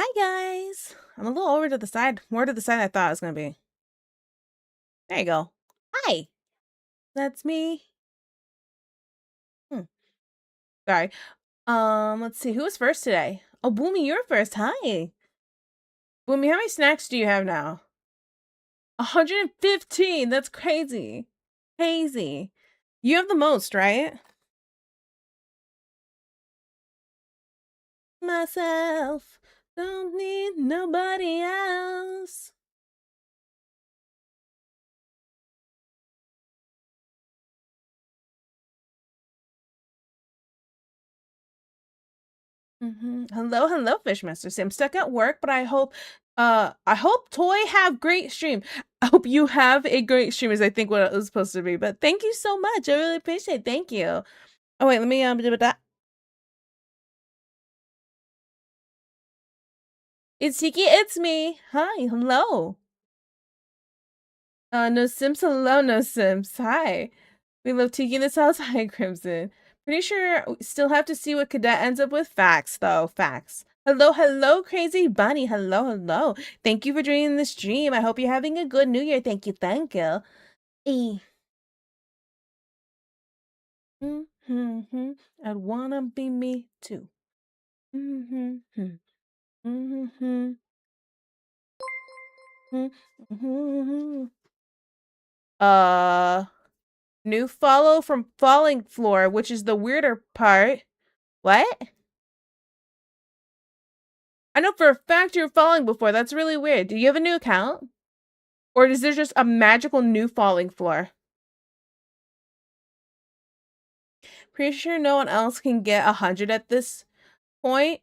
Hi guys. I'm a little over to the side, more to the side than I thought it was gonna be. There you go. Hi. That's me. Hmm. Sorry. Let's see. Who was first today? Oh, Boomy, you're first. Hi. Boomy, how many snacks do you have now? 115. That's crazy. Crazy. You have the most, right? Myself. Don't need nobody else. Hello, hello, Fishmaster. I'm stuck at work, but I hope Toy have great stream. I hope you have a great stream is I think what it was supposed to be. But thank you so much. I really appreciate it. Thank you. Oh wait, let me do that. It's Tiki, it's me. Hi, hello. No Sims, hello, no Sims. Hi. We love Tiki in this house. Hi, Crimson. Pretty sure we still have to see what Cadet ends up with. Facts, though. Facts. Hello, hello, Crazy Bunny. Hello, hello. Thank you for joining the stream. I hope you're having a good New Year. Thank you, thank you. E. Mm-hmm. I'd wanna be me too. Mm-hmm. Mm-hmm. Mm-hmm. Uh, New follow from Falling Floor, which is the weirder part. What? I know for a fact you're falling before. That's really weird. Do you have a new account? Or is there just a magical new falling floor? Pretty sure no one else can get 100 at this point.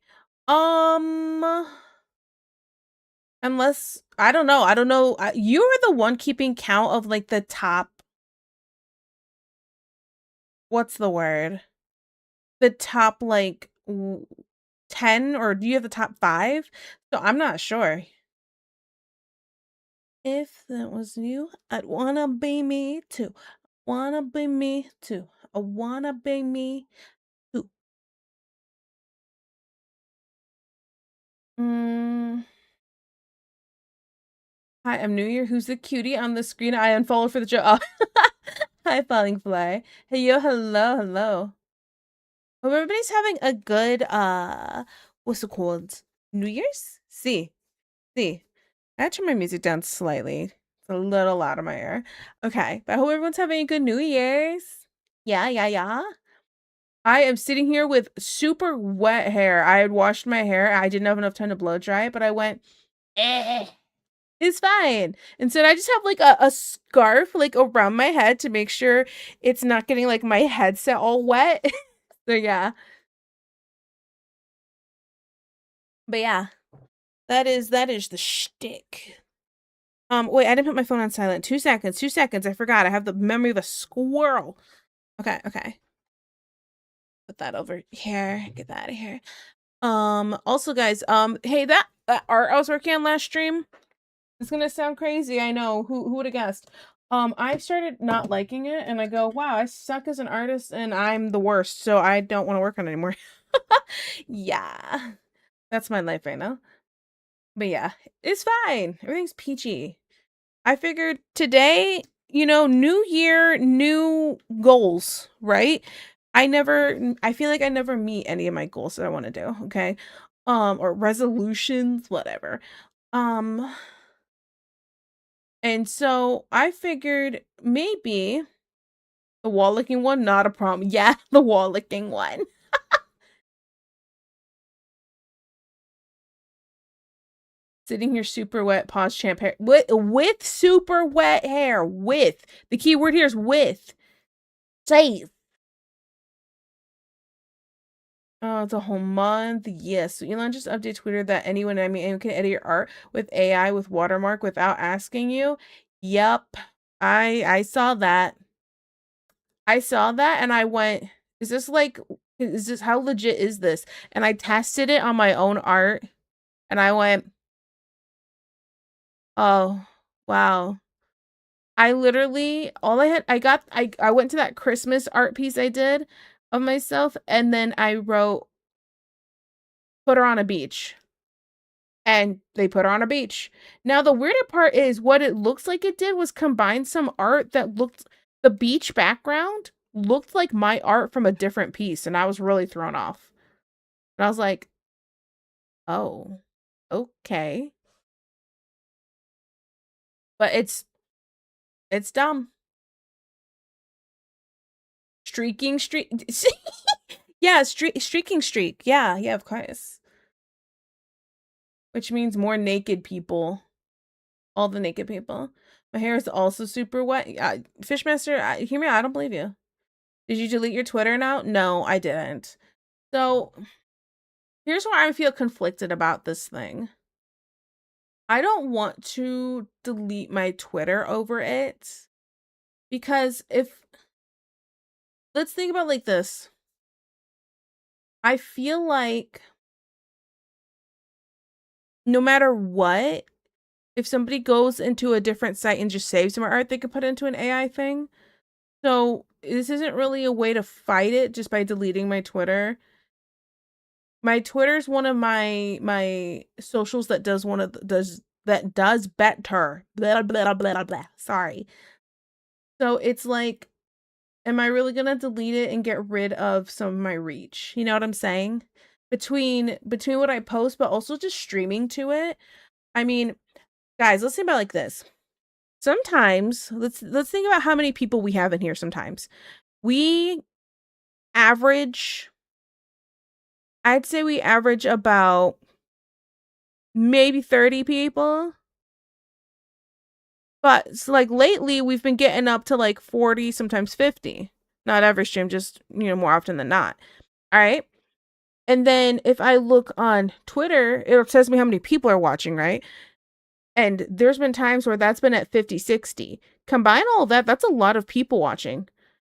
Um, unless I don't know. I don't know. You are the one keeping count of like the top. What's the word? The top like 10, or do you have the top 5? So I'm not sure. If that was you, I'd wanna be me too. Wanna be me too. I wanna be me too. Mm. Hi, I'm New Year. Who's the cutie on the screen? I unfollowed for the joke. Oh. Hi, Falling Fly. Hey, yo, hello, hello. Hope everybody's having a good, what's it called? New Year's? See. I had to turn my music down slightly. It's a little loud in my ear. Okay, but I hope everyone's having a good New Year's. Yeah. I am sitting here with super wet hair. I had washed my hair. I didn't have enough time to blow dry it, but I went, eh. It's fine. Instead, I just have like a scarf like around my head to make sure it's not getting like my headset all wet. So yeah. But yeah, that is the shtick. Wait, I didn't put my phone on silent. 2 seconds, 2 seconds. I forgot. I have the memory of a squirrel. Okay. Put that over here. Get that out of here. Also, guys, hey, that art I was working on last stream. It's gonna sound crazy, I know. Who would have guessed? I started not liking it, and I go, wow, I suck as an artist, and I'm the worst, so I don't want to work on it anymore. Yeah, that's my life right now. But yeah, it's fine. Everything's peachy. I figured today, new year, new goals, right? I feel like I never meet any of my goals that I want to do, okay? Or resolutions, whatever. Um, and so I figured maybe the wall licking one, not a problem. Yeah, the wall licking one. Sitting here super wet, pause champ hair. With super wet hair. With. The key word here is with. Jeez. Oh, it's a whole month. Yes. So Elon just updated Twitter that anyone can edit your art with AI with watermark without asking you. Yep. I saw that. I saw that and I went, is this how legit is this? And I tested it on my own art and I went, oh, wow. I literally all I had I went to that Christmas art piece I did of myself and then I wrote put her on a beach. and they put her on a beach. Now, the weirder part is what it looks like it did was combine some art that looked, the beach background looked like my art from a different piece, and I was really thrown off. And I was like, oh, okay. But it's dumb. Streaking streak. Yeah, streaking streak. Yeah, yeah, of course. Which means more naked people. All the naked people. My hair is also super wet. Fishmaster, hear me out. I don't believe you. Did you delete your Twitter now? No, I didn't. So here's where I feel conflicted about this thing. I don't want to delete my Twitter over it because let's think about like this. I feel like no matter what, if somebody goes into a different site and just saves my art, they could put it into an AI thing. So this isn't really a way to fight it just by deleting my Twitter. My Twitter's one of my socials that does better. Blah blah blah blah. Sorry. So it's like, am I really gonna delete it and get rid of some of my reach? You know what I'm saying? Between what I post, but also just streaming to it. I mean, guys, let's think about it like this. Sometimes let's think about how many people we have in here sometimes. We average, I'd say we average about maybe 30 people. But so like lately we've been getting up to like 40, sometimes 50. Not every stream, just more often than not. All right. And then if I look on Twitter, it tells me how many people are watching, right? And there's been times where that's been at 50, 60. Combine all of that, that's a lot of people watching.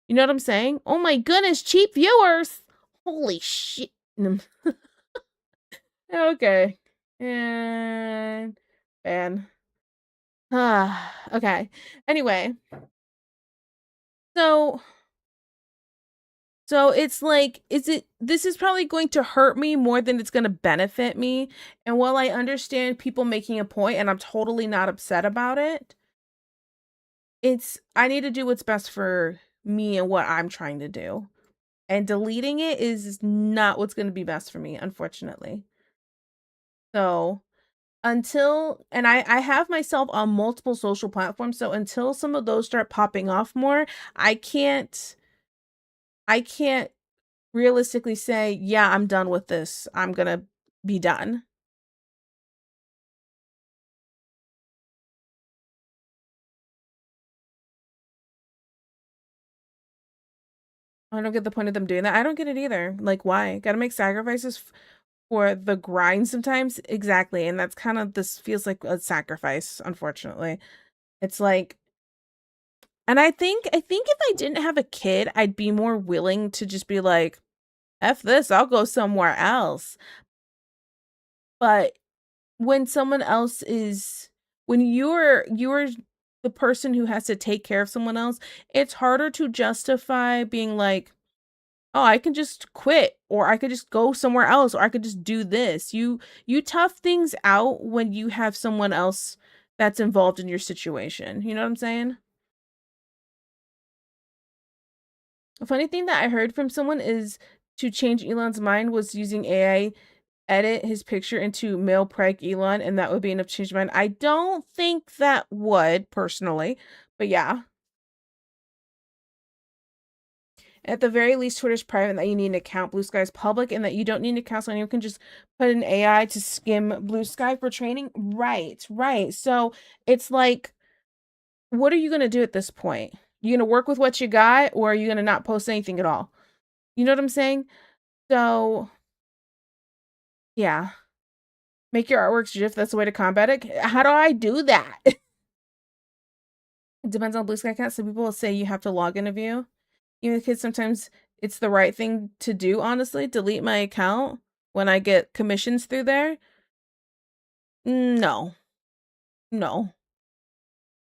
You know what I'm saying? Oh my goodness, cheap viewers. Holy shit. Okay. And ban. Okay. Anyway. So it's like, this is probably going to hurt me more than it's going to benefit me. And while I understand people making a point and I'm totally not upset about it, I need to do what's best for me and what I'm trying to do. And deleting it is not what's going to be best for me, unfortunately. So and I have myself on multiple social platforms. So until some of those start popping off more, I can't realistically say, yeah, I'm done with this. I'm going to be done. I don't get the point of them doing that. I don't get it either. Like, why? Gotta make sacrifices for the grind sometimes? Exactly. And that's kind of, this feels like a sacrifice, unfortunately. It's like, and I think if I didn't have a kid, I'd be more willing to just be like, F this, I'll go somewhere else. But when someone else is, when you're the person who has to take care of someone else, it's harder to justify being like, oh, I can just quit, or I could just go somewhere else, or I could just do this. You tough things out when you have someone else that's involved in your situation. You know what I'm saying? A funny thing that I heard from someone is to change Elon's mind was using AI edit his picture into male preg Elon, and that would be enough to change mind. I don't think that would, personally, but yeah. At the very least, Twitter's private, and that you need an account. Blue Sky is public, and that you don't need an account, so anyone can just put an AI to skim Blue Sky for training. Right. So it's like, what are you gonna do at this point? You gonna work with what you got, or are you gonna not post anything at all? You know what I'm saying? So yeah. Make your artworks GIF, that's the way to combat it. How do I do that? It depends on Blue Sky account. Some people will say you have to log in a view. Even the kids, sometimes it's the right thing to do, honestly. Delete my account when I get commissions through there. No.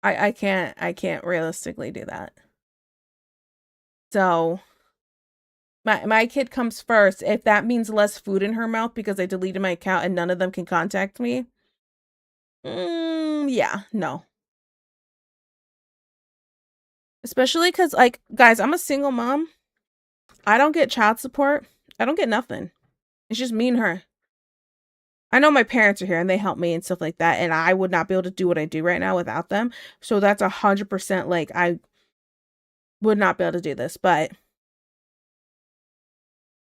I can't realistically do that. So my kid comes first. If that means less food in her mouth because I deleted my account and none of them can contact me, Yeah, no. Especially because, like, guys, I'm a single mom. I don't get child support. I don't get nothing. It's just me and her. I know my parents are here and they help me and stuff like that, and I would not be able to do what I do right now without them. So that's 100% like I would not be able to do this, but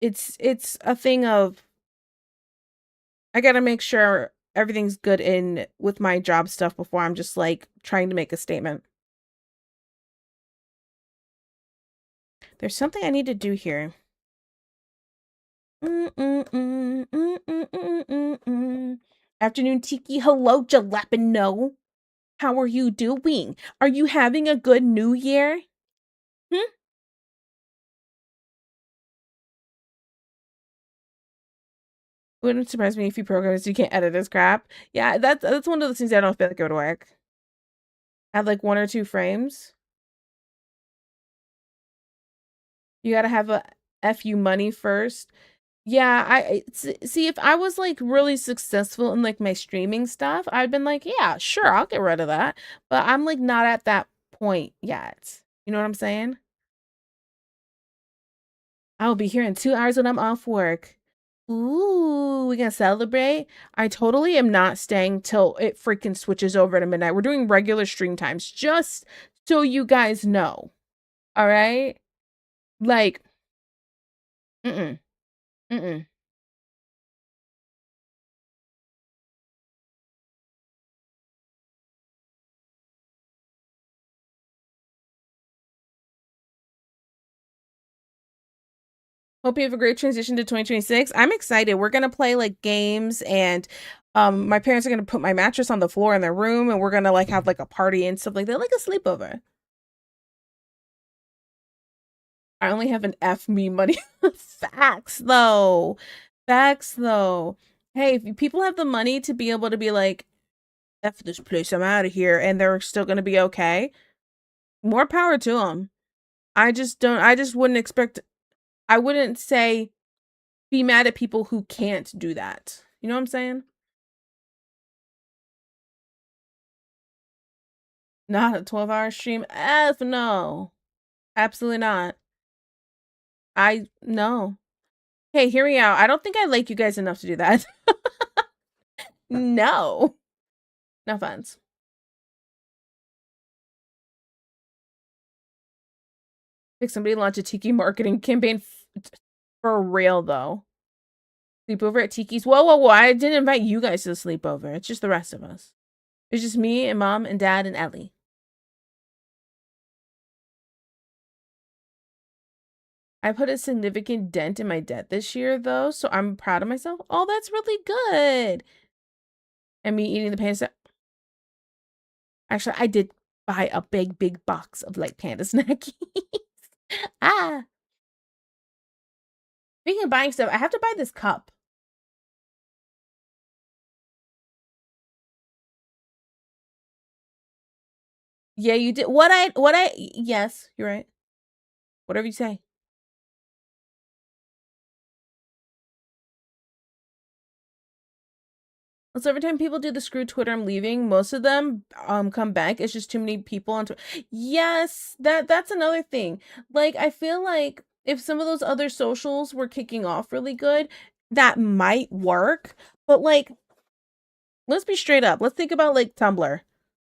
it's a thing of I gotta make sure everything's good in with my job stuff before I'm just like trying to make a statement. There's something I need to do here. Afternoon, Tiki. Hello, Jalapeno. How are you doing? Are you having a good new year? Hmm? Wouldn't surprise me if you programs you can't edit this crap. Yeah, that's one of those things I don't feel like it would work. Add like 1 or 2 frames. You gotta have a FU money first. Yeah, see if I was like really successful in like my streaming stuff, I'd been like, yeah, sure, I'll get rid of that. But I'm like not at that point yet. You know what I'm saying? I'll be here in 2 hours when I'm off work. Ooh, we gonna celebrate? I totally am not staying till it freaking switches over to midnight. We're doing regular stream times, just so you guys know. All right? Like, mm-mm, mm-mm. Hope you have a great transition to 2026. I'm excited. We're gonna play like games and my parents are gonna put my mattress on the floor in their room and we're gonna like have like a party and stuff like that, like a sleepover. I only have an F me money. Facts though. Facts though. Hey, if people have the money to be able to be like, F this place, I'm out of here, and they're still gonna be okay, more power to them. I just wouldn't expect, I wouldn't say be mad at people who can't do that. You know what I'm saying? Not a 12-hour stream. F no. Absolutely not. No. Hey, hear me out. I don't think I like you guys enough to do that. No. No offense. Like somebody launch a Tiki marketing campaign for real though. Sleepover at Tiki's. Whoa, whoa, whoa. I didn't invite you guys to the sleepover. It's just the rest of us. It's just me and mom and dad and Ellie. I put a significant dent in my debt this year though, so I'm proud of myself. Oh, that's really good. And me eating the panda. Actually, I did buy a big box of like panda snackies. Ah. Speaking of buying stuff, I have to buy this cup. Yeah, you did. Yes, you're right. Whatever you say. So every time people do the screw Twitter, I'm leaving. Most of them come back. It's just too many people on Twitter. Yes, that's another thing. Like I feel like if some of those other socials were kicking off really good, that might work. But like, let's be straight up. Let's think about like Tumblr. How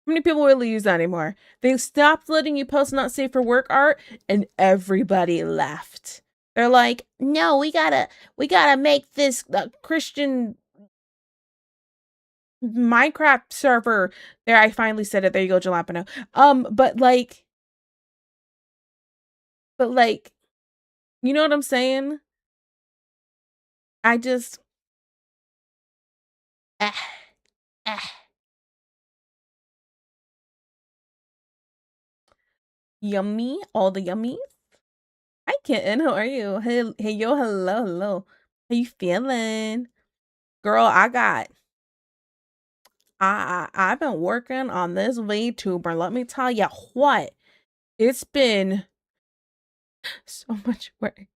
many people really use that anymore? They stopped letting you post not safe for work art, and everybody left. They're like, no, we gotta make this Christian Minecraft server. There, I finally said it. There you go, Jalapeno. But like, you know what I'm saying? I just, eh, eh. Yummy, all the yummies. Hi, kitten. How are you? Hey, yo, hello. How you feeling, girl? I've been working on this VTuber. Let me tell you what, it's been so much work.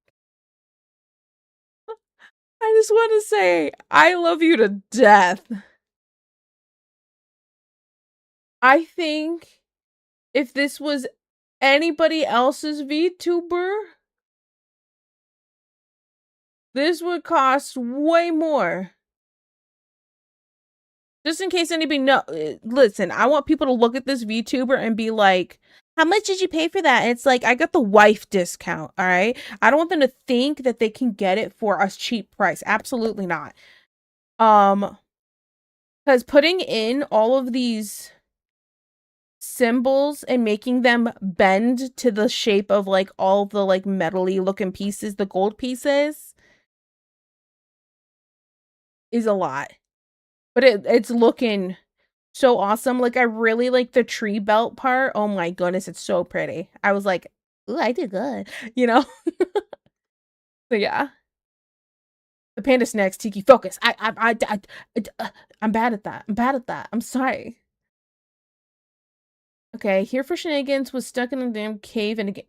I just want to say I love you to death. I think if this was anybody else's VTuber, this would cost way more. Just in case anybody know, listen, I want people to look at this VTuber and be like, how much did you pay for that? And it's like, I got the wife discount, all right? I don't want them to think that they can get it for a cheap price. Absolutely not. Because putting in all of these symbols and making them bend to the shape of like all the like metally looking pieces, the gold pieces, is a lot. But it's looking so awesome. Like I really like the tree belt part. Oh my goodness, it's so pretty. I was like, ooh, I did good, you know? So yeah. The panda snacks, Tiki, focus. I'm bad at that. I'm bad at that. I'm sorry. Okay, here for shenanigans was stuck in a damn cave and again.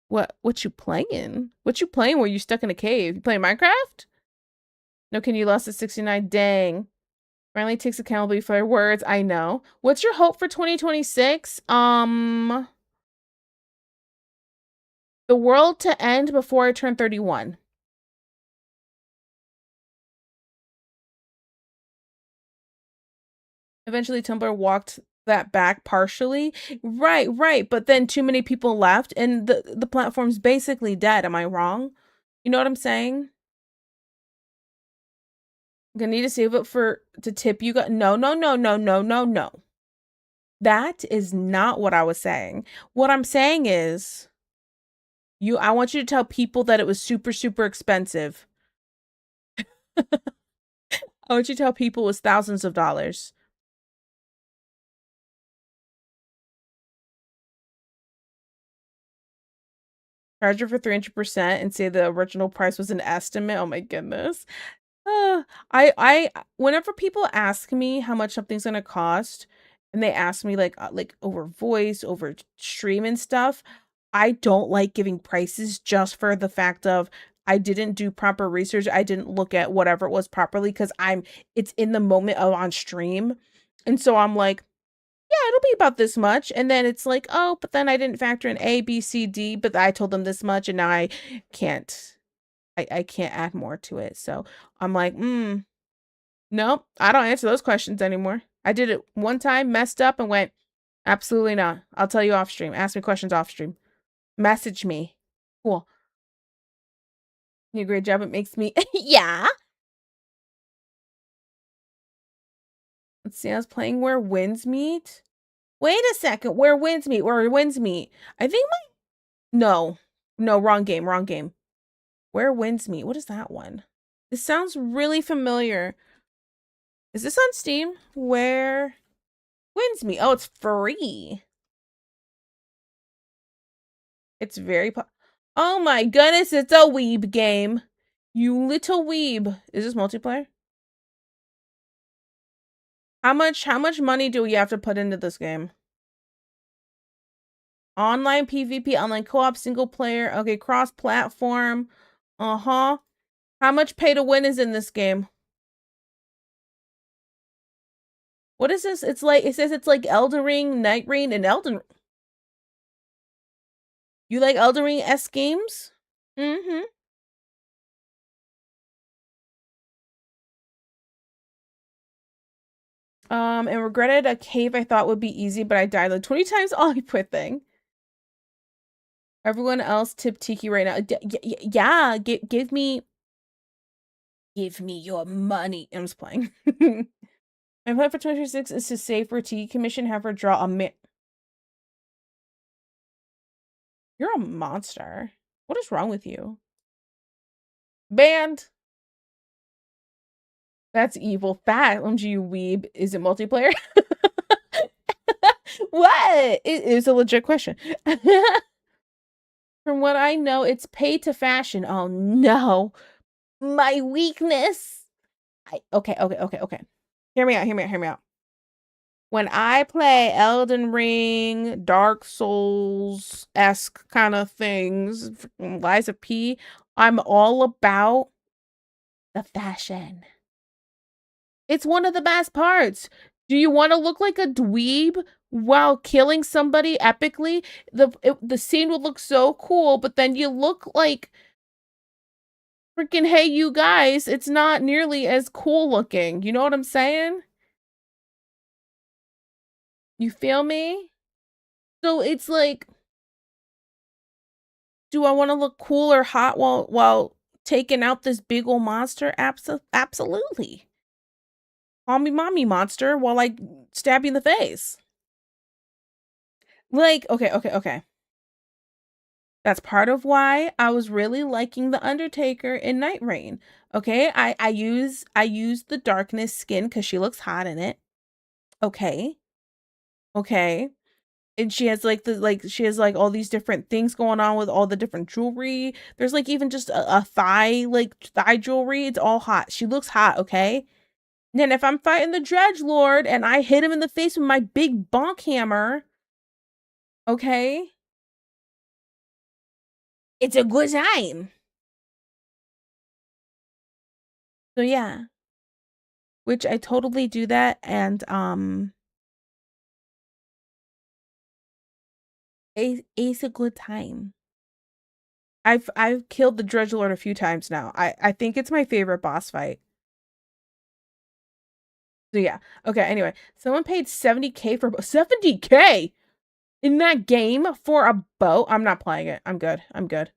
What you playing? What you playing where you stuck in a cave? You playing Minecraft? No, can you lost at 69? Dang. Finally takes accountability for their words. I know. What's your hope for 2026? The world to end before I turn 31. Eventually Tumblr walked that back partially. Right. But then too many people left and the platform's basically dead. Am I wrong? You know what I'm saying? I'm gonna need to save it to tip you guys. No. That is not what I was saying. What I'm saying is I want you to tell people that it was super, super expensive. I want you to tell people it was thousands of dollars. Charge it for 300% and say the original price was an estimate. Oh my goodness. Whenever people ask me how much something's gonna cost, and they ask me like over voice, over stream and stuff, I don't like giving prices just for the fact of I didn't do proper research. I didn't look at whatever it was properly because it's in the moment of on stream. And so I'm like, yeah, it'll be about this much. And then it's like, oh, but then I didn't factor in A, B, C, D, but I told them this much and now I can't I can't add more to it. So I'm like, nope, I don't answer those questions anymore. I did it one time, messed up, and went, absolutely not. I'll tell you off stream. Ask me questions off stream. Message me. Cool. You do a great job. It makes me, yeah. Let's see, I was playing Where Winds Meet. Wait a second. Where Winds Meet. Where Winds Meet. I think no, wrong game. Where Winds Meet. What is that one? This sounds really familiar. Is this on Steam? Where Winds Meet. Oh, it's free. It's very oh my goodness, it's a weeb game. You little weeb. Is this multiplayer? How much money do we have to put into this game? Online PvP, online co-op, single player. Okay, cross-platform. Uh-huh. How much pay to win is in this game? What is this? It says it's like Elden Ring, Night Rain, and Elden. You like Elden Ring-esque games? Mm-hmm. And regretted a cave I thought would be easy, but I died like 20 times. Oh, poor thing. Everyone else tip Tiki right now. Yeah, give me your money. I'm just playing. My plan for 2026 is to save for Tiki commission, have her draw a You're a monster. What is wrong with you? Banned. That's evil. Fat OMG, you weeb. Is it multiplayer? What? It is a legit question. From what I know, it's pay to fashion. Oh no. My weakness. Okay. Hear me out. When I play Elden Ring, Dark Souls-esque kind of things, Lies of P, I'm all about the fashion. It's one of the best parts. Do you want to look like a dweeb while killing somebody epically? The scene would look so cool, but then you look like freaking, hey, you guys, it's not nearly as cool looking. You know what I'm saying? You feel me? So it's like, do I want to look cool or hot while taking out this big old monster? Absolutely. Call me mommy monster while I stab you in the face. Like, okay. That's part of why I was really liking The Undertaker in Night Rain. Okay, I use the darkness skin because she looks hot in it. Okay. Okay. And she has she has like all these different things going on with all the different jewelry. There's like even just a thigh, like thigh jewelry. It's all hot. She looks hot, okay? And then if I'm fighting the Dredge Lord and I hit him in the face with my big bonk hammer, okay? It's a good time. So yeah. Which I totally do that, and it's a good time. I've killed the Dredge Lord a few times now. I think it's my favorite boss fight. So yeah. Okay, anyway. Someone paid 70K for 70K in that game for a boat. I'm not playing it. I'm good. I'm good.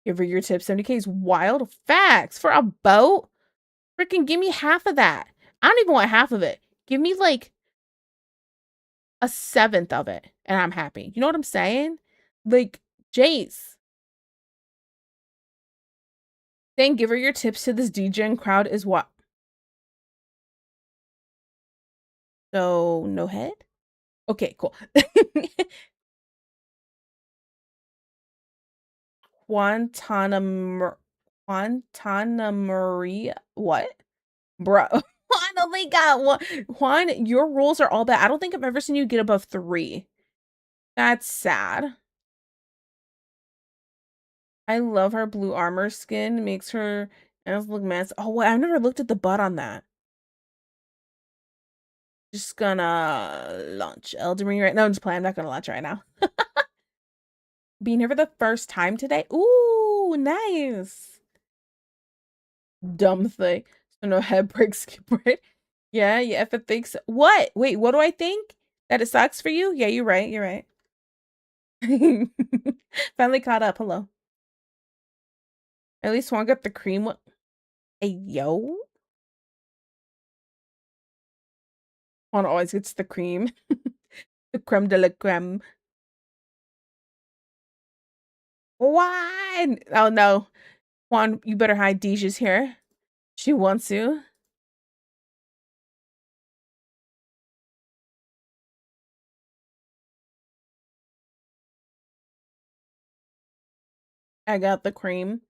Give her your tip. 70K is wild. Facts for a boat. Freaking give me half of that. I don't even want half of it. Give me like a seventh of it and I'm happy. You know what I'm saying? Like, Jace. Then give her your tips to this DJing crowd is what? So, no head? Okay, cool. Guantanamo, what? Bro, I only got one. Juan, your rolls are all bad. I don't think I've ever seen you get above 3. That's sad. I love her blue armor skin. Makes her ass look mess. Oh, wait, I've never looked at the butt on that. Just gonna launch Elden Ring right now. I'm just playing. I'm not gonna launch right now. Being here for the first time today. Ooh, nice. Dumb thing. So no head break, skip break. Yeah, if it thinks what? Wait, what do I think? That it sucks for you? Yeah, you're right. You're right. Finally caught up. Hello. At least one got the cream one. Hey, yo. One always gets the cream. The creme de la creme. Why? Oh no. Juan, you better hide. Deja's here. She wants to. I got the cream.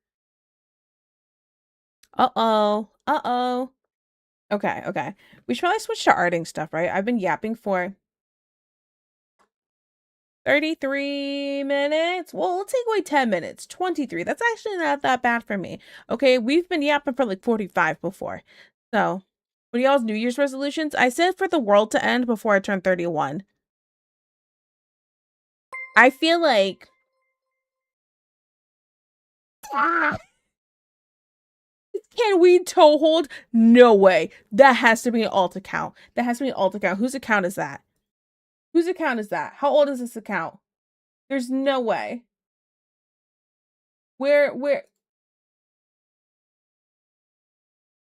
Uh-oh. Uh-oh. Okay. We should probably switch to arting stuff, right? I've been yapping for 33 minutes. Well, let's take away 10 minutes. 23. That's actually not that bad for me. Okay, we've been yapping for like 45 before. So, what are y'all's New Year's resolutions? I said for the world to end before I turn 31. I feel like... Can we toe hold? No way. That has to be an alt account. That has to be an alt account. Whose account is that? Whose account is that? How old is this account? There's no way. Where?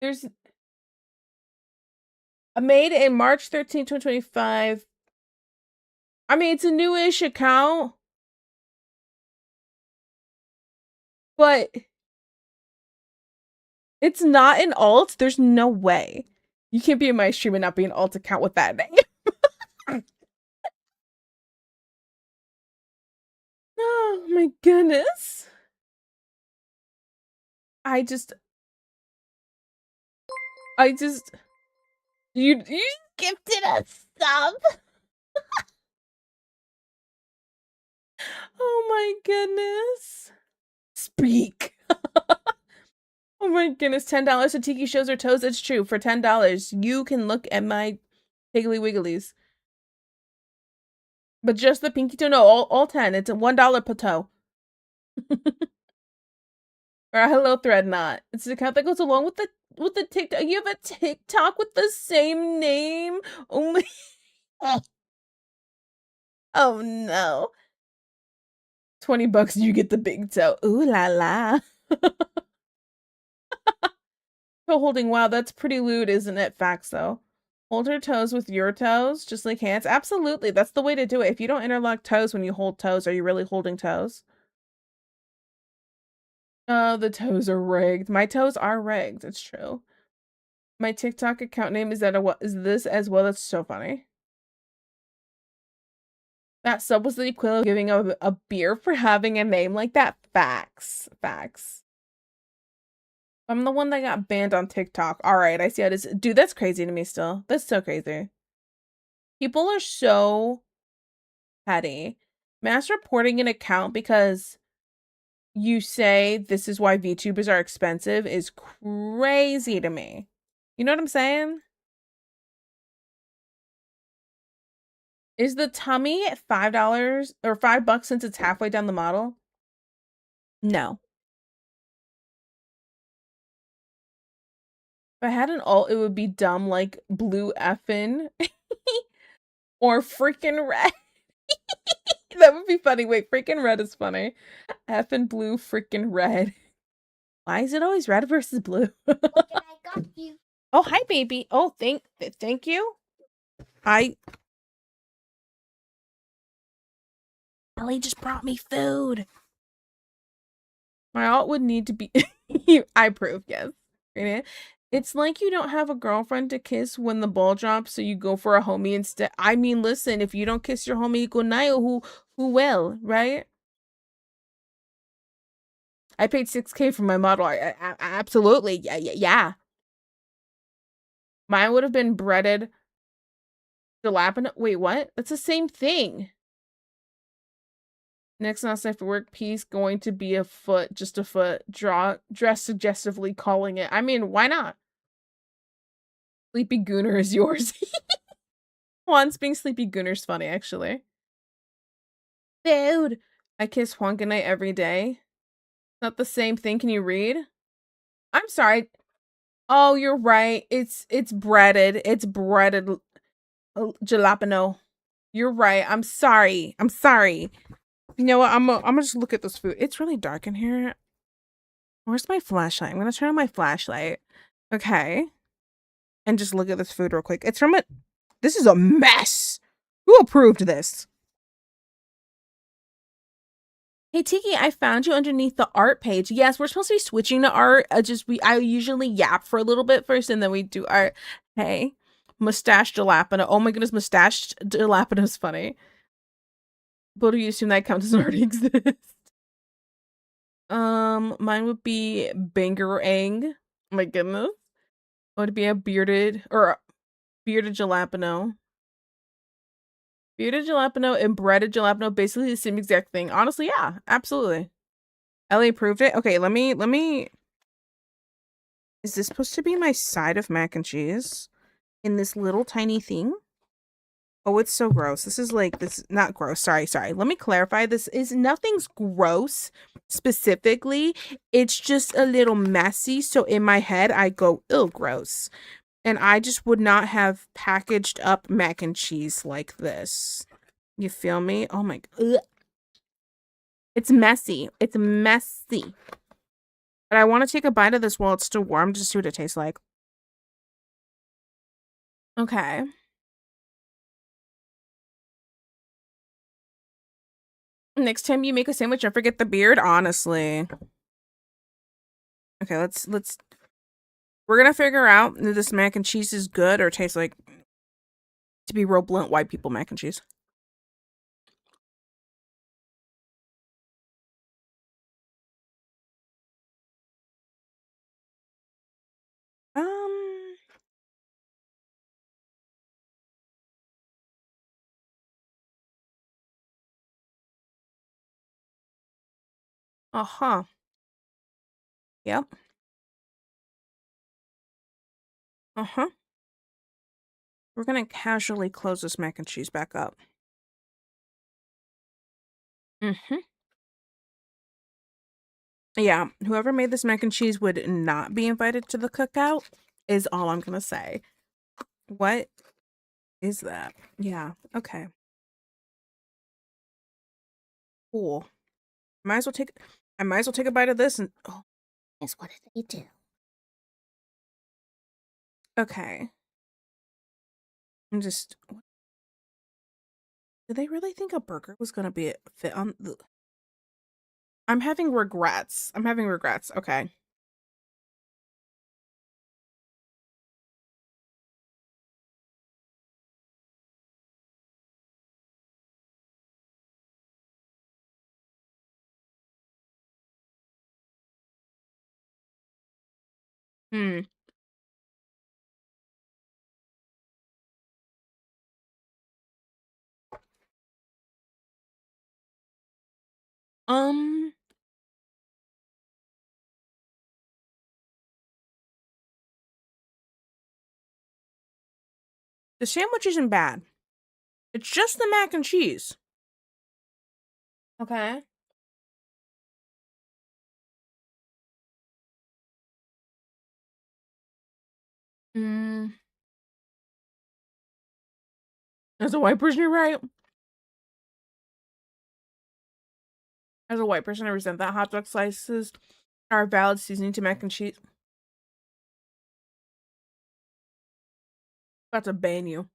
There's a made in March 13th, 2025. I mean, it's a newish account. But it's not an alt. There's no way. You can't be in my stream and not be an alt account with that name. Oh my goodness. I just you gifted a sub. Oh my goodness. Speak. Oh my goodness. $10 to Tiki shows her toes. It's true. For $10, you can look at my Piggly Wigglies. But just the pinky toe? No, all 10. It's a $1 per toe. Or a hello thread knot. It's an account that goes along with the TikTok. You have a TikTok with the same name? Only Oh no. $20 you get the big toe. Ooh la la. Toe holding, wow, that's pretty lewd, isn't it? Facts though. Hold her toes with your toes, just like hands. Absolutely. That's the way to do it. If you don't interlock toes when you hold toes, are you really holding toes? Oh, the toes are rigged. My toes are rigged. It's true. My TikTok account name is what is this as well? That's so funny. That sub was the equivalent of giving a beer for having a name like that. Facts. Facts. I'm the one that got banned on TikTok. All right, I see how it is. Dude, that's crazy to me still. That's so crazy. People are so petty. Mass reporting an account because you say this is why VTubers are expensive is crazy to me. You know what I'm saying? Is the tummy $5 or $5 since it's halfway down the model? No. If I had an alt, it would be dumb like blue effin or freaking red. That would be funny. Wait, freaking red is funny. Effin blue, freaking red. Why is it always red versus blue? Look, I got you. Oh, hi, baby. Oh, thank you. Ellie just brought me food. My alt would need to be. I approve. Yes. It's like you don't have a girlfriend to kiss when the ball drops, so you go for a homie instead. I mean, listen, if you don't kiss your homie goodnight, who will, right? I paid $6K for my model. I absolutely, yeah. Mine would have been breaded jalapeno. Wait, what? That's the same thing. Next not safe for work piece going to be a foot, just a foot. Dress suggestively calling it. I mean, why not? Sleepy Gooner is yours. Juan's being Sleepy Gooner's funny, actually. Dude, I kiss Juan goodnight every day. Not the same thing. Can you read? I'm sorry. Oh, you're right. It's breaded. It's breaded jalapeno. You're right. I'm sorry. I'm sorry. You know what? I'm gonna just look at this food. It's really dark in here. Where's my flashlight? I'm gonna turn on my flashlight. Okay. And just look at this food real quick. It's from a. This is a mess. Who approved this? Hey Tiki, I found you underneath the art page. Yes, we're supposed to be switching to art. I usually yap for a little bit first and then we do art. Hey, mustache jalapeno. Oh my goodness, mustache jalapeno is funny. But do you assume that account doesn't already exist? Mine would be Bangerang. Oh my goodness. It would be a bearded jalapeno. Bearded jalapeno and breaded jalapeno, basically the same exact thing. Honestly, yeah, absolutely. Ellie approved it. Okay, let me. Is this supposed to be my side of mac and cheese in this little tiny thing? Oh, it's so gross. This is like this. Not gross. Sorry. Let me clarify. This is nothing's gross specifically. It's just a little messy. So in my head, I go, "Ew, gross." And I just would not have packaged up mac and cheese like this. You feel me? Oh my. Ugh. It's messy. It's messy. But I want to take a bite of this while it's still warm just to see what it tastes like. Okay. Next time you make a sandwich, don't forget the beard, honestly. Okay, let's we're gonna figure out if this mac and cheese is good or tastes like, to be real blunt, white people mac and cheese. Um uh-huh. Yep. Uh-huh. We're gonna casually close this mac and cheese back up. Yeah, whoever made this mac and cheese would not be invited to the cookout, is all I'm gonna say. What is that? Yeah, okay. Cool. I might as well take a bite of this and oh, Guess what did they do? okay. I'm just did they really think a burger was gonna be fit on the I'm having regrets. Okay. Hmm. Um, the sandwich isn't bad. It's just the mac and cheese. Okay. Mm. As a white person, you're right. As a white person, I resent that hot dog slices are a valid seasoning to mac and cheese. About to ban you.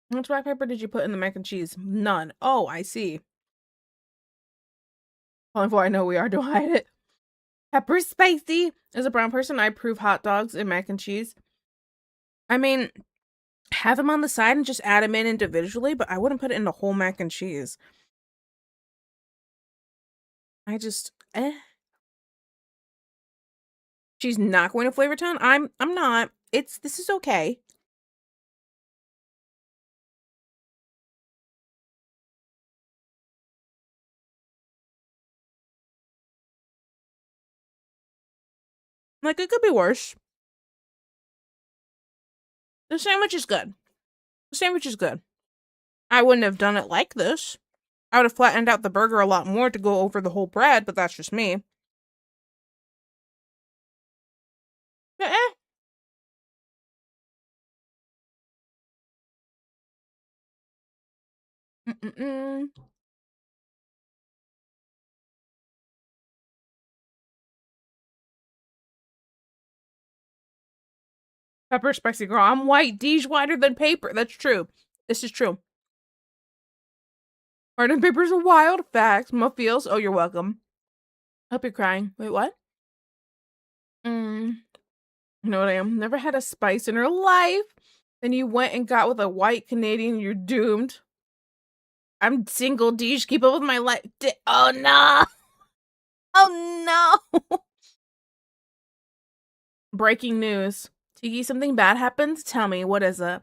How much black pepper did you put in the mac and cheese? None. Oh, I see. Only before I know we are to hide it. Pepper spicy. As a brown person, I approve hot dogs and mac and cheese. I mean, have them on the side and just add them in individually, but I wouldn't put it in the whole mac and cheese. I just She's not going to Flavortown. I'm not. This is okay. Like it could be worse. The sandwich is good. The sandwich is good. I wouldn't have done it like this. I would have flattened out the burger a lot more to go over the whole bread, but that's just me. Eh. Mm-mm-mm. Pepper spicy girl. I'm white. D's whiter than paper. That's true. This is true. Art and paper's a wild fact. Muffiels. Oh, you're welcome. Hope you're crying. Wait, what? You know what I am? Never had a spice in her life. Then you went and got with a white Canadian. You're doomed. I'm single. Deej, keep up with my life. Oh no! Oh no! Breaking news. Tiki, something bad happened? Tell me, what is it?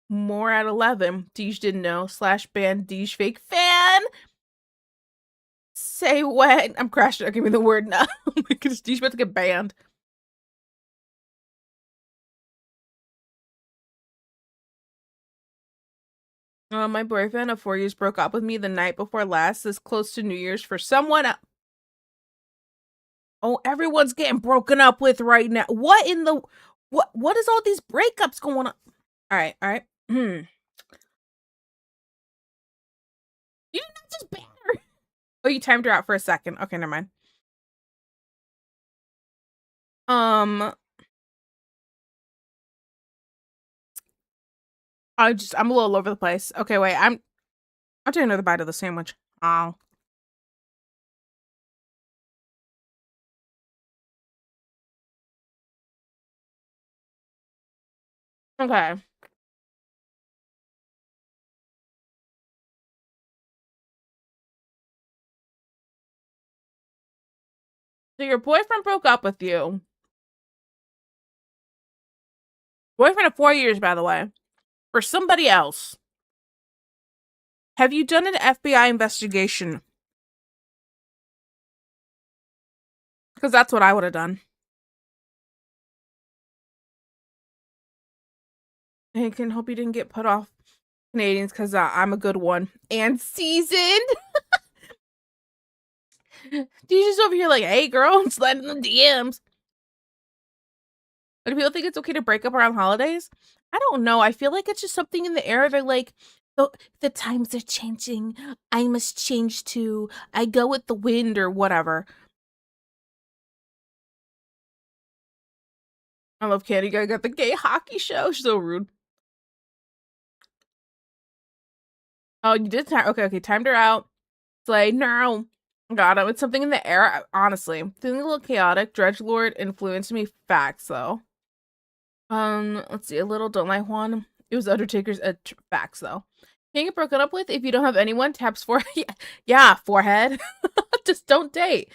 More at 11. Deej didn't know. / ban Deej fake fan. Say what? I'm crashing. Give me the word now. Oh my goodness, Deej about to get banned. My boyfriend of 4 years broke up with me the night before last, this close to New Year's for someone else. Oh, everyone's getting broken up with right now. What in the what is all these breakups going on? All right. You did not just ban her. Oh, you timed her out for a second. Okay, never mind. I'm a little over the place. Okay, wait. I'll take another bite of the sandwich. Oh. Okay. So your boyfriend broke up with you. Boyfriend of 4 years, by the way. For somebody else. Have you done an FBI investigation? Because that's what I would have done. Have you done an FBI investigation? Because that's what I would have done. I can hope you didn't get put off Canadians because I'm a good one and seasoned. You just over here like, hey girl, I'm sliding in the DMs. But do people think it's okay to break up around holidays? I don't know. I feel like it's just something in the air. They're like, the times are changing. I must change too. I go with the wind or whatever. I love Candy Guy got the gay hockey show. She's so rude. Oh, you did time. Okay, timed her out. It's like, no. Got him. It's something in the air. Honestly, feeling a little chaotic. Dredgelord influenced me. Facts though. Let's see. A little don't like Juan. It was Undertaker's facts though. Can't get broken up with if you don't have anyone. Taps for yeah, forehead. Just don't date.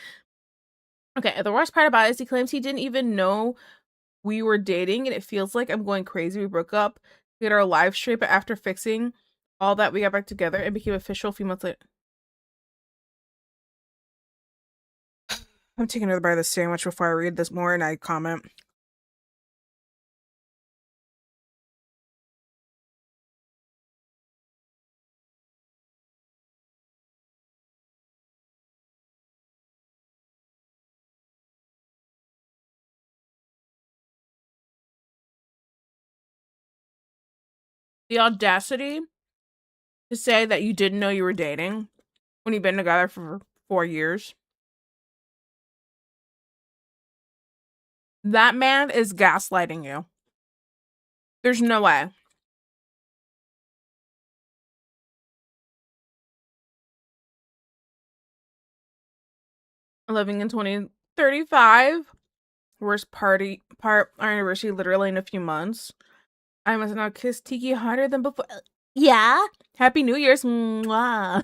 Okay, the worst part about it is he claims he didn't even know we were dating, and it feels like I'm going crazy. We broke up. We had our live stream, but after fixing all that, we got back together and became official a few months later. I'm taking another bite of this sandwich before I read this more and I comment. The audacity to say that you didn't know you were dating when you've been together for 4 years. That man is gaslighting you. There's no way. Living in 2035. Worst part our anniversary literally in a few months. I must now kiss Tiki harder than before. Yeah. Happy New Year's. Mwah.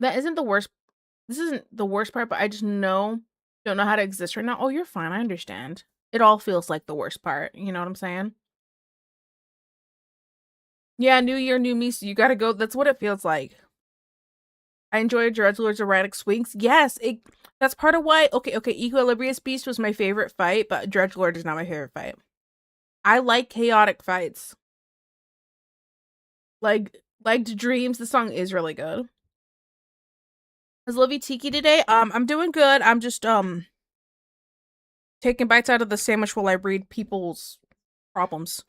That isn't the worst. This isn't the worst part, but I just don't know how to exist right now. Oh, you're fine. I understand. It all feels like the worst part. You know what I'm saying? Yeah, new year, new me. So you gotta go. That's what it feels like. I enjoy Dredgelord's erratic swings. Yes, that's part of why. Okay. Equilibrious Beast was my favorite fight, but Dredgelord is not my favorite fight. I like chaotic fights. Like Dreams. The song is really good. Is Livy Tiki today? I'm doing good. I'm just taking bites out of the sandwich while I read people's problems.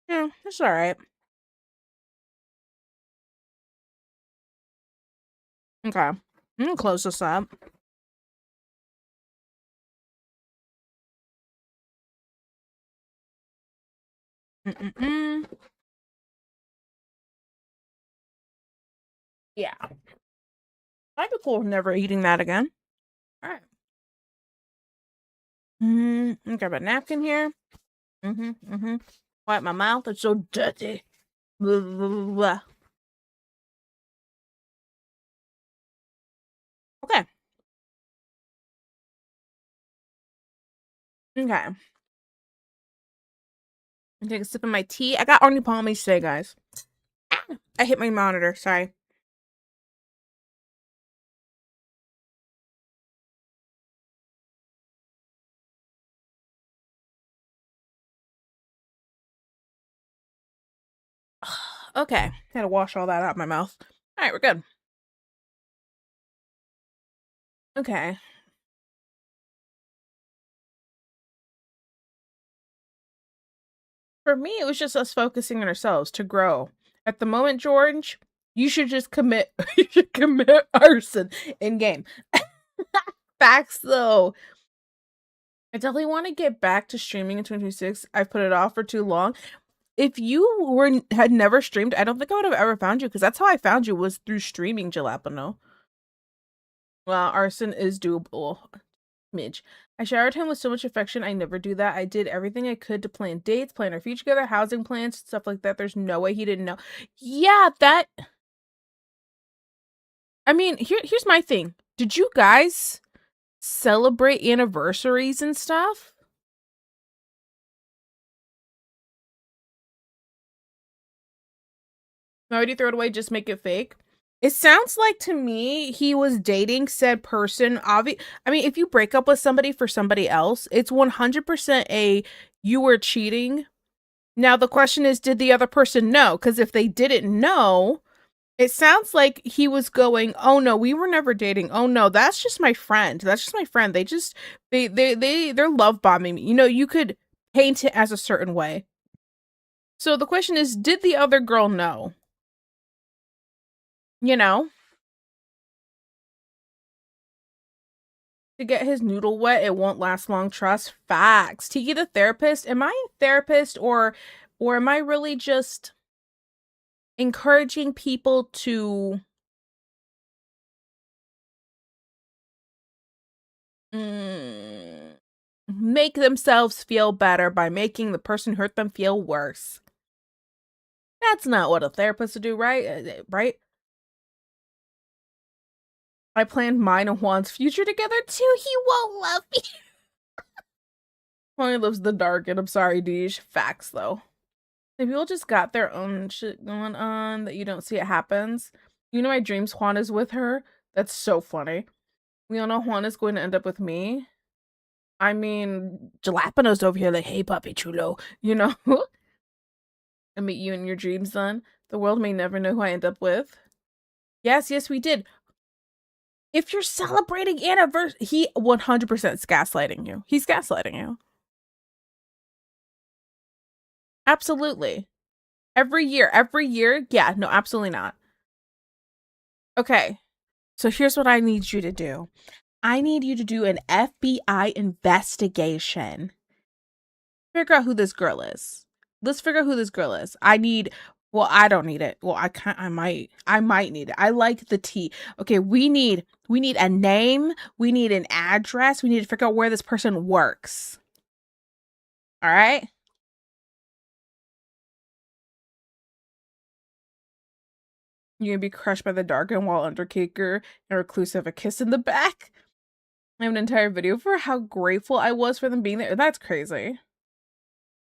Yeah, it's alright. Okay. I'm gonna close this up. Yeah. I'd be cool with never eating that again. Alright. Grab a napkin here. Wipe my mouth. It's so dirty. Blah, blah, blah, blah. Okay. Okay. I take a sip of my tea. I got Arnie Palmies today, guys. I hit my monitor. Sorry. Okay. Had to wash all that out of my mouth. Alright, we're good. Okay. For me, it was just us focusing on ourselves to grow. At the moment, George, you should just commit arson in game. Facts though. I definitely want to get back to streaming in 2026. I've put it off for too long. If you had never streamed, I don't think I would have ever found you because that's how I found you was through streaming Jalapeno. Well, arson is doable. Midge. I showered him with so much affection. I never do that. I did everything I could to plan dates, plan our future together, housing plans, stuff like that. There's no way he didn't know. Yeah, that. I mean, here's my thing. Did you guys celebrate anniversaries and stuff? Why would you throw it away? Just make it fake? It sounds like to me he was dating said person. I mean, if you break up with somebody for somebody else, it's 100% a you were cheating. Now the question is, did the other person know? Because if they didn't know, it sounds like he was going, "Oh no, we were never dating. Oh no, that's just my friend. That's just my friend. They just they're love bombing me." You know, you could paint it as a certain way. So the question is, did the other girl know? You know, to get his noodle wet, it won't last long. Trust facts. Tiki the therapist. Am I a therapist or am I really just encouraging people to mm, make themselves feel better by making the person who hurt them feel worse? That's not what a therapist would do, right? Right? I planned mine and Juan's future together too. He won't love me. Juan lives in the dark, and I'm sorry, Deej. Facts, though. If people just got their own shit going on that you don't see it happens. You know my dreams Juan is with her? That's so funny. We all know Juan is going to end up with me. I mean, Jalapenos over here like, hey puppy chulo, you know? I meet you in your dreams then. The world may never know who I end up with. Yes, yes, we did. If you're celebrating anniversary, he 100% is gaslighting you. He's gaslighting you. Absolutely. Every year. Yeah, no, absolutely not. Okay. So here's what I need you to do. I need you to do an FBI investigation. Figure out who this girl is. Let's figure out who this girl is. Well, I don't need it. Well, I might need it. I like the tea. Okay, we need a name, we need an address, we need to figure out where this person works. All right? You're gonna be crushed by the Darkin while Undertaker and Recluse have a kiss in the back. I have an entire video for how grateful I was for them being there. That's crazy.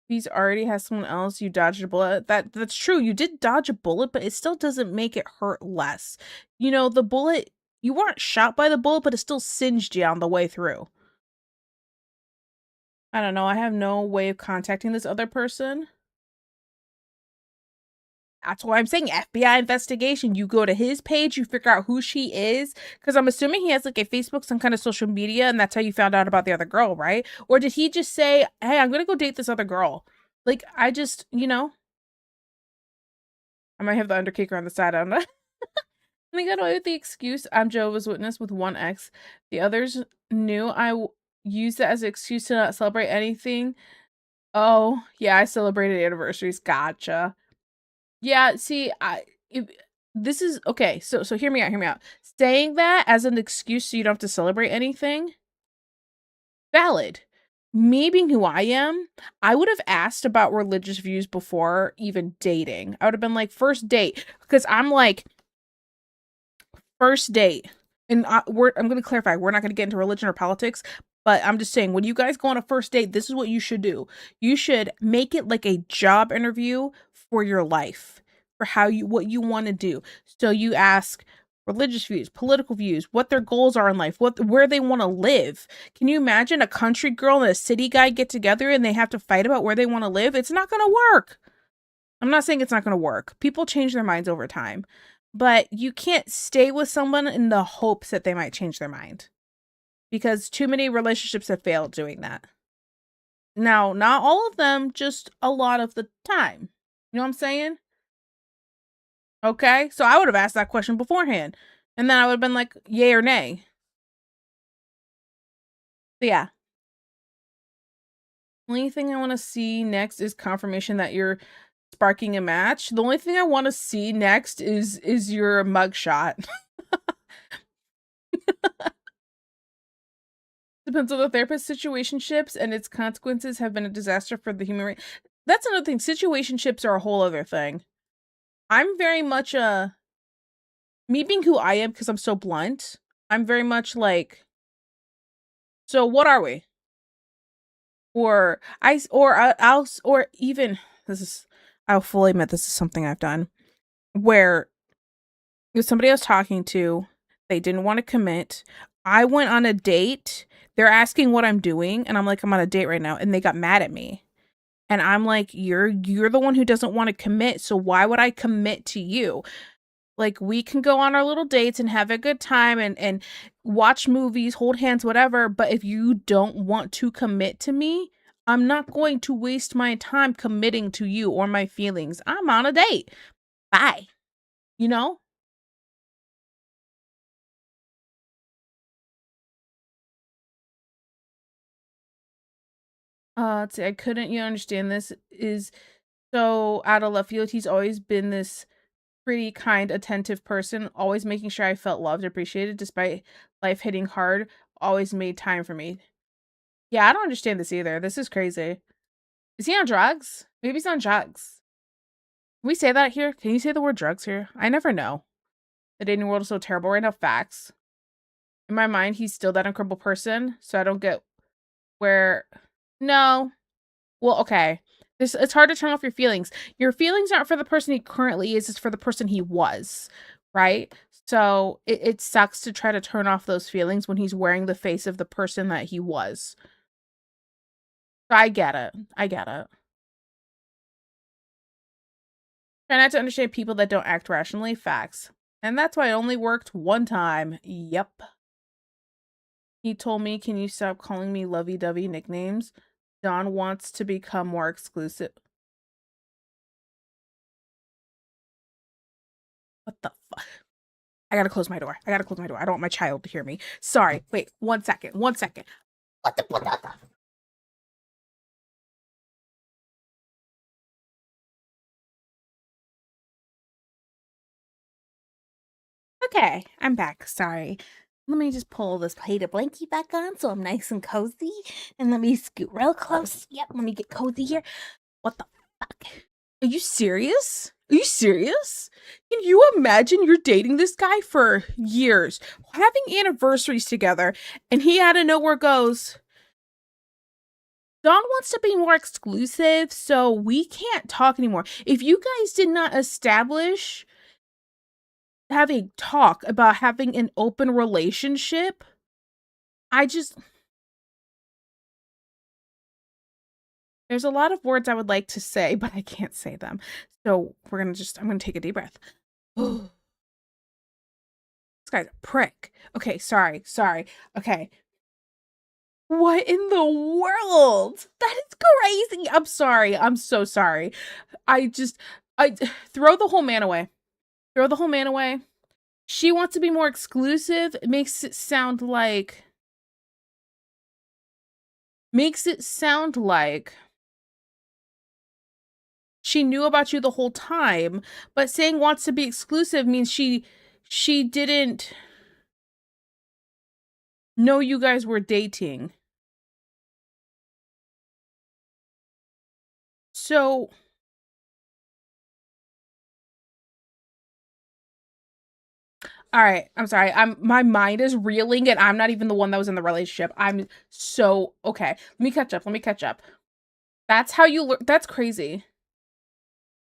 He's already has someone else. You dodged a bullet. That's true. You did dodge a bullet, but it still doesn't make it hurt less. You know, the bullet, you weren't shot by the bullet, but it still singed you on the way through. I don't know. I have no way of contacting this other person. That's why I'm saying FBI investigation. You go to his page, you figure out who she is. Because I'm assuming he has like a Facebook, some kind of social media, and that's how you found out about the other girl, right? Or did he just say, hey, I'm going to go date this other girl? Like, I just, I might have the Undertaker on the side. I don't know. They got away with the excuse, I'm Jehovah's Witness with one X. The others knew used it as an excuse to not celebrate anything. Oh, yeah, I celebrated anniversaries. Gotcha. Yeah, see, if this is okay, so hear me out. Saying that as an excuse so you don't have to celebrate anything, valid. Me being who I am, I would have asked about religious views before even dating. I would have been like, first date, because I'm like, first date. And I'm going to clarify, we're not going to get into religion or politics, but I'm just saying, when you guys go on a first date, this is what you should do. You should make it like a job interview for your life, for what you want to do. So you ask religious views, political views, what their goals are in life, where they want to live. Can you imagine a country girl and a city guy get together and they have to fight about where they want to live? It's not going to work. I'm not saying it's not going to work. People change their minds over time. But you can't stay with someone in the hopes that they might change their mind. Because too many relationships have failed doing that. Now, not all of them, just a lot of the time. You know what I'm saying? Okay, so I would have asked that question beforehand. And then I would have been like, yay or nay. But yeah. Only thing I want to see next is confirmation that you're sparking a match. The only thing I want to see next is your mugshot. Depends on the therapist. Situationships and its consequences have been a disaster for the human race. That's another thing. Situationships are a whole other thing. I'm very much me being who I am because I'm so blunt. I'm very much like, so what are we? Or or even this is, I'll fully admit this is something I've done where It was somebody I was talking to. They didn't want to commit. I went on a date. They're asking what I'm doing, and I'm like, I'm on a date right now, and they got mad at me. And I'm like, you're the one who doesn't want to commit, so why would I commit to you? Like, we can go on our little dates and have a good time and watch movies, hold hands, whatever, but if you don't want to commit to me, I'm not going to waste my time committing to you or my feelings. I'm on a date. Bye. You know? Let's see, I couldn't you understand this is so out of left field. He's always been this pretty kind, attentive person, always making sure I felt loved, appreciated, despite life hitting hard, always made time for me. Yeah, I don't understand this either. This is crazy. Is he on drugs? Maybe he's on drugs. Can we say that here? Can you say the word drugs here? I never know. The dating world is so terrible right now. Facts. In my mind, he's still that incredible person, so I don't get where. No. Well, okay. It's hard to turn off your feelings. Your feelings aren't for the person he currently is, it's for the person he was, right? So it sucks to try to turn off those feelings when he's wearing the face of the person that he was. So I get it. I get it. Try not to understand people that don't act rationally. Facts. And that's why it only worked one time. Yep. He told me, can you stop calling me lovey-dovey nicknames? Don wants to become more exclusive. What the fuck? I gotta close my door. I gotta close my door. I don't want my child to hear me. Sorry. Wait, 1 second. 1 second. What the patata? Okay, I'm back. Sorry. Let me just pull this plate of blankie back on so I'm nice and cozy. And let me scoot real close. Yep, let me get cozy here. What the fuck? Are you serious? Are you serious? Can you imagine you're dating this guy for years, having anniversaries together, and he out of nowhere goes, Don wants to be more exclusive, so we can't talk anymore. If you guys did not establish have a talk about having an open relationship, there's a lot of words I would like to say, but I can't say them. So I'm gonna take a deep breath. This guy's a prick. Okay, sorry. Okay. What in the world? That is crazy. I'm sorry. I'm so sorry. I throw the whole man away. Throw the whole man away. She wants to be more exclusive. It makes it sound like she knew about you the whole time, but saying wants to be exclusive means she didn't know you guys were dating. So all right, I'm sorry. My mind is reeling and I'm not even the one that was in the relationship. I'm so okay. Let me catch up. That's how you learn. That's crazy.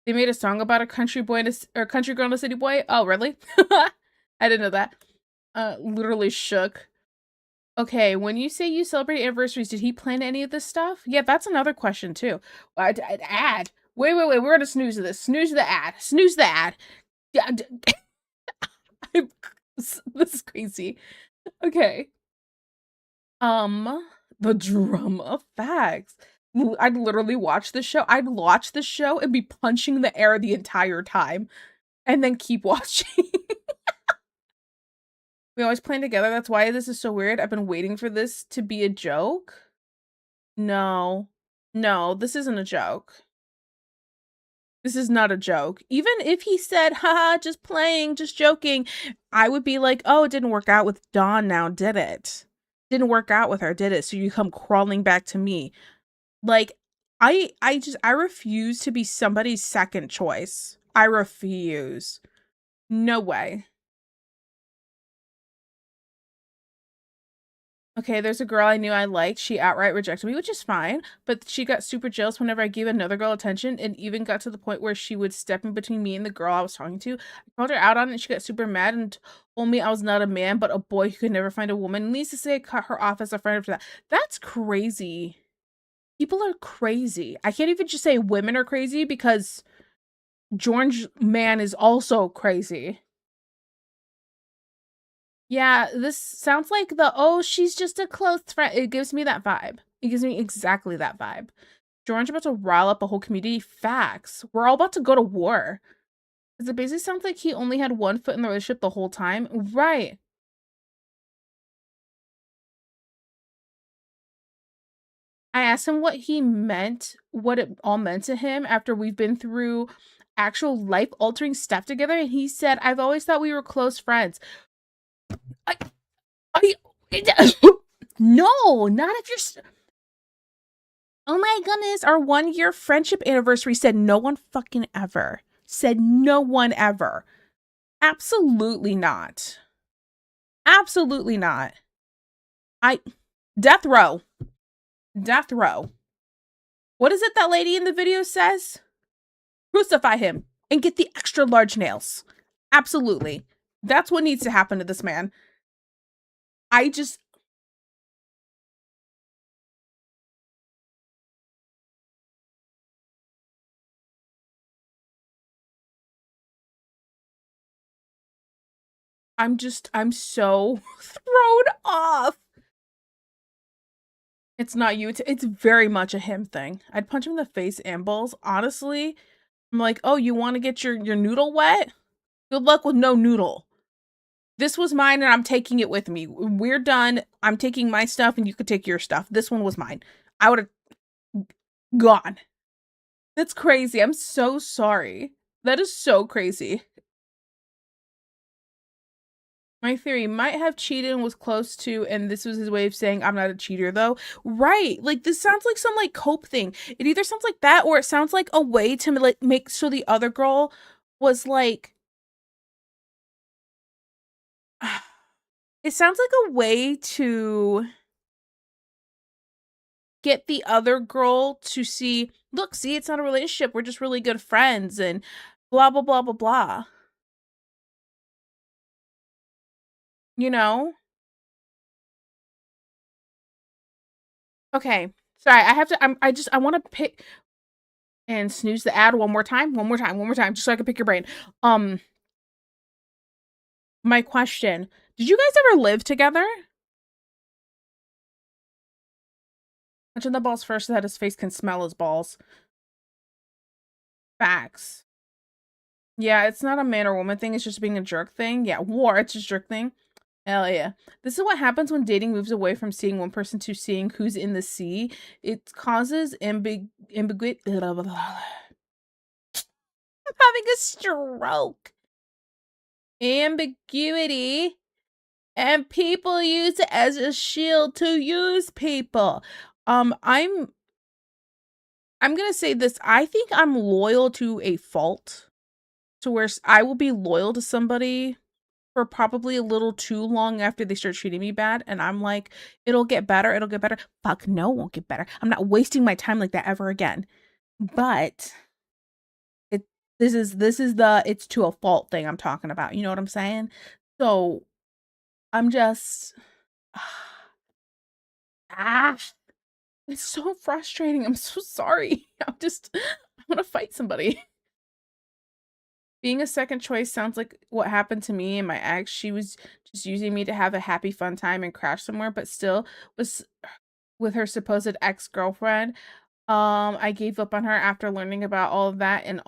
They made a song about a country boy or country girl and a city boy. Oh, really? I didn't know that. Literally shook. Okay, when you say you celebrate anniversaries, did he plan any of this stuff? Yeah, that's another question too. Ad. Wait. We're gonna snooze this. Snooze the ad. Snooze the ad. Yeah. This is crazy. Okay. The drama facts. I'd literally watch the show. I'd watch the show and be punching the air the entire time and then keep watching. We always plan together. That's why this is so weird. I've been waiting for this to be a joke. No. No, this isn't a joke. This is not a joke. Even if he said, haha, just playing, just joking, I would be like, oh, it didn't work out with Dawn now, did it? Didn't work out with her, did it? So you come crawling back to me. Like, I refuse to be somebody's second choice. I refuse. No way. Okay, there's a girl I knew I liked. She outright rejected me, which is fine. But she got super jealous whenever I gave another girl attention, and even got to the point where she would step in between me and the girl I was talking to. I called her out on it, and she got super mad and told me I was not a man, but a boy who could never find a woman. Needless to say, I cut her off as a friend after that. That's crazy. People are crazy. I can't even just say women are crazy because George man is also crazy. Yeah, this sounds like the, oh, she's just a close friend. It gives me that vibe. It gives me exactly that vibe. George about to rile up a whole community. Facts. We're all about to go to war. Because it basically sounds like he only had one foot in the relationship the whole time. Right. I asked him what he meant, what it all meant to him after we've been through actual life altering stuff together. And he said, I've always thought we were close friends. I no, not if you're. Oh my goodness, our 1 year friendship anniversary said no one fucking ever. Said no one ever. Absolutely not. Absolutely not. Death row. Death row. What is it that lady in the video says? Crucify him and get the extra large nails. Absolutely. That's what needs to happen to this man. I'm so thrown off. It's not you. It's very much a him thing. I'd punch him in the face and balls. Honestly, I'm like, oh, you want to get your noodle wet? Good luck with no noodle. This was mine and I'm taking it with me. We're done. I'm taking my stuff and you could take your stuff. This one was mine. I would have gone. That's crazy. I'm so sorry. That is so crazy. My theory might have cheated and was close to, and this was his way of saying, I'm not a cheater though. Right. Like, this sounds like some like cope thing. It either sounds like that or it sounds like a way to like make so the other girl was like, it sounds like a way to get the other girl to see, look, see, it's not a relationship. We're just really good friends and blah, blah, blah, blah, blah. You know? Okay. Sorry, I have to, I want to pick and snooze the ad one more time, just so I can pick your brain. My question, did you guys ever live together? Mention the balls first so that his face can smell his balls. Facts. Yeah, it's not a man or woman thing, it's just being a jerk thing. Yeah, war, it's just jerk thing. Hell yeah. This is what happens when dating moves away from seeing one person to seeing who's in the sea. It causes ambiguity. I'm having a stroke. Ambiguity. And people use it as a shield to use people. I'm gonna say this. I think I'm loyal to a fault, to where I will be loyal to somebody for probably a little too long after they start treating me bad, and I'm like, it'll get better, it'll get better. Fuck no, it won't get better. I'm not wasting my time like that ever again. But this is the it's to a fault thing I'm talking about. You know what I'm saying? So I'm just ah, it's so frustrating. I'm so sorry. I want to fight somebody. Being a second choice sounds like what happened to me and my ex. She was just using me to have a happy, fun time and crash somewhere, but still was with her supposed ex-girlfriend. I gave up on her after learning about all of that and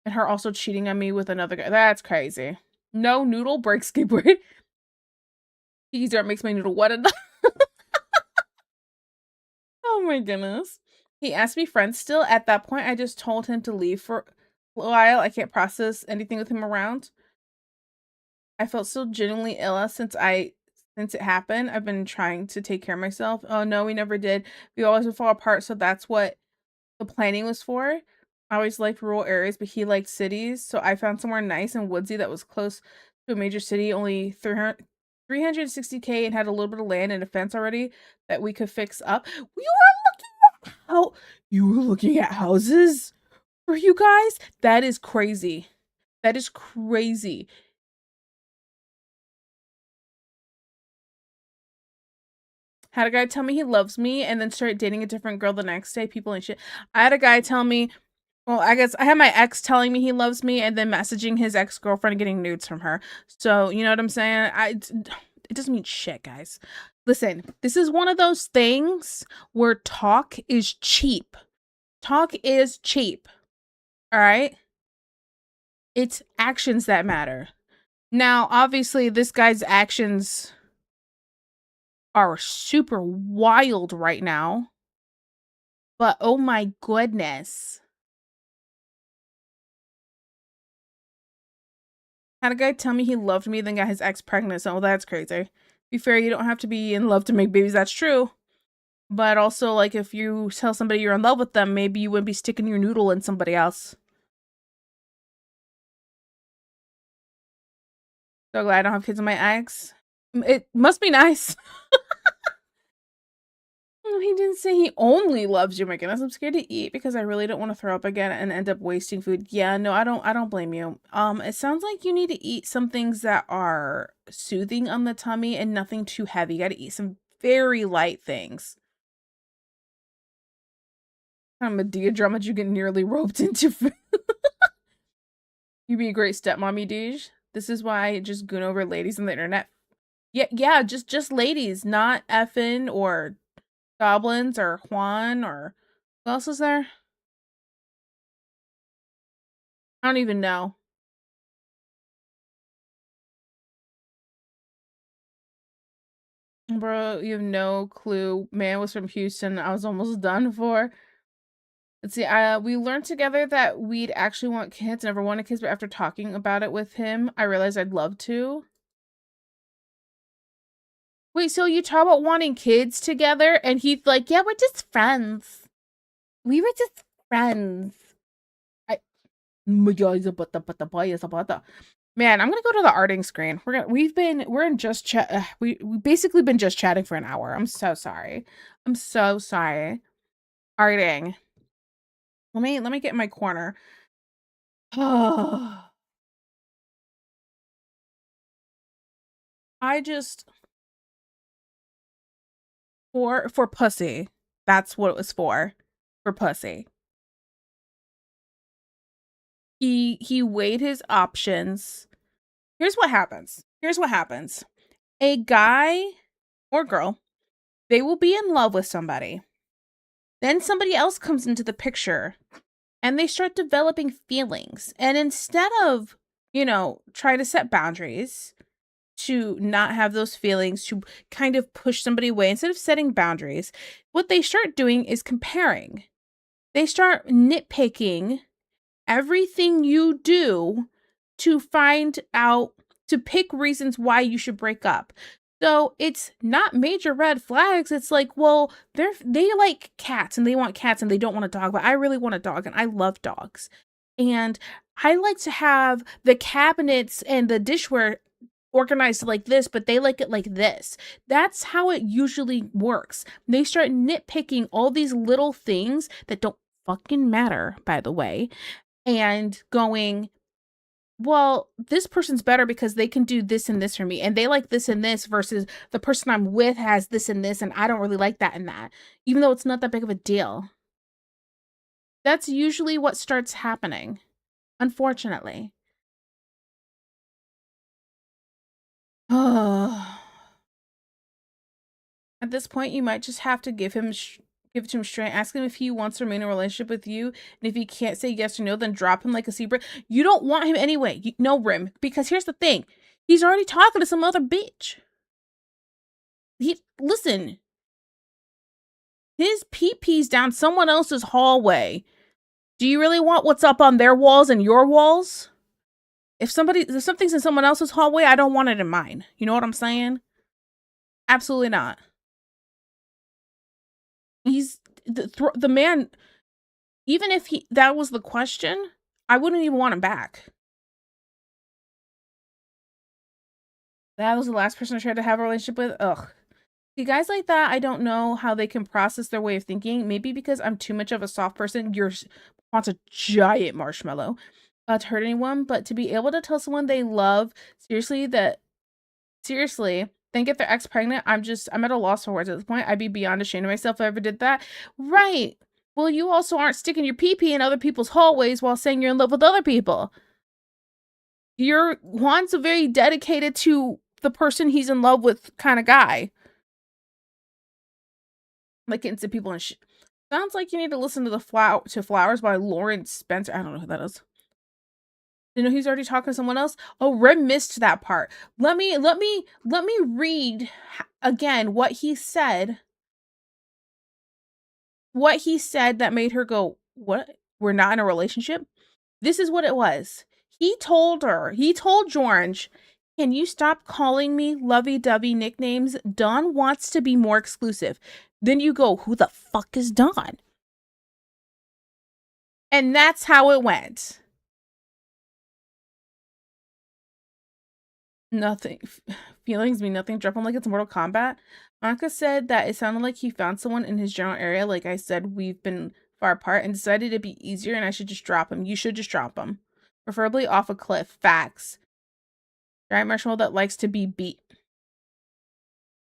her also cheating on me with another guy. That's crazy. No noodle break skateboard. Easier makes my noodle wet enough. Oh my goodness. He asked me friends still. At that point, I just told him to leave for a while. I can't process anything with him around. I felt so genuinely ill since it happened. I've been trying to take care of myself. Oh no, we never did. We always would fall apart, so that's what the planning was for. I always liked rural areas, but he liked cities, so I found somewhere nice and woodsy that was close to a major city, only 360K and had a little bit of land and a fence already that we could fix up. You were looking at houses for you guys? That is crazy. That is crazy. Had a guy tell me he loves me and then start dating a different girl the next day. People and shit. I had a guy tell me, well, I guess I had my ex telling me he loves me and then messaging his ex-girlfriend getting nudes from her. So, you know what I'm saying? It doesn't mean shit, guys. Listen, this is one of those things where talk is cheap. Talk is cheap. All right? It's actions that matter. Now, obviously, this guy's actions are super wild right now. But oh my goodness. Had a guy tell me he loved me, then got his ex pregnant. So that's crazy. Be fair, you don't have to be in love to make babies. That's true. But also, like, if you tell somebody you're in love with them, maybe you wouldn't be sticking your noodle in somebody else. So glad I don't have kids with my ex. It must be nice. He didn't say he only loves you. My goodness, I'm scared to eat because I really don't want to throw up again and end up wasting food. Yeah, no, I don't blame you. It sounds like you need to eat some things that are soothing on the tummy and nothing too heavy. You got to eat some very light things. I'm a drama you get nearly roped into food. You'd be a great stepmommy, Deej. This is why I just goon over ladies on the internet. Yeah, just ladies, not effin or goblins or Juan or who else is there? I don't even know. Bro, you have no clue. Man was from Houston. I was almost done for. Let's see. We learned together that we'd actually want kids. Never wanted kids, but after talking about it with him, I realized I'd love to. Wait, so you talk about wanting kids together, and he's like, "Yeah, we're just friends. We were just friends." Man, I'm gonna go to the arting screen. We're in just chat. We basically been just chatting for an hour. I'm so sorry. I'm so sorry. Arting. Let me get in my corner. I just for pussy. That's what it was for. For pussy. He weighed his options. Here's what happens. A guy or girl, they will be in love with somebody. Then somebody else comes into the picture and they start developing feelings. And instead of, try to set boundaries to not have those feelings, to kind of push somebody away, instead of setting boundaries, what they start doing is comparing. They start nitpicking everything you do to find out, to pick reasons why you should break up. So it's not major red flags. It's like, well, they like cats and they want cats and they don't want a dog, but I really want a dog and I love dogs. And I like to have the cabinets and the dishware organized like this, but they like it like this. That's how it usually works. They start nitpicking all these little things that don't fucking matter, by the way, and going, well, this person's better because they can do this and this for me, and they like this and this, versus the person I'm with has this and this, and I don't really like that and that, even though it's not that big of a deal. That's usually what starts happening, unfortunately. At this point, you might just have to give it to him straight. Ask him if he wants to remain in a relationship with you, and if he can't say yes or no, then drop him like a zebra. You don't want him anyway. No, Rim, because here's the thing: he's already talking to some other bitch. Listen, his pee-pee's down someone else's hallway. Do you really want what's up on their walls and your walls? If something's in someone else's hallway, I don't want it in mine. You know what I'm saying? Absolutely not. He's the man. Even if that was the question, I wouldn't even want him back. That was the last person I tried to have a relationship with. Ugh. See, guys like that, I don't know how they can process their way of thinking. Maybe because I'm too much of a soft person. Wants a giant marshmallow to hurt anyone, but to be able to tell someone they love seriously, then get their ex pregnant. I'm at a loss for words at this point. I'd be beyond ashamed of myself if I ever did that. Right. Well, you also aren't sticking your pee-pee in other people's hallways while saying you're in love with other people. Juan's a very dedicated to the person he's in love with kind of guy. Like into people and shit. Sounds like you need to listen to Flowers by Lawrence Spencer. I don't know who that is. You know he's already talking to someone else. Oh, Rem missed that part. Let me read again what he said. What he said that made her go, "What? We're not in a relationship?" This is what it was. He told George, "Can you stop calling me lovey-dovey nicknames? Dawn wants to be more exclusive." Then you go, "Who the fuck is Dawn?" And that's how it went. Nothing. Feelings mean nothing. Drop him like it's Mortal Kombat. Anka said that it sounded like he found someone in his general area. Like I said, we've been far apart and decided it'd be easier and I should just drop him. You should just drop him. Preferably off a cliff. Facts. Giant marshmallow that likes to be beat.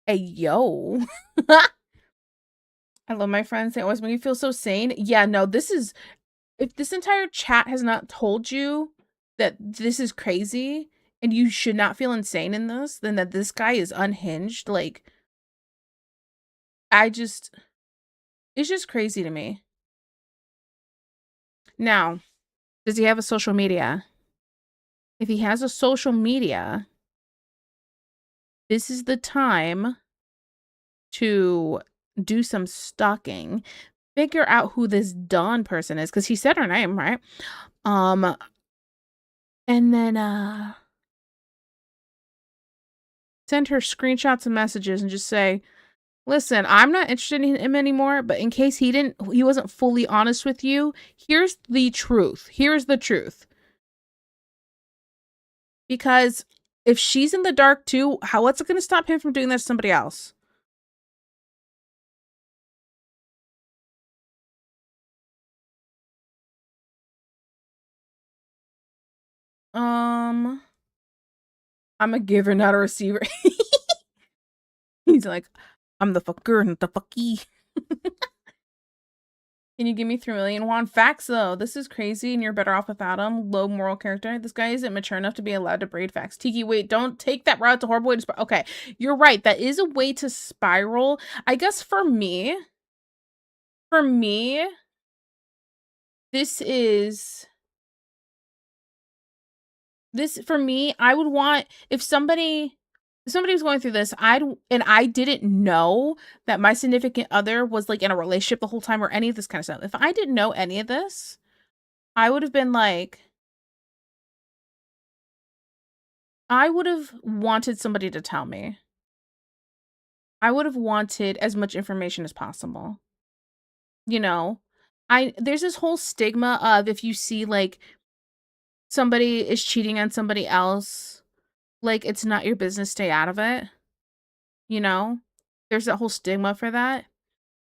Hey, yo. I love my friends. They always make me feel so sane. Yeah, no, if this entire chat has not told you that this is crazy and you should not feel insane in this, then that this guy is unhinged. Like, it's just crazy to me. Now, does he have a social media? If he has a social media, this is the time to do some stalking. Figure out who this Dawn person is, because he said her name, right? And then send her screenshots and messages and just say, "Listen, I'm not interested in him anymore, but in case he wasn't fully honest with you, here's the truth. Here's the truth." Because if she's in the dark too, what's it going to stop him from doing that to somebody else? I'm a giver, not a receiver. He's like, "I'm the fucker, not the fucky." Can you give me 3 million Juan? Facts though. This is crazy and you're better off without him. Low moral character. This guy isn't mature enough to be allowed to braid. Facts. Tiki, wait, don't take that route. It's a horrible way to spiral. Okay, you're right. That is a way to spiral. I guess for me, I would want, if somebody was going through this, I didn't know that my significant other was like in a relationship the whole time or any of this kind of stuff. If I didn't know any of this, I would have been like, I would have wanted somebody to tell me. I would have wanted as much information as possible. You know, there's this whole stigma of if you see like somebody is cheating on somebody else, like it's not your business, stay out of it. You know, there's that whole stigma for that.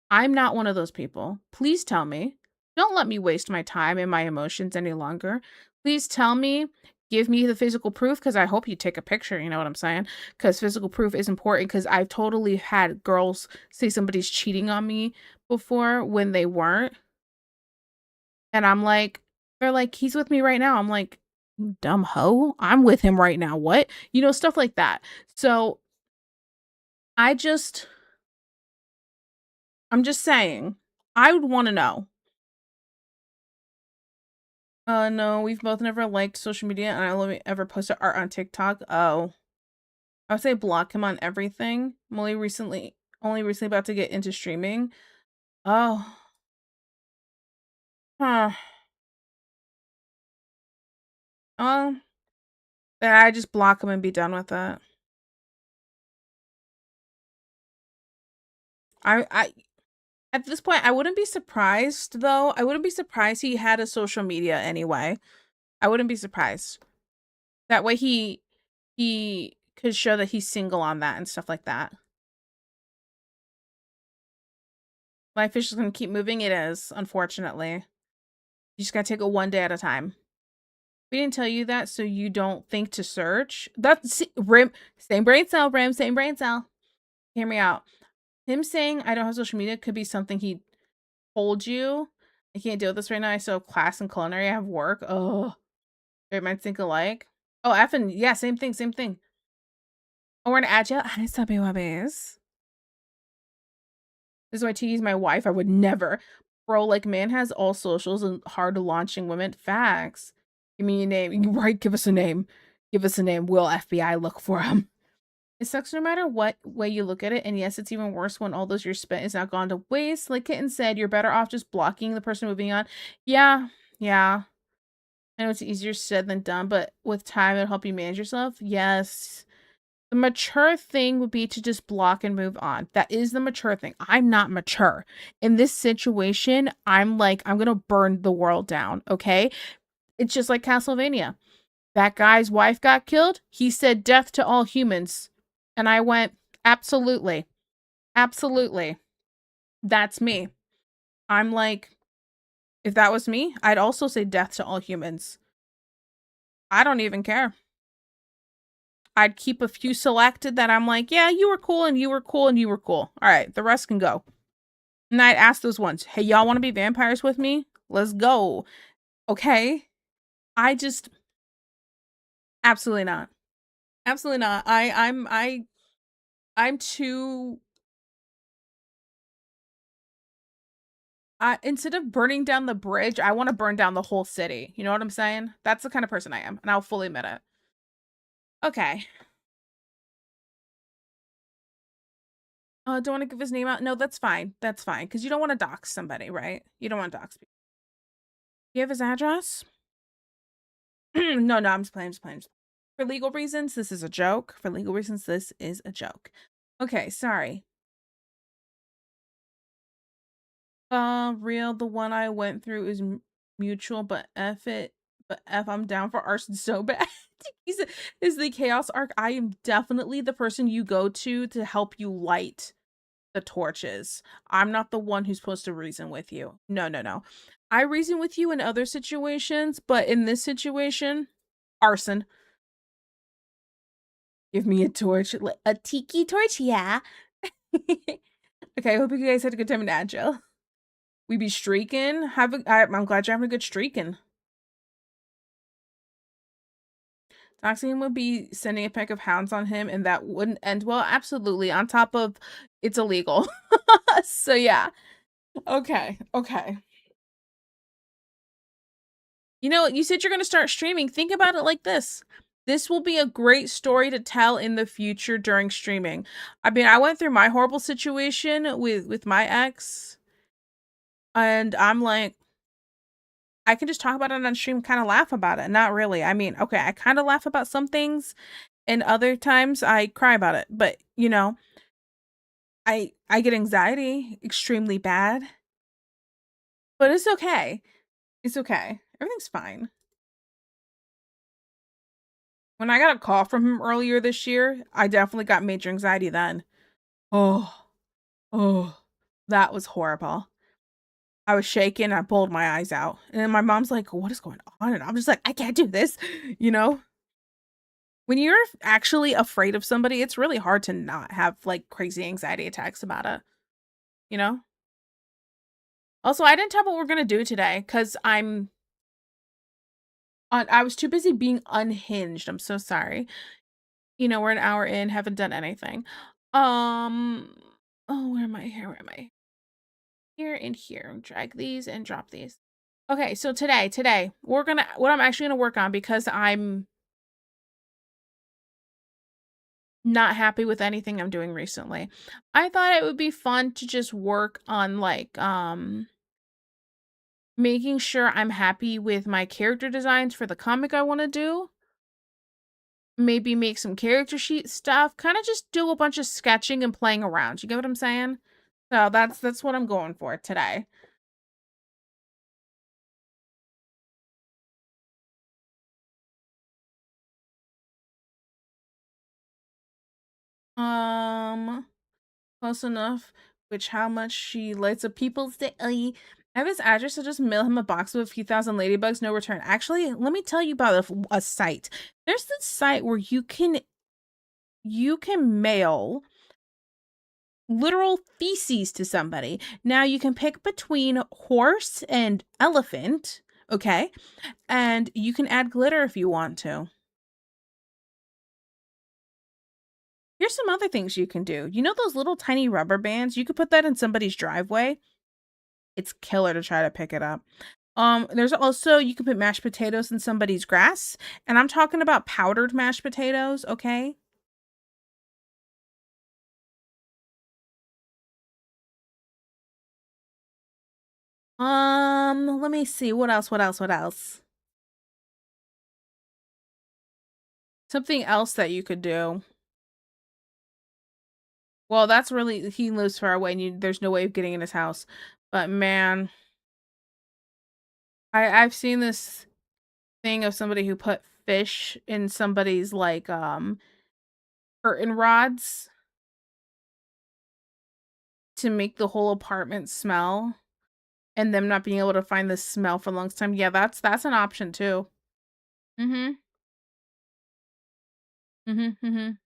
I'm not one of those people. Please tell me. Don't let me waste my time and my emotions any longer. Please tell me. Give me the physical proof, because I hope you take a picture, you know what I'm saying? Because physical proof is important, because I've totally had girls say somebody's cheating on me before when they weren't. And I'm like, they're like, "He's with me right now." I'm like, "You dumb hoe. I'm with him right now. What?" You know, stuff like that. So I'm just saying, I would want to know. No, we've both never liked social media, and I only ever posted art on TikTok. Oh, I would say block him on everything. I'm only recently about to get into streaming. Oh, huh. Then I just block him and be done with it. I At this point, I wouldn't be surprised though. I wouldn't be surprised he had a social media anyway. I wouldn't be surprised. That way he could show that he's single on that and stuff like that. Life is just gonna keep moving. It is, unfortunately. You just gotta take it one day at a time. We didn't tell you that so you don't think to search. That's Rim. Same brain cell, Rim. Same brain cell. Hear me out. Him saying I don't have social media could be something he told you. I can't deal with this right now. I still have class and culinary. I have work. Oh, great minds think alike. Oh, effing yeah, same thing, same thing. Oh, we're an agile. Hi, Subby Wubbies. This is why Tiki's my wife. I would never. Bro, like, man has all socials and hard launching women. Facts. Give me a name. Right, give us a name. Give us a name. Will FBI look for him? It sucks no matter what way you look at it. And yes, it's even worse when all those years spent is now gone to waste. Like Kitten said, you're better off just blocking the person moving on. Yeah, yeah. I know it's easier said than done, but with time, it'll help you manage yourself. Yes. The mature thing would be to just block and move on. That is the mature thing. I'm not mature. In this situation, I'm like, I'm going to burn the world down, okay? It's just like Castlevania. That guy's wife got killed. He said death to all humans. And I went, absolutely. Absolutely. That's me. I'm like, if that was me, I'd also say death to all humans. I don't even care. I'd keep a few selected that I'm like, yeah, you were cool and you were cool and you were cool. All right, the rest can go. And I'd ask those ones, hey, y'all want to be vampires with me? Let's go. Okay. I just absolutely not. Absolutely not. I'm too instead of burning down the bridge, I want to burn down the whole city. You know what I'm saying? That's the kind of person I am, and I'll fully admit it. Okay. Don't want to give his name out? No, that's fine. That's fine. Because you don't want to dox somebody, right? You don't want to dox people. You have his address? No, I'm just playing, For legal reasons, this is a joke. For legal reasons, this is a joke. Okay, sorry. Real, the one I went through is mutual, but I'm down for arson so bad. is the chaos arc. I am definitely the person you go to help you light the torches. I'm not the one who's supposed to reason with you. No. I reason with you in other situations, but in this situation, arson. Give me a torch. A tiki torch, yeah. Okay, I hope you guys had a good time in Agile. We be streaking. I'm glad you're having a good streaking. Doxing would be sending a pack of hounds on him, and that wouldn't end well. Absolutely. On top of it's illegal. So yeah. Okay. You know, you said you're going to start streaming. Think about it like this. This will be a great story to tell in the future during streaming. I mean, I went through my horrible situation with my ex, and I'm like, I can just talk about it on stream, kind of laugh about it. Not really. I mean, okay, I kind of laugh about some things, and other times I cry about it. But, you know, I get anxiety extremely bad. But it's okay. It's okay. Everything's fine. When I got a call from him earlier this year, I definitely got major anxiety then. Oh, that was horrible. I was shaking. I pulled my eyes out. And then my mom's like, what is going on? And I'm just like, I can't do this. You know? When you're actually afraid of somebody, it's really hard to not have like crazy anxiety attacks about it. You know? Also, I didn't tell what we're going to do today because I was too busy being unhinged. I'm so sorry. You know, we're an hour in, haven't done anything. Oh, where am I? Where am I? Here and here. Drag these and drop these. Okay, so today, what I'm actually gonna work on because I'm not happy with anything I'm doing recently. I thought it would be fun to just work on like making sure I'm happy with my character designs for the comic I want to do. Maybe make some character sheet stuff, kind of just do a bunch of sketching and playing around. You get what I'm saying? So that's what I'm going for today. Close enough. Which how much she lights up people's day. I have his address, so just mail him a box with a few thousand ladybugs, no return. Actually, let me tell you about a site. There's this site where you can mail literal feces to somebody. Now you can pick between horse and elephant, okay? And you can add glitter if you want to. Here's some other things you can do. You know those little tiny rubber bands? You could put that in somebody's driveway. It's killer to try to pick it up. There's also you can put mashed potatoes in somebody's grass, and I'm talking about powdered mashed potatoes, okay? Let me see. What else? What else? What else? Something else that you could do. Well, that's really he lives far away and there's no way of getting in his house. But man, I've seen this thing of somebody who put fish in somebody's like curtain rods to make the whole apartment smell and them not being able to find the smell for a long time. Yeah, that's an option too. Mhm. Mhm. Mhm.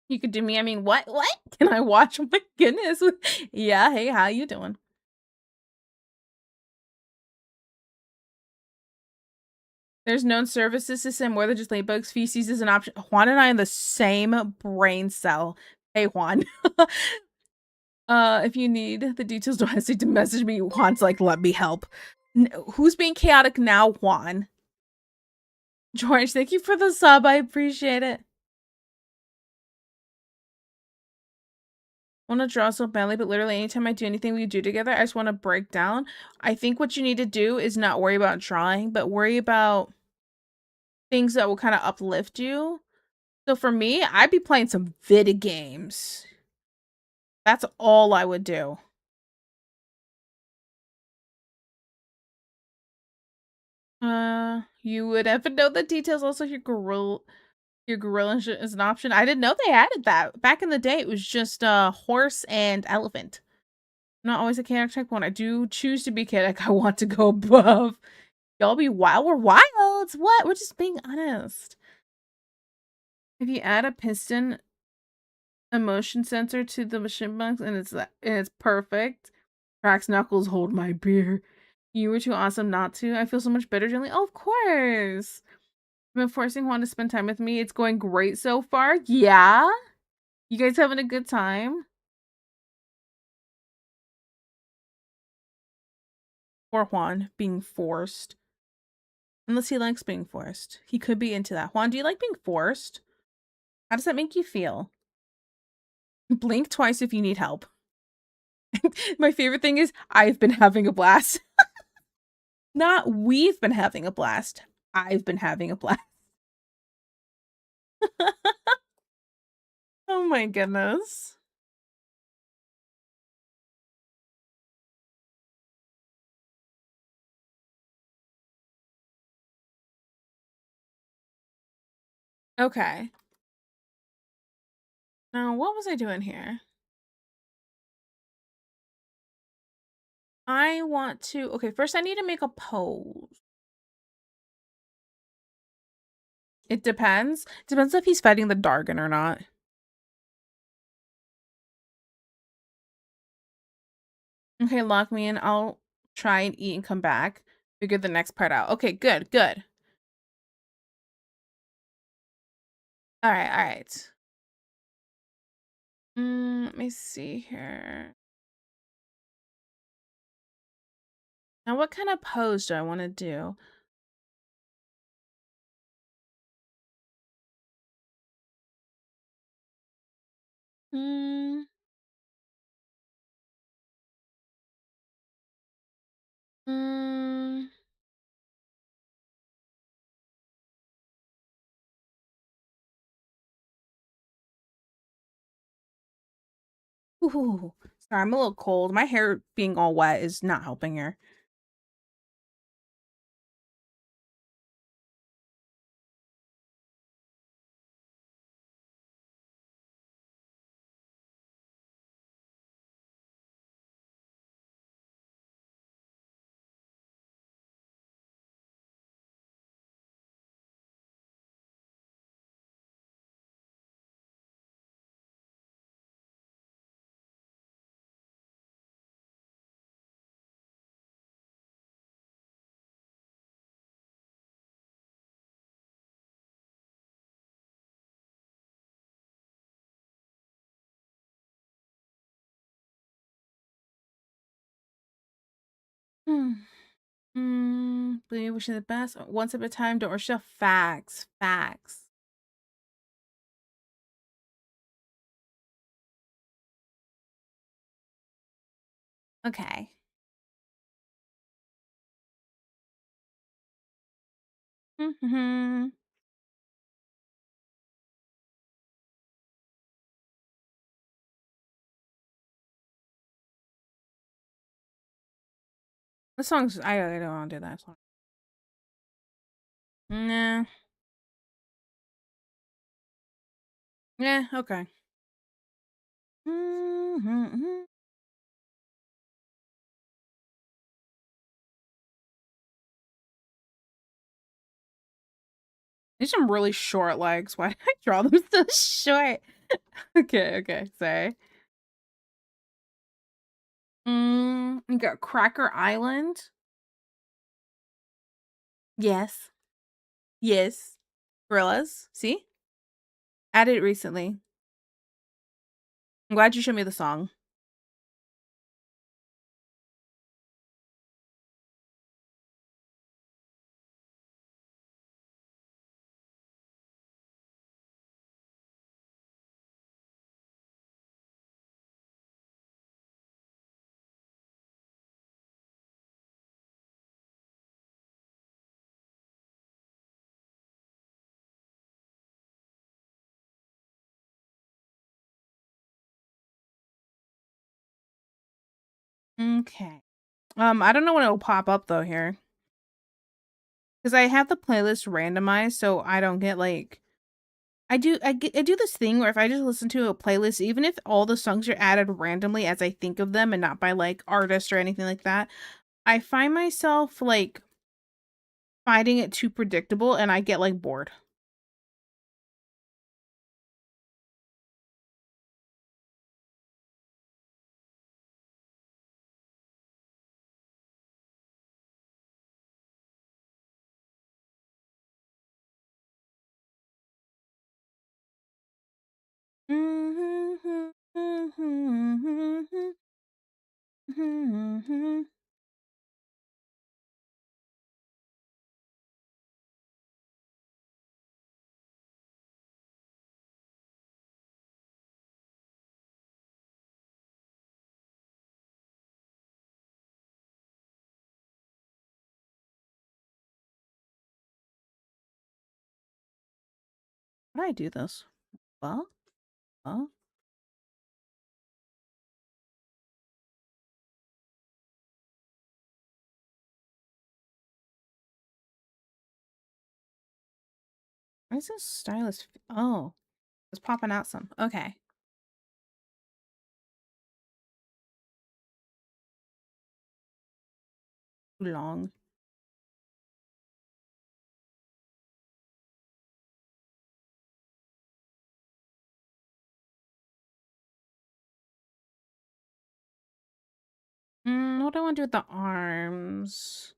You could do me. I mean, what? What? Can I watch? Oh my goodness. Yeah, hey, how you doing? There's known services to send more than just ladybugs. Feces is an option. Juan and I are the same brain cell. Hey, Juan. If you need the details, don't hesitate to message me. Juan's like, let me help. Who's being chaotic now, Juan? George, thank you for the sub. I appreciate it. I want to draw so badly, but literally anytime I do anything we do together, I just want to break down. I think what you need to do is not worry about drawing, but worry about things that will kind of uplift you. So for me, I'd be playing some video games. That's all I would do. You would have to know the details. Also, your gorilla is an option. I didn't know they added that. Back in the day, it was just horse and elephant. Not always a chaotic type one. I do choose to be chaotic. I want to go above. Y'all be wild. We're wild. What? We're just being honest. If you add a piston emotion sensor to the machine box and it's perfect. Cracks knuckles, hold my beer. You were too awesome not to. I feel so much better, Julie. Oh, of course. I've been forcing Juan to spend time with me. It's going great so far. Yeah? You guys having a good time? Or Juan being forced. Unless he likes being forced. He could be into that. Juan, do you like being forced? How does that make you feel? Blink twice if you need help. My favorite thing is I've been having a blast. Not we've been having a blast. I've been having a blast. Oh my goodness. Okay. Now, what was I doing here? I want to. Okay, first I need to make a pose. It depends. Depends if he's fighting the Dargon or not. Okay, lock me in. I'll try and eat and come back. Figure the next part out. Okay, good, good. All right, all right. Let me see here. Now, what kind of pose do I want to do? Hmm. Hmm. Ooh. Sorry, I'm a little cold. My hair being all wet is not helping here. Believe wish you the best. Once upon a time, don't rush. Facts. Facts. Okay. The song's I don't want to do that song. Nah. Yeah, okay. These some really short legs. Why did I draw them so short? Okay, sorry. You got Cracker Island. Yes. Yes. Gorillas. See? Added it recently. I'm glad you showed me the song. Okay. I don't know when it'll pop up though here. Because I have the playlist randomized, so I don't get like I do this thing where if I just listen to a playlist, even if all the songs are added randomly as I think of them and not by like artist or anything like that, I find myself like finding it too predictable and I get like bored. How do I do this? Well, well. Why is this stylus? Oh, it's popping out some. Okay. Too long. What do I want to do with the arms?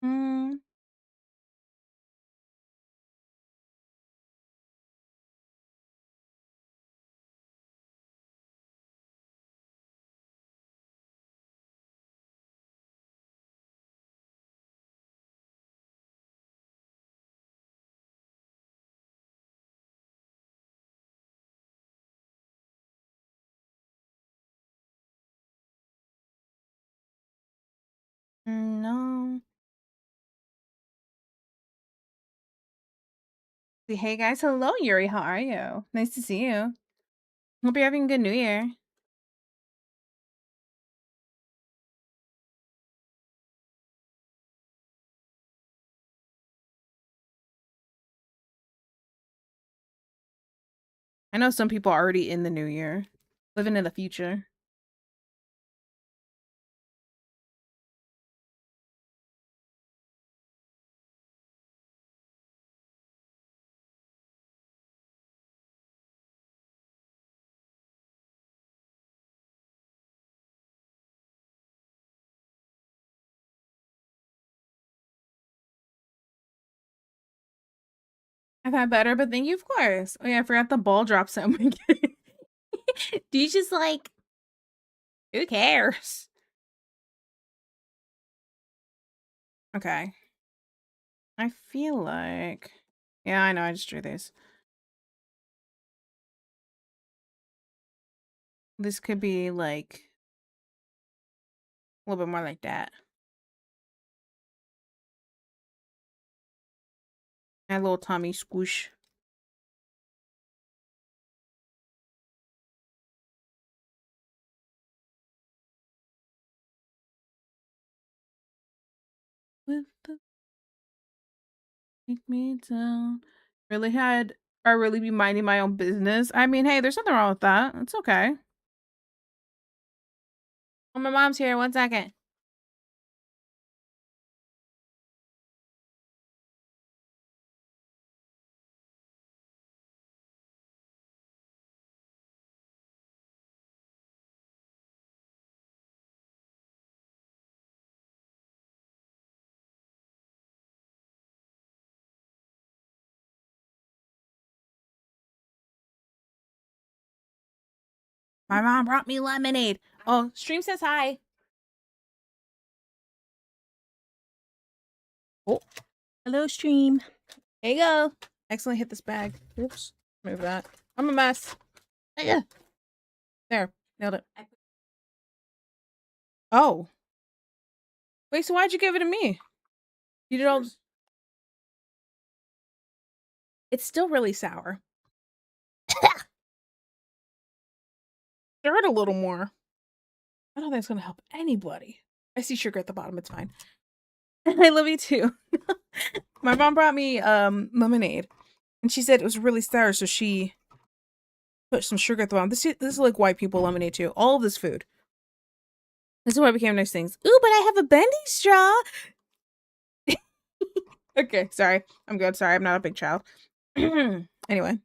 Hmm. No. Hey guys, hello Yuri, how are you? Nice to see you. Hope you're having a good New Year. I know some people are already in the New Year, living in the future. I've had better, but thank you, of course. Oh yeah, I forgot the ball drop sound. Do you just like, who cares? Okay. I feel like, yeah, I know, I just drew these. This could be like a little bit more like that. And a little tummy squish. With the take me down. Really had I really be minding my own business? I mean, hey, there's nothing wrong with that. It's okay. Oh, my mom's here. 1 second. My mom brought me lemonade. Oh, stream says hi. Oh, hello, stream. There you go. Excellent. Hit this bag. Oops. Move that. I'm a mess. Yeah. There. Nailed it. Oh. Wait, so why'd you give it to me? You did all. It's still really sour. Stir it a little more. I don't think it's gonna help anybody. I see sugar at the bottom. It's fine. I love you too. My mom brought me lemonade, and she said it was really sour, so she put some sugar at the bottom. This is like white people lemonade too. All of this food. This is why it became nice things. Ooh, but I have a bendy straw. Okay, sorry. I'm good. Sorry, I'm not a big child. Anyway.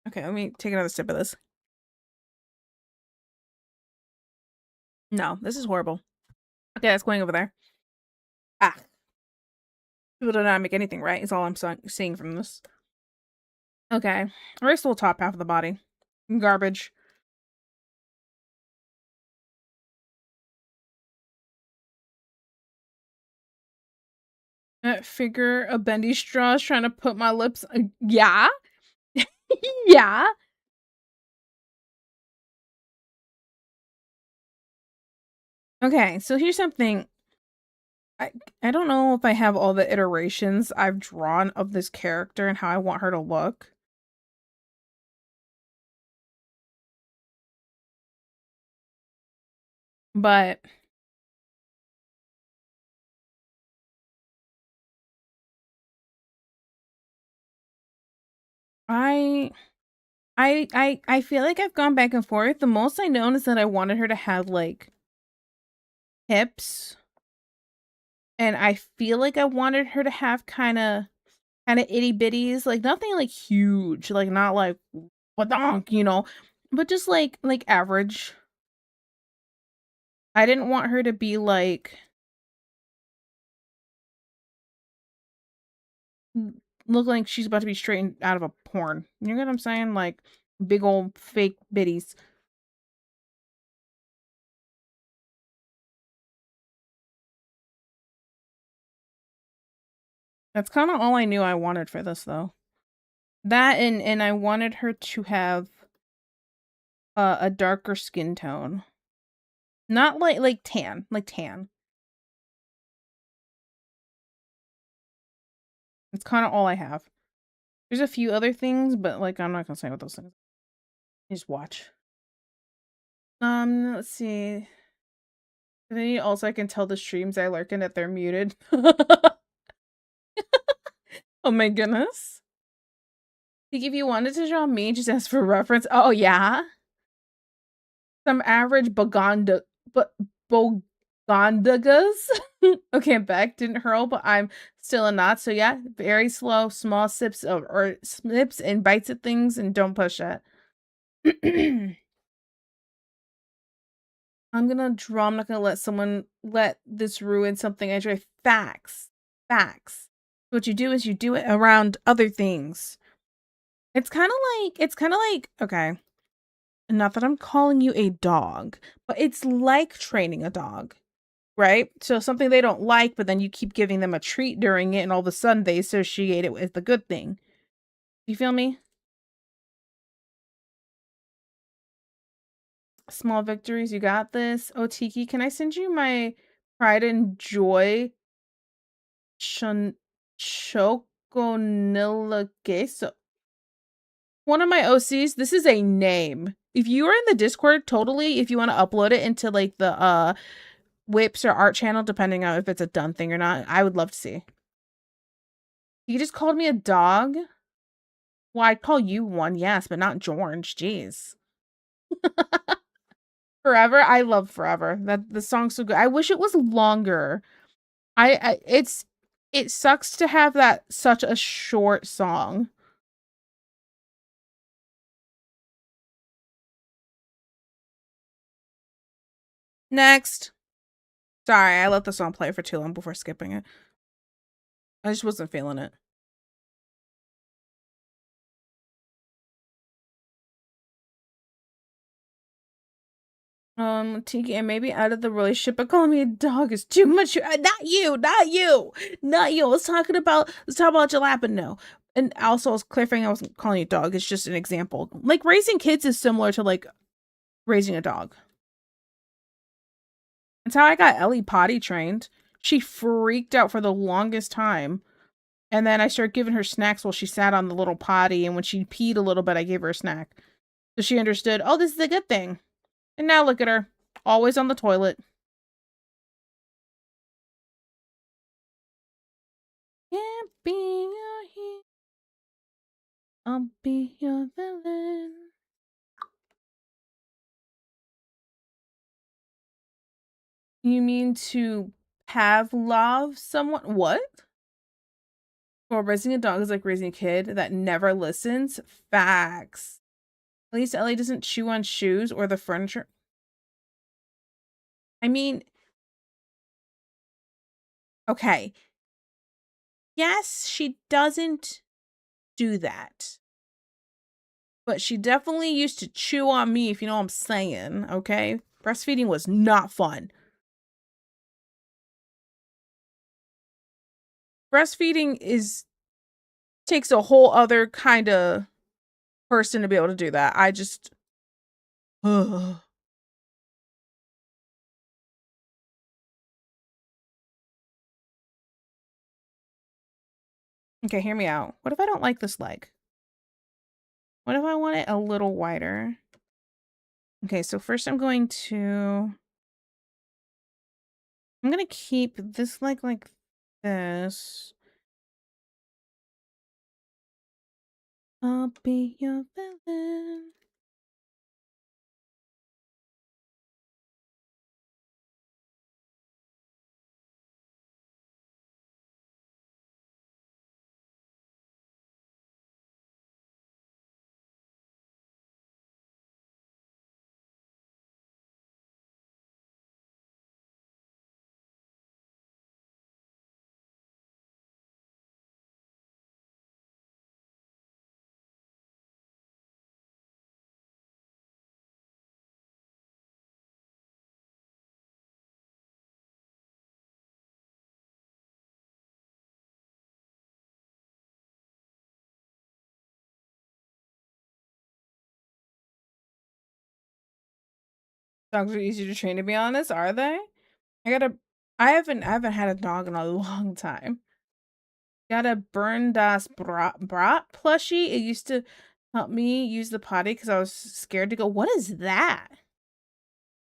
Okay, let me take another sip of this. No, this is horrible. Okay, that's going over there. Ah. People do not make anything right, is all I'm seeing from this. Okay. Erase the whole top half of the body. Garbage. Figure a bendy straw is trying to put my lips. Yeah? Yeah? Okay, so here's something. I don't know if I have all the iterations I've drawn of this character and how I want her to look. But I I feel like I've gone back and forth. The most I know is that I wanted her to have like hips. And I feel like I wanted her to have kind of itty bitties, like nothing like huge, like not like donk, but just like average. I didn't want her to be like look like she's about to be straightened out of a porn. You know what I'm saying? Like big old fake bitties. That's kind of all I knew I wanted for this though. That and I wanted her to have a darker skin tone. Not like tan, like tan. It's kind of all I have. There's a few other things, but like I'm not gonna say what those things. Just watch. Let's see. Then also I can tell the streams I lurking that they're muted. Oh my goodness. Like if you wanted to draw me, just ask for reference. Oh yeah. Some average Bogondagas. Okay, Beck didn't hurl, but I'm still a knot. So yeah, very slow, small sips of or snips and bites at things and don't push it. I'm not gonna let this ruin something I enjoy. Facts. Facts. What you do is you do it around other things. It's kind of like, okay, not that I'm calling you a dog, but it's like training a dog, right? So something they don't like, but then you keep giving them a treat during it, and all of a sudden they associate it with the good thing. You feel me? Small victories, you got this. Oh, Tiki, can I send you my pride and joy chon choconilla queso? One of my OCs, this is a name. If you are in the Discord, totally, if you want to upload it into like the Whips or art channel, depending on if it's a done thing or not, I would love to see. You just called me a dog? Well, I'd call you one, yes, but not George. Jeez. Forever, I love Forever. That the song's so good. I wish it was longer. It sucks to have that such a short song. Next. Sorry, I let the song play for too long before skipping it. I just wasn't feeling it. Tiki, and maybe out of the relationship, but calling me a dog is too much. Not you, not you, not you. Let's talk about Jalapeno. And also, I was clarifying I wasn't calling you a dog. It's just an example. Like raising kids is similar to like raising a dog. That's how I got Ellie potty trained. She freaked out for the longest time. And then I started giving her snacks while she sat on the little potty. And when she peed a little bit, I gave her a snack. So she understood, oh, this is a good thing. And now look at her, always on the toilet. Can't be your hero. I'll be your villain. You mean to Pavlov someone? What? Well, raising a dog is like raising a kid that never listens. Facts. At least Ellie doesn't chew on shoes or the furniture. I mean, okay. Yes, she doesn't do that. But she definitely used to chew on me, if you know what I'm saying, okay? Breastfeeding was not fun. Breastfeeding takes a whole other kind of person to be able to do that. I just ugh. Okay, hear me out. What if I don't like this leg? What if I want it a little wider? Okay, so first I'm going to keep this leg like this. I'll be your villain. Dogs are easy to train, to be honest, are they? I haven't had a dog in a long time. Got a Burn Das Brat plushie. It used to help me use the potty because I was scared to go. What is that?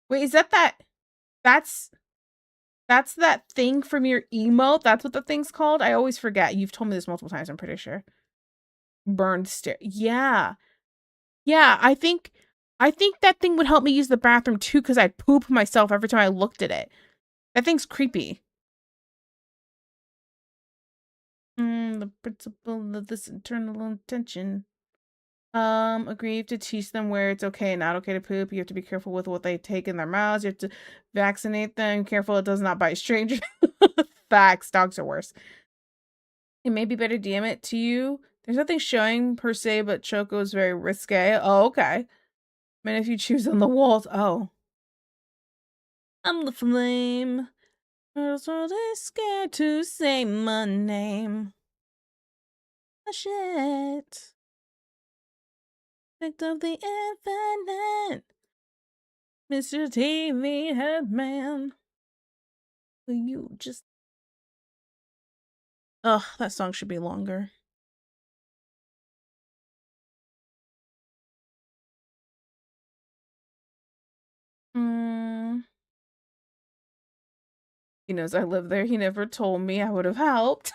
Wait, is that's that thing from your emote? That's what the thing's called? I always forget. You've told me this multiple times, I'm pretty sure. Burned stair. Yeah. Yeah, I think that thing would help me use the bathroom too because I'd poop myself every time I looked at it. That thing's creepy. The principle of this internal intention. Agree to teach them where it's okay and not okay to poop. You have to be careful with what they take in their mouths. You have to vaccinate them. Careful it does not bite strangers. Facts. Dogs are worse. It may be better DM it to you. There's nothing showing per se, but Choco is very risque. Oh, okay. I mean, if you choose on the walls. Oh. I'm the flame. I'm so scared to say my name. Oh, shit. Picked up the infinite. Mr. TV Headman. Will you just... Ugh, that song should be longer. He knows I live there. He never told me I would have helped.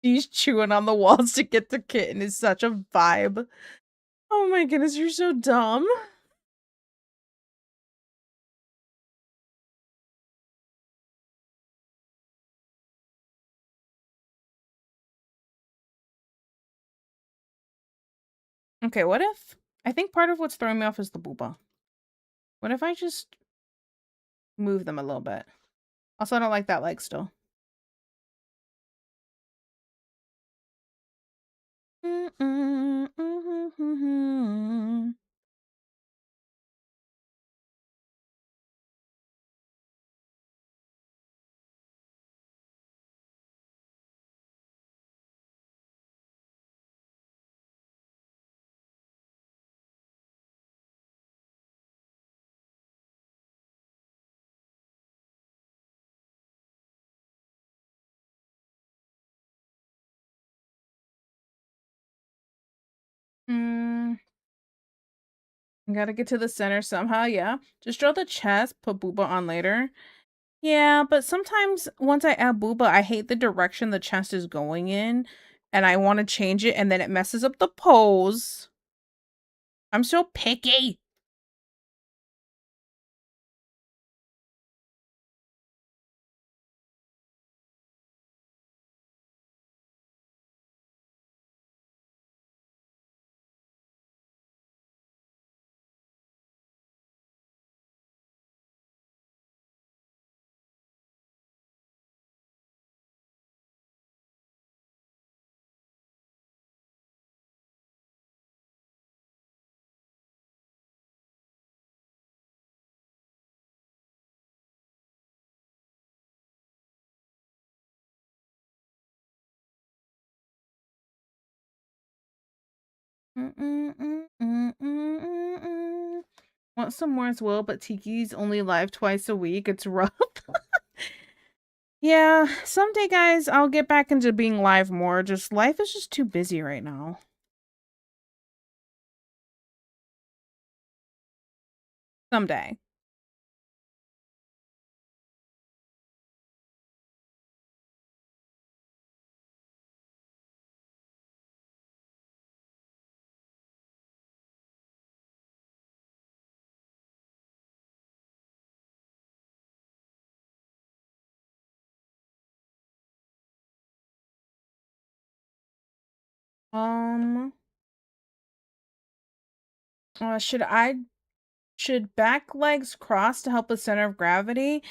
He's chewing on the walls to get the kitten is such a vibe. Oh my goodness, you're so dumb. Okay, what if... I think part of what's throwing me off is the booba. What if I just move them a little bit? Also, I don't like that leg still. Gotta get to the center somehow, yeah. Just draw the chest, put booba on later. Yeah, but sometimes once I add booba, I hate the direction the chest is going in, and I want to change it, and then it messes up the pose. I'm so picky. Want some more as well, but Tiki's only live twice a week. It's rough. Yeah, someday, guys, I'll get back into being live more. Just life is just too busy right now. Someday. Um, should back legs cross to help with center of gravity?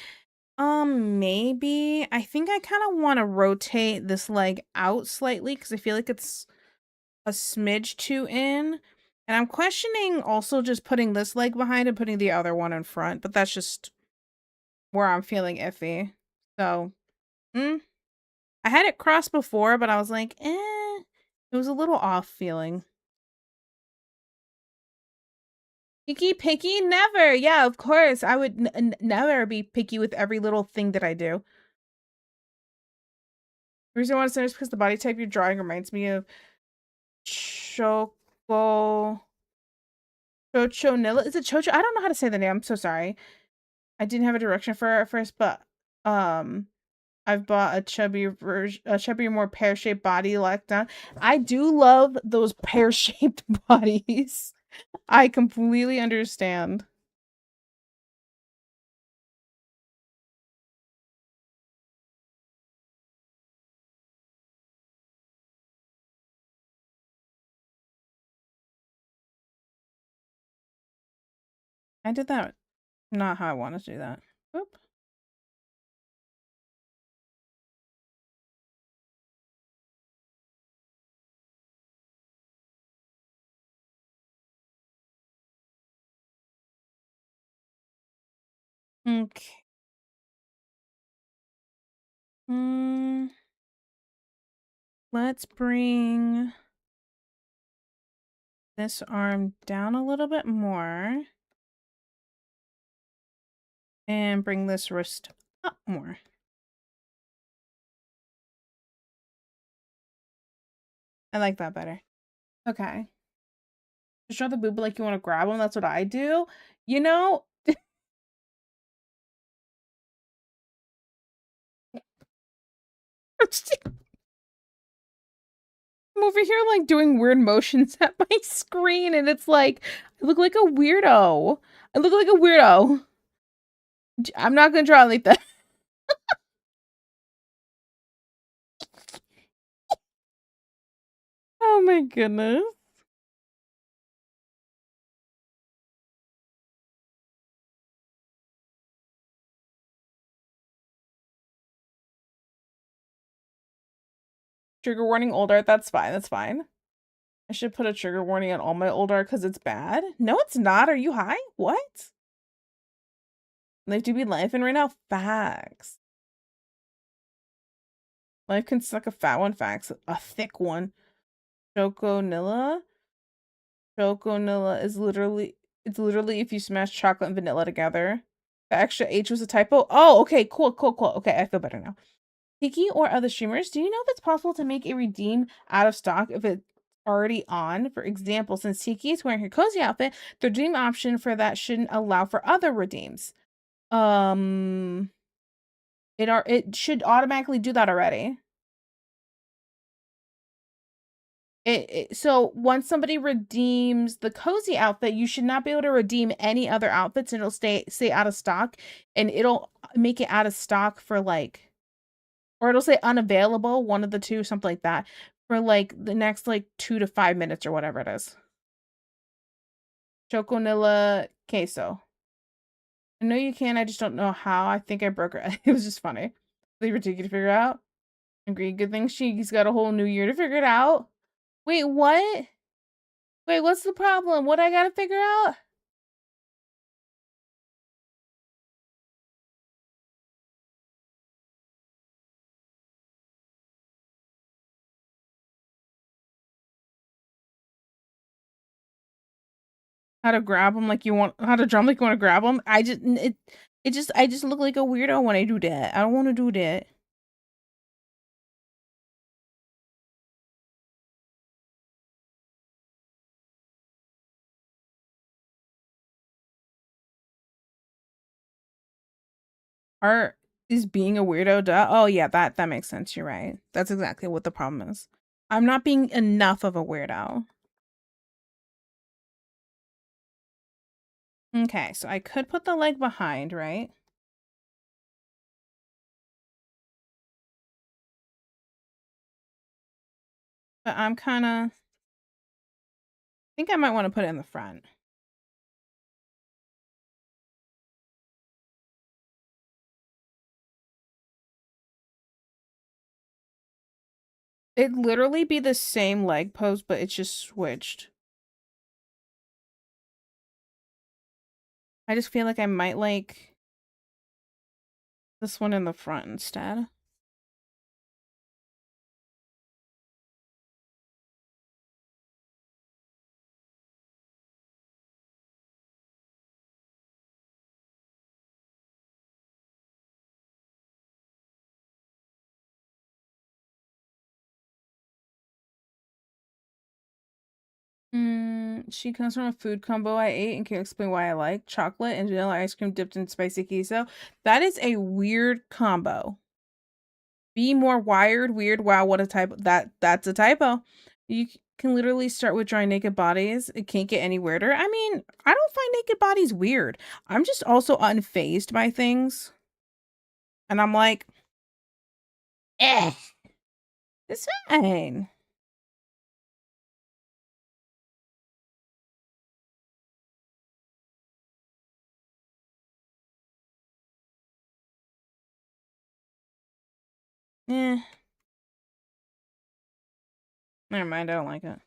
Maybe. I think I kind of want to rotate this leg out slightly because I feel like it's a smidge too in. And I'm questioning also just putting this leg behind and putting the other one in front, but that's just where I'm feeling iffy. So, I had it crossed before, but I was like, it was a little off feeling. Picky? Never. Yeah, of course. I would never be picky with every little thing that I do. The reason I want to say is because the body type you're drawing reminds me of Choco... Chochonilla? Is it Chocho? I don't know how to say the name. I'm so sorry. I didn't have a direction for it at first, but I've bought a chubby version, a chubby, more pear-shaped body like that. I do love those pear-shaped bodies. I completely understand. I did that not how I wanted to do that. Oop. Okay. Let's bring this arm down a little bit more. And bring this wrist up more. I like that better. Okay. Just show the boob like you want to grab them. That's what I do. You know, I'm over here like doing weird motions at my screen, and it's like I look like a weirdo. I look like a weirdo. I'm not gonna draw like that. Oh my goodness. Trigger warning old art. That's fine. That's fine. I should put a trigger warning on all my old art because it's bad. No, it's not. Are you high? What? Life do be life and right now. Facts. Life can suck a fat one. Facts. A thick one. Choconilla. Choconilla is literally, it's literally if you smash chocolate and vanilla together. The extra H was a typo. Oh, okay, cool. Okay, I feel better now. Tiki or other streamers, do you know if it's possible to make a redeem out of stock if it's already on? For example, since Tiki is wearing her cozy outfit, the redeem option for that shouldn't allow for other redeems. It should automatically do that already. So once somebody redeems the cozy outfit, you should not be able to redeem any other outfits, and it'll stay out of stock, and it'll make it out of stock for like, or it'll say unavailable, one of the two, something like that, for like the next like 2 to 5 minutes or whatever it is. Choconilla queso. I know you can, I just don't know how. I think I broke her. It was just funny. They were taking to figure out. Agree. Good thing she's got a whole new year to figure it out. Wait, what? Wait, what's the problem? What I gotta figure out? How to grab them like you want, how to drum like you want to grab them. I just look like a weirdo when I do that. I don't want to do that. Art is being a weirdo. Duh. Oh yeah, that makes sense. You're right. That's exactly what the problem is. I'm not being enough of a weirdo. Okay, so I could put the leg behind, right? But I'm kind of, I think I might want to put it in the front. It'd literally be the same leg pose, but it's just switched. I just feel like I might like this one in the front instead. She comes from a food combo I ate and can explain why I like chocolate and vanilla ice cream dipped in spicy queso. That is a weird combo. Be more wired, weird. Wow, what a typo. That's a typo. You can literally start with drawing naked bodies. It can't get any weirder. I mean, I don't find naked bodies weird. I'm just also unfazed by things. And I'm like, eh, it's fine. Eh. Never mind, I don't like it.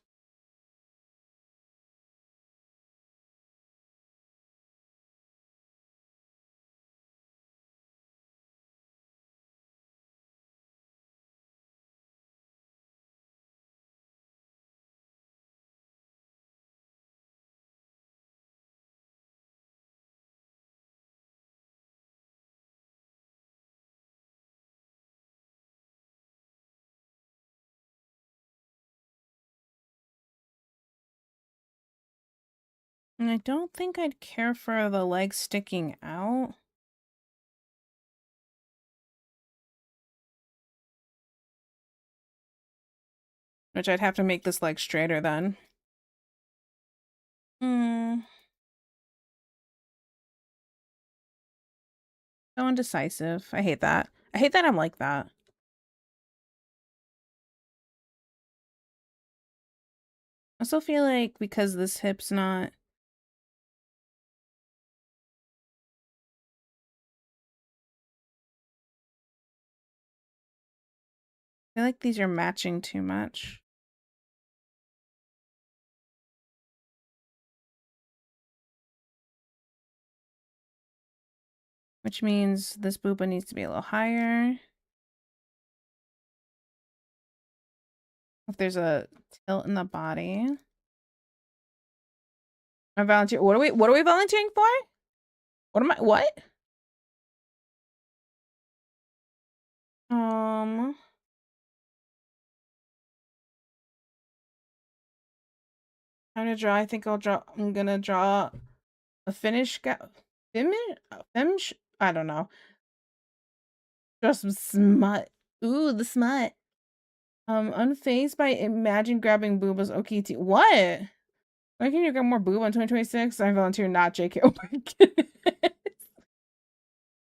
And I don't think I'd care for the legs sticking out. Which I'd have to make this leg straighter then. Hmm. So indecisive. I hate that. I hate that I'm like that. I also feel like because this hip's not... I feel like these are matching too much. Which means this booba needs to be a little higher. If there's a tilt in the body. I volunteer. What are we volunteering for? What? Time to draw. I think I'm gonna draw a Finnish guy. Finnish? I don't know. Draw some smut. Ooh, the smut. Unfazed by imagine grabbing boobas. Okay, what? Why can you grab more boob on 2026? I volunteer, not JK. Oh my goodness.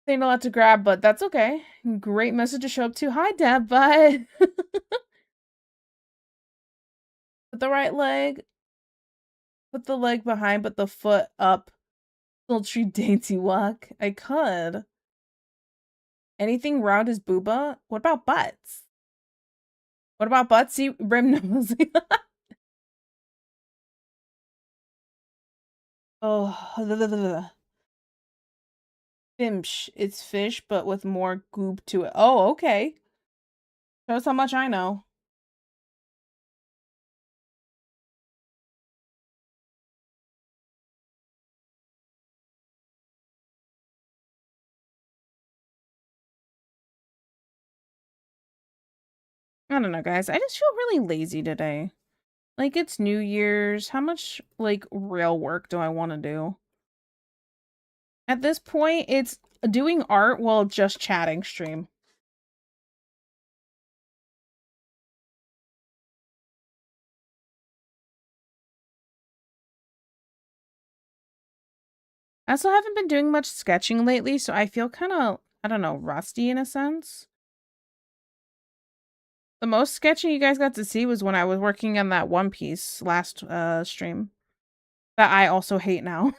Ain't a lot to grab, but that's okay. Great message to show up to. Hi, Deb, but put the right leg. Put the leg behind, but the foot up. Sultry dainty walk. I could. Anything round is booba? What about butts? What about buttsy rim nose? Oh, Fimsh. It's fish, but with more goop to it. Oh, okay. Shows how much I know. I don't know, guys. I just feel really lazy today. Like, it's New Year's. How much, like, real work do I want to do? At this point, it's doing art while just chatting stream. I also haven't been doing much sketching lately, so I feel kind of, I don't know, rusty in a sense. The most sketching you guys got to see was when I was working on that One Piece last stream. That I also hate now.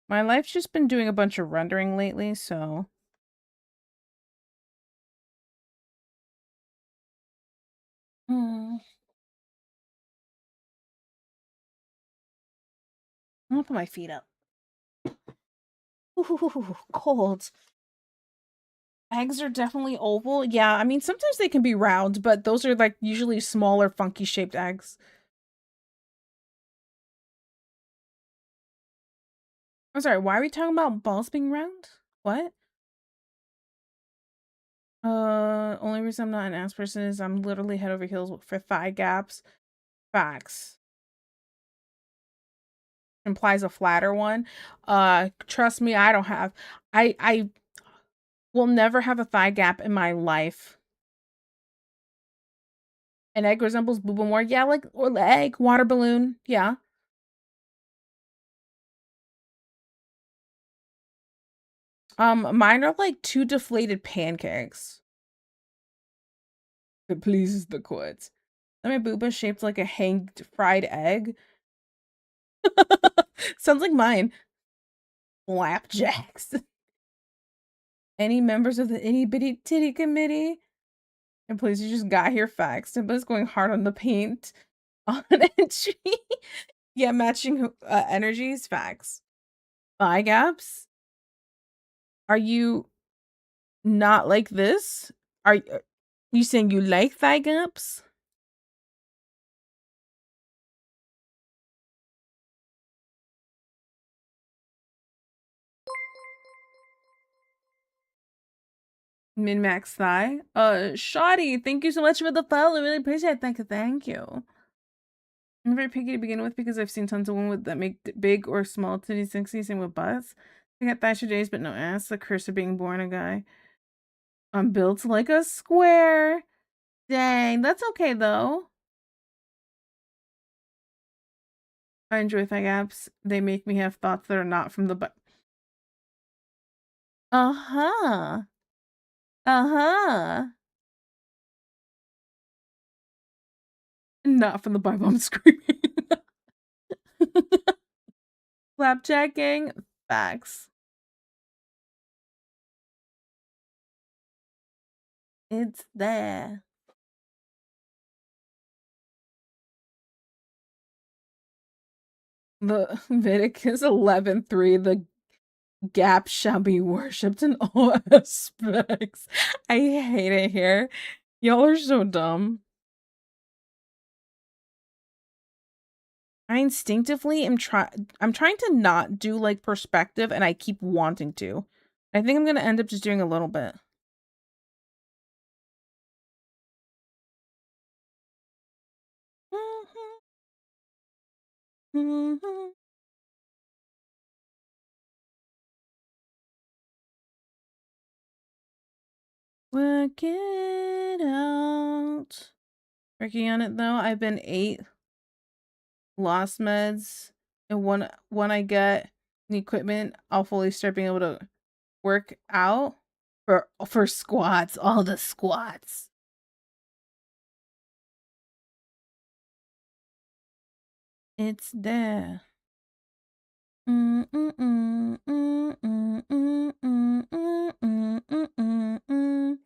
My life's just been doing a bunch of rendering lately, so... I'm gonna put my feet up. Ooh, cold. Eggs are definitely oval. Yeah, I mean, sometimes they can be round, but those are, like, usually smaller, funky shaped eggs. I'm sorry, why are we talking about balls being round? What? Only reason I'm not an ass person is I'm literally head over heels for thigh gaps. Facts. Implies a flatter one. Trust me, I don't have. I will never have a thigh gap in my life. An egg resembles booba more. Yeah, like, or the egg, water balloon. Yeah. Mine are like two deflated pancakes. It pleases the quads. My booba shaped like a hanged fried egg. Sounds like mine. Flapjacks. Any members of the itty bitty titty committee? And please, you just got here facts. Simba's going hard on the paint on entry. Yeah, matching energies, facts. Thigh gaps? Are you not like this? Are you saying you like thigh gaps? Min max thigh. Shoddy, thank you so much for the follow. I really appreciate it. Thank you. I'm very picky to begin with because I've seen tons of women that make big or small titties sexy, same with butts. I got thatcher days, but no ass. The curse of being born a guy. I'm built like a square. Dang, that's okay though. I enjoy thigh gaps. They make me have thoughts that are not from the butt. Uh-huh. Uh-huh. Not from the Bible, I'm screaming. Flapjacking? Facts. It's there. The Leviticus 11:3, the gap shall be worshipped in all aspects. I hate it here. Y'all are so dumb. I instinctively am I'm trying to not do like perspective and I keep wanting to. I think I'm gonna end up just doing a little bit. Work it out. Working on it though. I've been 8 lost meds, and when I get the equipment, I'll fully start being able to work out for squats, all the squats. It's there. Mm mm mm mm mm mm mm mm mm mm mm.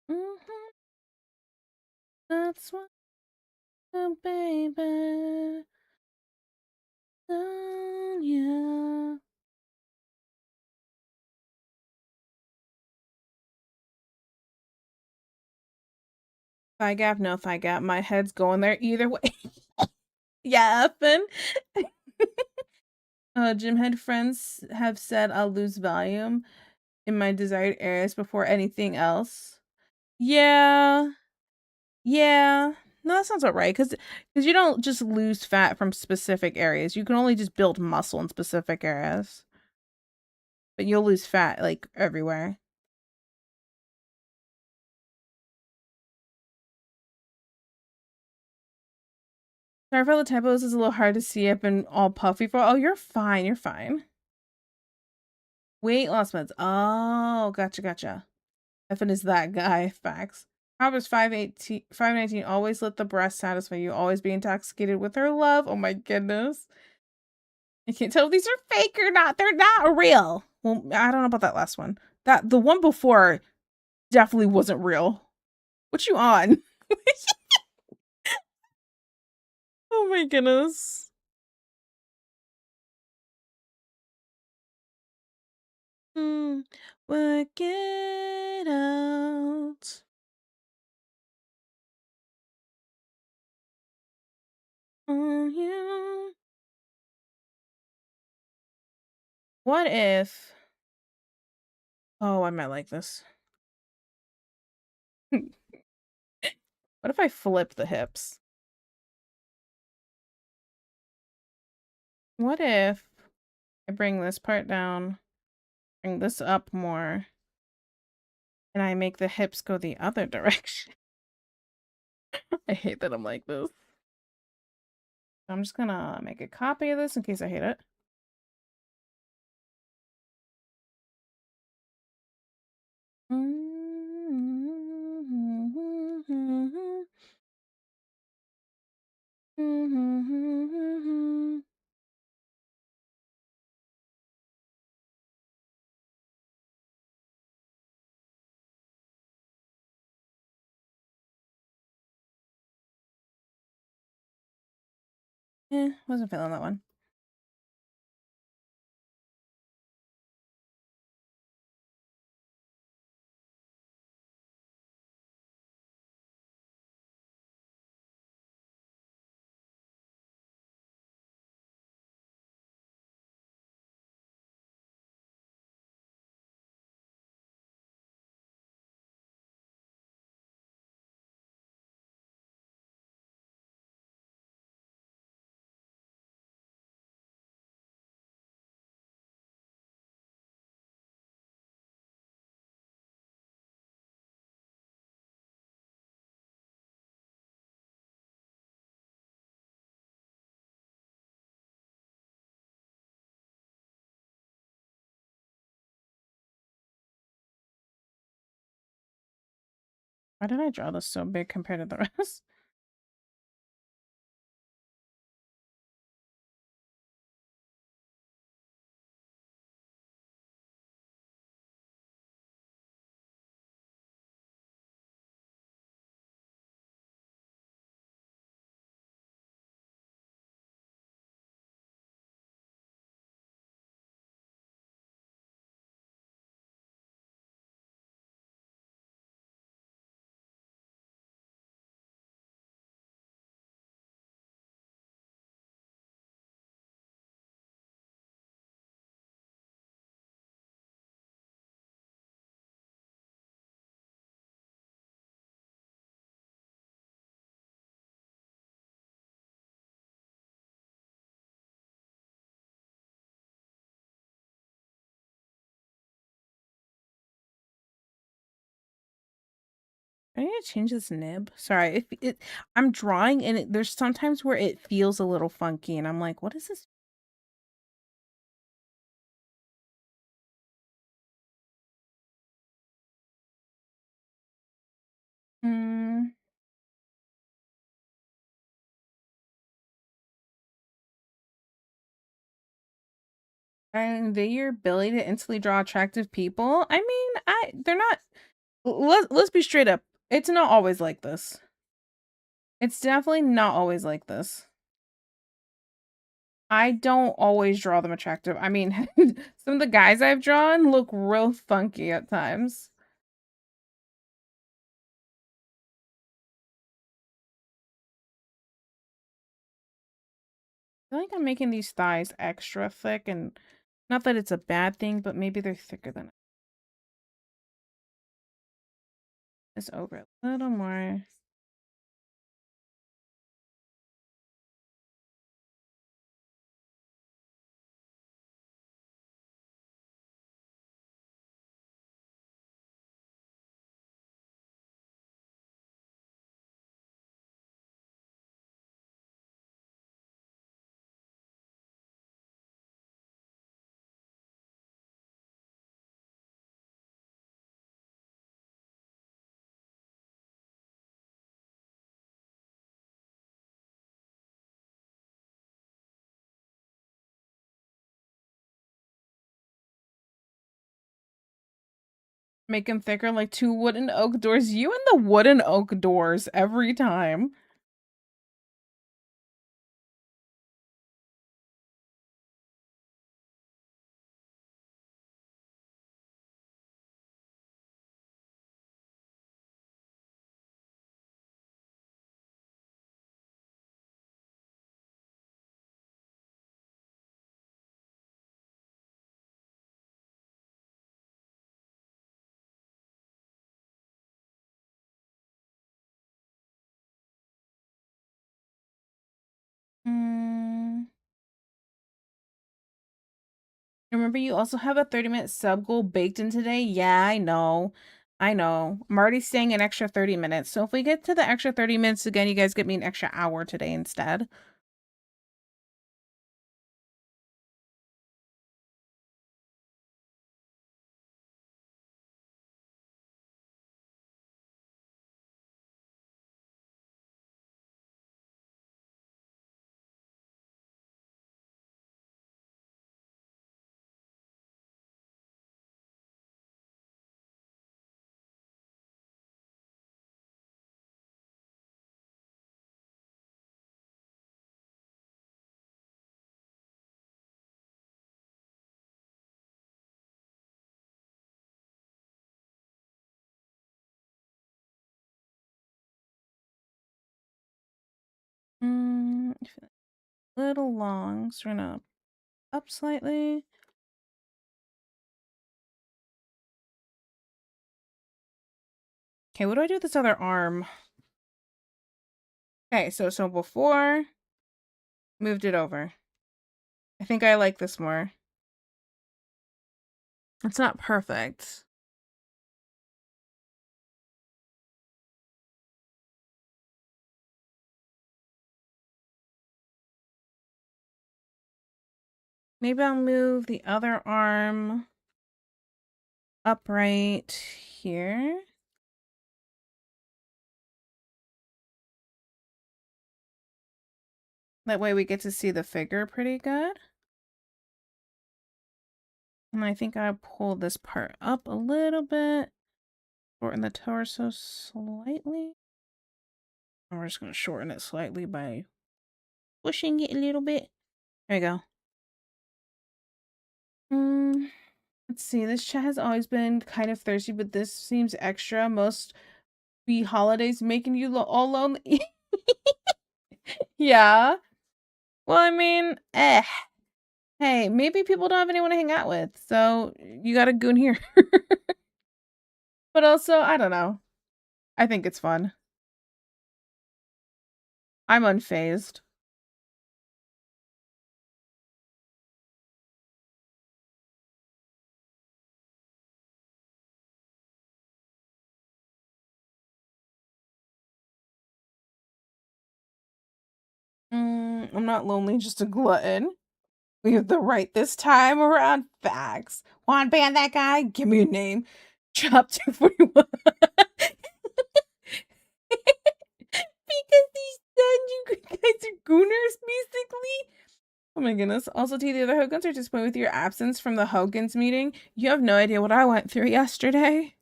Mhm. That's what, baby. Done, yeah. Thigh gap, no thigh gap. My head's going there either way. Yeah, Finn. Gym head friends have said I'll lose volume in my desired areas before anything else. Yeah. Yeah. No, that sounds about right. Because you don't just lose fat from specific areas. You can only just build muscle in specific areas. But you'll lose fat, like, everywhere. Sorry for the typos. It's a little hard to see. I've been all puffy for. Oh, you're fine. You're fine. Weight loss meds. Oh, gotcha. Effin is that guy. Facts. Proverbs 5:19 always let the breast satisfy you, always be intoxicated with her love. Oh my goodness. I can't tell if these are fake or not. They're not real. Well, I don't know about that last one. That the one before definitely wasn't real. What you on? Oh my goodness. Work it out. On you. What if? Oh, I might like this. What if I flip the hips? What if I bring this part down, bring this up more, and I make the hips go the other direction? I hate that I'm like this. I'm just gonna make a copy of this in case I hate it. Wasn't feeling that one. Why did I draw this so big compared to the rest? I need to change this nib. Sorry, I'm drawing and there's sometimes where it feels a little funky, and I'm like, what is this? Hmm. And your ability to instantly draw attractive people. I mean, they're not. Let's be straight up. It's not always like this. It's definitely not always like this. I don't always draw them attractive. I mean, some of the guys I've drawn look real funky at times. I feel like I'm making these thighs extra thick, and not that it's a bad thing, but maybe they're thicker than this over a little more. Make them thicker like two wooden oak doors. You and the wooden oak doors every time. Mm. Remember, you also have a 30-minute sub goal baked in today? Yeah, I know. I know. I'm already staying an extra 30 minutes. So if we get to the extra 30 minutes again, you guys get me an extra hour today instead. I feel a little long, so we're gonna up slightly. Okay, what do I do with this other arm? Okay, so before, moved it over. I think I like this more. It's not perfect. Maybe I'll move the other arm upright here. That way we get to see the figure pretty good. And I think I'll pull this part up a little bit. Shorten the torso slightly. And we're just going to shorten it slightly by pushing it a little bit. There you go. Let's see. This chat has always been kind of thirsty, but this seems extra. Most be holidays making you all lonely. Yeah. Well, I mean, hey, maybe people don't have anyone to hang out with, so you got a goon here. But also, I don't know. I think it's fun. I'm unfazed. I'm not lonely, just a glutton. We have the right this time around. Facts. Want to ban that guy? Give me a name. Chop 241. Because he said you guys are gooners, basically. Oh my goodness. Also, to the other Hogans are disappointed with your absence from the Hogans meeting. You have no idea what I went through yesterday.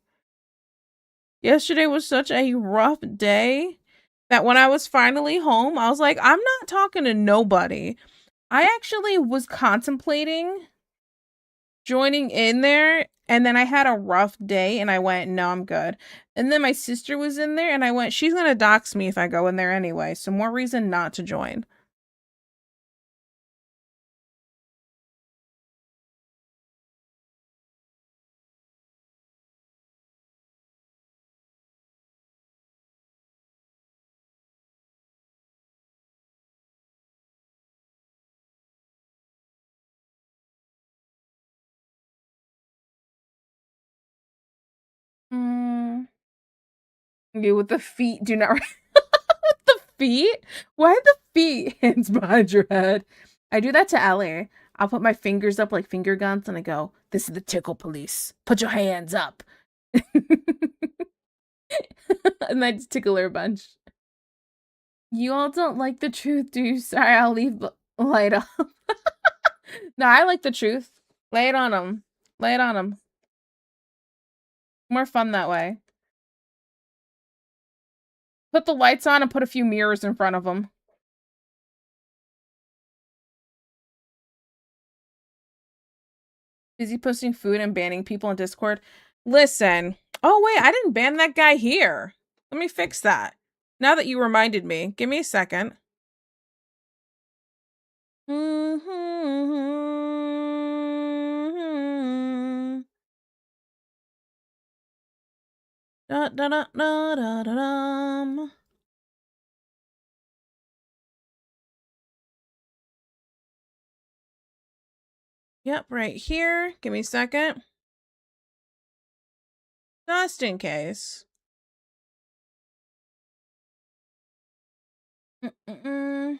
Yesterday was such a rough day that when I was finally home, I was like, I'm not talking to nobody. I actually was contemplating joining in there, and then I had a rough day and I went, no, I'm good. And then my sister was in there and I went, she's gonna dox me if I go in there anyway, so more reason not to join. You with the feet, do not with the feet? Why the feet? Hands behind your head. I do that to Ellie. I'll put my fingers up like finger guns and I go, this is the tickle police. Put your hands up. And I just tickle her a bunch. You all don't like the truth, do you? Sorry, I'll leave light up. No, I like the truth. Lay it on them. Lay it on them. More fun that way. Put the lights on and put a few mirrors in front of them. Busy posting food and banning people on Discord. Listen. Oh, wait, I didn't ban that guy here. Let me fix that. Now that you reminded me. Give me a second. Da da da da da da dum. Yep, right here. Give me a second. Just in case. Mm-mm-mm.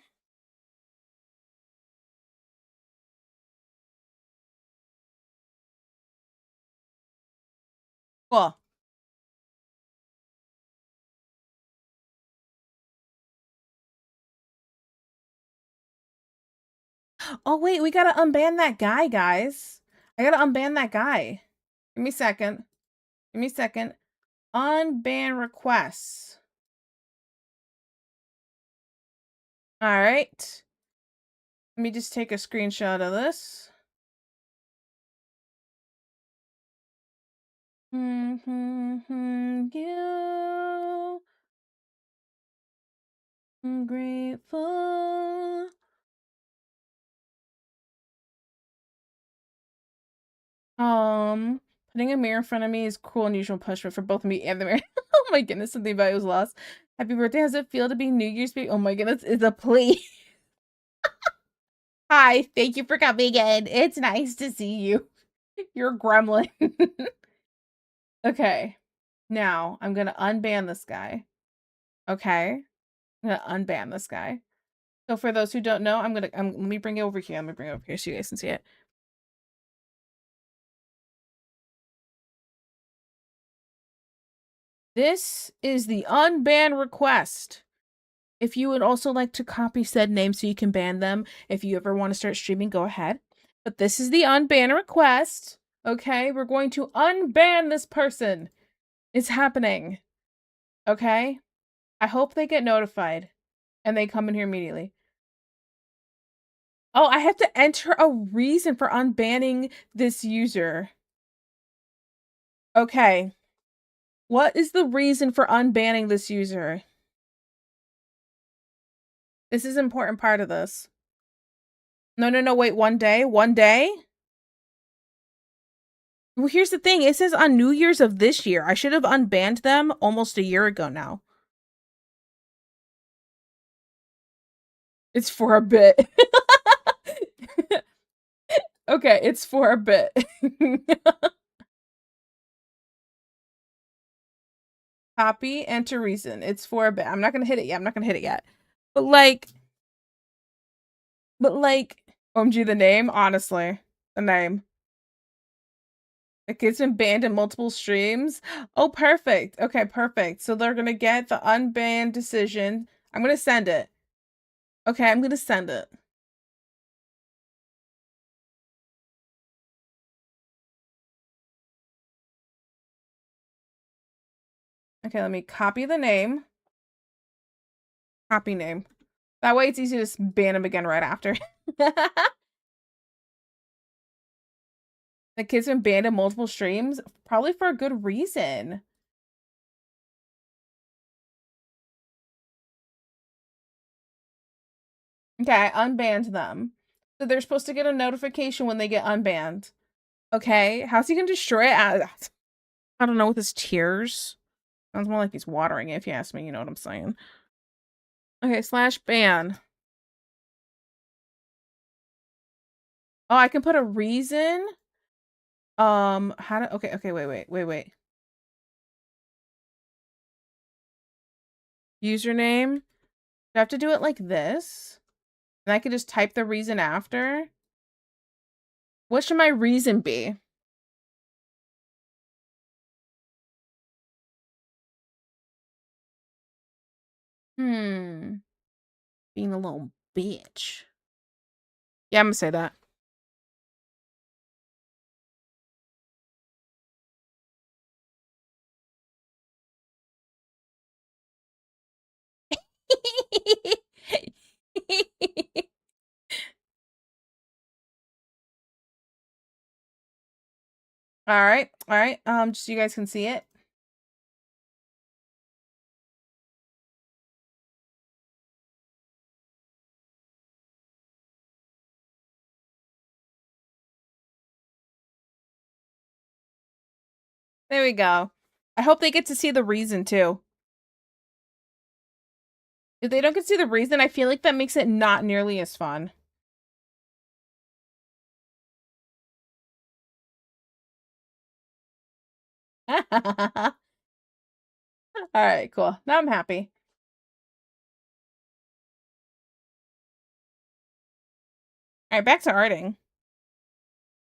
Cool. Oh, wait, we gotta unban that guy, guys. I gotta unban that guy. Give me a second. Give me a second. Unban requests. All right. Let me just take a screenshot of this. You I'm grateful. Putting a mirror in front of me is cruel and unusual punishment for both me and the mirror. Oh my goodness, something about it was lost. Happy birthday. How's it feel to be New Year's baby? Oh my goodness, it's a plea. Hi, thank you for coming in. It's nice to see you. You're a gremlin. Okay. Now I'm gonna unban this guy. Okay. I'm gonna unban this guy. So for those who don't know, let me bring it over here. Let me bring it over here so you guys can see it. This is the unban request. If you would also like to copy said name so you can ban them, if you ever want to start streaming, go ahead. But this is the unban request. Okay, we're going to unban this person. It's happening. Okay? I hope they get notified and they come in here immediately. Oh, I have to enter a reason for unbanning this user. Okay. What is the reason for unbanning this user? This is an important part of this. No, wait, one day? One day? Well, here's the thing. It says on New Year's of this year. I should have unbanned them almost a year ago now. It's for a bit. Okay, it's for a bit. Copy, enter reason. It's for a bit. I'm not gonna hit it yet. I'm not gonna hit it yet. But like, OMG, the name, honestly. The name. The kid's been banned in multiple streams. Oh, perfect. Okay, perfect. So they're gonna get the unbanned decision. I'm gonna send it. Okay, I'm gonna send it. Okay, let me copy the name. Copy name. That way it's easy to just ban him again right after. The kid's been banned in multiple streams, probably for a good reason. Okay, I unbanned them. So they're supposed to get a notification when they get unbanned. Okay, how's he gonna destroy it? I don't know, with his tears. Sounds more like he's watering it, if you ask me, you know what I'm saying. Okay, /ban. Oh, I can put a reason. Okay, wait. Username. Do I have to do it like this? And I could just type the reason after? What should my reason be? Being a little bitch. Yeah, I'm gonna say that. All right. Just so you guys can see it. There we go. I hope they get to see the reason too. If they don't get to see the reason, I feel like that makes it not nearly as fun. Alright, cool. Now I'm happy. Alright, back to arting.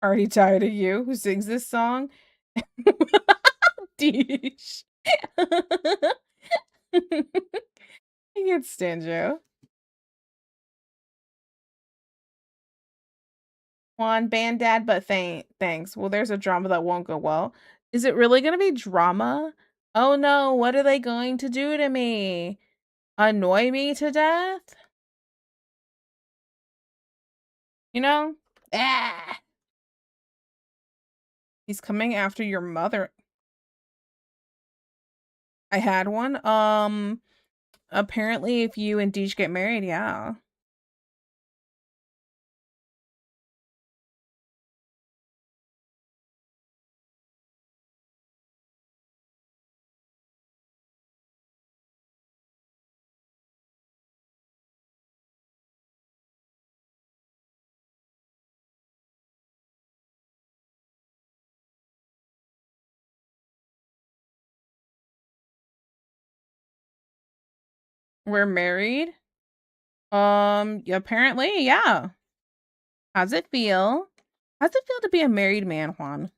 Already tired of you? Who sings this song? Deesh. I can't stand you. Juan, band dad, but thanks. Well, there's a drama that won't go well. Is it really gonna be drama? Oh no, what are they going to do to me? Annoy me to death? You know? Ah! He's coming after your mother. I had one. Apparently if you and Deej get married, yeah. We're married? Apparently, yeah. How's it feel? How's it feel to be a married man, Juan?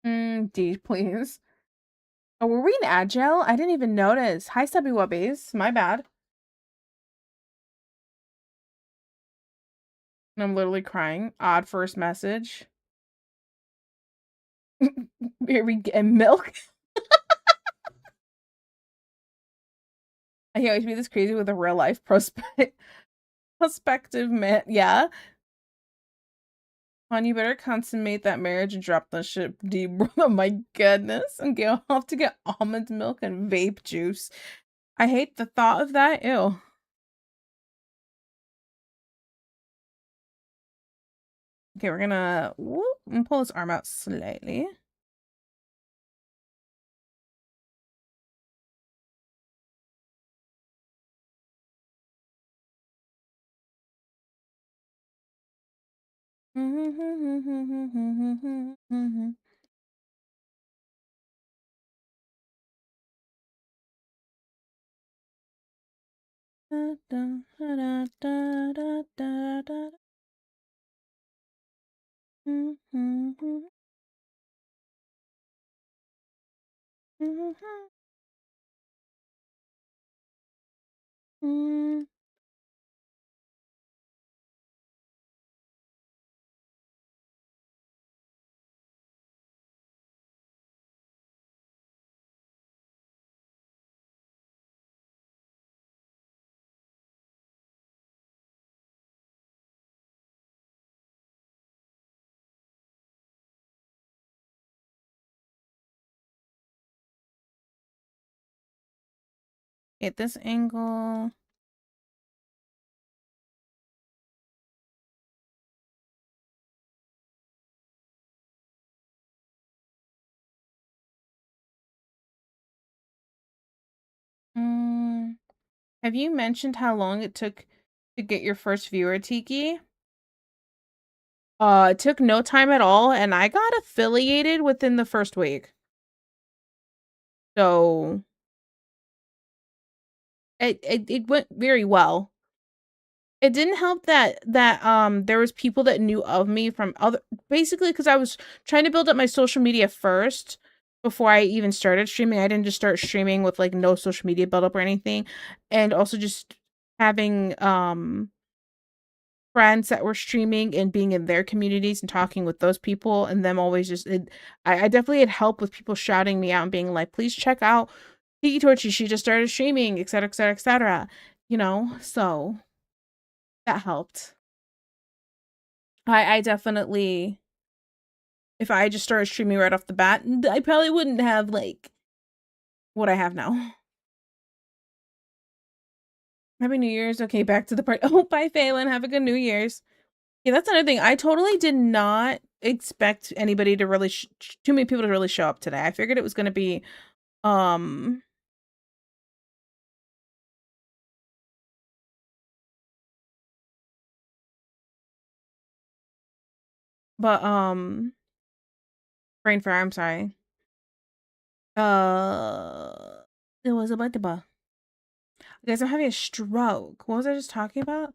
Deej, please. Oh, were we in Agile? I didn't even notice. Hi, Stubby Wubbies. My bad. I'm literally crying. Odd first message. Here we get milk. I can't wait to be this crazy with a real life prospective man. Yeah. Juan, you better consummate that marriage and drop the ship deep. Oh my goodness. And go off to get almond milk and vape juice. I hate the thought of that. Ew. Okay, we're gonna whoop and pull his arm out slightly. At this angle. Have you mentioned how long it took to get your first viewer, Tiki? It took no time at all, and I got affiliated within the first week. So it went very well. It didn't help that there was people that knew of me from other, basically because I was trying to build up my social media first before I even started streaming. I didn't just start streaming with like no social media build up or anything, and also just having friends that were streaming and being in their communities and talking with those people and them always just I definitely had help with people shouting me out and being like, please check out Tiki Torchy, she just started streaming, etc, etc, etc, you know, so that helped. I definitely, if I just started streaming right off the bat, I probably wouldn't have like what I have now. Happy New Year's. Okay, back to the party. Oh, bye, Phelan. Have a good New Year's. Yeah, that's another thing. I totally did not expect anybody to really too many people to really show up today. I figured it was going to be um but brain fire, I'm sorry. It was a button. Guys, I'm having a stroke. What was I just talking about?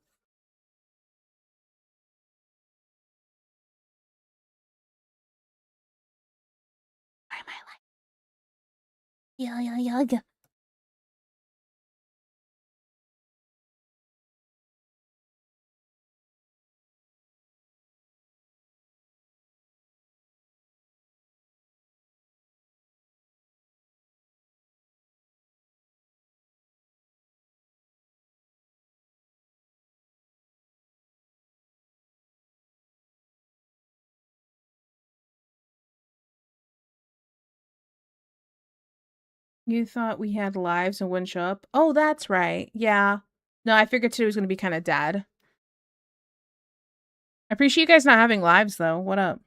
Why am I like Yeah. you thought we had lives and wouldn't show up? Oh, that's right. Yeah. No, I figured today was gonna be kind of dead. I appreciate you guys not having lives though. What up?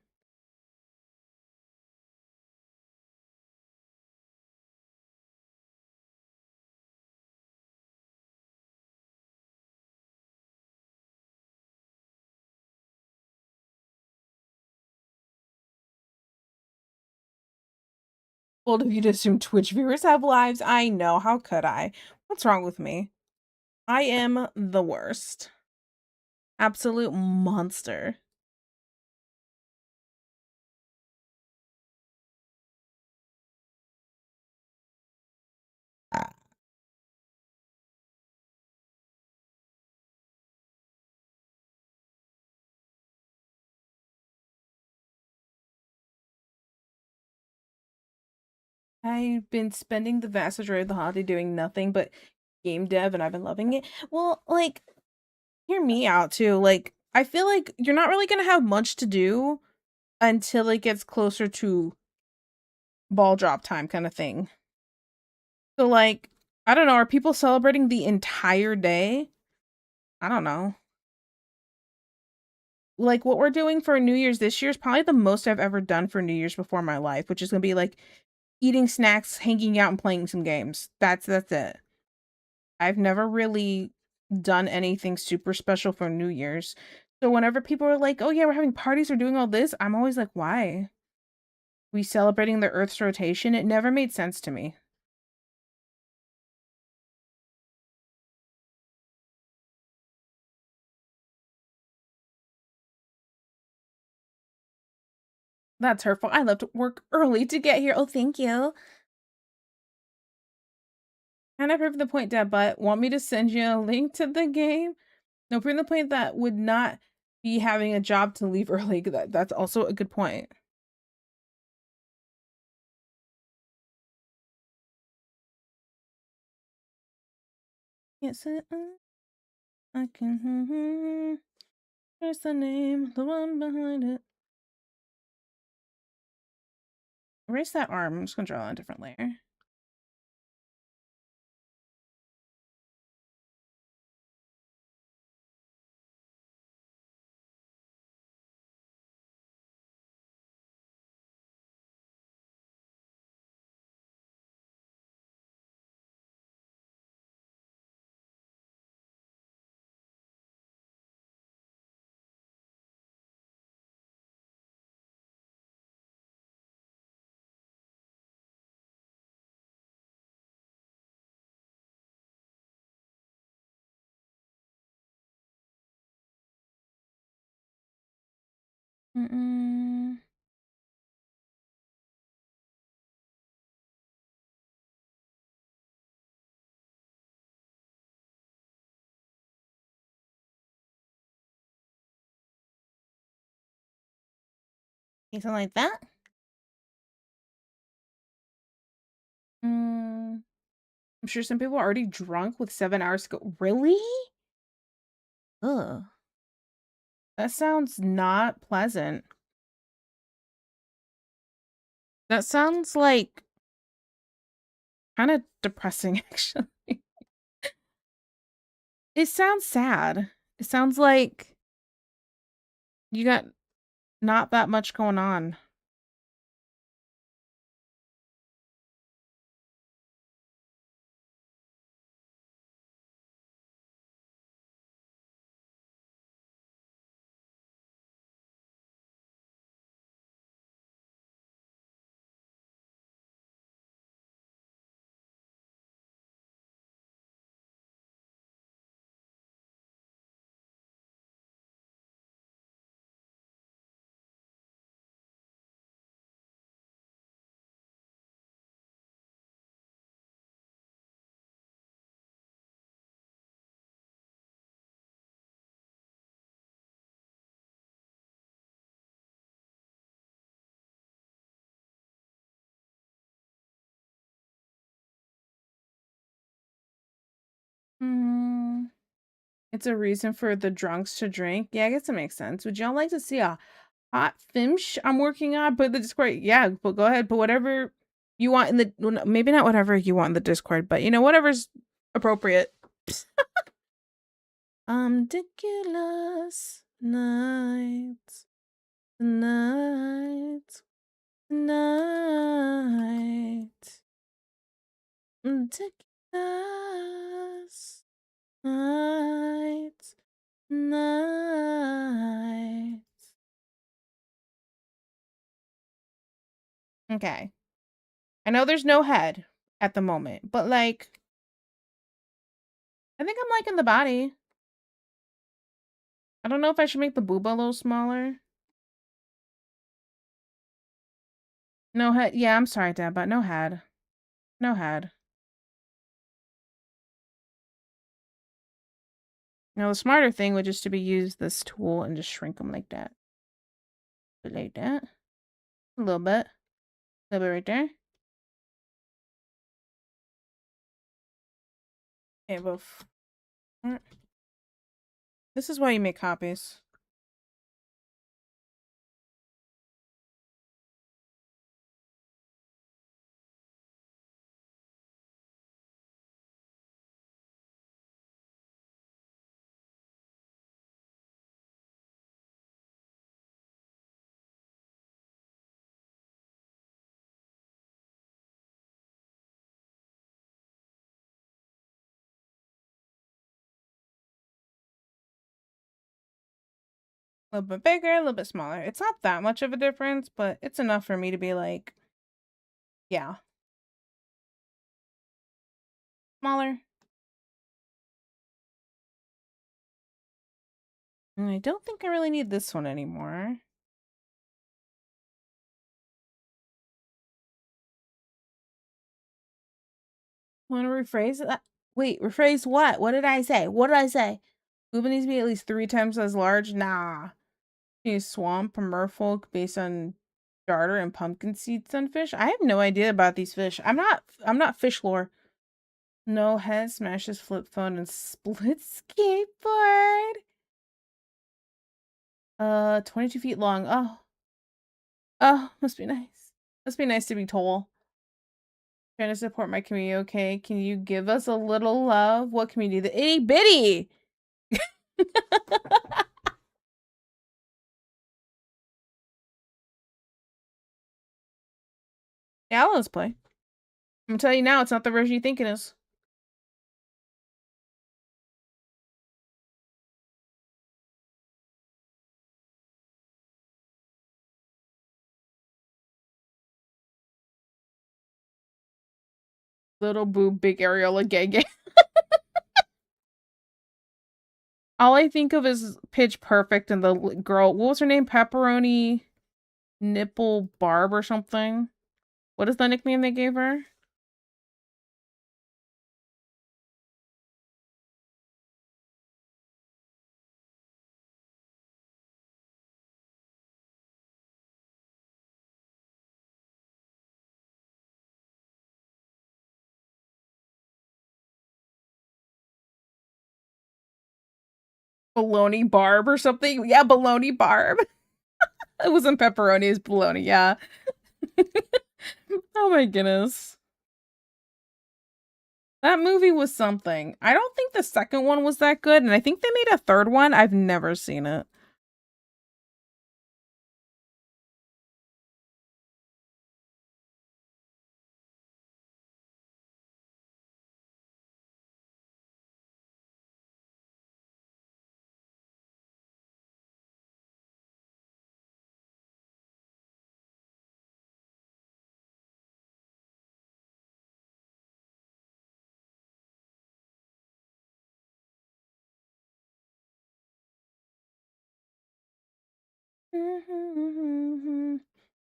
Bold of you to assume Twitch viewers have lives. I know. How could I? What's wrong with me? I am the worst. Absolute monster. I've been spending the vast majority of the holiday doing nothing but game dev, and I've been loving it. Well, like, hear me out too. Like, I feel like you're not really gonna have much to do until it gets closer to ball drop time, kind of thing. So, like, I don't know. Are people celebrating the entire day? I don't know. Like, what we're doing for New Year's this year is probably the most I've ever done for New Year's before in my life, which is gonna be like eating snacks, hanging out, and playing some games. That's it. I've never really done anything super special for New Year's. So whenever people are like, "Oh yeah, we're having parties or doing all this," I'm always like, "Why? We celebrating the Earth's rotation?" It never made sense to me. That's hurtful. I left work early to get here. Oh, thank you. Kind of prove the point, Deb, but want me to send you a link to the game? No, prove the point that would not be having a job to leave early. That's also a good point. Yes, I can. Where's the name? The one behind it. Erase that arm. I'm just gonna draw on a different layer. Mm-mm. Something like that. I'm sure some people are already drunk with 7 hours to go. Really? Ugh. That sounds not pleasant. That sounds like kind of depressing, actually. It sounds sad. It sounds like you got not that much going on. It's a reason for the drunks to drink. Yeah, I guess it makes sense. Would y'all like to see a hot filmsh I'm working on? Put the Discord. Yeah, but go ahead. Put whatever you want in the. Well, maybe not whatever you want in the Discord, but whatever's appropriate. Ridiculous nights, night, night. Ridiculous night, night. Okay. I know there's no head at the moment, but like, I think I'm liking the body. I don't know if I should make the boob a little smaller. No head. Yeah, I'm sorry, Dad, but no head. No head. Now, the smarter thing would just to be use this tool and just shrink them like that. Like that. A little bit. A little bit right there. Okay, both. This is why you make copies. A little bit bigger, a little bit smaller. It's not that much of a difference, but it's enough for me to be like, yeah. Smaller. And I don't think I really need this one anymore. Want to rephrase that? Wait, rephrase what? What did I say? What did I say? Booba needs to be at least 3 times as large? Nah. Is swamp merfolk based on darter and pumpkin seed sunfish? I have no idea about these fish. I'm not fish lore. No head smashes flip phone and split skateboard. 22 feet long. Oh, must be nice. Must be nice to be tall. Trying to support my community, okay? Can you give us a little love? What community? The itty bitty! Yeah, let's play. I'm gonna tell you now, it's not the version you think it is. Little boob, big areola, gay gay. All I think of is Pitch Perfect and the girl. What was her name? Pepperoni Nipple Barb or something. What is the nickname they gave her? Baloney Barb or something. Yeah, Baloney Barb. It wasn't pepperoni, it's baloney. Yeah. Oh my goodness. That movie was something. I don't think the second one was that good, and I think they made a third one. I've never seen it.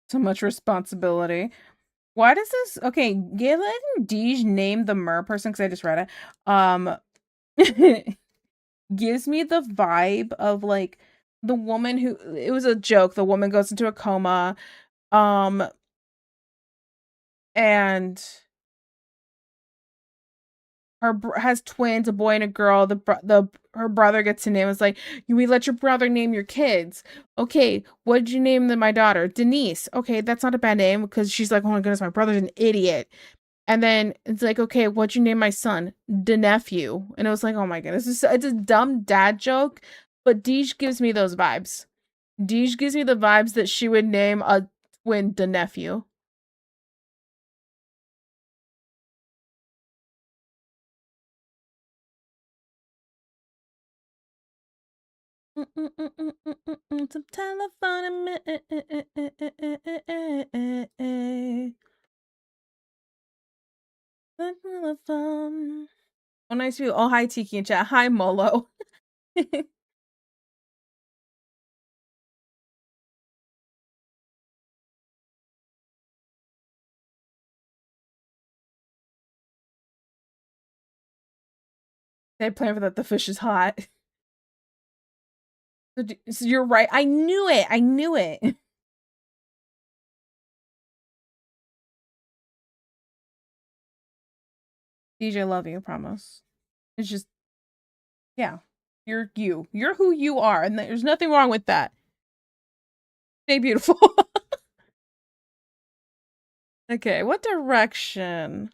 So much responsibility. Why does this? Okay, Galen Deej named the mer person because I just read it. Gives me the vibe of like the woman who it was a joke. The woman goes into a coma, um, and has twins, a boy and a girl. Her brother gets to name. It's like we let your brother name your kids. Okay, what did you name my daughter? Denise. Okay, that's not a bad name because she's like, oh my goodness, my brother's an idiot. And then it's like, okay, what'd you name my son? The nephew. And it was like, oh my goodness, it's a dumb dad joke, but Deej gives me those vibes. Deej gives me the vibes that she would name a twin the nephew. Some telephone. Telephone. Oh, nice view. Oh, hi, Tiki and chat. Hi, Molo. They plan for that. The fish is hot. So you're right. I knew it. I knew it. DJ, love you. Promise. It's just, yeah. You're you. You're who you are, and there's nothing wrong with that. Stay beautiful. Okay, what direction?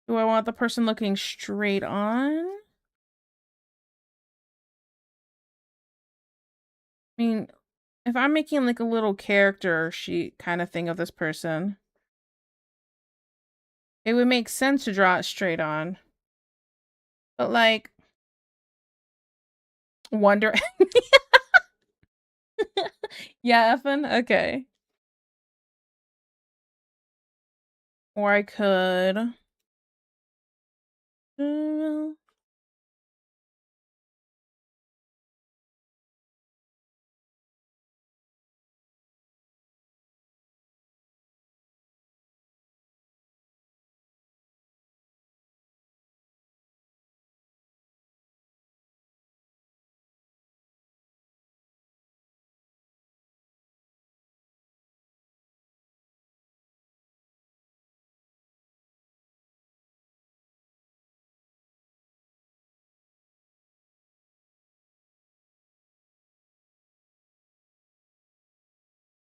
Do I want the person looking straight on? I mean, if I'm making like a little character sheet kind of thing of this person, it would make sense to draw it straight on. But like, wonder. Yeah, Effin? Okay. Or I could.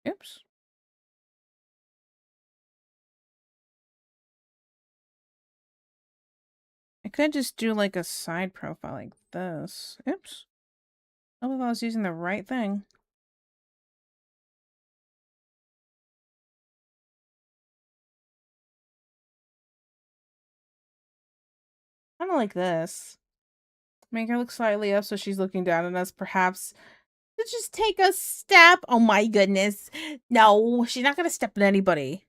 Oops. I could just do like a side profile like this. Oops. I don't know if I was using the right thing. Kind of like this. Make her look slightly up so she's looking down at us, perhaps. To just take a step. Oh my goodness. No, she's not gonna step on anybody.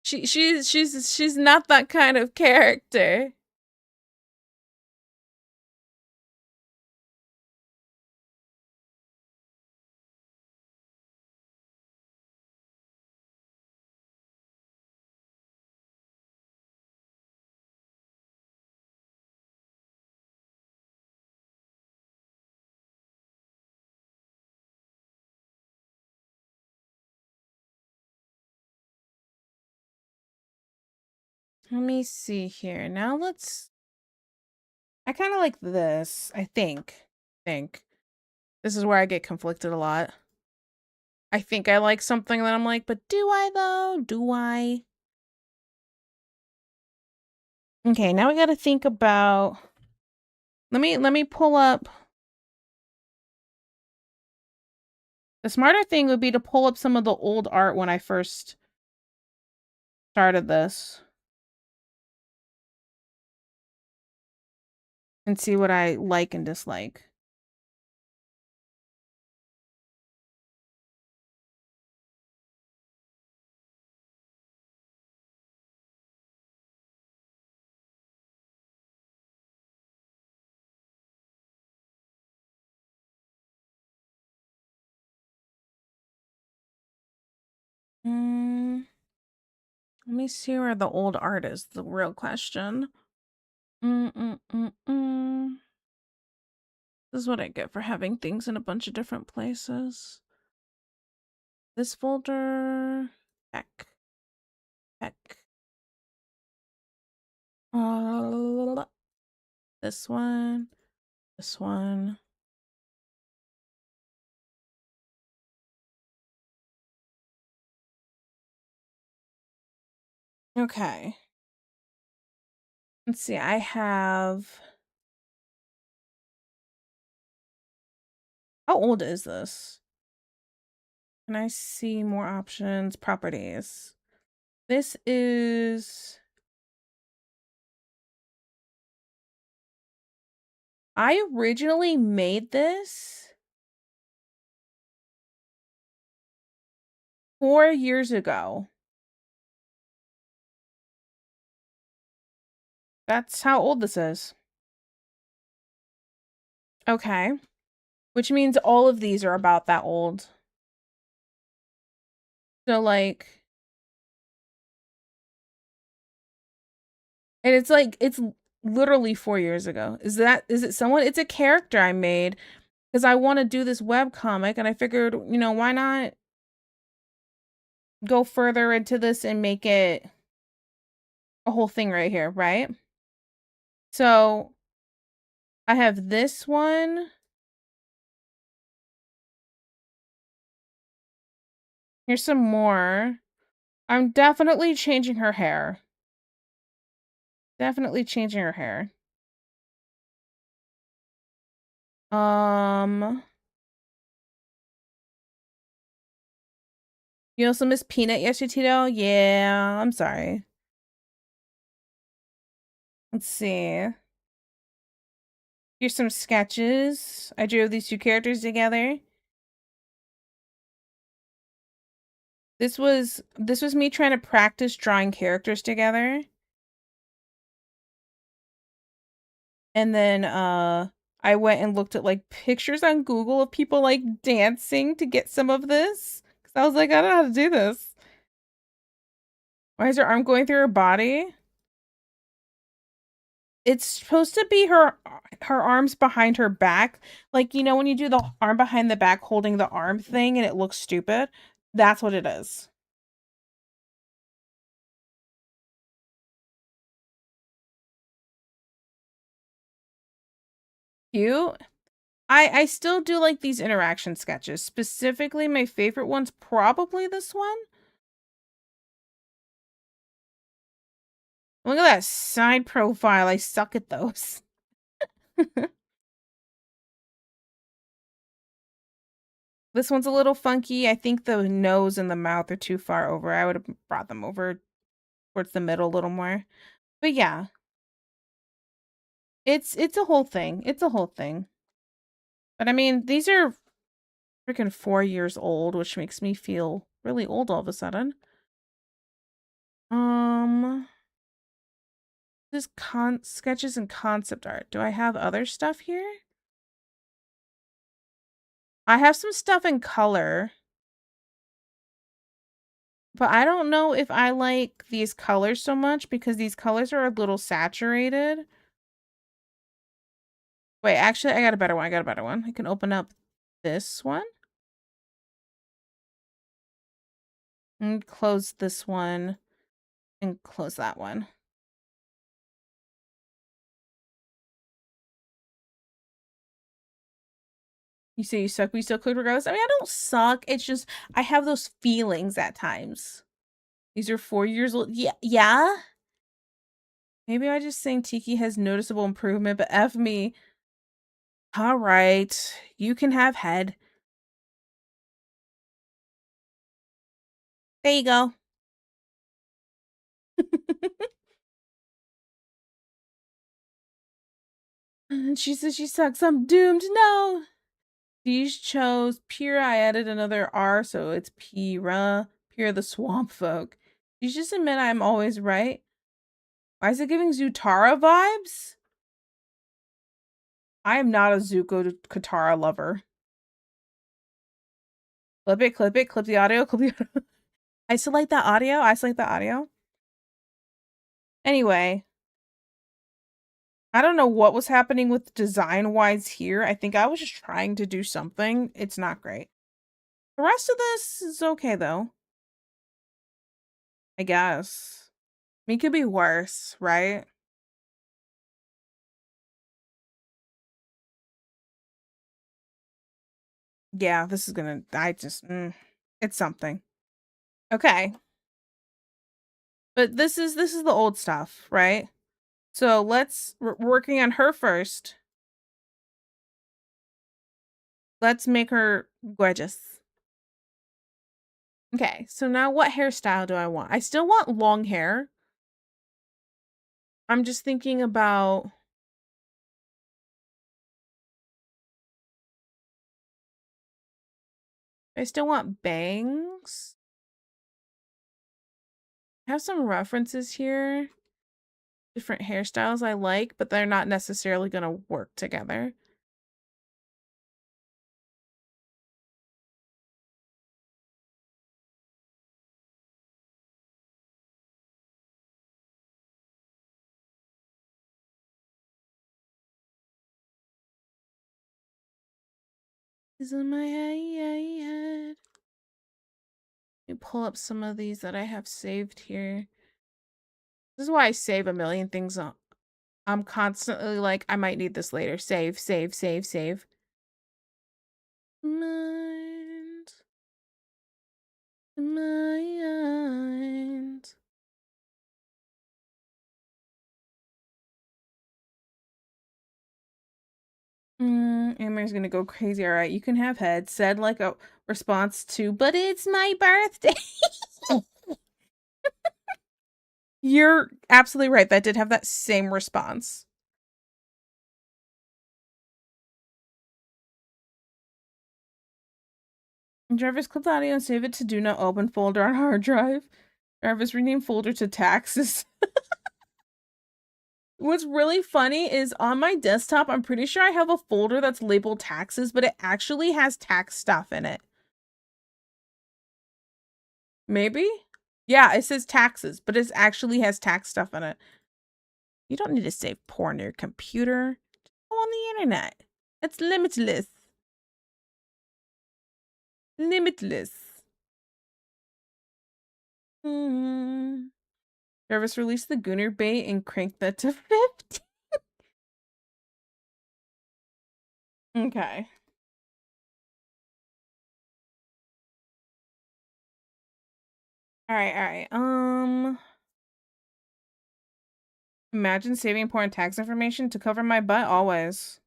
She's not that kind of character. Let me see here. Now let's I kind of like this, I think. This is where I get conflicted a lot. I think I like something that I'm like, but do I though? Do I? Okay, now we got to think about let me pull up. The smarter thing would be to pull up some of the old art when I first started this and see what I like and dislike. Let me see where the old art is, the real question. This is what I get for having things in a bunch of different places. This folder, back. This one. Okay. Let's see, I have... How old is this? Can I see more options? Properties. This is... I originally made this 4 years ago. That's how old this is. Okay. Which means all of these are about that old. So, like... And it's like, it's literally 4 years ago. Is it someone? It's a character I made because I want to do this webcomic and I figured, you know, why not go further into this and make it a whole thing right here, right? So I have this one. Here's some more. I'm definitely changing her hair. Definitely changing her hair. You also miss Peanut yesterday, Tito? Yeah, I'm sorry. Let's see. Here's some sketches. I drew these two characters together. This was me trying to practice drawing characters together. And then I went and looked at like pictures on Google of people like dancing to get some of this. Cause I was like, I don't know how to do this. Why is her arm going through her body? It's supposed to be her arms behind her back. Like, you know, when you do the arm behind the back holding the arm thing and it looks stupid? That's what it is. Cute. I still do like these interaction sketches. Specifically, my favorite one's probably this one. Look at that side profile. I suck at those. This one's a little funky. I think the nose and the mouth are too far over. I would have brought them over towards the middle a little more. But yeah. It's a whole thing. It's a whole thing. But I mean, these are freaking 4 years old, which makes me feel really old all of a sudden. This sketches and concept art. Do I have other stuff here? I have some stuff in color. But I don't know if I like these colors so much because these colors are a little saturated. Wait, actually, I got a better one. I can open up this one. And close this one. And close that one. You say you suck, but you still could regardless. I mean, I don't suck. It's just, I have those feelings at times. These are 4 years old. Yeah? Maybe I just think Tiki has noticeable improvement, but F me. All right. You can have head. There you go. And she says she sucks. I'm doomed. No. These chose Pyrrha. I added another R, so it's Pyrrha. Pyrrha the Swamp Folk. You just admit I'm always right. Why is it giving Zutara vibes? I am not a Zuko Katara lover. Clip it, clip the audio, clip the audio. Isolate the audio? Isolate the audio? Anyway. I don't know what was happening with design-wise here. I think I was just trying to do something. It's not great. The rest of this is okay, though. I guess. I mean, it could be worse, right? Yeah, this is gonna... it's something. Okay. But this is the old stuff, right? So we're working on her first. Let's make her gorgeous. Okay, so now what hairstyle do I want? I still want long hair. I'm just thinking about... I still want bangs. I have some references here. Different hairstyles I like, but they're not necessarily going to work together. Is in my head. Let me pull up some of these that I have saved here. This is why I save a million things on. I'm constantly like, I might need this later. Save, save, save, save. Mind. Mind. Amir's gonna go crazy. All right, you can have head. Said like a response to, but it's my birthday. You're absolutely right. That did have that same response. Jarvis, clip the audio and save it to do not open folder on hard drive. Jarvis, rename folder to taxes. What's really funny is on my desktop, I'm pretty sure I have a folder that's labeled taxes, but it actually has tax stuff in it. Maybe? Yeah, it says taxes, but it actually has tax stuff in it. You don't need to save porn on your computer. Just go on the internet. It's limitless. Limitless. Jarvis, release the Gooner bait and crank that to 50. Okay. Alright. Imagine saving important tax information to cover my butt always.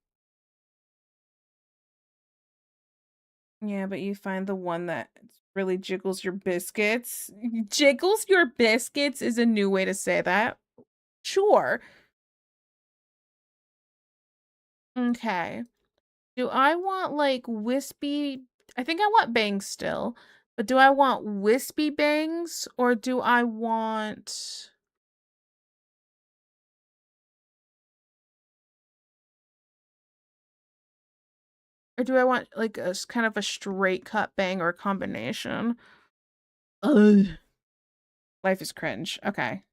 Yeah, but you find the one that really jiggles your biscuits. Jiggles your biscuits is a new way to say that. Sure. Okay. Do I want like wispy? I think I want bangs still. But do I want wispy bangs or do I want... Or do I want like a kind of a straight cut bang or a combination? Ugh. Life is cringe. Okay.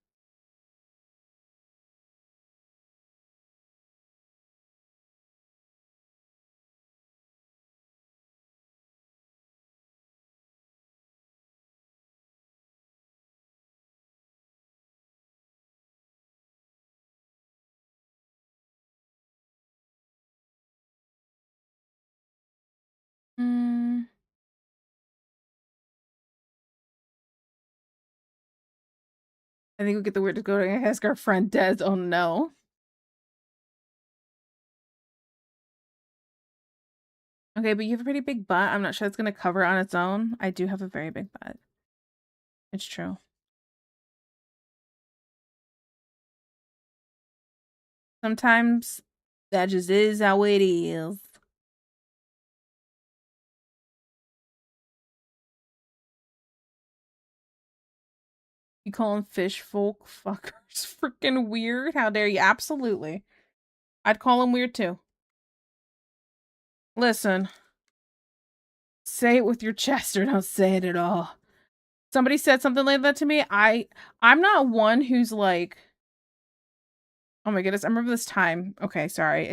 I think we get the word to go to ask our friend Des. Oh no. Okay, but you have a pretty big butt. I'm not sure it's gonna cover on its own. I do have a very big butt. It's true. Sometimes that just is how it is. You call them fish folk fuckers freaking weird? How dare you? Absolutely. I'd call them weird too. Listen. Say it with your chest or don't say it at all. somebody said something like that to me, I'm not one who's like, oh my goodness, I remember this time. Okay, sorry.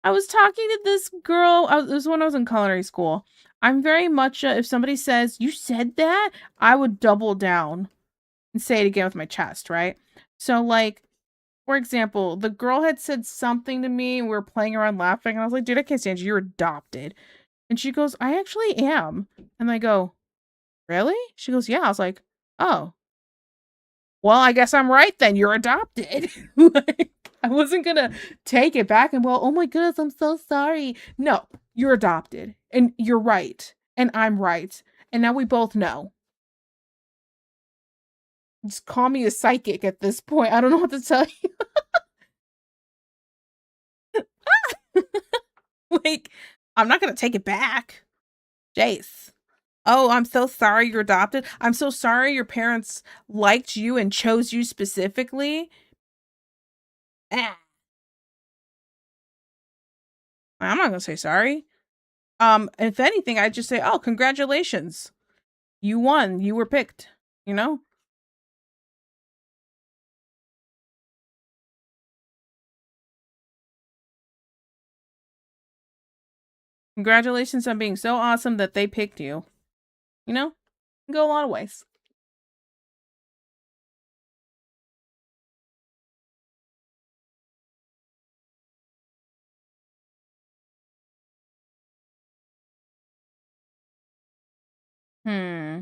I was talking to this girl. It was when I was in culinary school. I'm very much if somebody says you said that, I would double down and say it again with my chest, right? So like, for example, the girl had said something to me and we were playing around laughing, and I was like, dude, I can't stand you, you're adopted. And she goes, I actually am. And I go, really? She goes, yeah. I was like, oh, well, I guess I'm right then. You're adopted. Like, I wasn't gonna take it back and, well, oh my goodness, I'm so sorry. No, you're adopted and you're right. And I'm right. And now we both know. Just call me a psychic at this point. I don't know what to tell you. Like, I'm not gonna take it back. Jace. Oh, I'm so sorry you're adopted. I'm so sorry your parents liked you and chose you specifically. Ah, I'm not gonna say sorry. If anything, I'd just say, oh, congratulations. You won. You were picked, you know? Congratulations on being so awesome that they picked you. You know? Can go a lot of ways. Hmm.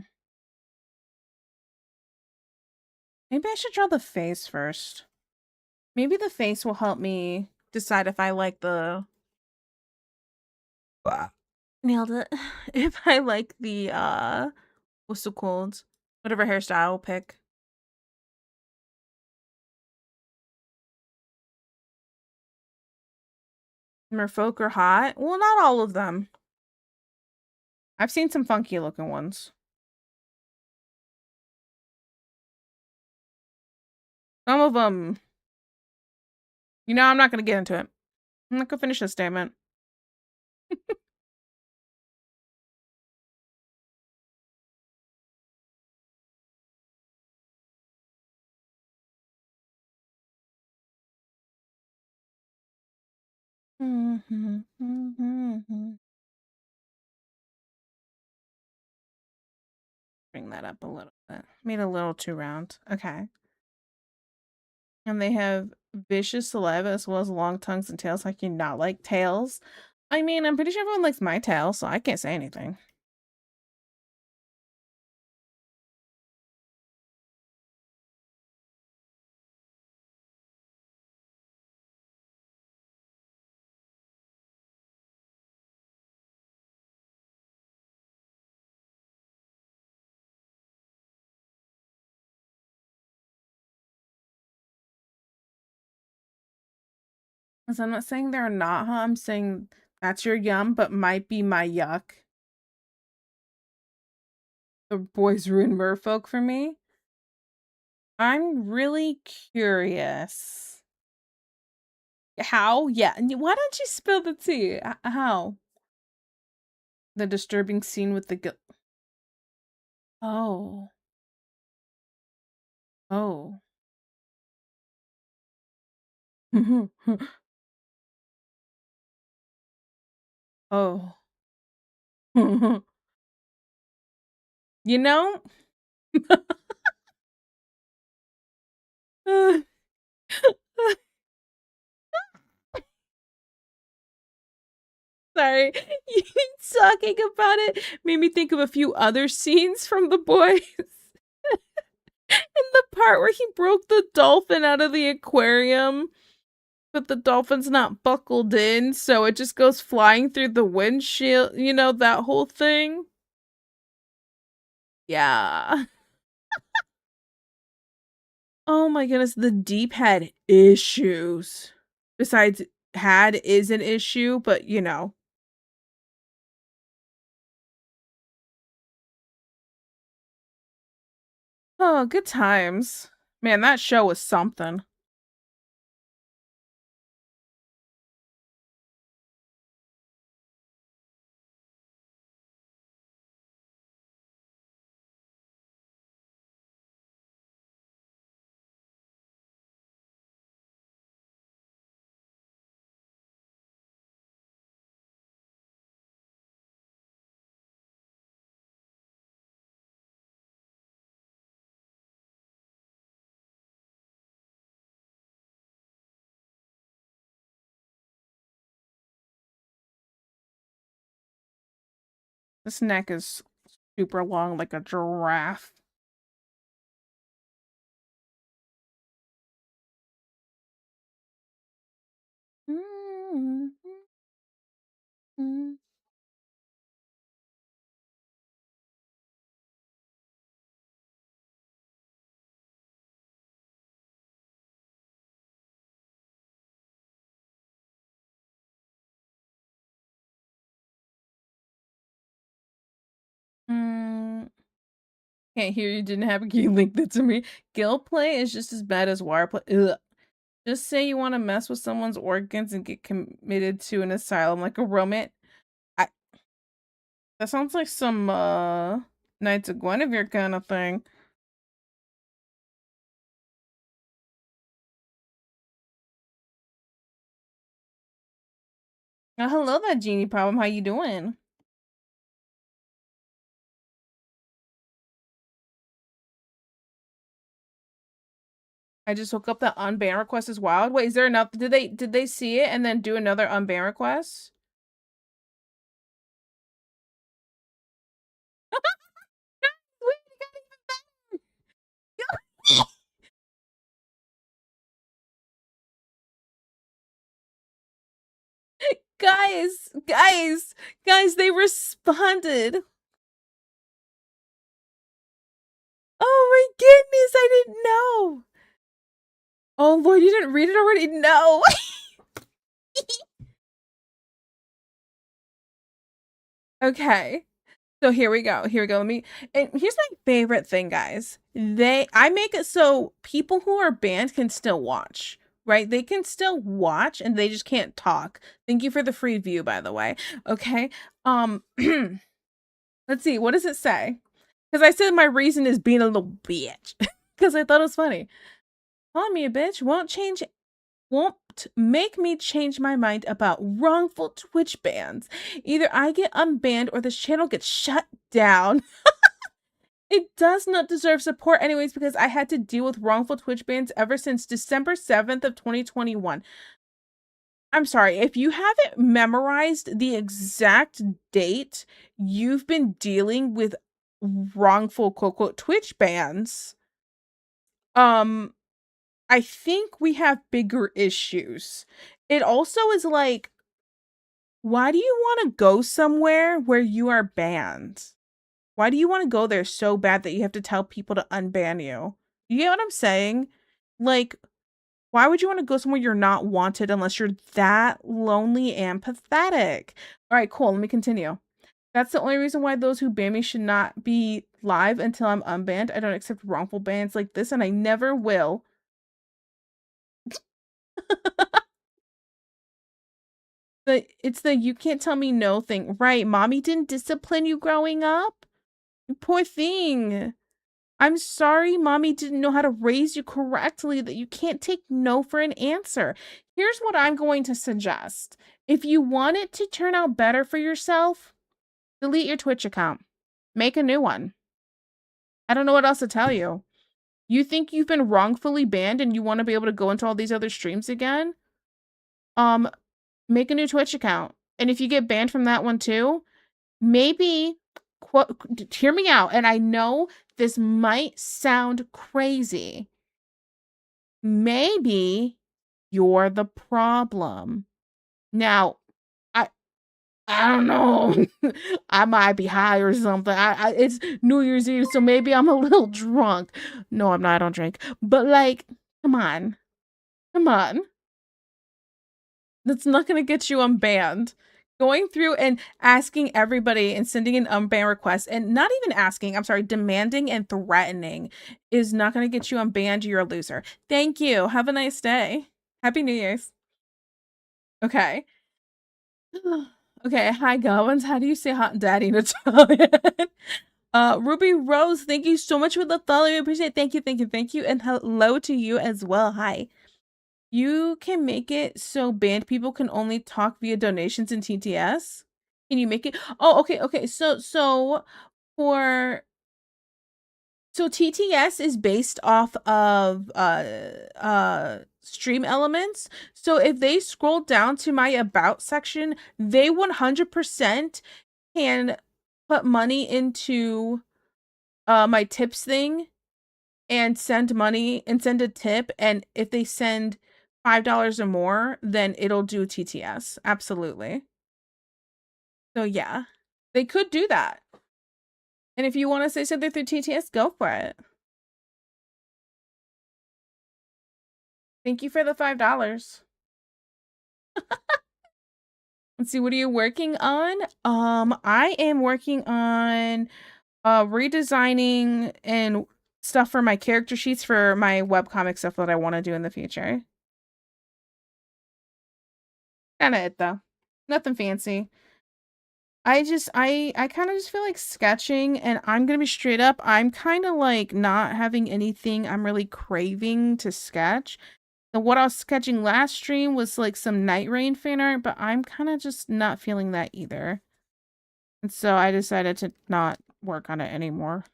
Maybe I should draw the face first. Maybe the face will help me decide if I like the nailed it. If I like the what's it called? Whatever hairstyle I'll pick. Merfolk are hot. Well, not all of them. I've seen some funky looking ones. Some of them, I'm not gonna get into it. I'm not gonna finish this statement. Bring that up a little bit. Made a little too round. Okay. And they have vicious saliva as well as long tongues and tails. Like you not like tails. I mean, I'm pretty sure everyone likes my tail, so I can't say anything. Because I'm not saying they're not, huh? I'm saying that's your yum, but might be my yuck. The boys ruin merfolk for me. I'm really curious. How? Yeah. Why don't you spill the tea? How? The disturbing scene with the Oh. Oh. Oh. You know? Sorry. You talking about it made me think of a few other scenes from The Boys. And the part where he broke the dolphin out of the aquarium, but the dolphin's not buckled in, so it just goes flying through the windshield. You know, that whole thing? Yeah. Oh my goodness, the deep had issues. Besides, had is an issue, but Oh, good times. Man, that show was something. This neck is super long like a giraffe. Can't hear you, didn't have a key link that to me. Guild play is just as bad as wire play. Ugh. Just say you want to mess with someone's organs and get committed to an asylum like a romance. That sounds like some Knights of Guinevere kind of thing. Hello that genie problem. How you doing? I just hooked up that unban request is wild. Wait, is there enough? Did they see it and then do another unban request? Guys, they responded. Oh my goodness, I didn't know. Oh Lord, you didn't read it already? No. Okay. So here we go. Let me, and here's my favorite thing, guys. I make it so people who are banned can still watch, right? They can still watch and they just can't talk. Thank you for the free view, by the way. Okay. Let's see. What does it say? Because I said my reason is being a little bitch because I thought it was funny. Calling me a bitch won't make me change my mind about wrongful Twitch bans. Either I get unbanned or this channel gets shut down. It does not deserve support anyways because I had to deal with wrongful Twitch bans ever since December 7th of 2021. I'm sorry, if you haven't memorized the exact date you've been dealing with wrongful quote-unquote Twitch bans, I think we have bigger issues. It also is like, why do you want to go somewhere where you are banned? Why do you want to go there so bad that you have to tell people to unban you? You get what I'm saying? Like, why would you want to go somewhere you're not wanted unless you're that lonely and pathetic? All right, cool. Let me continue. That's the only reason why those who ban me should not be live until I'm unbanned. I don't accept wrongful bans like this, and I never will. It's the you can't tell me no thing. Right, mommy didn't discipline you growing up? Poor thing. I'm sorry mommy didn't know how to raise you correctly, that you can't take no for an answer. Here's what I'm going to suggest. If you want it to turn out better for yourself, delete your Twitch account. Make a new one. I don't know what else to tell you. You think you've been wrongfully banned and you want to be able to go into all these other streams again? Make a new Twitch account. And if you get banned from that one too, maybe, hear me out. And I know this might sound crazy. Maybe you're the problem. Now, I don't know. I might be high or something. It's New Year's Eve, so maybe I'm a little drunk. No, I'm not. I don't drink. But like, come on. That's not going to get you unbanned. Going through and asking everybody and sending an unban request and not even asking, I'm sorry, demanding and threatening is not going to get you unbanned. You're a loser. Thank you. Have a nice day. Happy New Year's. Okay. Okay. Hi, Goblins. How do you say hot daddy in Italian? Ruby Rose, thank you so much for the follow. I appreciate it. Thank you. And hello to you as well. Hi. You can make it so banned people can only talk via donations in TTS. Can you make it? Oh, okay. So TTS is based off of Stream Elements. So if they scroll down to my about section, they 100% can put money into my tips thing and send money and send a tip, and if they send $5 or more, then it'll do TTS. Absolutely. So yeah, they could do that. And if you want to say something through TTS, go for it. Thank you for the $5. Let's see, what are you working on? I am working on redesigning and stuff for my character sheets for my webcomic stuff that I want to do in the future. Kinda it though. Nothing fancy. I kind of just feel like sketching, and I'm gonna be straight up. I'm kind of like not having anything I'm really craving to sketch. And what I was sketching last stream was like some Night Rain fan art, but I'm kind of just not feeling that either. And so I decided to not work on it anymore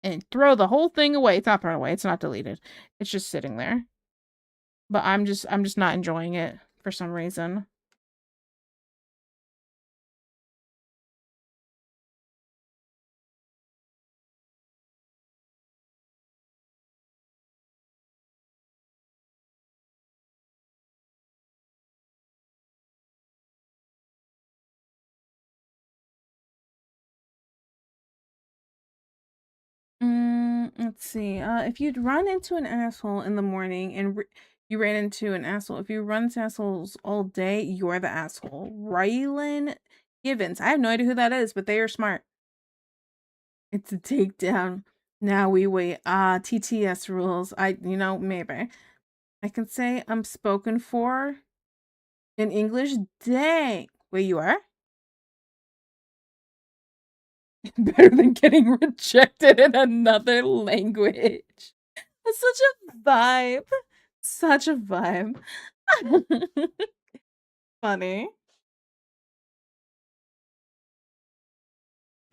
and throw the whole thing away. It's not thrown away. It's not deleted. It's just sitting there. But I'm just not enjoying it for some reason. Let's see. If you'd run into an asshole in the morning and you ran into an asshole, if you run into assholes all day, you're the asshole. Rylan Givens. I have no idea who that is, but they are smart. It's a takedown. Now we wait. TTS rules. Maybe. I can say I'm spoken for in English. Dang. Wait, you are? Better than getting rejected in another language. That's such a vibe. Such a vibe. Funny.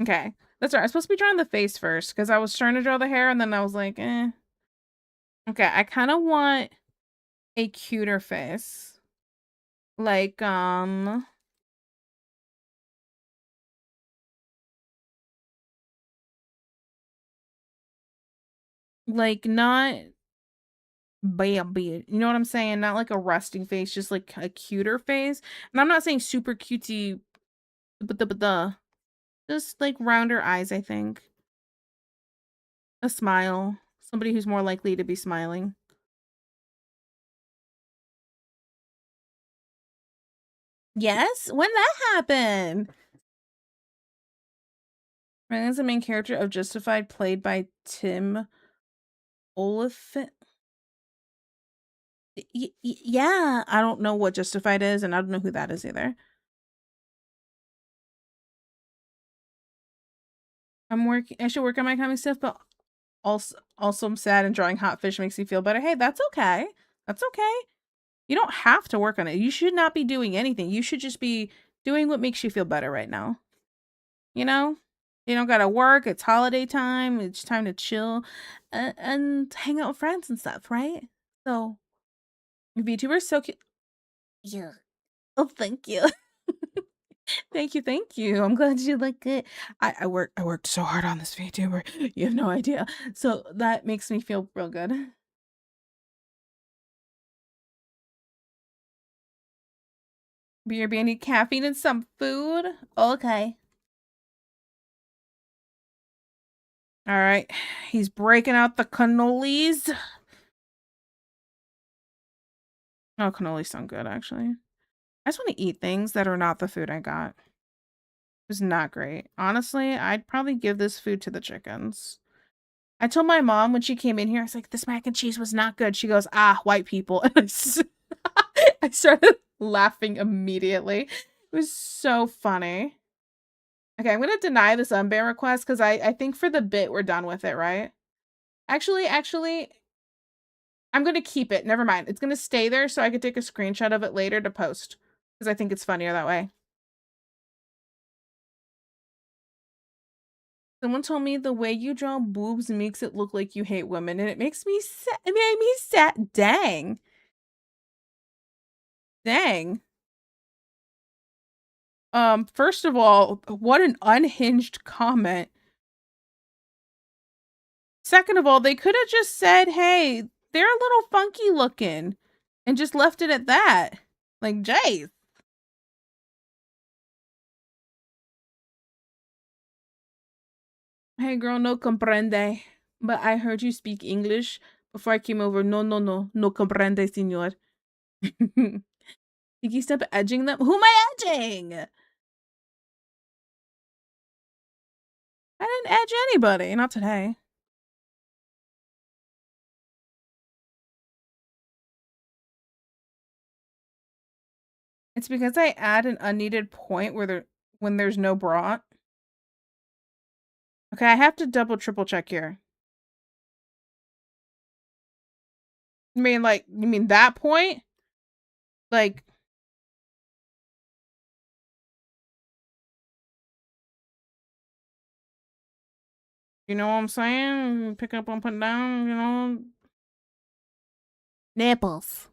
Okay. That's right. I'm supposed to be drawing the face first because I was trying to draw the hair and then I was like, eh. Okay, I kind of want a cuter face. Like, not Bambi. You know what I'm saying? Not like a resting face, just like a cuter face. And I'm not saying super cutesy, but the just like rounder eyes, I think. A smile. Somebody who's more likely to be smiling. Yes? When that happened? Ryan's the main character of Justified, played by Tim Oliphant. Yeah, I don't know what Justified is, and I don't know who that is either. I should work on my comic stuff, but also I'm sad, and drawing hot fish makes me feel better. Hey, that's okay. That's okay. You don't have to work on it. You should not be doing anything. You should just be doing what makes you feel better right now. You know? You don't gotta work. It's holiday time. It's time to chill and hang out with friends and stuff, right? So, VTuber's so cute. Yeah. Oh, thank you. Thank you. I'm glad you like it. I worked so hard on this VTuber. You have no idea. So that makes me feel real good. BRB, I need caffeine and some food. Okay. All right. He's breaking out the cannolis. Oh, cannolis sound good, actually. I just want to eat things that are not the food I got. It's not great. Honestly, I'd probably give this food to the chickens. I told my mom when she came in here, I was like, this mac and cheese was not good. She goes, white people. And I started laughing immediately. It was so funny. Okay, I'm going to deny this unban request because I think for the bit, we're done with it, right? Actually, I'm going to keep it. Never mind. It's going to stay there so I could take a screenshot of it later to post because I think it's funnier that way. Someone told me the way you draw boobs makes it look like you hate women, and it makes me sad. It made me sad. Dang. Dang. First of all, what an unhinged comment. Second of all, they could have just said, hey, they're a little funky looking and just left it at that. Like, Jace. Hey, girl, no comprende. But I heard you speak English before I came over. No, no, no. No comprende, senor. Tiki, stop edging them. Who am I edging? I didn't edge anybody. Not today. It's because I add an unneeded point when there's no brought. Okay, I have to double triple check here. You mean that point? Like, you know what I'm saying? Pick up and put down, you know? Nipples.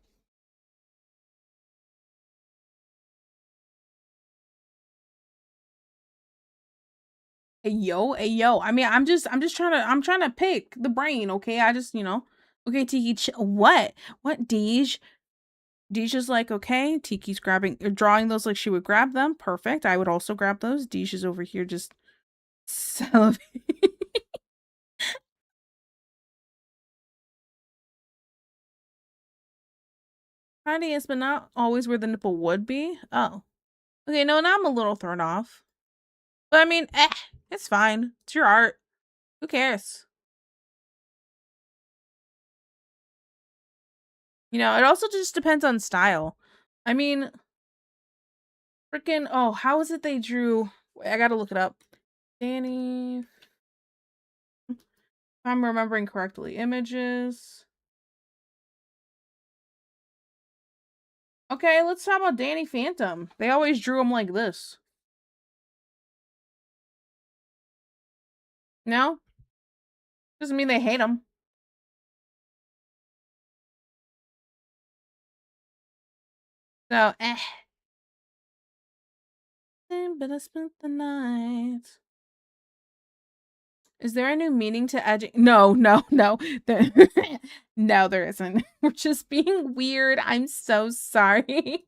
Hey yo. I mean, I'm just trying to pick the brain, okay? I just, okay, Tiki, what? What, Deej? Deej is like, okay, Tiki's drawing those like she would grab them. Perfect. I would also grab those. Deej is over here just salivating. Kinda is, but not always where the nipple would be. Oh. Okay, no, now I'm a little thrown off. But I mean, it's fine. It's your art. Who cares? It also just depends on style. I mean, freaking, oh, how is it they drew? Wait, I gotta look it up. Danny. If I'm remembering correctly. Images. Okay, let's talk about Danny Phantom. They always drew him like this. No? Doesn't mean they hate him. So, But I spent the night. Is there a new meaning to edging? No. There, no, there isn't. We're just being weird. I'm so sorry.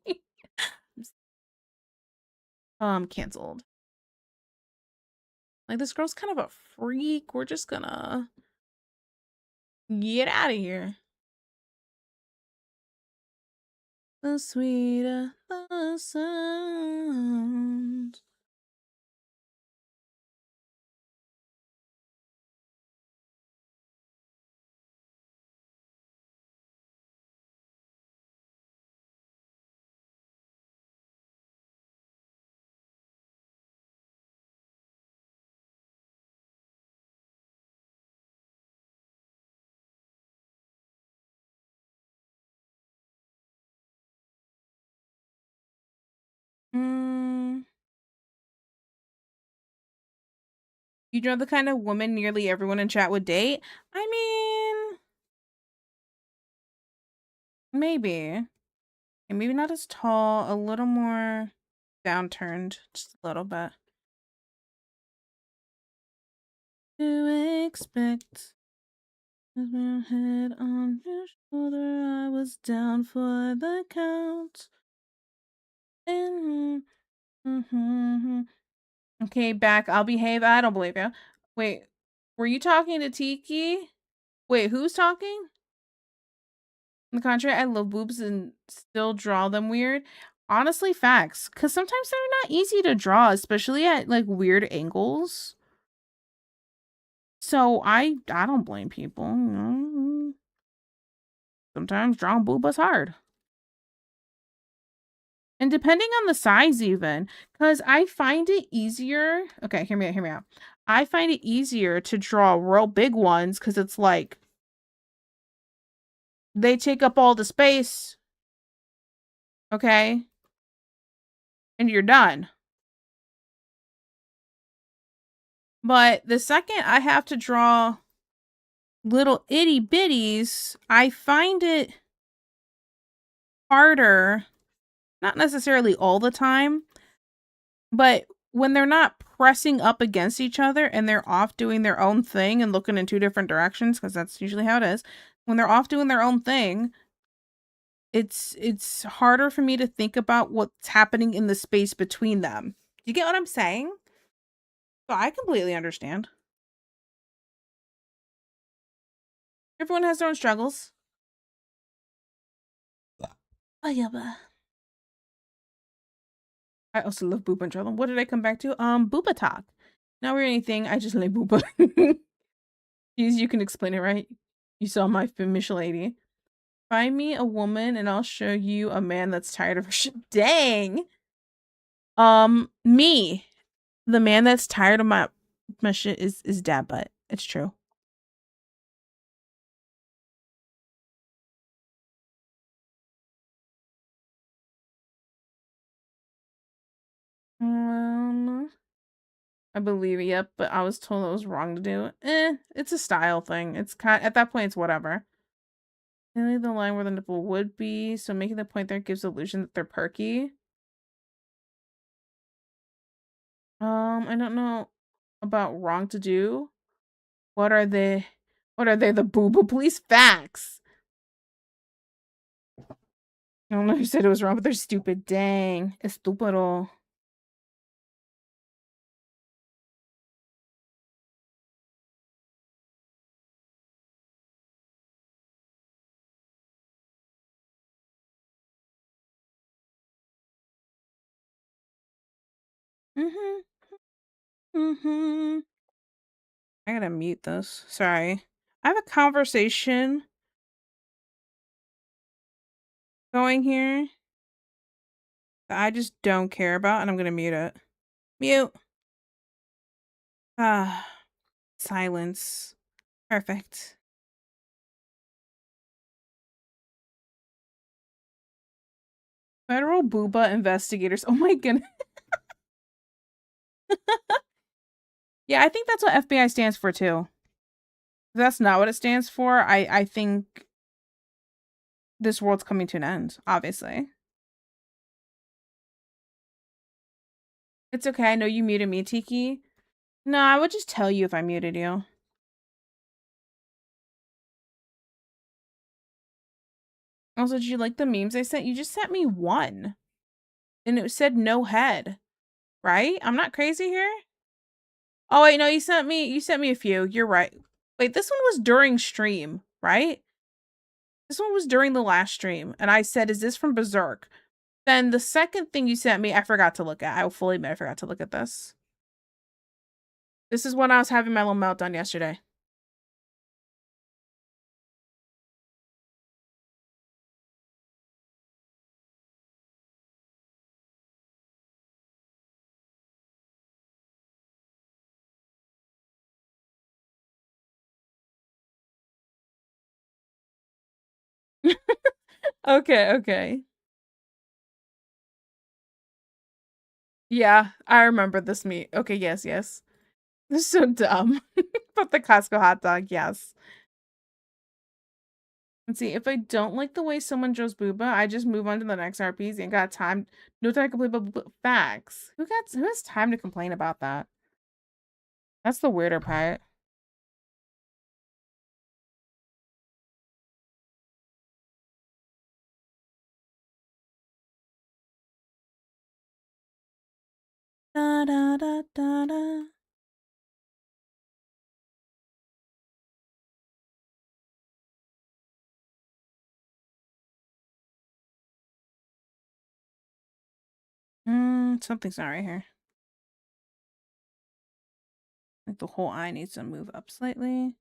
Canceled. Like, this girl's kind of a freak. We're just gonna get out of here. The sweeter the sound. You know the kind of woman nearly everyone in chat would date? I mean, maybe. And maybe not as tall, a little more downturned, just a little bit. To expect. With my head on your shoulder, I was down for the count. Okay, back. I'll behave. I don't believe you. Wait, were you talking to Tiki? Wait, who's talking? On the contrary, I love boobs and still draw them weird. Honestly, facts. Because sometimes they're not easy to draw, especially at like weird angles. So I don't blame people. Sometimes drawing boob is hard. And depending on the size even, because I find it easier. Okay, hear me out. I find it easier to draw real big ones because it's like they take up all the space. Okay. And you're done. But the second I have to draw little itty bitties, I find it harder, not necessarily all the time, But when they're not pressing up against each other and they're off doing their own thing and looking in two different directions, because that's usually how it is, when they're off doing their own thing, it's harder for me to think about what's happening in the space between them. Do you get what I'm saying? So I completely understand. Everyone has their own struggles. Oh yeah, but I also love Booba and Trouble. What did I come back to? Booba talk. Not really anything. I just like Booba. You can explain it, right? You saw my famishy lady. Find me a woman and I'll show you a man that's tired of her shit. Dang. Me. The man that's tired of my shit is dad butt. It's true. I believe it, yep, but I was told it was wrong to do. It's a style thing. It's kind at that point it's whatever. Only the line where the nipple would be, so making the point there gives illusion that they're perky. I don't know about wrong to do. What are they? What are they? The booba police facts. I don't know who said it was wrong, but they're stupid. Dang, estúpido. Mhm. Mhm. I gotta mute this. Sorry. I have a conversation going here that I just don't care about, and I'm gonna mute it. Mute. Ah, silence. Perfect. Federal booba investigators. Oh my goodness. Yeah, I think that's what FBI stands for too. If that's not what it stands for, I think this world's coming to an end, obviously. It's okay. I know you muted me, Tiki. No, I would just tell you if I muted you. Also, did you like the memes I sent? You just sent me one. And it said no head. Right? I'm not crazy here. Oh wait, no, you sent me a few. You're right. Wait, this one was during stream, right? This one was during the last stream. And I said, is this from Berserk? Then the second thing you sent me, I forgot to look at. I will fully admit I forgot to look at this. This is when I was having my little meltdown yesterday. Okay, okay. Yeah, I remember this meet. Okay, yes, yes. This is so dumb. But the Costco hot dog, yes. Let's see, if I don't like the way someone draws booba, I just move on to the next RPs. Ain't got time. No time to complain about facts. Who has time to complain about that? That's the weirder part. Da da da da da. Something's not right here. Like the whole eye needs to move up slightly.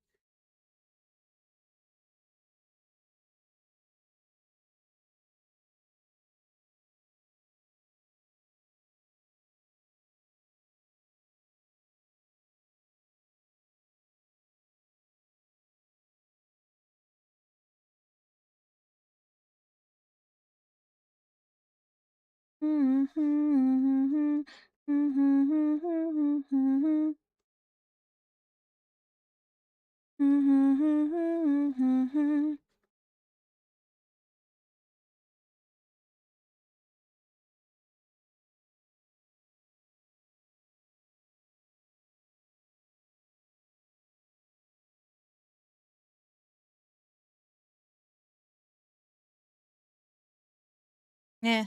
Yeah.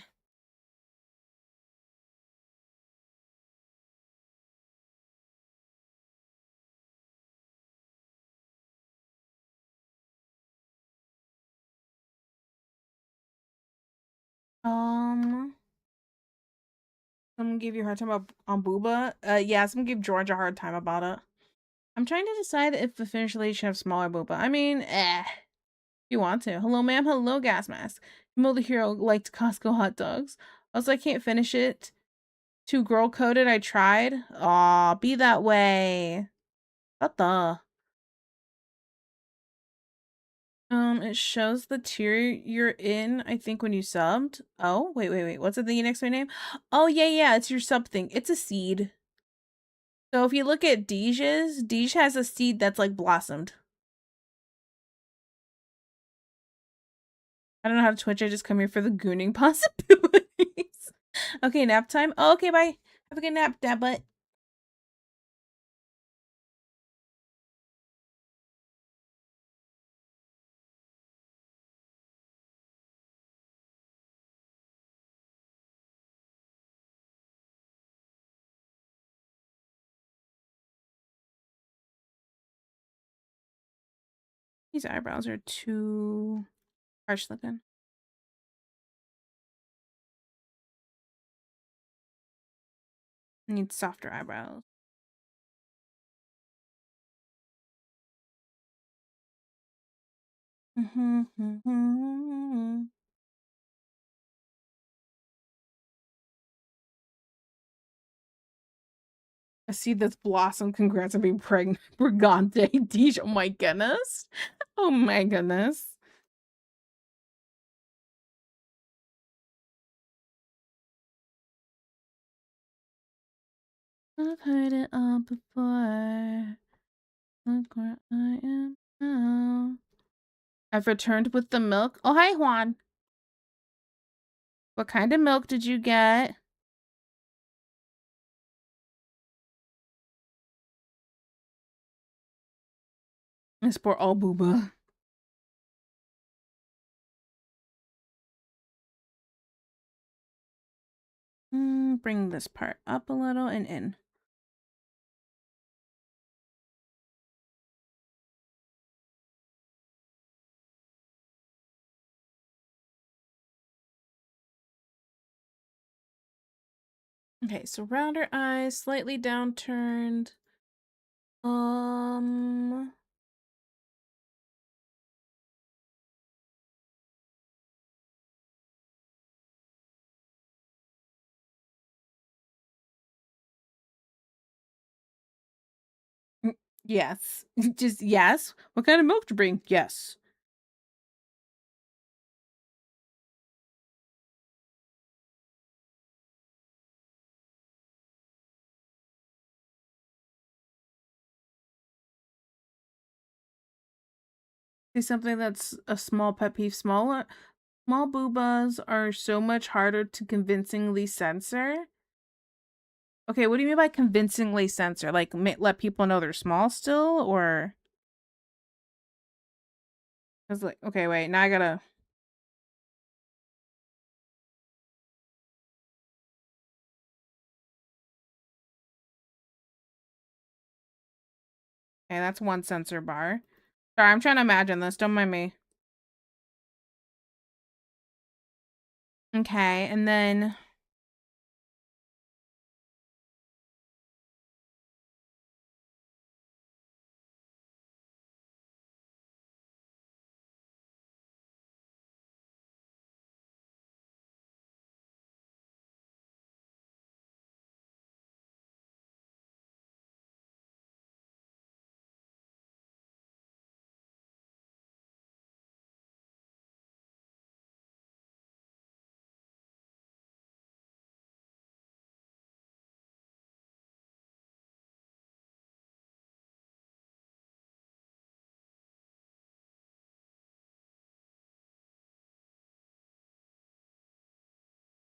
Someone gave you a hard time about on Booba. Yeah, someone gave George a hard time about it. I'm trying to decide if the finished lady should have smaller Booba. I mean, you want to. Hello, ma'am. Hello, gas mask. Mo the hero liked Costco hot dogs. Also, I can't finish it. Too girl coded. I tried. Aw, be that way. What the? It shows the tier you're in, I think, when you subbed. Oh, wait. What's the thing next to my name? Oh, yeah, it's your sub thing. It's a seed. So if you look at Deej's, Deej has a seed that's like blossomed. I don't know how to Twitch. I just come here for the gooning possibilities. Okay, nap time. Oh, okay, bye. Have a good nap, dad butt. These eyebrows are too harsh looking. I need softer eyebrows. A seed that's blossomed. Congrats on being pregnant. Brigante. Deej. Oh my goodness. Oh my goodness. I've heard it all before. Look where I am now. I've returned with the milk. Oh, hi, Juan. What kind of milk did you get? It's for all booba. Bring this part up a little and in. Okay, so rounder eyes, slightly downturned. Yes. Just yes. What kind of milk to bring? Yes. See something that's a small pet peeve. Small boobas are so much harder to convincingly censor. Okay, what do you mean by convincingly censor? Like let people know they're small still, or? Cause like, okay, wait, now I gotta. Okay, that's one censor bar. Sorry, I'm trying to imagine this. Don't mind me. Okay, and then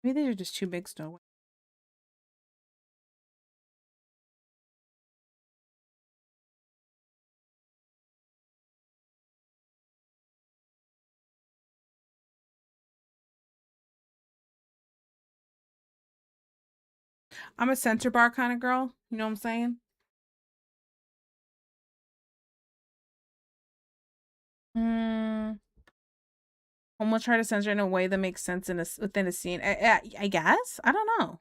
maybe these are just too big still. I'm a center bar kind of girl. You know what I'm saying? Hmm. I'm gonna try to censor in a way that makes sense in within a scene. I guess. I don't know.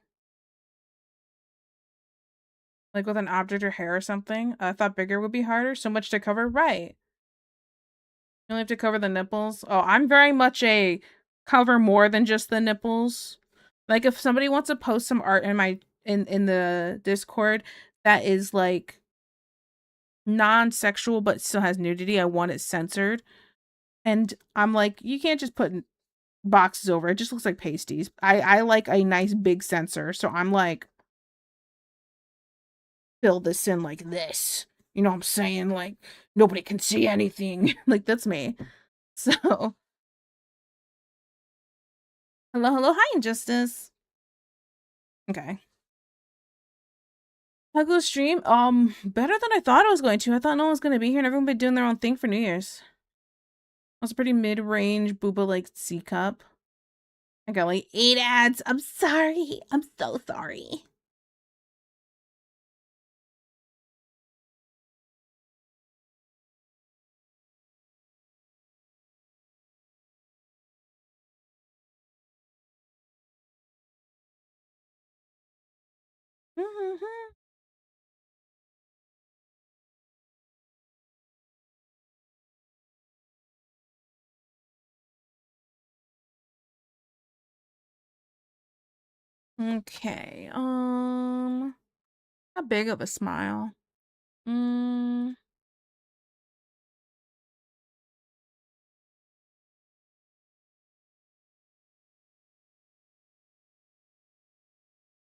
Like with an object or hair or something. I thought bigger would be harder. So much to cover. Right. You only have to cover the nipples. Oh, I'm very much a cover more than just the nipples. Like if somebody wants to post some art in my in the Discord that is like non-sexual but still has nudity, I want it censored. And I'm like, you can't just put boxes over. It just looks like pasties. I like a nice big censor. So I'm like, fill this in like this. You know what I'm saying? Like nobody can see anything. Like that's me. So hello, hello, hi, Injustice. Okay. Huggo stream, better than I thought it was going to. I thought no one was gonna be here and everyone been doing their own thing for New Year's. It was a pretty mid-range booba like C cup. I got like 8 ads. I'm sorry. I'm so sorry. Okay. How big of a smile? Mm.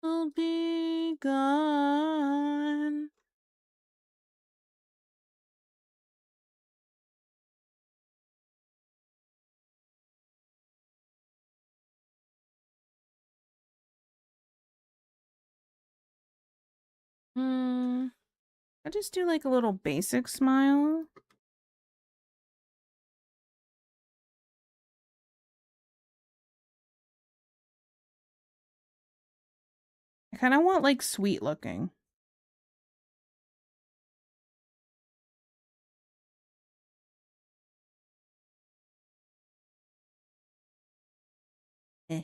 Will be gone. I just do like a little basic smile. I kind of want like sweet looking. Eh.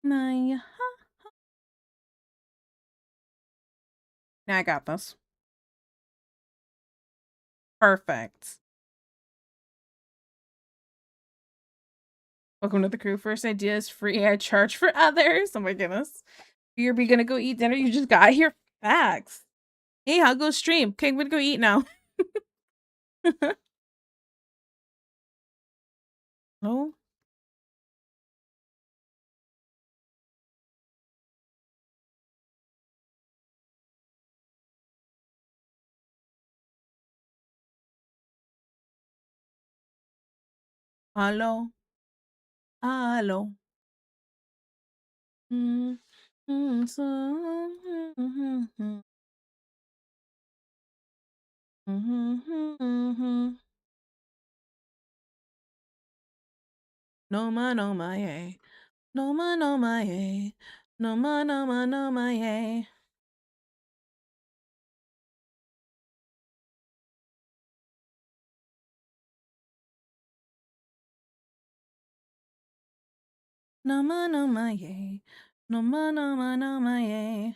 My. Now I got this. Perfect. Welcome to the crew. First idea is free. I charge for others. Oh my goodness. You're gonna go eat dinner. You just got here. Facts. Hey, I'll go stream. Okay, I'm gonna go eat now. No. Hello. Hello. So, no ma no ma yay. No ma no ma yay. No ma no ma no ma yay. No ma no ma yay. No ma no ma no ma yay.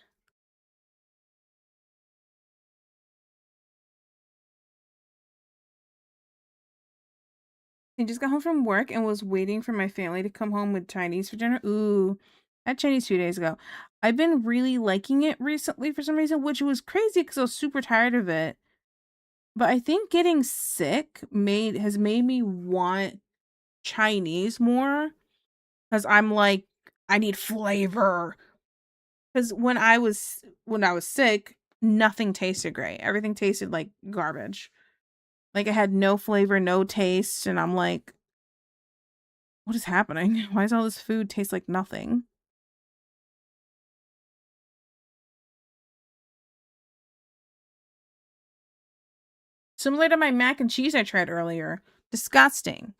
I just got home from work and was waiting for my family to come home with Chinese for dinner. Ooh, I had Chinese 2 days ago. I've been really liking it recently for some reason, which was crazy because I was super tired of it. But I think getting sick has made me want Chinese more because I'm like, I need flavor. Because when I was sick, nothing tasted great. Everything tasted like garbage. Like it had no flavor, no taste, and I'm like, what is happening? Why does all this food taste like nothing? Similar to my mac and cheese I tried earlier. Disgusting.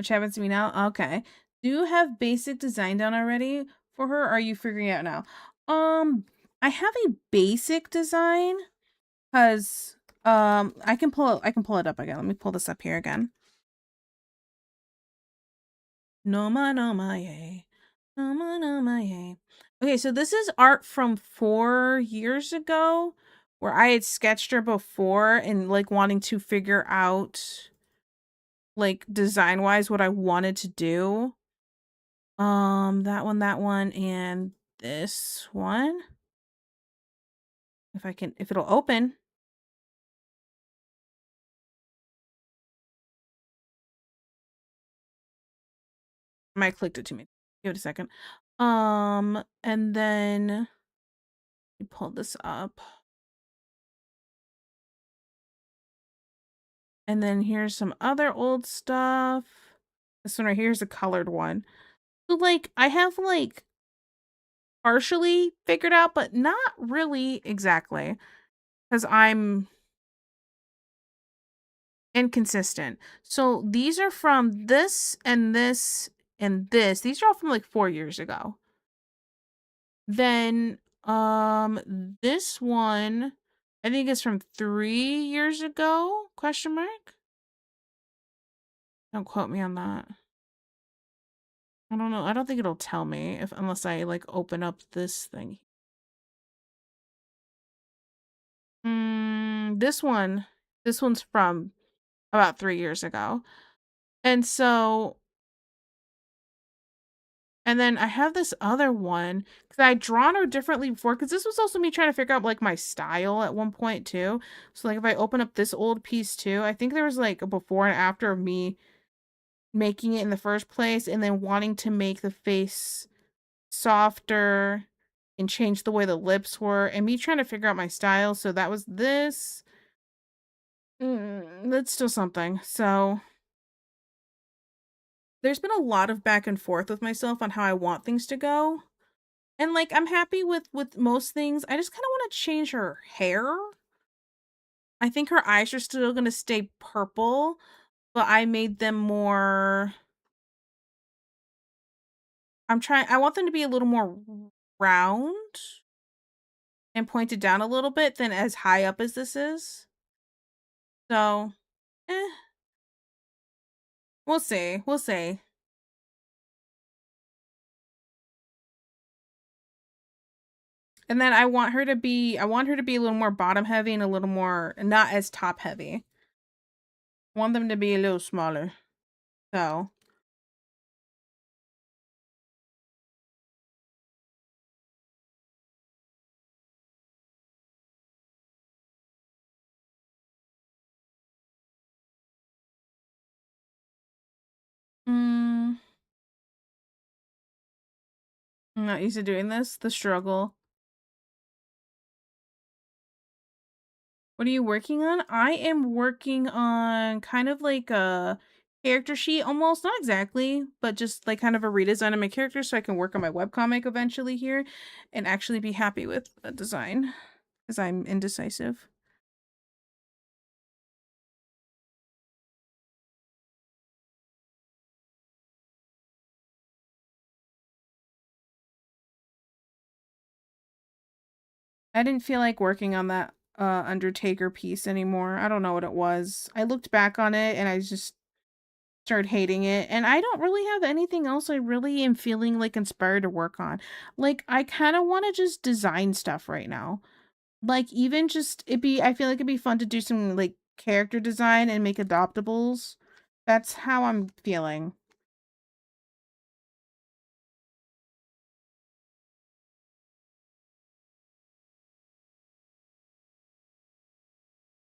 which happens to me now. Okay. Do you have basic design done already for her? Or are you figuring it out now? I have a basic design because I can pull it up again. Let me pull this up here again. No ma yay. No ma yay. Okay, so this is art from 4 years ago where I had sketched her before and like wanting to figure out like design wise what I wanted to do. That one, and this one. If it'll open. I might have clicked it too many. Give it a second. And then we pull this up. And then here's some other old stuff. This one right here is a colored one. So like I have like partially figured out, but not really exactly. Because I'm inconsistent. So these are from this and this and this. These are all from like 4 years ago. Then this one I think is from 3 years ago? Question mark? Don't quote me on that. I don't know. I don't think it'll tell me if unless I like open up this thing. This one's from about 3 years ago. And so and then I have this other one because I had drawn her differently before because this was also me trying to figure out like my style at one point too. So like if I open up this old piece too, I think there was like a before and after of me making it in the first place and then wanting to make the face softer and change the way the lips were and me trying to figure out my style. So that was this. That's still something. So there's been a lot of back and forth with myself on how I want things to go. And like I'm happy with most things. I just kind of want to change her hair. I think her eyes are still going to stay purple, but I made them more I want them to be a little more round and pointed down a little bit than as high up as this is. So, eh, we'll see. We'll see. And then I want her to be a little more bottom heavy and a little more not as top heavy. I want them to be a little smaller. So, I'm not used to doing this. The struggle. What are you working on? I am working on kind of like a character sheet almost, not exactly, but just like kind of a redesign of my character so I can work on my webcomic eventually here and actually be happy with a design because I'm indecisive. I didn't feel like working on that Undertaker piece anymore. I don't know what it was. I looked back on it and I just started hating it. And I don't really have anything else I really am feeling like inspired to work on. Like I kind of want to just design stuff right now. Like even just I feel like it'd be fun to do some like character design and make adoptables. That's how I'm feeling.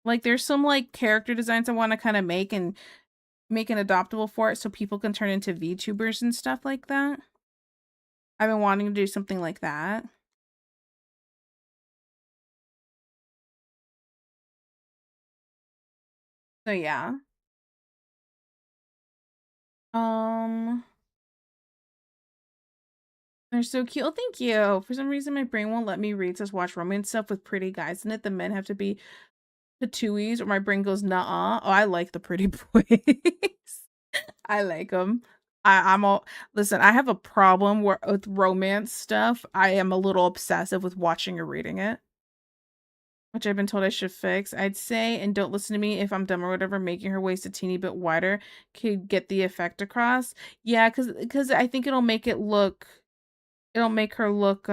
Like there's some like character designs I want to kind of make and make an adoptable for it so people can turn into VTubers and stuff like that. I've been wanting to do something like that. So yeah. Um they're so cute. Oh, thank you. For some reason my brain won't let me read says watch romance stuff with pretty guys in it. The men have to be patooies or my brain goes nah. Oh, I like the pretty boys. I like them. I'm all listen. I have a problem with romance stuff. I am a little obsessive with watching or reading it, which I've been told I should fix. I'd say, and don't listen to me if I'm dumb or whatever. Making her waist a teeny bit wider could get the effect across. Yeah, because I think it'll make it look. It'll make her look.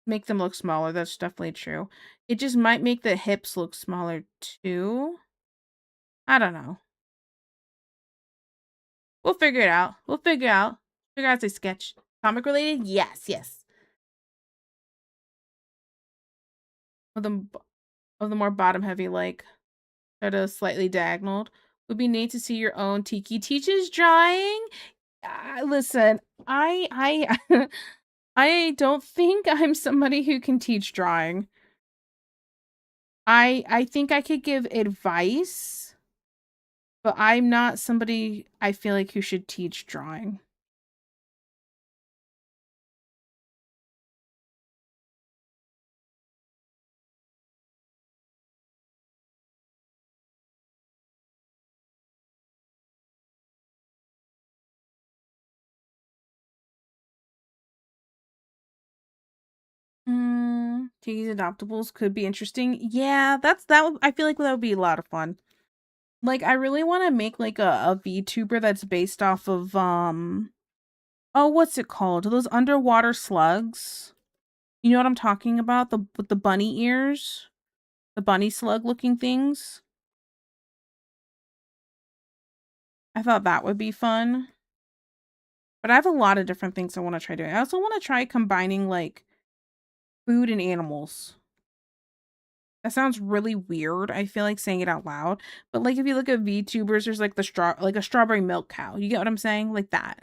Make them look smaller. That's definitely true. It just might make the hips look smaller too. I don't know. We'll figure it out. We'll figure it out. Figure out the sketch. Comic related? Yes, yes. Of the more bottom heavy, like sort of slightly diagonal. Would be neat to see your own Tiki teaches drawing. Listen, I I don't think I'm somebody who can teach drawing. I think I could give advice, but I'm not somebody I feel like who should teach drawing. Tiki's adoptables could be interesting. Yeah, I feel like that would be a lot of fun. Like, I really want to make like a VTuber that's based off of oh, what's it called? Those underwater slugs. You know what I'm talking about? The with the bunny ears, the bunny slug looking things. I thought that would be fun. But I have a lot of different things I want to try doing. I also want to try combining like food and animals. That sounds really weird. I feel like saying it out loud. But like if you look at VTubers, there's like like a strawberry milk cow. You get what I'm saying? Like that.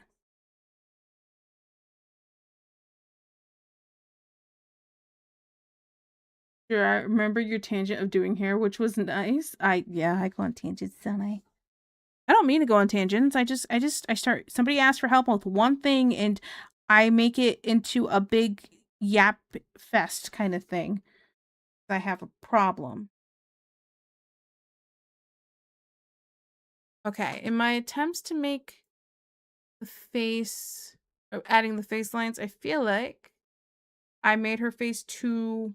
Sure, I remember your tangent of doing hair, which was nice. I go on tangents, don't I? I don't mean to go on tangents. I start somebody asks for help with one thing and I make it into a big yap fest kind of thing. I have a problem. Okay, in my attempts to make the face or adding the face lines, I feel like I made her face too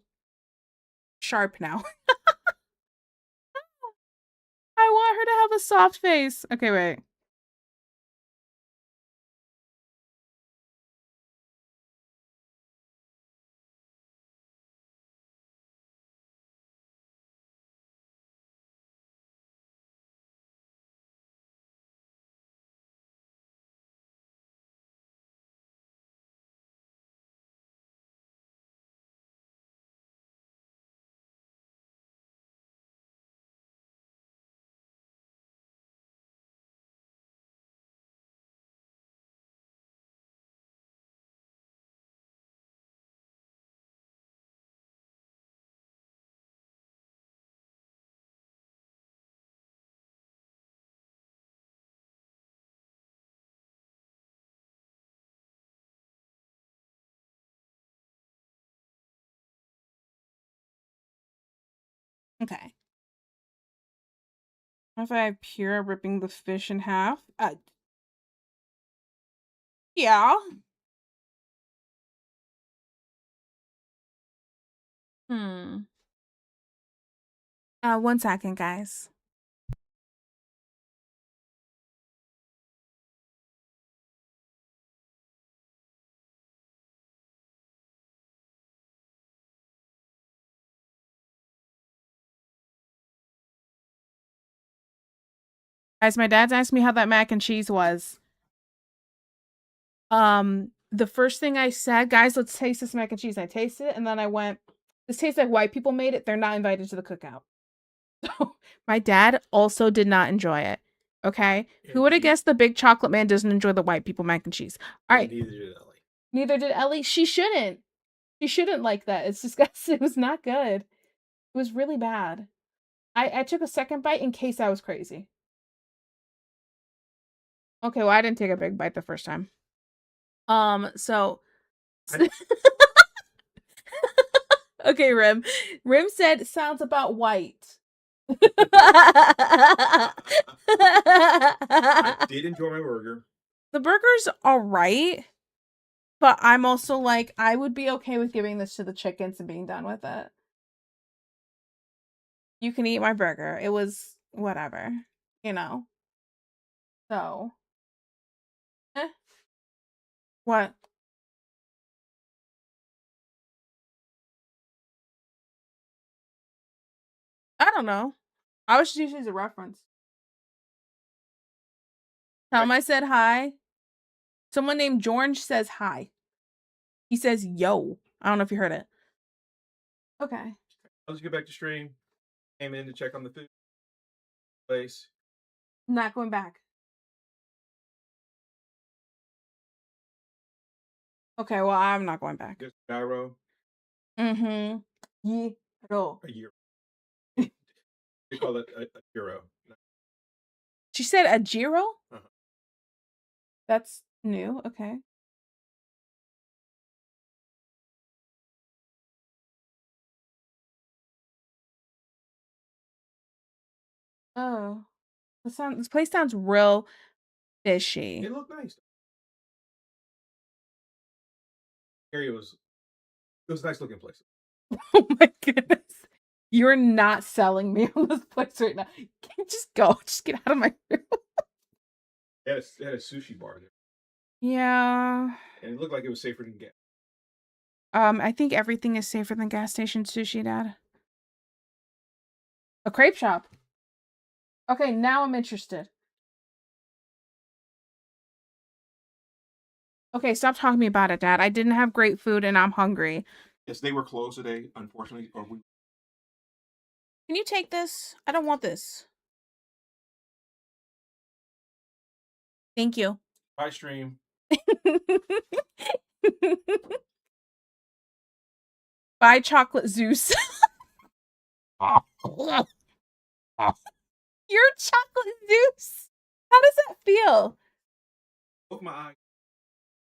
sharp now. I want her to have a soft face. Okay, wait. Okay. If I have Pyrrha ripping the fish in half? Yeah. Hmm. 1 second, guys. Guys, my dad's asked me how that mac and cheese was. The first thing I said, guys, let's taste this mac and cheese. I tasted it, and then I went, this tastes like white people made it. They're not invited to the cookout. So my dad also did not enjoy it. Okay. Who would have guessed the big chocolate man doesn't enjoy the white people mac and cheese? All right. Neither did Ellie. Neither did Ellie. She shouldn't. She shouldn't like that. It's disgusting. It was not good. It was really bad. I took a second bite in case I was crazy. Okay, well, I didn't take a big bite the first time. So okay, Rim. Rim said sounds about white. I did enjoy my burger. The burger's all right, but I'm also like, I would be okay with giving this to the chickens and being done with it. You can eat my burger. It was whatever, you know. So, eh. What? I don't know. I was just using it as a reference. Tell him I said hi. Someone named George says hi. He says yo. I don't know if you heard it. Okay. I'll just get back to stream. Came in to check on the food place. I'm not going back. Okay, well, I'm not going back. Just gyro. Mm-hmm. Gyro. A year. They call it a gyro. She said a gyro? Uh-huh. That's new. Okay. Oh. This place sounds real fishy. It looked nice. Area it was a nice looking place. Oh my goodness. You're not selling me on this place right now. Just go. Just get out of my room. It had a sushi bar there. Yeah. And it looked like it was safer than gas. I think everything is safer than gas station sushi, Dad. A crepe shop. Okay, now I'm interested. Okay, stop talking to me about it, Dad. I didn't have great food and I'm hungry. Yes, they were closed today, unfortunately. Can you take this? I don't want this. Thank you. Bye, stream. Buy chocolate Zeus. You're chocolate Zeus. How does that feel? Both my eyes.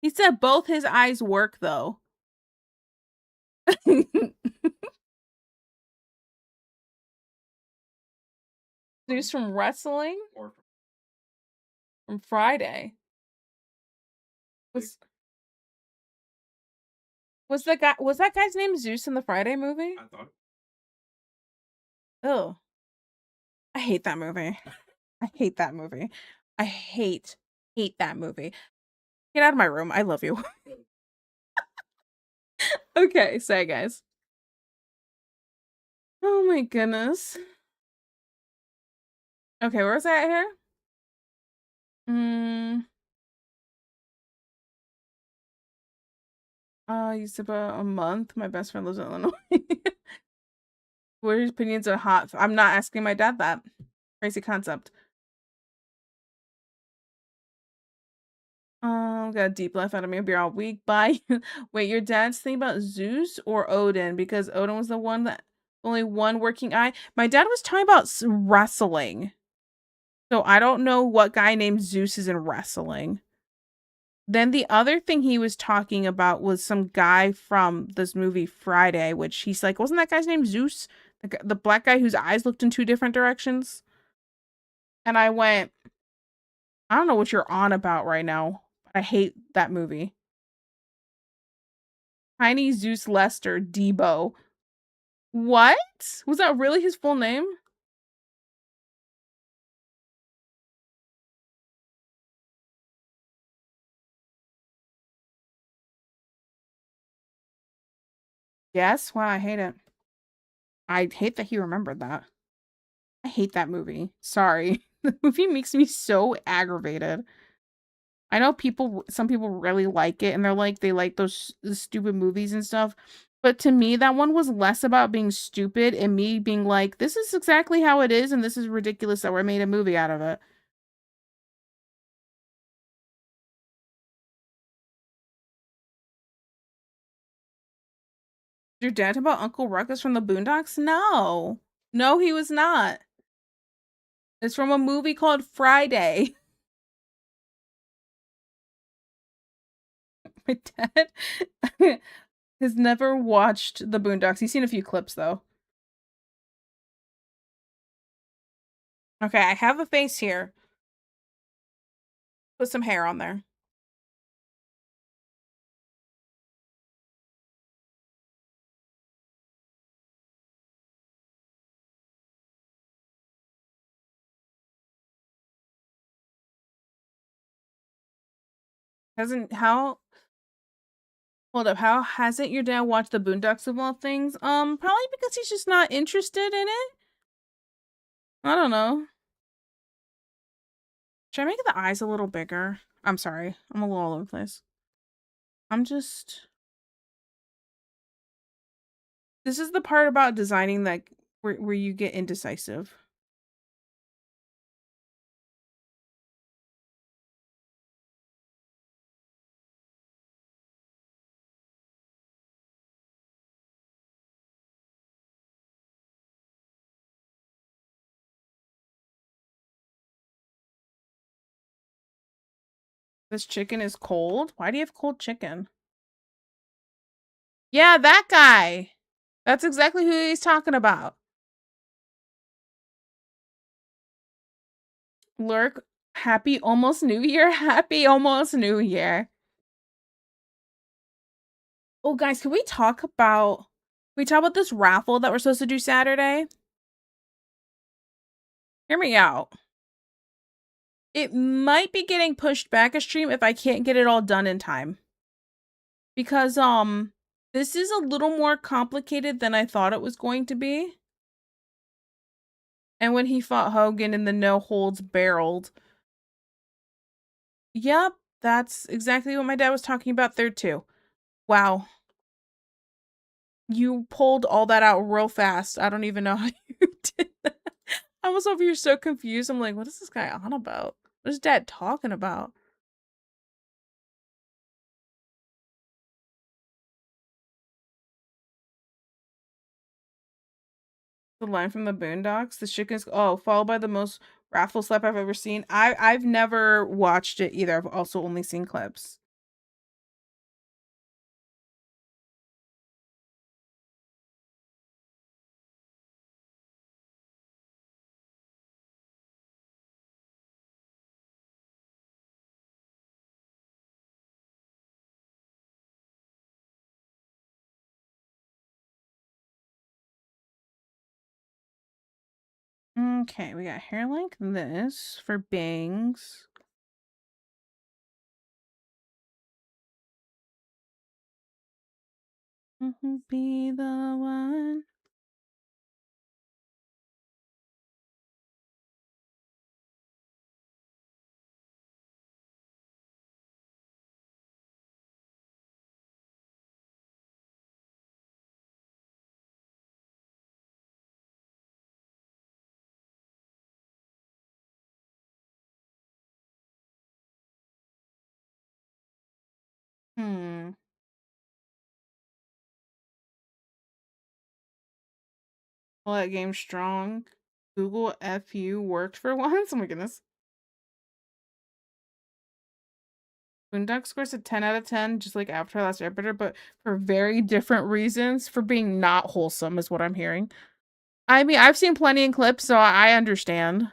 He said both his eyes work though. Zeus from wrestling? Or From Friday. Was that guy's name Zeus in the Friday movie? I thought. Oh. I hate that movie. I hate that movie. I hate that movie. Get out of my room. I love you. Okay, say guys. Oh my goodness. Okay, where's that here? Used about a month. My best friend lives in Illinois. What are your opinions on hot? I'm not asking my dad that. Crazy concept. Got a deep laugh out of me. I'll be all week. Bye. Wait, your dad's thinking about Zeus or Odin? Because Odin was the one that only one working eye. My dad was talking about wrestling. So I don't know what guy named Zeus is in wrestling. Then the other thing he was talking about was some guy from this movie Friday, which he's like, wasn't that guy's name Zeus? The black guy whose eyes looked in two different directions? And I went, I don't know what you're on about right now. I hate that movie. Tiny Zeus Lester Debo. What? Was that really his full name? Yes? Wow, I hate it. I hate that he remembered that. I hate that movie. Sorry. The movie makes me so aggravated. I know some people really like it and they're like, they like those stupid movies and stuff. But to me, that one was less about being stupid and me being like, this is exactly how it is and this is ridiculous that we made a movie out of it. Your dad about Uncle Ruckus from the Boondocks? No. No, he was not. It's from a movie called Friday. My dad has never watched the Boondocks. He's seen a few clips though. Okay, I have a face here. Put some hair on there. Hasn't how hold up, how hasn't your dad watched the Boondocks of all things? Probably because he's just not interested in it. I don't know. Should I make the eyes a little bigger? I'm sorry. I'm a little all over the place. I'm just this is the part about designing that where you get indecisive. This chicken is cold? Why do you have cold chicken? Yeah, that guy. That's exactly who he's talking about. Lurk, happy almost New Year. Happy almost New Year. Oh, guys, can we talk about this raffle that we're supposed to do Saturday? Hear me out. It might be getting pushed back a stream if I can't get it all done in time. Because this is a little more complicated than I thought it was going to be. And when he fought Hogan in the no holds barreled. Yep, that's exactly what my dad was talking about there too. Wow. You pulled all that out real fast. I don't even know how you did that. I was over here so confused. I'm like, what is this guy on about? What is dad talking about? The line from the Boondocks, the chickens followed by the most wrathful slap I've ever seen. I've never watched it either. I've also only seen clips. Okay, we got hair like this for bangs. Be the one. Hmm. Well, that game's strong. Google FU worked for once. Oh my goodness. Boondock scores a 10 out of 10, just like Avatar Last Airbender, but for very different reasons. For being not wholesome, is what I'm hearing. I mean, I've seen plenty in clips, so I understand.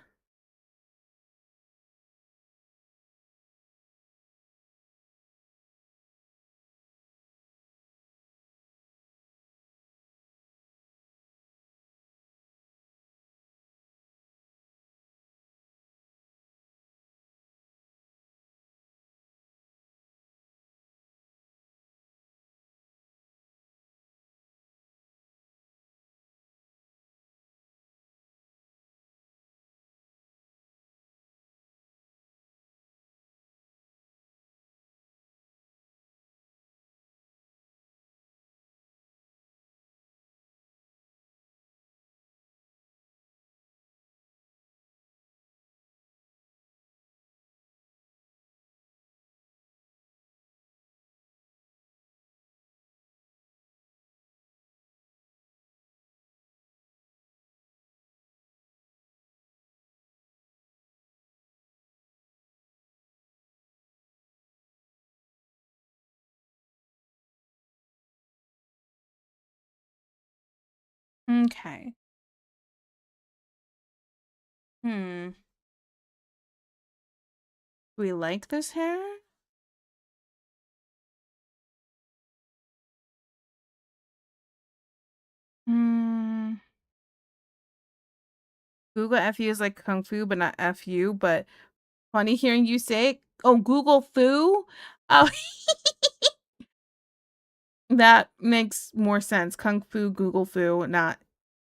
Okay. Do we like this hair? Google FU is like Kung Fu, but not FU, but funny hearing you say it. Oh, Google Fu? Oh, that makes more sense. Kung Fu, Google Fu, not,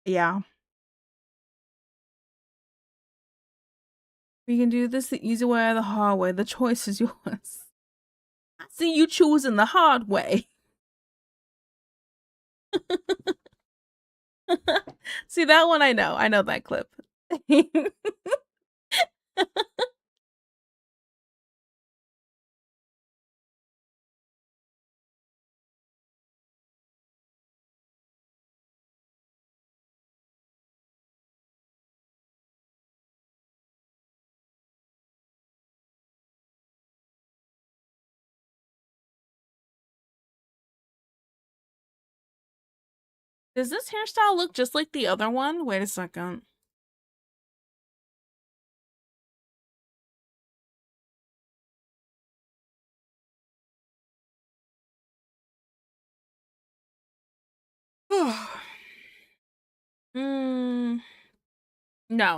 yeah. We can do this the easy way or the hard way. The choice is yours. I see you choosing the hard way. See, that one I know. I know that clip. Does this hairstyle look just like the other one? Wait a second.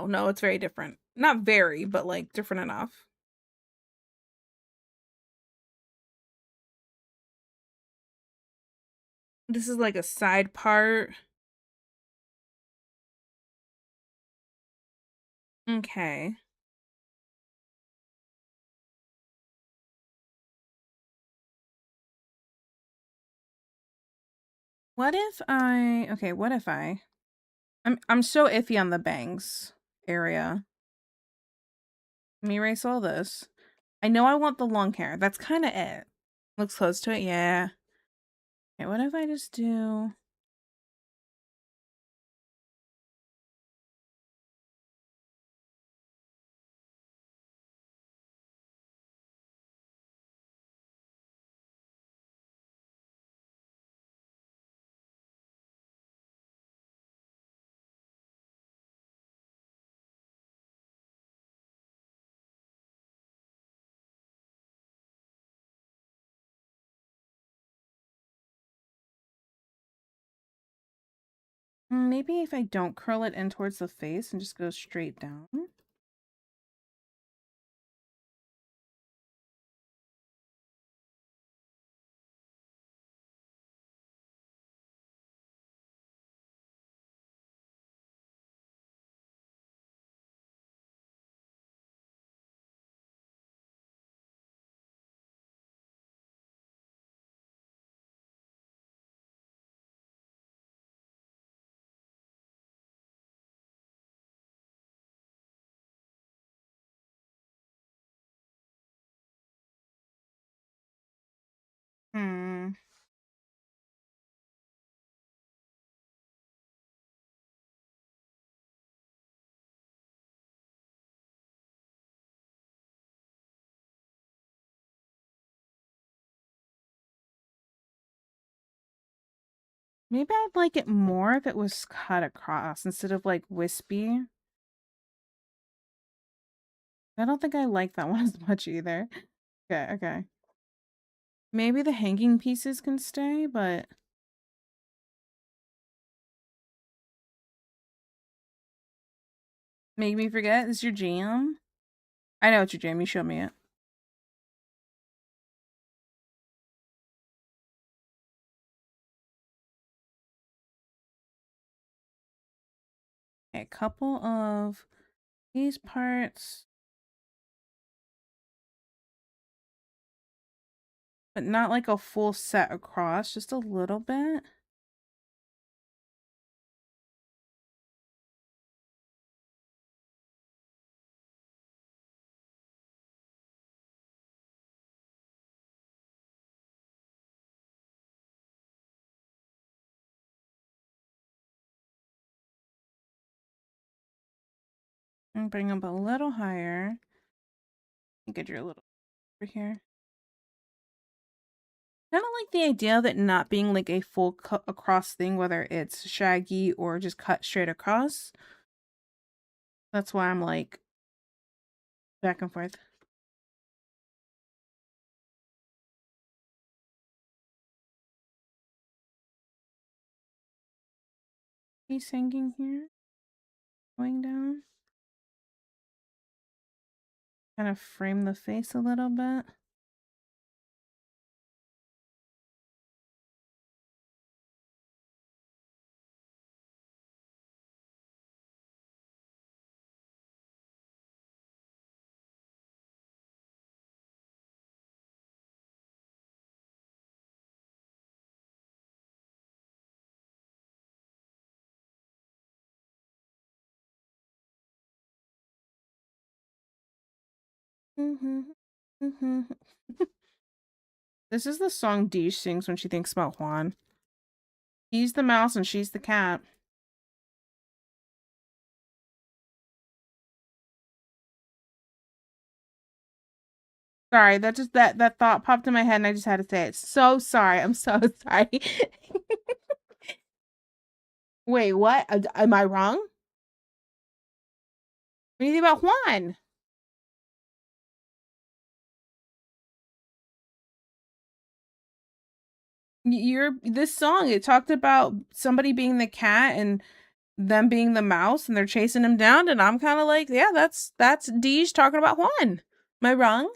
No, it's very different. Not very, but like different enough. This is like a side part. Okay. What if I'm so iffy on the bangs area. Let me erase all this. I know I want the long hair. That's kind of it. Looks close to it, yeah. Okay, what if I just do... Maybe if I don't curl it in towards the face and just go straight down. Maybe I'd like it more if it was cut across instead of like wispy. I don't think I like that one as much either. Okay. Maybe the hanging pieces can stay, but... Make me forget? Is your jam? I know it's your jam. You showed me it. Okay, a couple of these parts. But not like a full set across, just a little bit. And bring them a little higher. Get your little over here. Kind of like the idea of it not being like a full cut across thing, whether it's shaggy or just cut straight across. That's why I'm like back and forth. He's singing here, going down. Kind of frame the face a little bit. This is the song Deej sings when she thinks about Juan. He's the mouse and she's the cat. Sorry, that thought popped in my head and I just had to say it. So sorry. I'm so sorry. Wait, what? Am I wrong? What do you think about Juan? This song, it talked about somebody being the cat and them being the mouse and they're chasing him down, and I'm kind of like, yeah, that's Deej talking about Juan. Am I wrong?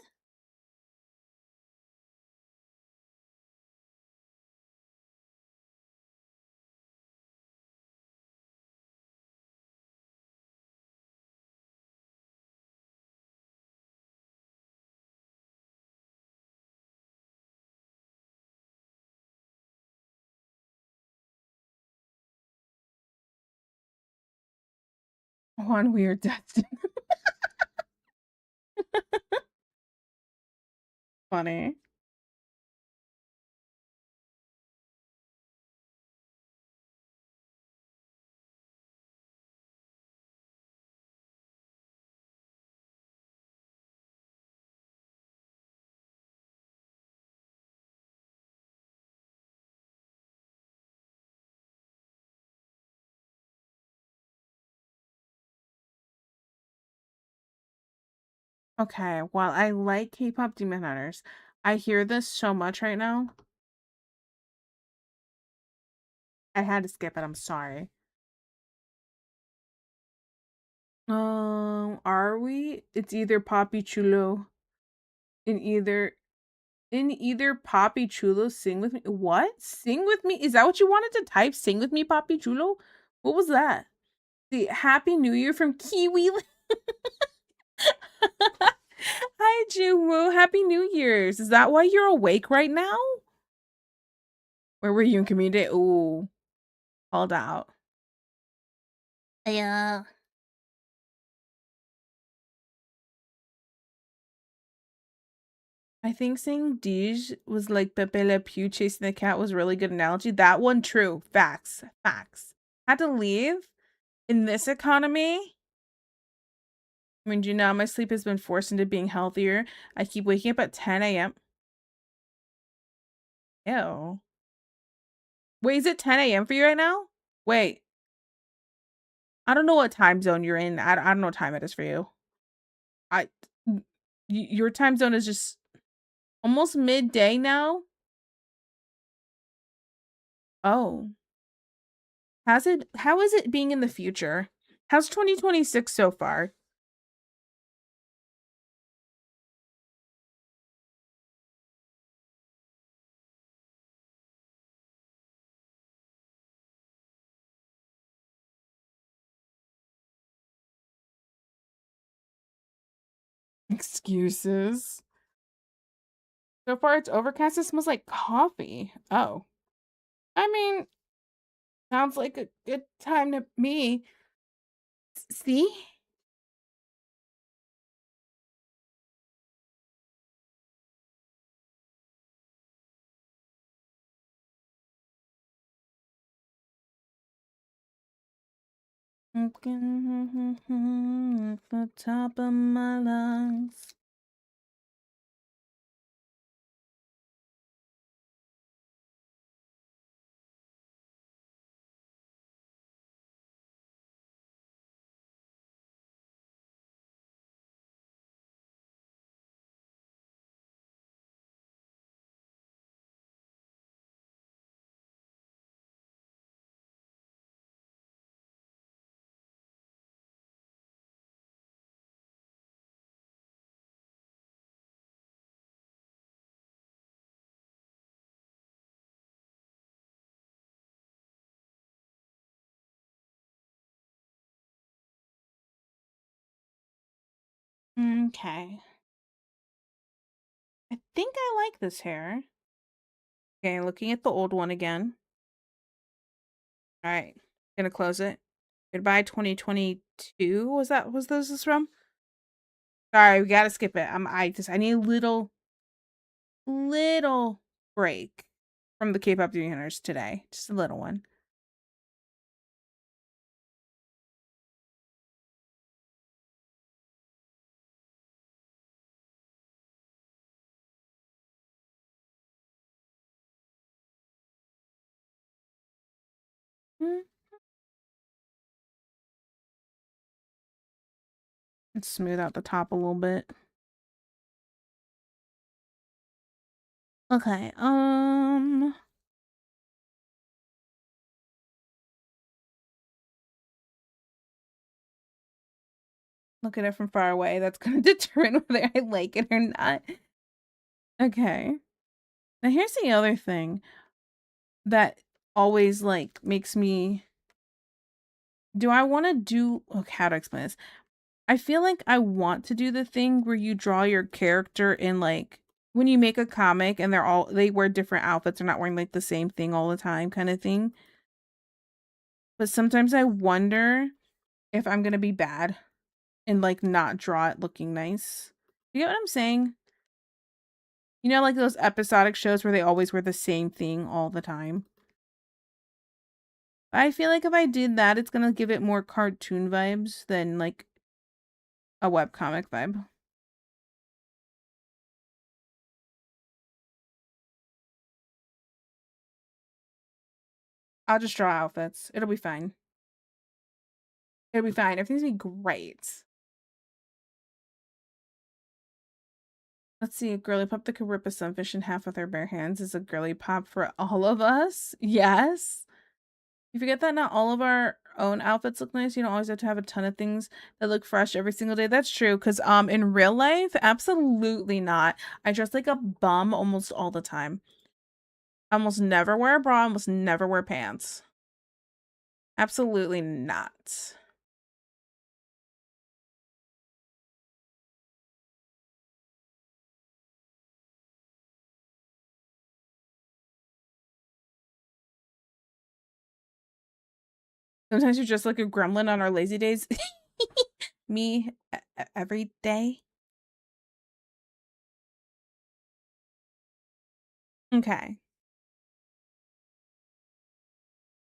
Juan Weird Dustin. Funny. Okay, while I like K-pop Demon Hunters, I hear this so much right now. I had to skip it. I'm sorry. Are we? It's either Papi Chulo. In either Papi Chulo, Sing With Me. What? Sing With Me? Is that what you wanted to type? Sing With Me, Papi Chulo? What was that? The Happy New Year from Kiwi. Hi, Juwoo. Happy New Year's. Is that why you're awake right now? Where were you in community? Ooh, called out. Yeah. I think saying Deej was like Pepe Le Pew chasing the cat was a really good analogy. That one, true. Facts. Facts. Had to leave in this economy. I mean, do you know my sleep has been forced into being healthier? I keep waking up at 10 a.m. Ew. Wait, is it 10 a.m. for you right now? Wait. I don't know what time zone you're in. I don't know what time it is for you. Your time zone is just almost midday now. Oh. How is it being in the future? How's 2026 so far? Excuses. So far it's overcast. It smells like coffee. Oh. I mean, sounds like a good time to me. See? At the top of my lungs. Okay. I think I like this hair. Okay, looking at the old one again. All right, gonna close it. Goodbye 2022. Was this from? Sorry, we gotta skip it. I need a little break from the K-pop Demon Hunters today. Just a little one. Mm. Let's smooth out the top a little bit. Okay, look at it from far away. That's gonna determine whether I like it or not. Okay. Now here's the other thing that always like makes me do I want to do okay, how to explain this? I feel like I want to do the thing where you draw your character in like when you make a comic and they wear different outfits, they're not wearing like the same thing all the time kind of thing. But sometimes I wonder if I'm gonna be bad and like not draw it looking nice. You get what I'm saying? You know, like those episodic shows where they always wear the same thing all the time. I feel like if I did that, it's gonna give it more cartoon vibes than like a webcomic vibe. I'll just draw outfits. It'll be fine. It'll be fine. Everything's gonna be great. Let's see. A girly pop that could rip a sunfish in half with her bare hands is a girly pop for all of us. Yes. You forget that not all of our own outfits look nice. You don't always have to have a ton of things that look fresh every single day. That's true. Because in real life, absolutely not. I dress like a bum almost all the time. I almost never wear a bra, almost never wear pants. Absolutely not. Sometimes you're just like a gremlin on our lazy days. Me every day. Okay.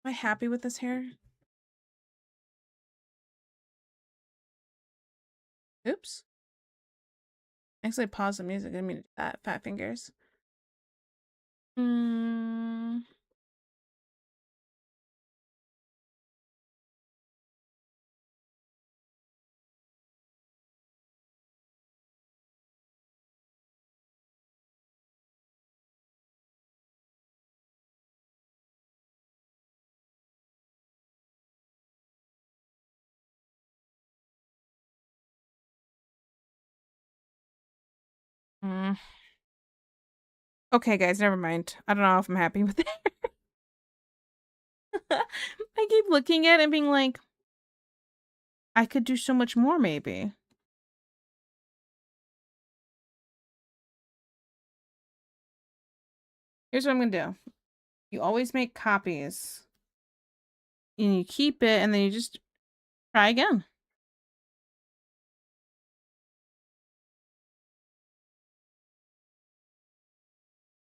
Am I happy with this hair? Oops. Actually, pause the music. I didn't mean to do that. Fat fingers. Mm. Mm. Okay, guys, never mind. I don't know if I'm happy with it. I keep looking at it and being like, I could do so much more, maybe. Here's what I'm gonna do. You always make copies. And you keep it, and then you just try again.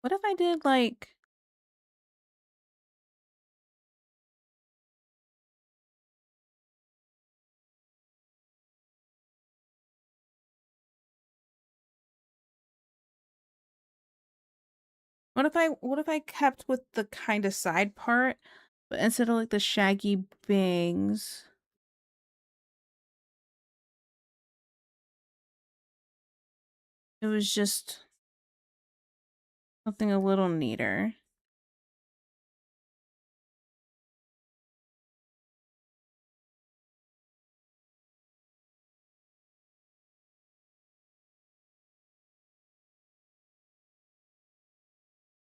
What if I did, like... What if I kept with the kind of side part, but instead of like the shaggy bangs, it was just something a little neater.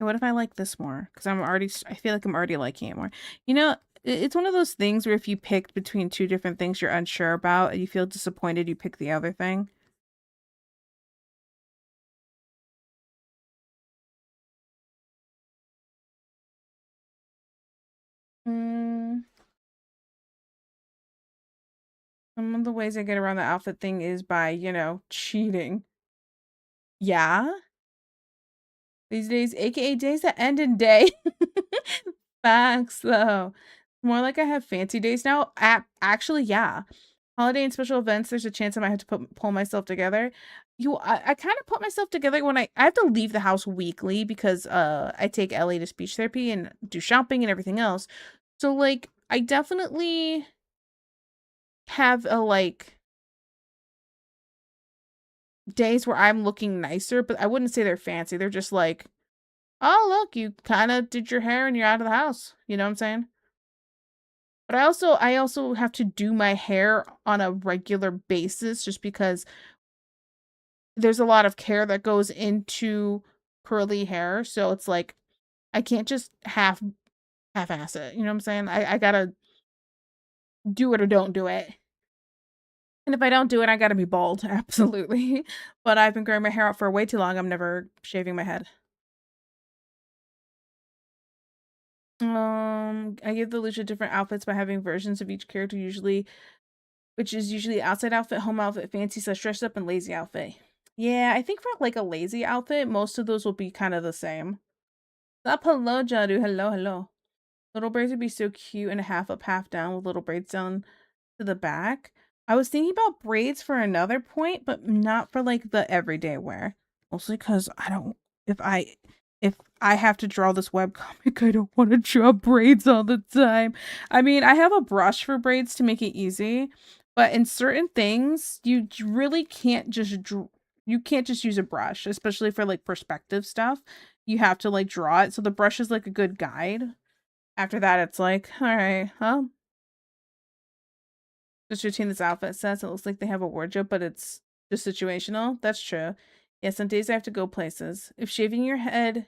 And what if I like this more? Because I feel like I'm already liking it more. You know, it's one of those things where if you picked between two different things you're unsure about and you feel disappointed, you pick the other thing. Some of the ways I get around the outfit thing is by, you know, cheating. Yeah. These days, aka days that end in day. Facts though. More like I have fancy days now. Actually, yeah. Holiday and special events, there's a chance I might have to pull myself together. I kind of put myself together when I have to leave the house weekly because I take Ellie to speech therapy and do shopping and everything else. So like I definitely have a like days where I'm looking nicer, but I wouldn't say they're fancy. They're just like, oh look, you kind of did your hair and you're out of the house. You know what I'm saying? But I also have to do my hair on a regular basis just because there's a lot of care that goes into curly hair. So it's like I can't just half-ass it. You know what I'm saying? I gotta do it or don't do it. And if I don't do it, I gotta be bald. Absolutely. But I've been growing my hair out for way too long. I'm never shaving my head. I give the Lucia different outfits by having versions of each character, which is usually outside outfit, home outfit, fancy / dressed up, and lazy outfit. Yeah, I think for like a lazy outfit, most of those will be kind of the same. Up, hello, Jadu. Hello, hello. Little braids would be so cute and a half up, half down with little braids down to the back. I was thinking about braids for another point, but not for like the everyday wear. Mostly because I don't if I have to draw this webcomic, I don't want to draw braids all the time. I mean, I have a brush for braids to make it easy, but in certain things, you really can't just you can't just use a brush, especially for like perspective stuff. You have to like draw it. So the brush is like a good guide. After that, it's like, all right, huh? Just routine this outfit says it looks like they have a wardrobe, but it's just situational. That's true. Yeah, some days I have to go places. If shaving your head,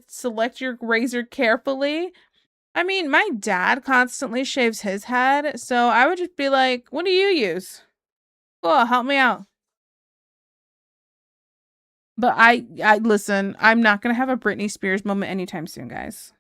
select your razor carefully. I mean, my dad constantly shaves his head, so I would just be like, what do you use? Cool, help me out. But I listen, I'm not gonna have a Britney Spears moment anytime soon, guys.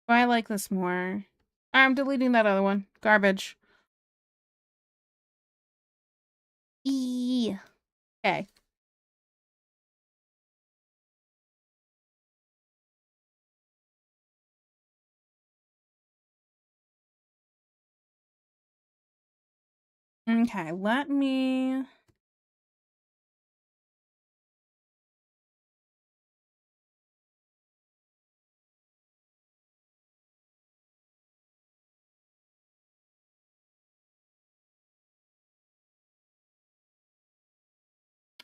But I like this more. I'm deleting that other one. Garbage. E. Okay. Okay, let me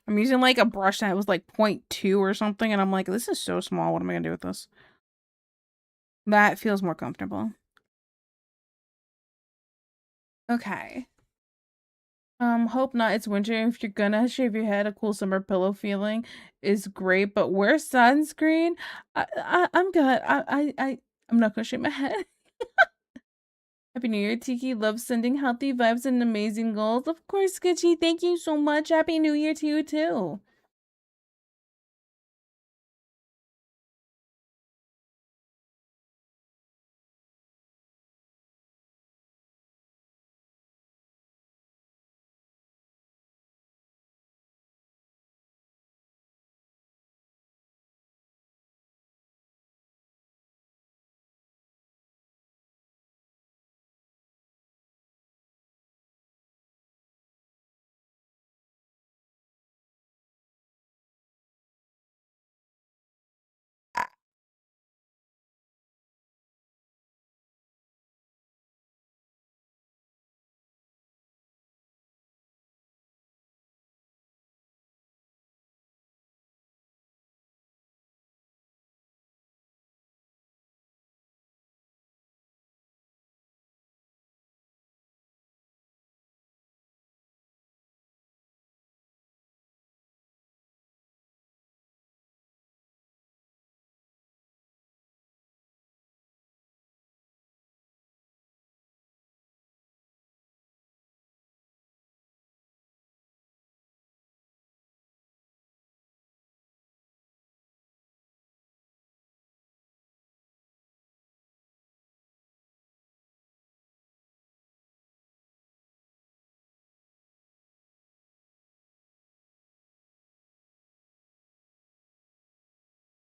I'm using like a brush that was like 0.2 or something, and I'm like, this is so small. What am I gonna do with this? That feels more comfortable. Okay. Hope not. It's winter. If you're gonna shave your head, a cool summer pillow feeling is great, but wear sunscreen. I'm good. I'm not gonna shave my head. Happy New Year, Tiki. Love sending healthy vibes and amazing goals. Of course, Sketchy. Thank you so much. Happy New Year to you too.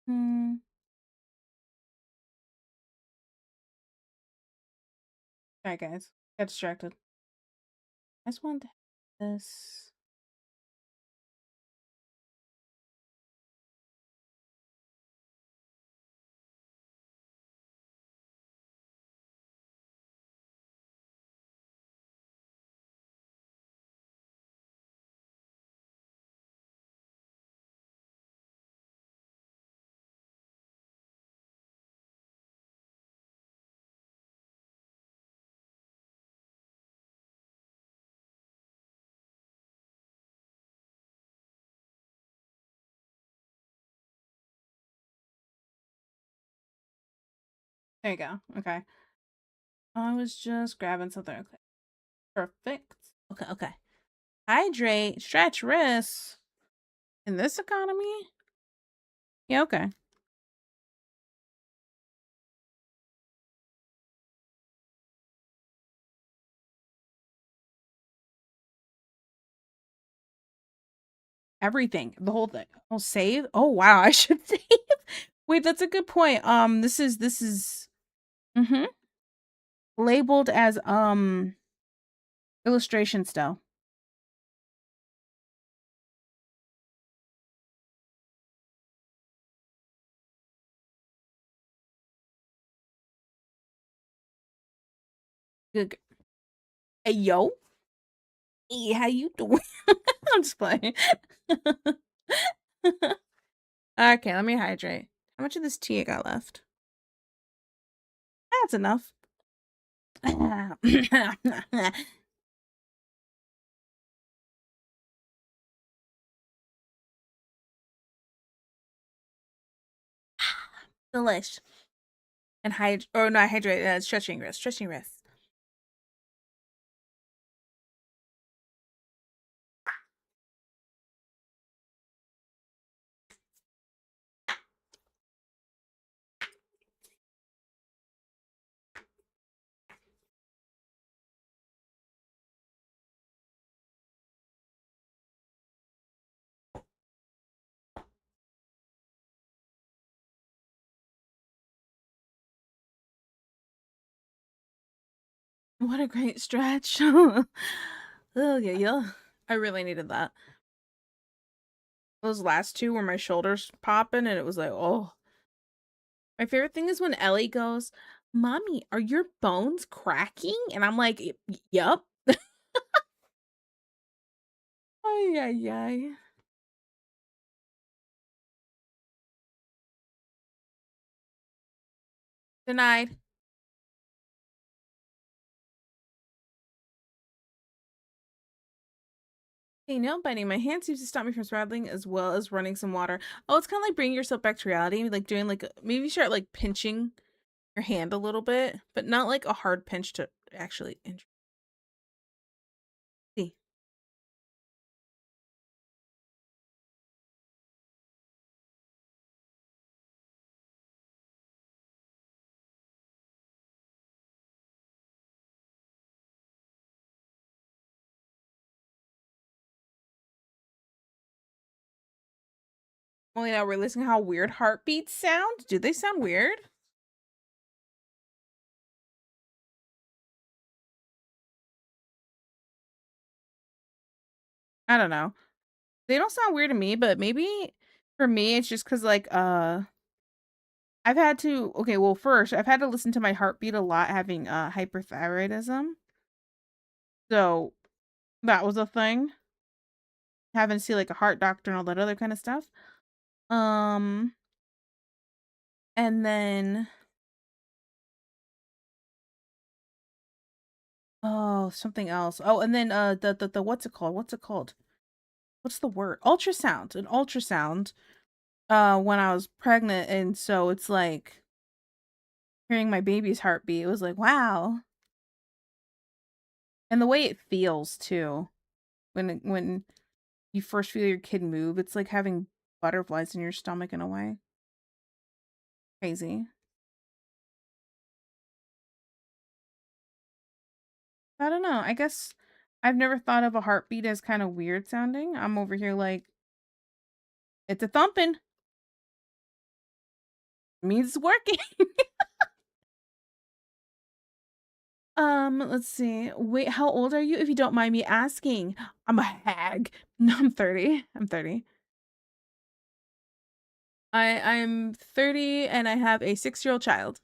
Hmm. Alright, guys. Got distracted. I just wanted to have this. There you go. Okay. I was just grabbing something. Okay. Perfect. Okay, okay. Hydrate, stretch wrists. In this economy? Yeah, okay. Everything. The whole thing. Oh, save? Oh wow, I should save. Wait, that's a good point. This is mm-hmm. Labeled as illustration still. Good. Hey yo. Hey, how you doing? I'm just playing. Okay, let me hydrate. How much of this tea I got left? That's enough. Delish. And not hydrate, stretching wrist, stretching wrist. What a great stretch. Oh yeah, yeah. I really needed that. Those last two were my shoulders popping, and it was like, oh. My favorite thing is when Ellie goes, "Mommy, are your bones cracking?" And I'm like, "Yup." Ay, ay, ay. Denied. Hey, nail biting. My hand seems to stop me from spiraling as well as running some water. Oh, it's kind of like bringing yourself back to reality, like doing like maybe start like pinching your hand a little bit, but not like a hard pinch to actually injure. See. Only now we're listening to how weird heartbeats sound. Do they sound weird? I don't know. They don't sound weird to me, but maybe for me it's just because like I've had to okay, well first I've had to listen to my heartbeat a lot having hyperthyroidism. So that was a thing. Having to see like a heart doctor and all that other kind of stuff. Um and then oh something else. Oh, and then the what's it called? What's it called? What's the word? Ultrasound. An ultrasound when I was pregnant, and so it's like hearing my baby's heartbeat. It was like, wow. And the way it feels too when you first feel your kid move, it's like having butterflies in your stomach in a way. Crazy. I don't know. I guess I've never thought of a heartbeat as kind of weird sounding. I'm over here like it's a thumping. Means it's working. Let's see. Wait, how old are you, if you don't mind me asking? I'm a hag. No, I'm 30. I'm 30. I'm 30 and I have a 6-year-old child.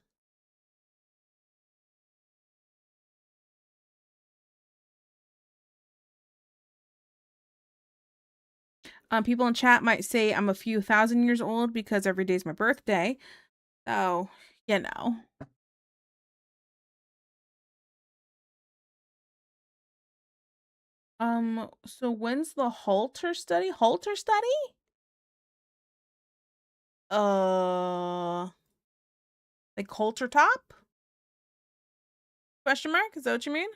People in chat might say I'm a few thousand years old because every day's my birthday. So, you know. So when's the halter study? Halter study? Like halter top? Question mark? Is that what you mean?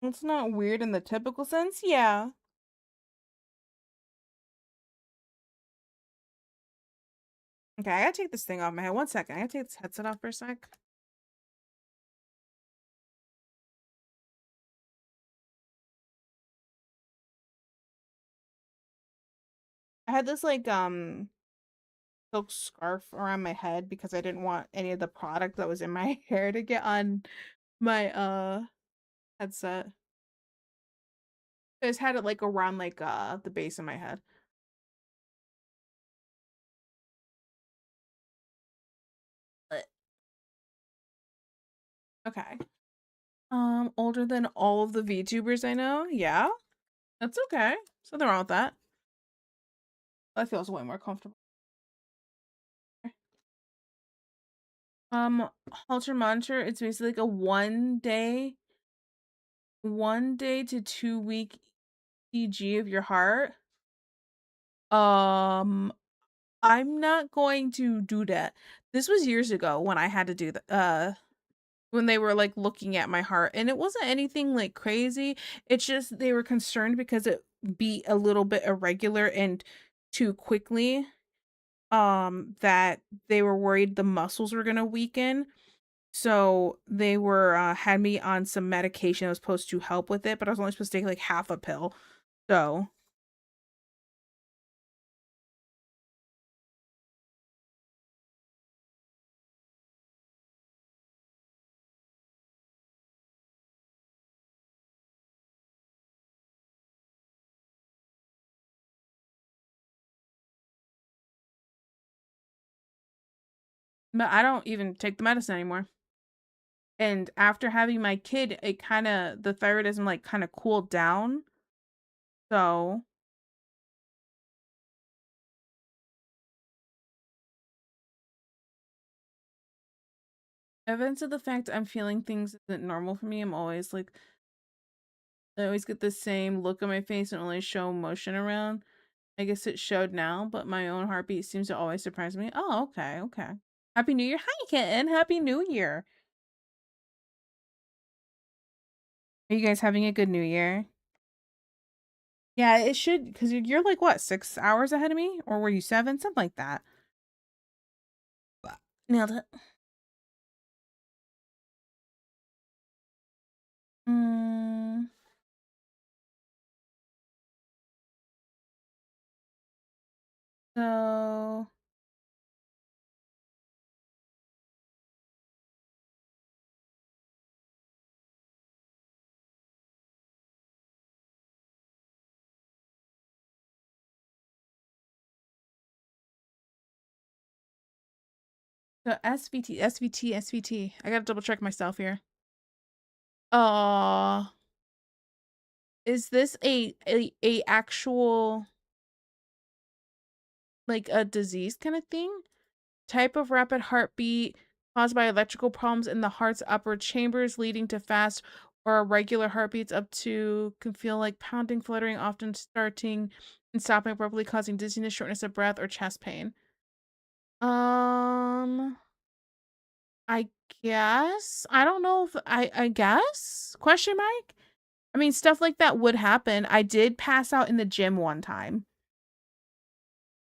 It's not weird in the typical sense, yeah. Okay, I gotta take this thing off my head. 1 second. I gotta take this headset off for a sec. I had this like silk scarf around my head because I didn't want any of the product that was in my hair to get on my headset. I just had it like around like the base of my head. Okay. Older than all of the VTubers I know? Yeah. That's okay. Nothing wrong with that. That feels way more comfortable. Halter monitor, it's basically like a 1 day to 2 week EG of your heart. I'm not going to do that. This was years ago when I had to do that. When they were like looking at my heart, and it wasn't anything like crazy. It's just they were concerned because it beat a little bit irregular and too quickly. That they were worried the muscles were gonna weaken. So they were had me on some medication that was supposed to help with it, but I was only supposed to take like half a pill. So but I don't even take the medicine anymore. And after having my kid, it kind of the thyroidism like kind of cooled down. So evidence of the fact I'm feeling things isn't normal for me. I'm always like, I always get the same look on my face and only show motion around. I guess it showed now, but my own heartbeat seems to always surprise me. Oh, okay, okay. Happy New Year. Hi, kitten. Happy New Year. Are you guys having a good New Year? Yeah, it should, because you're like, what, 6 hours ahead of me? Or were you 7? Something like that. Nailed it. Mm, so So SVT. I gotta double check myself here. Is this a actual like a disease kind of thing? Type of rapid heartbeat caused by electrical problems in the heart's upper chambers, leading to fast or irregular heartbeats up to can feel like pounding, fluttering, often starting and stopping abruptly, causing dizziness, shortness of breath, or chest pain. I guess. I don't know if I guess? Question mark? I mean, stuff like that would happen. I did pass out in the gym one time.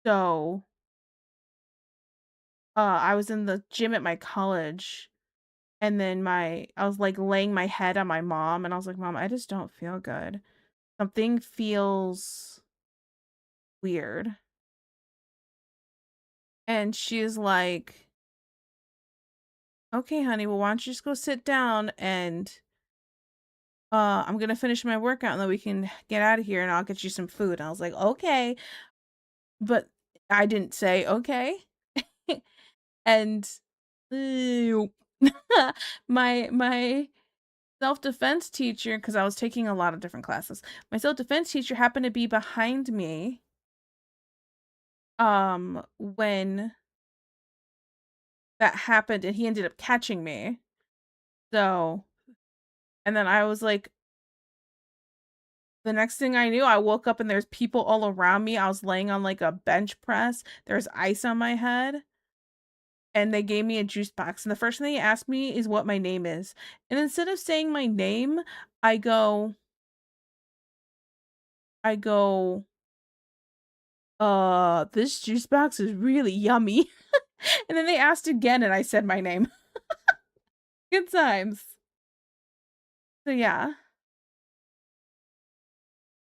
So, I was in the gym at my college And then I was like laying my head on my mom, and I was like, Mom, I just don't feel good. Something feels weird. And she's like, okay, honey, well, why don't you just go sit down and I'm gonna finish my workout and then we can get out of here and I'll get you some food. And I was like, okay. But I didn't say okay. And ew. my self-defense teacher, because I was taking a lot of different classes, my self-defense teacher happened to be behind me when that happened, and he ended up catching me. So, and then I was like, the next thing I knew, I woke up and there's people all around me. I was laying on like a bench press. There's ice on my head. And they gave me a juice box. And the first thing they asked me is what my name is. And instead of saying my name, I go, this juice box is really yummy. And then they asked again and I said my name. Good times. So yeah.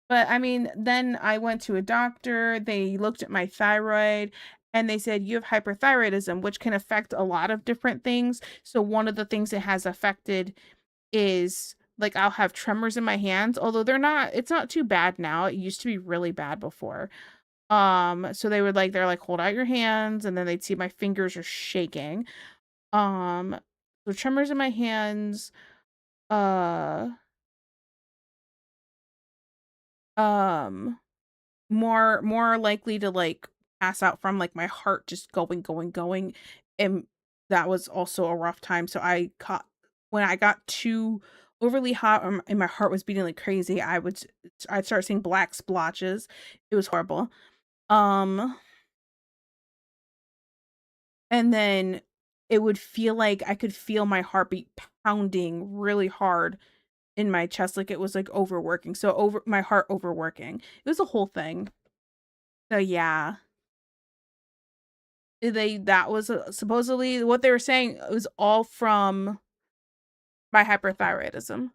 But I mean, then I went to a doctor, they looked at my thyroid, and they said, you have hyperthyroidism, which can affect a lot of different things. So one of the things it has affected is like I'll have tremors in my hands, although it's not too bad now. It used to be really bad before. So they're like, hold out your hands, and then they'd see my fingers are shaking. So tremors in my hands, uh, um, more likely to like pass out from like my heart just going, and that was also a rough time. So I caught when I got too overly hot and my heart was beating like crazy, I'd start seeing black splotches. It was horrible. And then it would feel like I could feel my heartbeat pounding really hard in my chest, like it was like overworking. So my heart overworking. It was a whole thing. So yeah. That was supposedly what they were saying. It was all from my hyperthyroidism.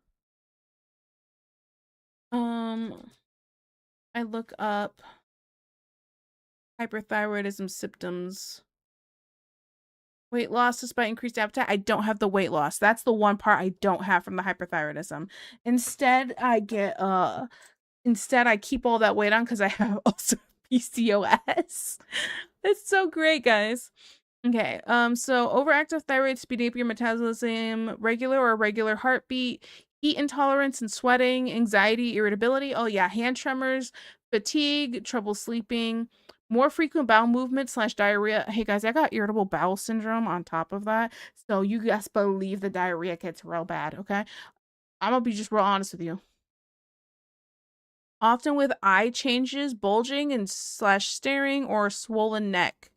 I look up hyperthyroidism symptoms. Weight loss despite increased appetite. I don't have the weight loss. That's the one part I don't have from the hyperthyroidism. Instead, I keep all that weight on because I have also PCOS. It's so great, guys. Okay, so overactive thyroid speed up your metabolism, regular or irregular heartbeat, heat intolerance and sweating, anxiety, irritability. Oh yeah, hand tremors, fatigue, trouble sleeping, more frequent bowel movement / diarrhea. Hey guys, I got irritable bowel syndrome on top of that. So you guys believe the diarrhea gets real bad, okay? I'm gonna be just real honest with you. Often with eye changes, bulging and / staring, or swollen neck.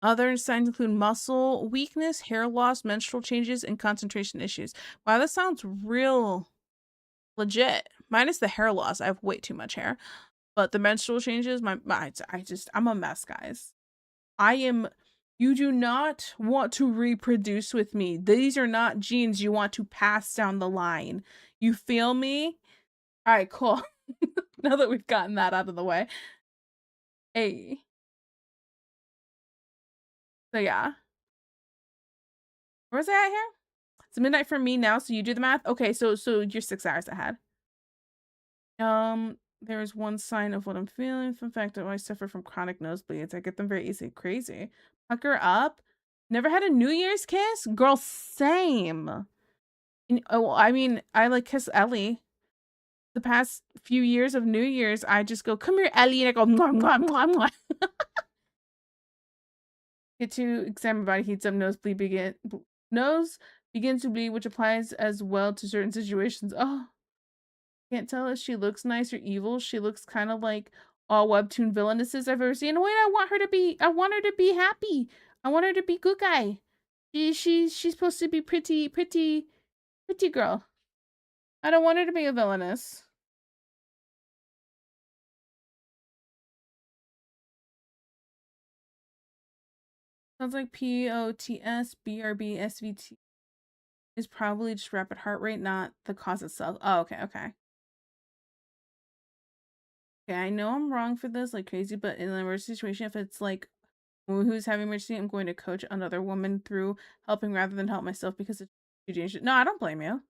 Other signs include muscle weakness, hair loss, menstrual changes, and concentration issues. Wow, that sounds real legit. Minus the hair loss. I have way too much hair. But the menstrual changes, I'm a mess, guys. You do not want to reproduce with me. These are not genes you want to pass down the line. You feel me? All right, cool. Now that we've gotten that out of the way. Hey. So yeah. Where's that at here? It's midnight for me now, so you do the math. Okay, so you're 6 hours ahead. There is one sign of what I'm feeling. In fact, I suffer from chronic nosebleeds. I get them very easy. Crazy. Pucker up. Never had a New Year's kiss? Girl, same. Oh, I mean, I like kiss Ellie. The past few years of New Year's, I just go, come here, Ellie, and I go, mwah, mwah, mwah, mwah. Get to examine body heats up, nose begins to bleed, which applies as well to certain situations. Oh, can't tell if she looks nice or evil. She looks kind of like all webtoon villainesses I've ever seen. Wait, I want her to be happy. I want her to be good guy. She's supposed to be pretty girl. I don't want her to be a villainess. Sounds like POTS, BRB, SVT is probably just rapid heart rate, not the cause itself. Oh, okay, okay. Okay, I know I'm wrong for this like crazy, but in an emergency situation, if it's like woman who's having emergency, I'm going to coach another woman through helping rather than help myself because it's too dangerous. No, I don't blame you.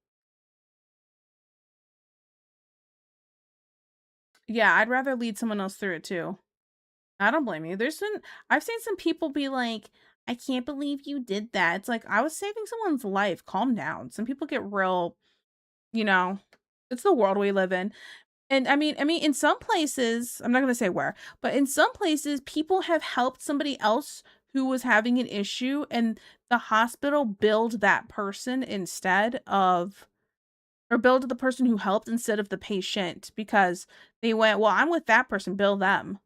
Yeah, I'd rather lead someone else through it too. I don't blame you. I've seen some people be like, I can't believe you did that. It's like, I was saving someone's life. Calm down. Some people get real, you know, it's the world we live in. And I mean, in some places, I'm not going to say where, but in some places, people have helped somebody else who was having an issue, and the hospital billed that person instead of, or billed the person who helped instead of the patient because they went, well, I'm with that person, bill them.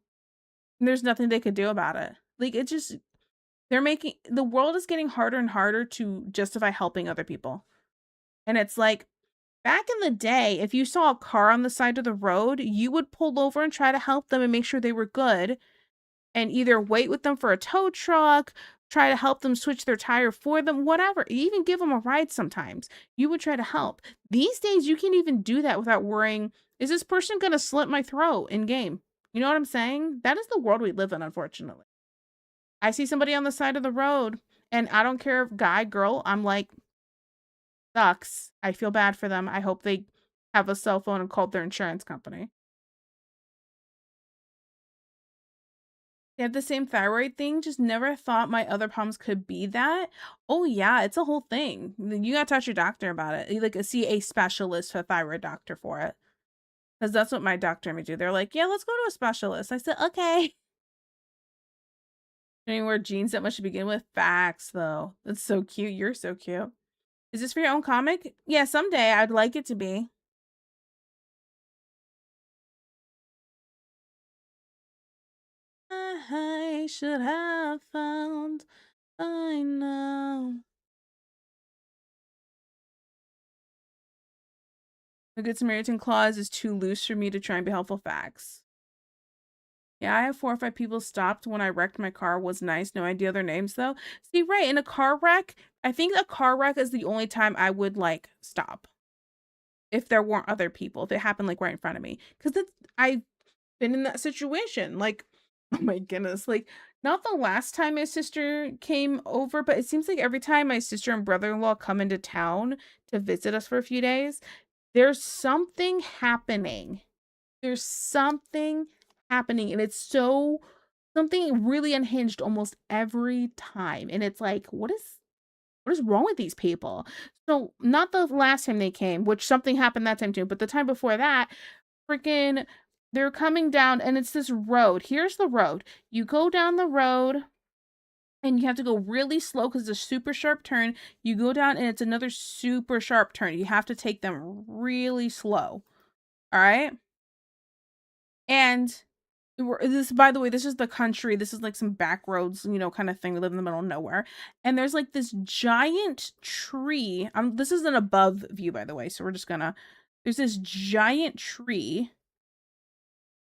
And there's nothing they could do about it. Like, it just, the world is getting harder and harder to justify helping other people. And it's like, back in the day, if you saw a car on the side of the road, you would pull over and try to help them and make sure they were good and either wait with them for a tow truck, try to help them switch their tire for them, whatever. Even give them a ride sometimes. You would try to help. These days, you can't even do that without worrying, is this person going to slit my throat in game? You know what I'm saying? That is the world we live in, unfortunately. I see somebody on the side of the road, and I don't care if guy, girl, I'm like, sucks. I feel bad for them. I hope they have a cell phone and called their insurance company. They have the same thyroid thing, just never thought my other problems could be that. Oh yeah, it's a whole thing. You gotta talk to your doctor about it. You like see a specialist, a thyroid doctor for it. Because that's what my doctor made me do. They're like, yeah, let's go to a specialist. I said, okay. Don't even wear jeans that much to begin with. Facts, though. That's so cute. You're so cute. Is this for your own comic? Yeah, someday I'd like it to be. I should have found. I know. The Good Samaritan clause is too loose for me to try and be helpful. Facts. Yeah, I have 4 or 5 people stopped when I wrecked my car. Was nice. No idea their names though. See, right, in a car wreck, I think a car wreck is the only time I would like stop. If there weren't other people, if it happened like right in front of me. Because I've been in that situation. Like, oh my goodness. Like, not the last time my sister came over, but it seems like every time my sister and brother-in-law come into town to visit us for a few days, there's something happening. There's something happening, and it's so something really unhinged almost every time. And it's like, what is wrong with these people? So not the last time they came, which something happened that time too, but the time before that, freaking they're coming down and it's this road. Here's the road. You go down the road and you have to go really slow because it's a super sharp turn. You go down and it's another super sharp turn. You have to take them really slow. All right. And this, by the way, this is the country. This is like some back roads, kind of thing. We live in the middle of nowhere. And there's like this giant tree. This is an above view, by the way. So we're just gonna, there's this giant tree.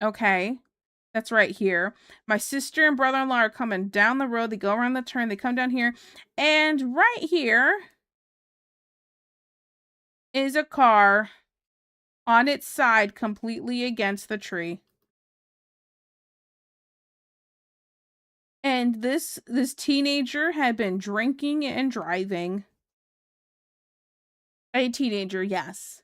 Okay. That's right here. My sister and brother-in-law are coming down the road. They go around the turn. They come down here. And right here is a car on its side completely against the tree. And this teenager had been drinking and driving. A teenager, yes.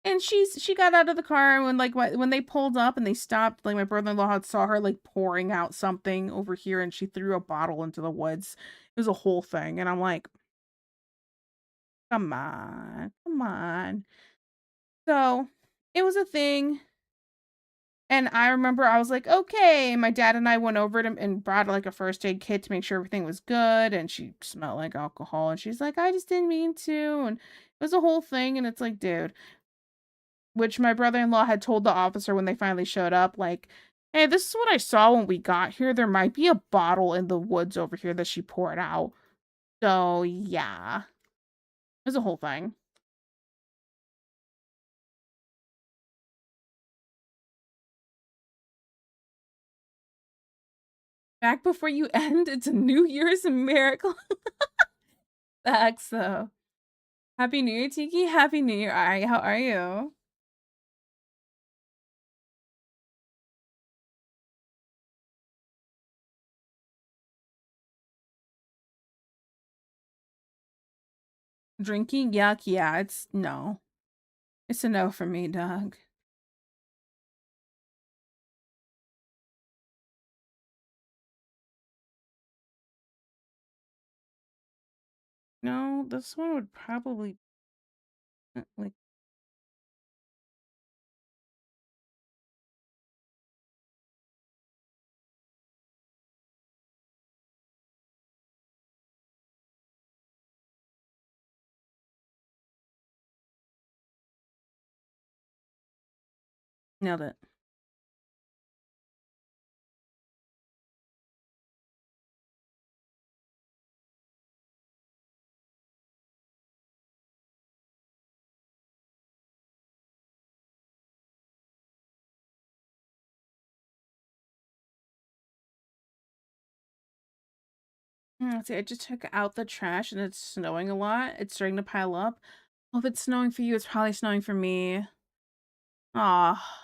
And she got out of the car, and when they pulled up and they stopped, like my brother-in-law had saw her like pouring out something over here, and she threw a bottle into the woods. It was a whole thing, and I'm like, come on, come on. So it was a thing. And I remember I was like, okay. My dad and I went over to and brought like a first aid kit to make sure everything was good. And she smelled like alcohol. And she's like, I just didn't mean to. And it was a whole thing. And it's like, dude, which my brother-in-law had told the officer when they finally showed up, like, hey, this is what I saw when we got here. There might be a bottle in the woods over here that she poured out. So yeah, it was a whole thing. Back before you end, it's a New Year's miracle. Facts, though. Happy New Year, Tiki. Happy New Year, Ari. How are you? Drinking? Yuck. Yeah, it's no. It's a no for me, dog. No, this one would probably like nailed it. See, I just took out the trash and it's snowing a lot. It's starting to pile up. Well, if it's snowing for you, it's probably snowing for me. Ah.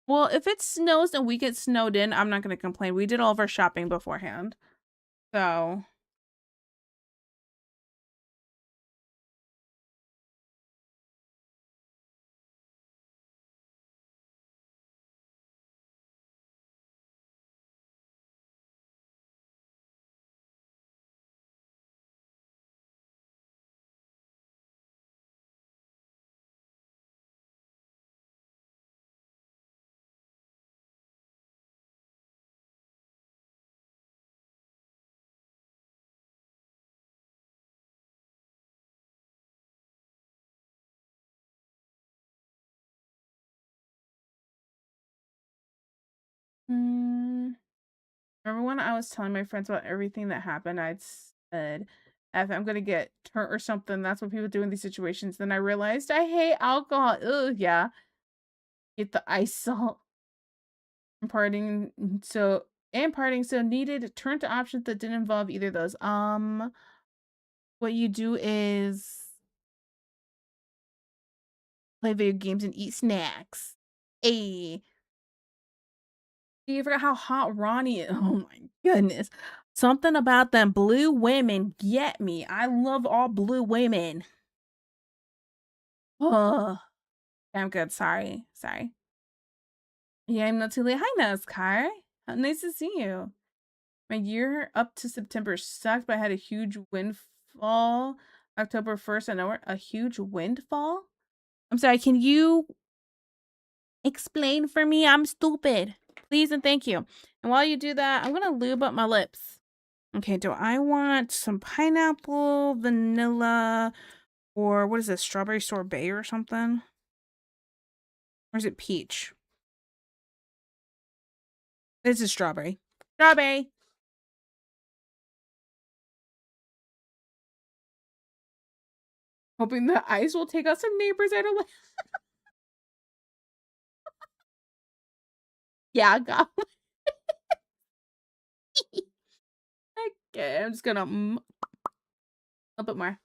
Well, if it snows and we get snowed in, I'm not going to complain. We did all of our shopping beforehand. So. Remember when I was telling my friends about everything that happened? I'd said, if I'm gonna get hurt or something, that's what people do in these situations. Then I realized I hate alcohol. Ugh, yeah. Get the ice salt. Partying so needed. Turn to options that didn't involve either of those. What you do is play video games and eat snacks. Hey. You forgot how hot Ronnie is. Oh my goodness. Something about them blue women get me. I love all blue women. Oh, I'm good. Sorry. Yeah, I'm not too late. Hi, NASCAR. Nice to see you. My year up to September sucked, but I had a huge windfall. October 1st, I know a huge windfall. I'm sorry, can you explain for me? I'm stupid. Please and thank you. And while you do that, I'm gonna lube up my lips. Okay, do I want some pineapple, vanilla, or what is this, strawberry sorbet or something? Or is it peach? This is strawberry. Strawberry! Hoping the ice will take out some neighbors I don't like. Yeah, I got one. Okay, I'm just gonna a little bit more.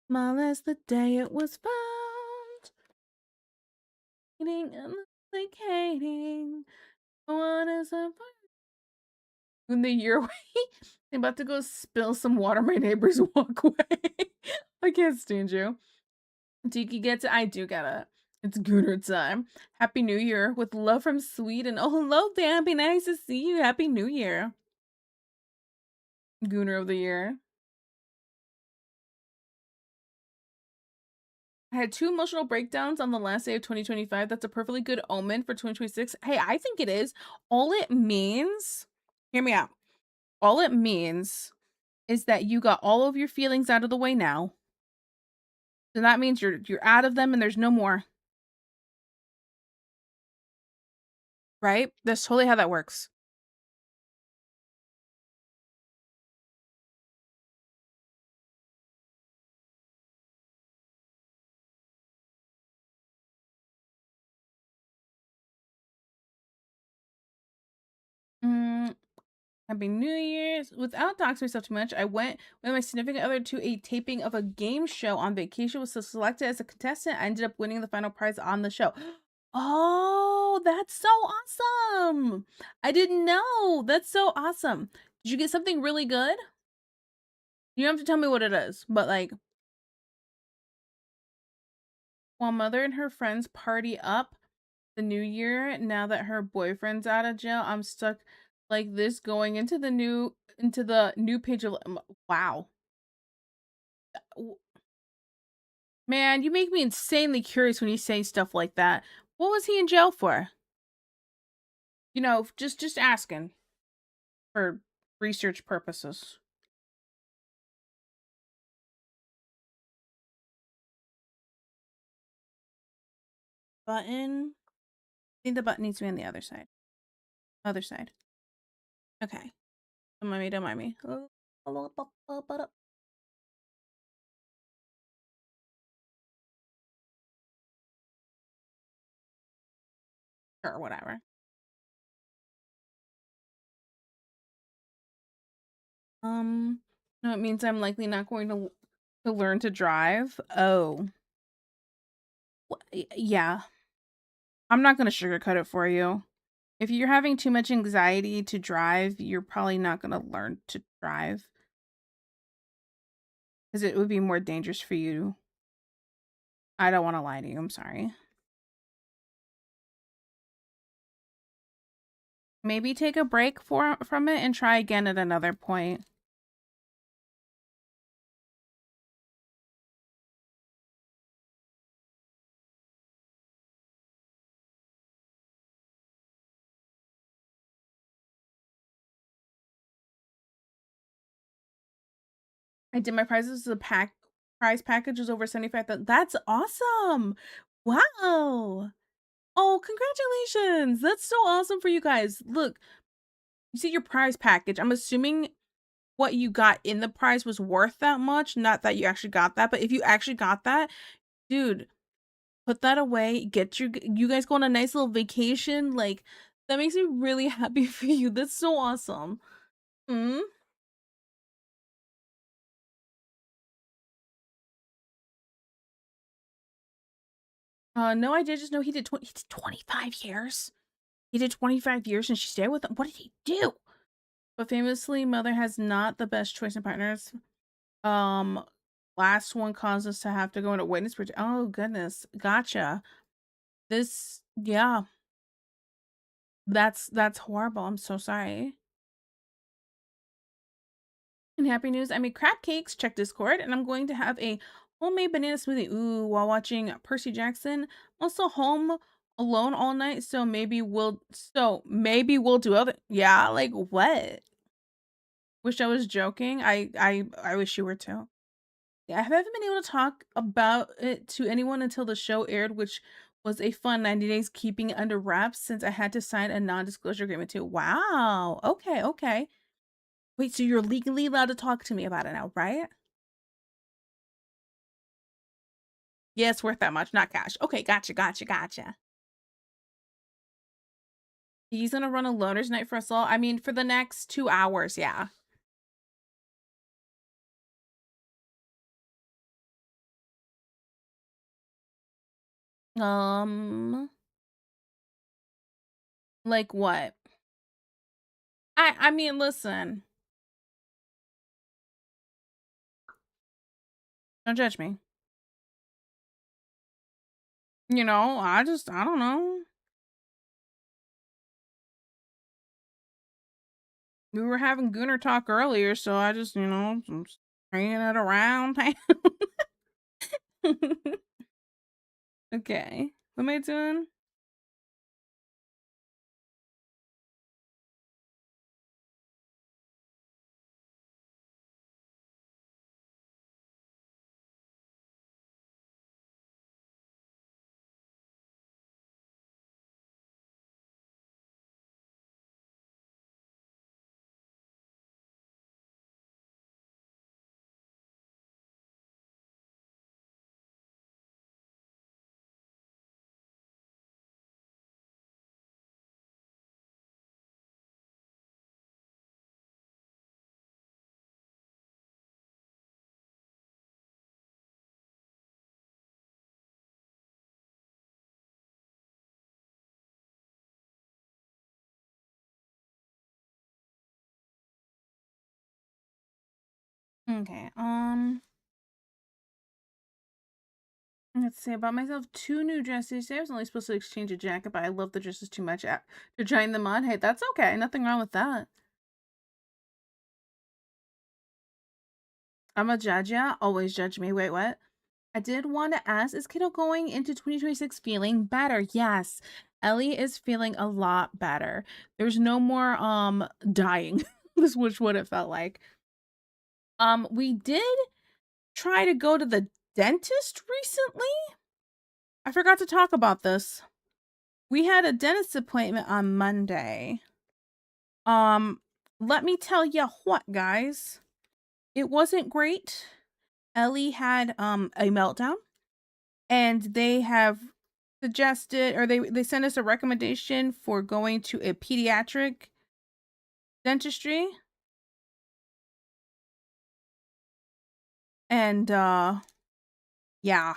Small as the day it was found. Eating and placating. What is a when the year away? I'm about to go spill some water. My neighbors walk away. I can't stand you. Tiki gets it. I do get it. It's Gooner time. Happy New Year with love from Sweden. Oh, hello, Bambi. Nice to see you. Happy New Year. Gooner of the Year. I had 2 emotional breakdowns on the last day of 2025. That's a perfectly good omen for 2026. Hey, I think it is. All it means, hear me out. All it means is that you got all of your feelings out of the way now. So that means you're out of them and there's no more. Right? That's totally how that works. Happy New Year's. Without doxing myself too much, I went with my significant other to a taping of a game show on vacation. Was so selected as a contestant. I ended up winning the final prize on the show. Oh, that's so awesome. I didn't know. That's so awesome. Did you get something really good? You don't have to tell me what it is, but like, while Mother and her friends party up the new year, now that her boyfriend's out of jail, I'm stuck like this going into the new page of wow. Man, you make me insanely curious when you say stuff like that. What was he in jail for? You know, just asking for research purposes. Button. I think the button needs to be on the other side. Other side. Okay. Don't mind me, don't mind me. Or whatever. No, it means I'm likely not going to learn to drive. Oh. Yeah. I'm not going to sugarcoat it for you. If you're having too much anxiety to drive, you're probably not going to learn to drive. Because it would be more dangerous for you. I don't want to lie to you. I'm sorry. Maybe take a break from it and try again at another point. I did my prizes. The prize package was over 75,000. That's awesome. Wow. Oh, congratulations. That's so awesome for you guys. Look, you see your prize package. I'm assuming what you got in the prize was worth that much. Not that you actually got that, but if you actually got that, dude, put that away. Get you guys go on a nice little vacation. Like, that makes me really happy for you. That's so awesome. Hmm? No, I did just know he did 25 years. He did 25 years and she stayed with him. What did he do? But famously, Mother has not the best choice in partners. Um, last one caused us to have to go into witness protection. Oh goodness, gotcha. This, yeah, that's horrible. I'm so sorry. And happy news, I made crab cakes. Check Discord, and I'm going to have a homemade banana smoothie. Ooh, while watching Percy Jackson. Also home alone all night, so maybe we'll do other. Yeah, like what? Wish I was joking. I wish you were too. Yeah, I haven't been able to talk about it to anyone until the show aired, which was a fun 90 days keeping it under wraps since I had to sign a non-disclosure agreement too. Wow. Okay, okay. Wait, so you're legally allowed to talk to me about it now, right? Yeah, it's worth that much, not cash. Okay, gotcha. He's gonna run a loner's night for us all. I mean, for the next 2 hours, yeah. Um, like what? I mean, listen. Don't judge me. You know, I don't know. We were having Gooner talk earlier, so I just, I'm just bringing it around. Okay. What am I doing? Okay. Let's say about myself. 2 new dresses. I was only supposed to exchange a jacket, but I love the dresses too much to trying them on. Hey, that's okay. Nothing wrong with that. I'm a judge, yeah. Always judge me. Wait, what? I did want to ask, is Kiddo going into 2026 feeling better? Yes. Ellie is feeling a lot better. There's no more dying. This was what it felt like. We did try to go to the dentist recently. I forgot to talk about this. We had a dentist appointment on Monday. Let me tell you what, guys. It wasn't great. Ellie had a meltdown, and they have suggested, or they sent us a recommendation for going to a pediatric dentistry. And yeah.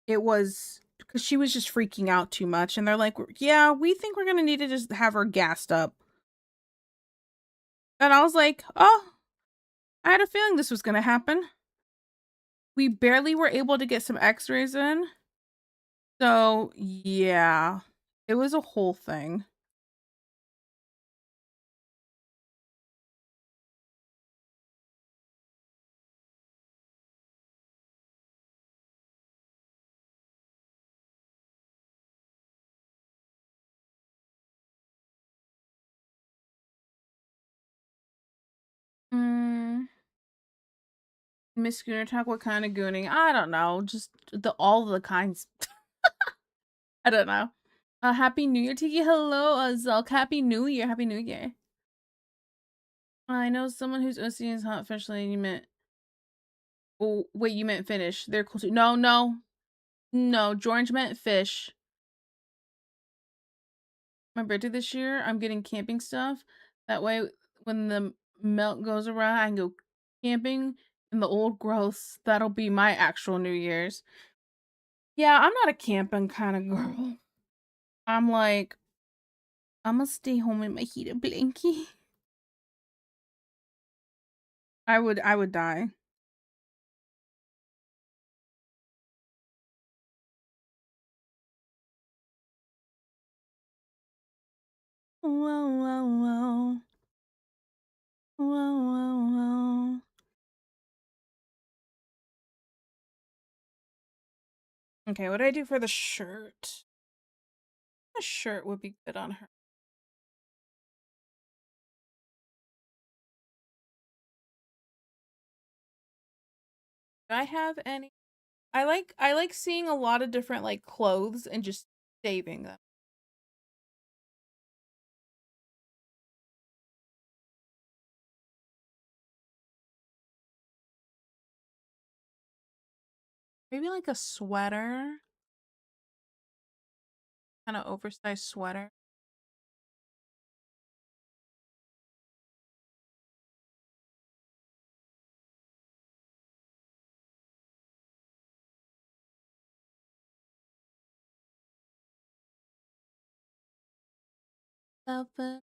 It was because she was just freaking out too much, and they're like, yeah, we think we're gonna need to just have her gassed up. And I was like, oh, I had a feeling this was gonna happen. We barely were able to get some x-rays in. So yeah, it was a whole thing. Miss Schooner Talk, what kind of gooning? I don't know. Just all the kinds. I don't know. Happy New Year, Tiki. Hello, Zulk. Happy New Year. Happy New Year. I know someone who's OC is hot fish lady. You meant. Oh, wait, you meant finish. They're cool too. No, no. No, George meant fish. My birthday this year, I'm getting camping stuff. That way, when the melt goes around, I can go camping in the old growths. That'll be my actual New Year's. Yeah, I'm not a camping kind of girl. I'm like, I'm gonna stay home in my heated blankie. I would die. Whoa, whoa, whoa. Whoa, whoa, whoa. Okay, what do I do for the shirt? A shirt would be good on her. Do I have any? I like seeing a lot of different like clothes and just saving them. Maybe like a sweater. Kind of oversized sweater. Love it.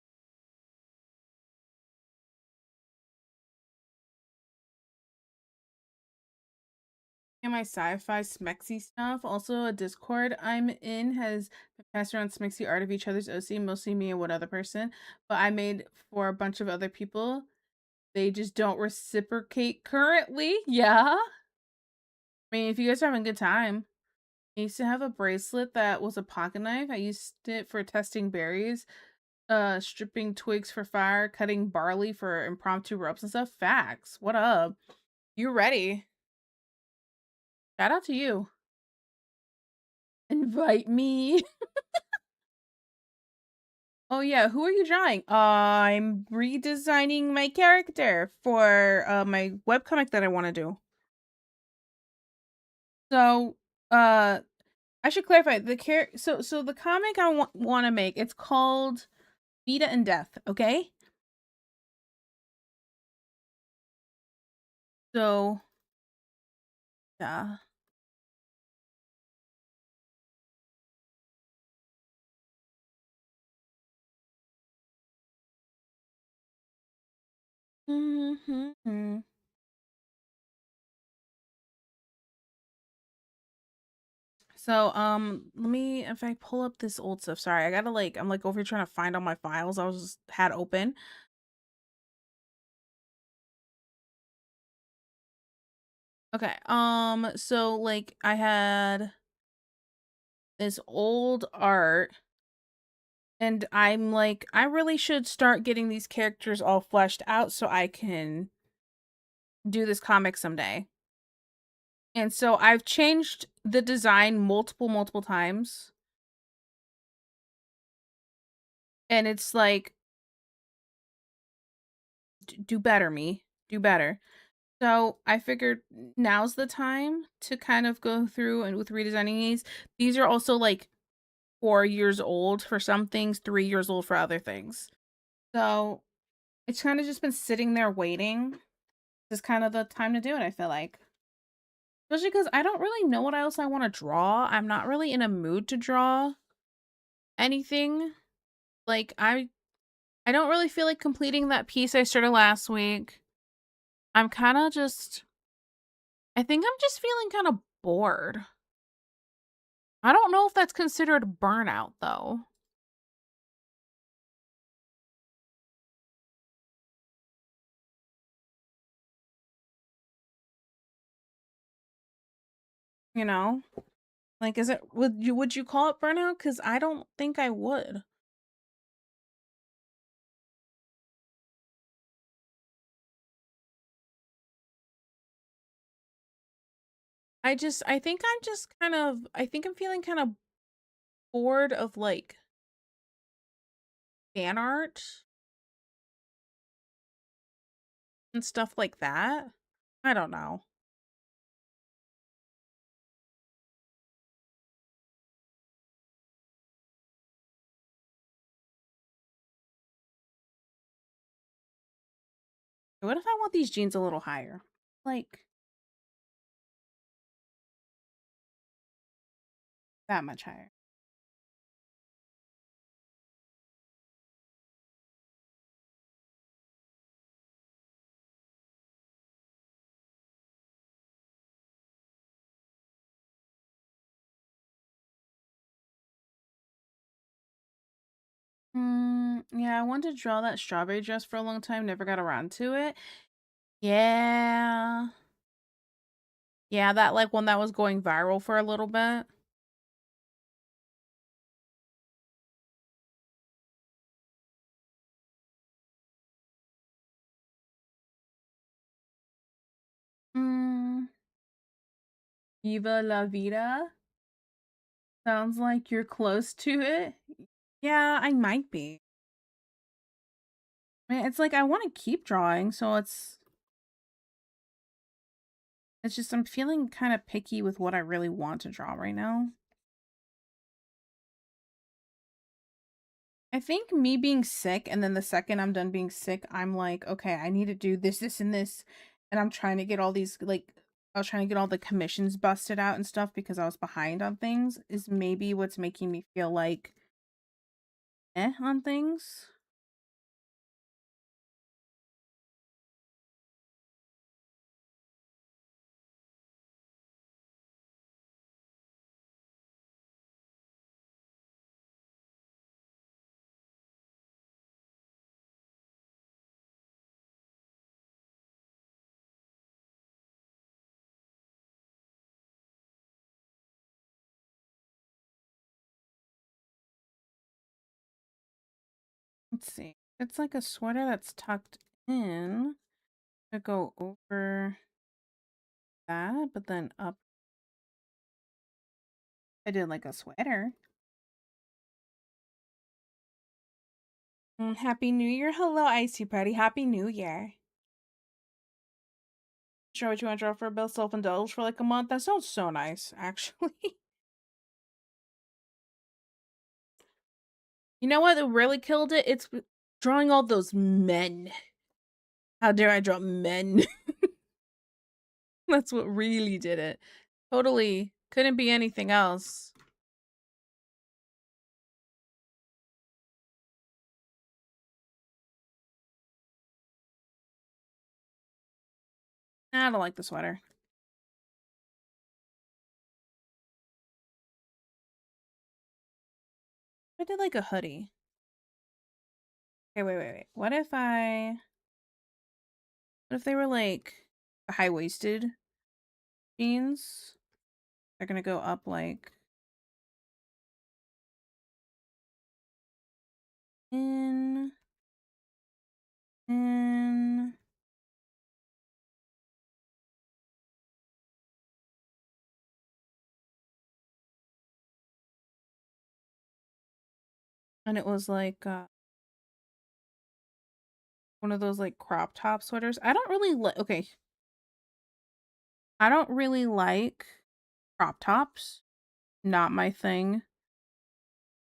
And my sci-fi smexy stuff. Also, a Discord I'm in has passed around smexy art of each other's OC, mostly me and one other person. But I made for a bunch of other people. They just don't reciprocate currently. Yeah. I mean, if you guys are having a good time. I used to have a bracelet that was a pocket knife. I used it for testing berries, stripping twigs for fire, cutting barley for impromptu ropes and stuff. Facts. What up? You ready? Shout out to you. Invite me. Oh yeah, who are you drawing? I'm redesigning my character for my webcomic that I want to do. So, I should clarify the so the comic I want to make, it's called Vida and Death, okay? So, yeah. Mm-hmm. So, let me if I pull up this old stuff. Sorry, I gotta like I'm like over here trying to find all my files I was just had open. Okay. So like I had this old art and I'm like I really should start getting these characters all fleshed out so I can do this comic someday. And so I've changed the design multiple times. And it's like do better me. Do better. So I figured now's the time to kind of go through and with redesigning these. These are also like 4 years old for some things, 3 years old for other things. So it's kind of just been sitting there waiting. This is kind of the time to do it, I feel like. Especially because I don't really know what else I want to draw. I'm not really in a mood to draw anything. Like I don't really feel like completing that piece I started last week. I'm kind of just I think I'm just feeling kind of bored. I don't know if that's considered burnout though. You know? Like is it would you call it burnout? Cuz I don't think I would. I think I'm just kind of I think I'm feeling kind of bored of like fan art and stuff like that. I don't know. What if I want these jeans a little higher? Like that much higher. Yeah, I wanted to draw that strawberry dress for a long time, never got around to it. Yeah. Yeah, that like one that was going viral for a little bit. Mm, Viva la vida. Sounds like you're close to it. Yeah, I might be. I mean, it's like I want to keep drawing, so it's just I'm feeling kind of picky with what I really want to draw right now. I think me being sick and then the second I'm done being sick, I'm like, okay, I need to do this, this, and this. And I'm trying to get all these like I was trying to get all the commissions busted out and stuff because I was behind on things is maybe what's making me feel like on things. Let's see. It's like a sweater that's tucked in to go over that, but then up. I did like a sweater. Happy New Year. Hello, Icy Party. Happy New Year. Sure what you want to draw for a bill? Self-indulge for like a month? That sounds so nice, actually. You know what really killed it? It's drawing all those men. How dare I draw men? That's what really did it. Totally couldn't be anything else. I don't like the sweater. I did like a hoodie. Okay, wait. What if they were like high-waisted jeans? They're gonna go up like in and it was like one of those like crop top sweaters. I don't really like I don't really like crop tops. Not my thing.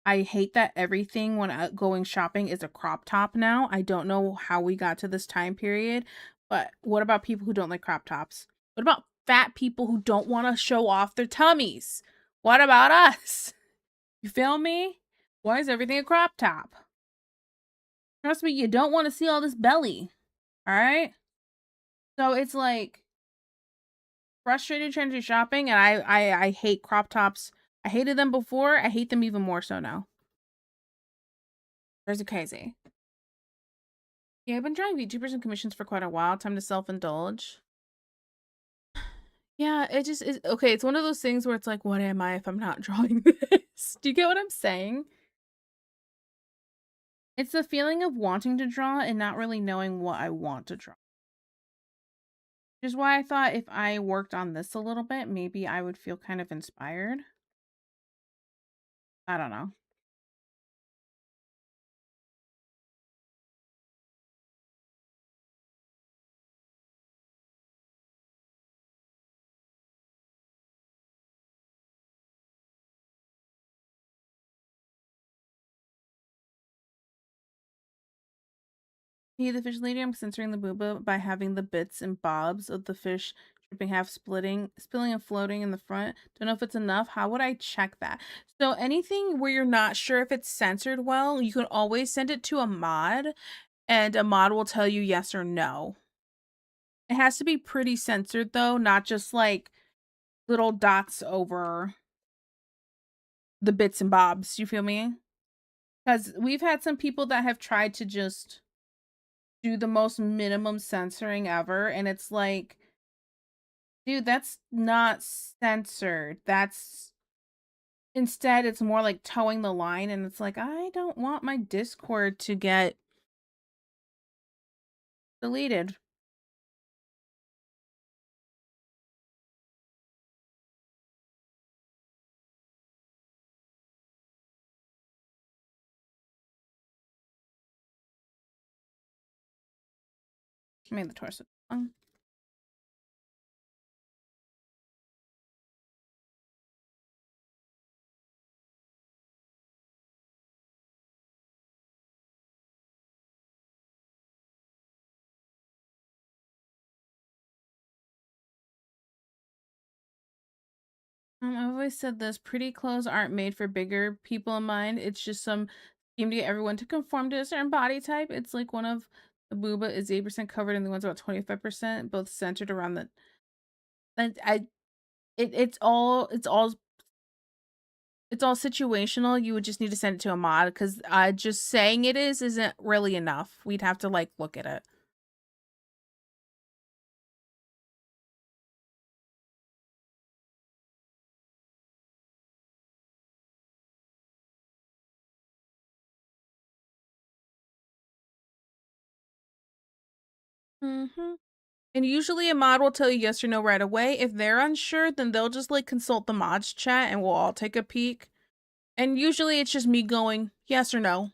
I hate that everything when going shopping is a crop top now. I don't know how we got to this time period, but what about people who don't like crop tops? What about fat people who don't want to show off their tummies? What about us? You feel me? Why is everything a crop top? Trust me, you don't want to see all this belly. All right? So it's like frustrated trying to do shopping, and I hate crop tops. I hated them before. I hate them even more so now. There's a crazy. Yeah, I've been trying VTubers and commissions for quite a while. Time to self-indulge. Yeah, it just is okay. It's one of those things where it's like, what am I if I'm not drawing this? Do you get what I'm saying? It's the feeling of wanting to draw and not really knowing what I want to draw. Which is why I thought if I worked on this a little bit, maybe I would feel kind of inspired. I don't know. See the fish lady, I'm censoring the booba by having the bits and bobs of the fish dripping, half spilling and floating in the front. Don't know if it's enough. How would I check that? So anything where you're not sure if it's censored well, you can always send it to a mod and a mod will tell you yes or no. It has to be pretty censored though, not just like little dots over the bits and bobs. You feel me? Because we've had some people that have tried to just do the most minimum censoring ever, and it's like, dude, that's not censored. That's instead it's more like towing the line, and it's like, I don't want my Discord to get deleted. I made the torso long. I've always said this, pretty clothes aren't made for bigger people in mind. It's just some scheme to get everyone to conform to a certain body type. It's like one of the booba is 8% covered and the one's about 25%, both centered around the and it's all situational. You would just need to send it to a mod because just saying it isn't really enough. We'd have to like look at it. Mm-hmm. And usually a mod will tell you yes or no right away. If they're unsure, then they'll just like consult the mods chat and we'll all take a peek. And usually it's just me going yes or no.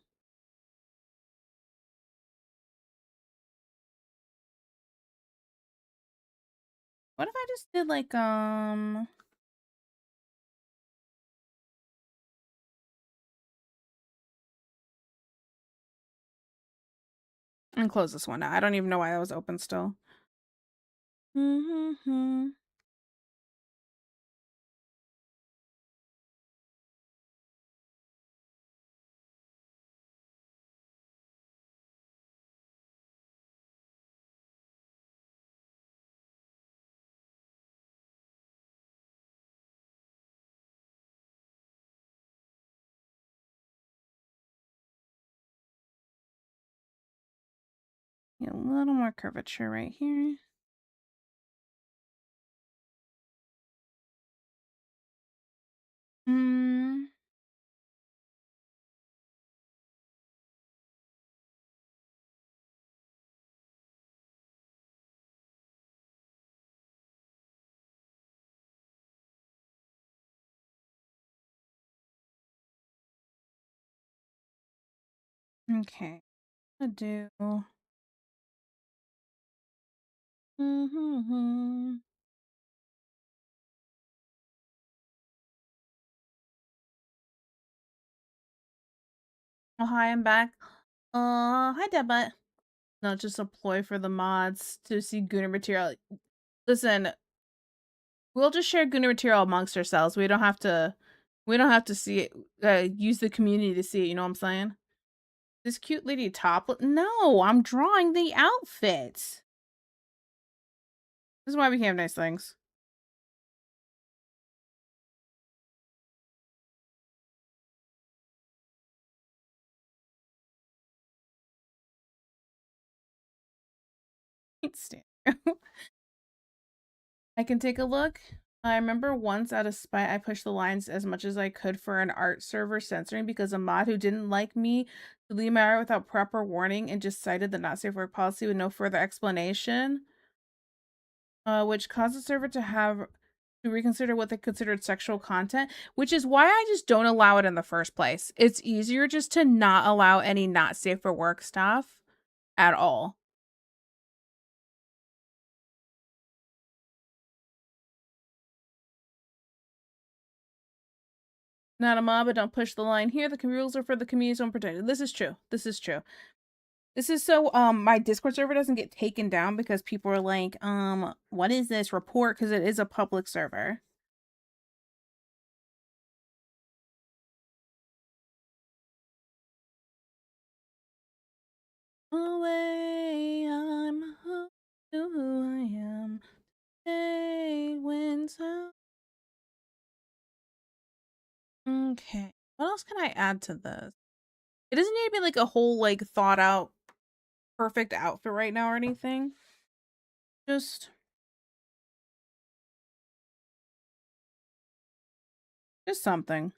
What if I just did like and close this one now. I don't even know why that was open still. Mm-hmm. A little more curvature right here. Hmm. Okay. I do. Mm-hmm. Oh, hi, I'm back. Hi, Debut. Not just a ploy for the mods to see Gunnar material. Listen, we'll just share Gunnar material amongst ourselves. We don't have to. We don't have to see it. Use the community to see it. You know what I'm saying? This cute lady top. No, I'm drawing the outfit. This is why we have nice things. I can take a look. I remember once out of spite, I pushed the lines as much as I could for an art server censoring because a mod who didn't like me deleted my art without proper warning and just cited the not safe work policy with no further explanation, which caused the server to reconsider what they considered sexual content, which is why I just don't allow it in the first place. It's easier just to not allow any not safe for work stuff at all. Not a mob, but don't push the line here. The rules are for the community's own protection. This is true. This is true. This is so my Discord server doesn't get taken down because people are like, what is this report? Because it is a public server. Away, I'm who I am. Hey, wins out. Okay. What else can I add to this? It doesn't need to be like a whole like thought out perfect outfit right now or anything. Just something.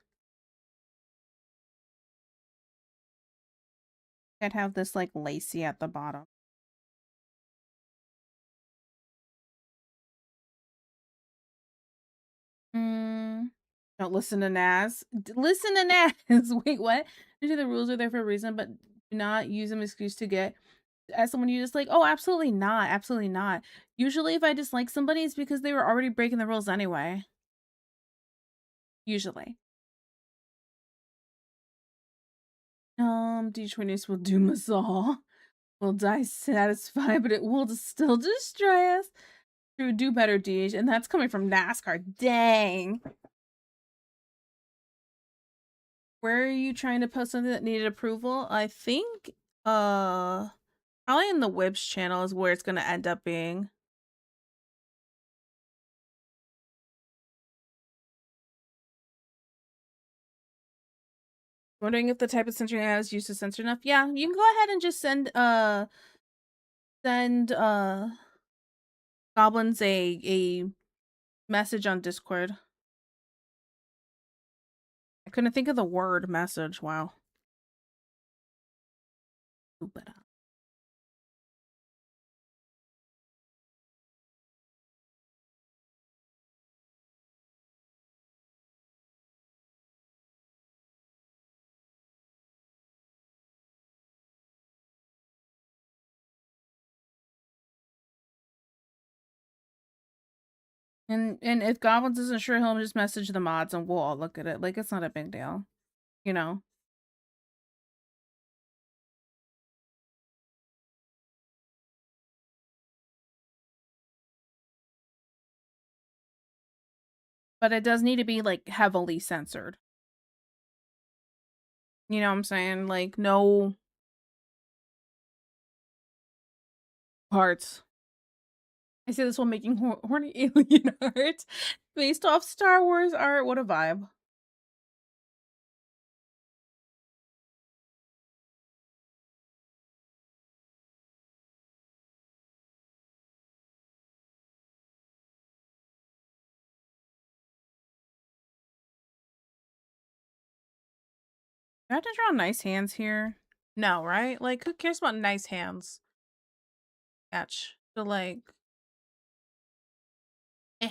I'd have this like lacy at the bottom. Don't listen to Naz. Listen to Naz. Wait, what? Usually the rules are there for a reason, but do not use them as excuse to get as someone you dislike. Oh, absolutely not. Absolutely not. Usually if I dislike somebody, it's because they were already breaking the rules anyway. Usually. D20s will doom us all. We'll die satisfied, but it will still destroy us. True, do better, Deej. And that's coming from NASCAR. Dang. Where are you trying to post something that needed approval? I think, probably in the Wibs channel is where it's going to end up being. Wondering if the type of censoring I was used to censor enough. Yeah, you can go ahead and just send goblins a message on Discord. I couldn't think of the word message. Wow. And if Goblins isn't sure, he'll just message the mods and we'll all look at it. Like, it's not a big deal. You know? But it does need to be, like, heavily censored. You know what I'm saying? Like, no parts. I say this while making horny alien art based off Star Wars art. What a vibe. I have to draw nice hands here? No, right? Like, who cares about nice hands? Catch. So, like, eh.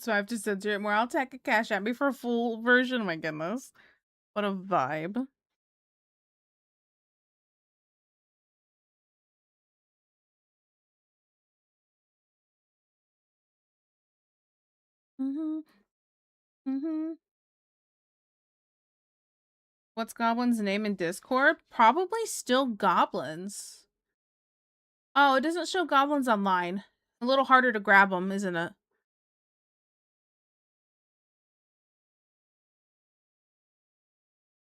So I have to censor it more. I'll take a cash at me for a full version. Oh my goodness. What a vibe. Mm-hmm. Mm-hmm. What's Goblin's name in Discord? Probably still Goblins. Oh, it doesn't show Goblins online. A little harder to grab them, isn't it?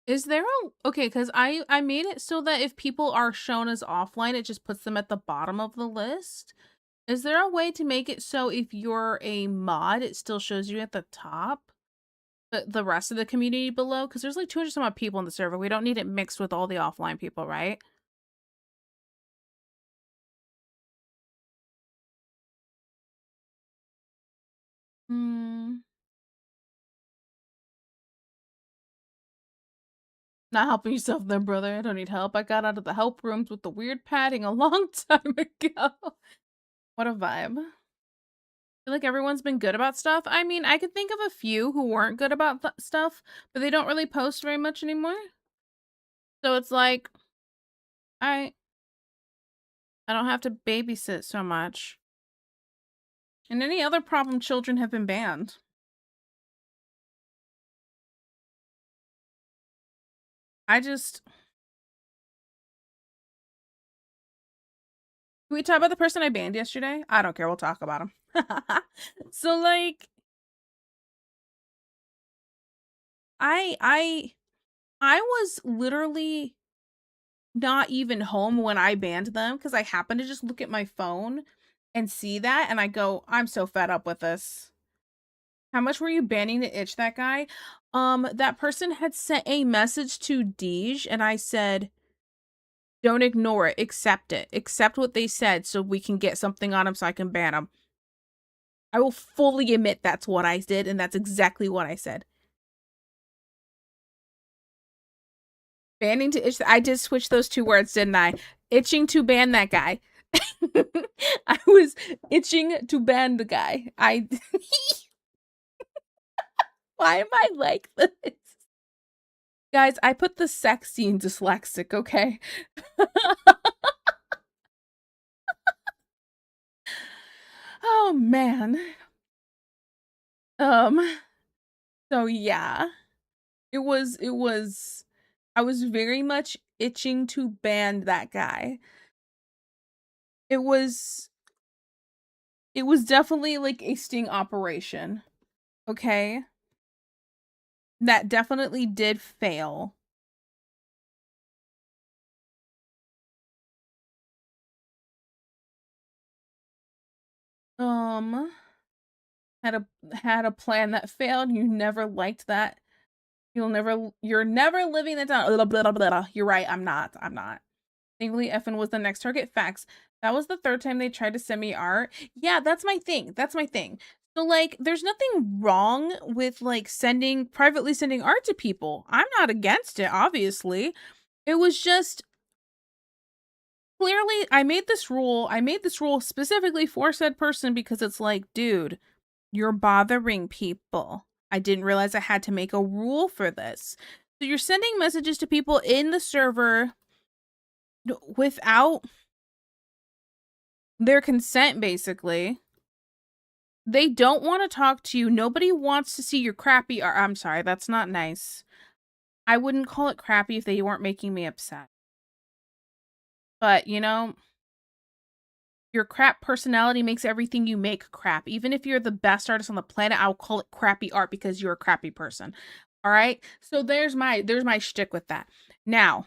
Is there a okay? Because I made it so that if people are shown as offline, it just puts them at the bottom of the list. Is there a way to make it so if you're a mod, it still shows you at the top, but the rest of the community below? Because there's like 200 some odd people in the server. We don't need it mixed with all the offline people, right? Hmm. Not helping yourself then, brother. I don't need help. I got out of the help rooms with the weird padding a long time ago. What a vibe. I feel like everyone's been good about stuff. I mean, I could think of a few who weren't good about stuff, but they don't really post very much anymore. So it's like, I don't have to babysit so much. And any other problem children have been banned. I just... Can we talk about the person I banned yesterday? I don't care. We'll talk about him. So, like... I was literally not even home when I banned them because I happened to just look at my phone and see that and I go, I'm so fed up with this. How much were you banning to itch that guy? That person had sent a message to Deej and I said, don't ignore it, accept it. Accept what they said so we can get something on him so I can ban him. I will fully admit that's what I did and that's exactly what I said. Banning to itch. I did switch those two words, didn't I? Itching to ban that guy. I was itching to ban the guy. Why am I like this? Guys, I put the sexy in dyslexic, okay? Oh man. So yeah. It was I was very much itching to ban that guy. It was definitely like a sting operation. Okay? That definitely did fail. Had a plan that failed. You never liked that. You're never living that down. Blah, blah, blah, blah. You're right. I'm not. Thankfully, Effin was the next target. Facts. That was the third time they tried to send me art. Yeah, that's my thing. So, like, there's nothing wrong with, like, privately sending art to people. I'm not against it, obviously. It was just, clearly, I made this rule specifically for said person because it's like, dude, you're bothering people. I didn't realize I had to make a rule for this. So you're sending messages to people in the server without their consent, basically. They don't want to talk to you. Nobody wants to see your crappy art. I'm sorry, that's not nice. I wouldn't call it crappy if they weren't making me upset. But, you know, your crap personality makes everything you make crap. Even if you're the best artist on the planet, I'll call it crappy art because you're a crappy person. All right? So there's my shtick with that. Now,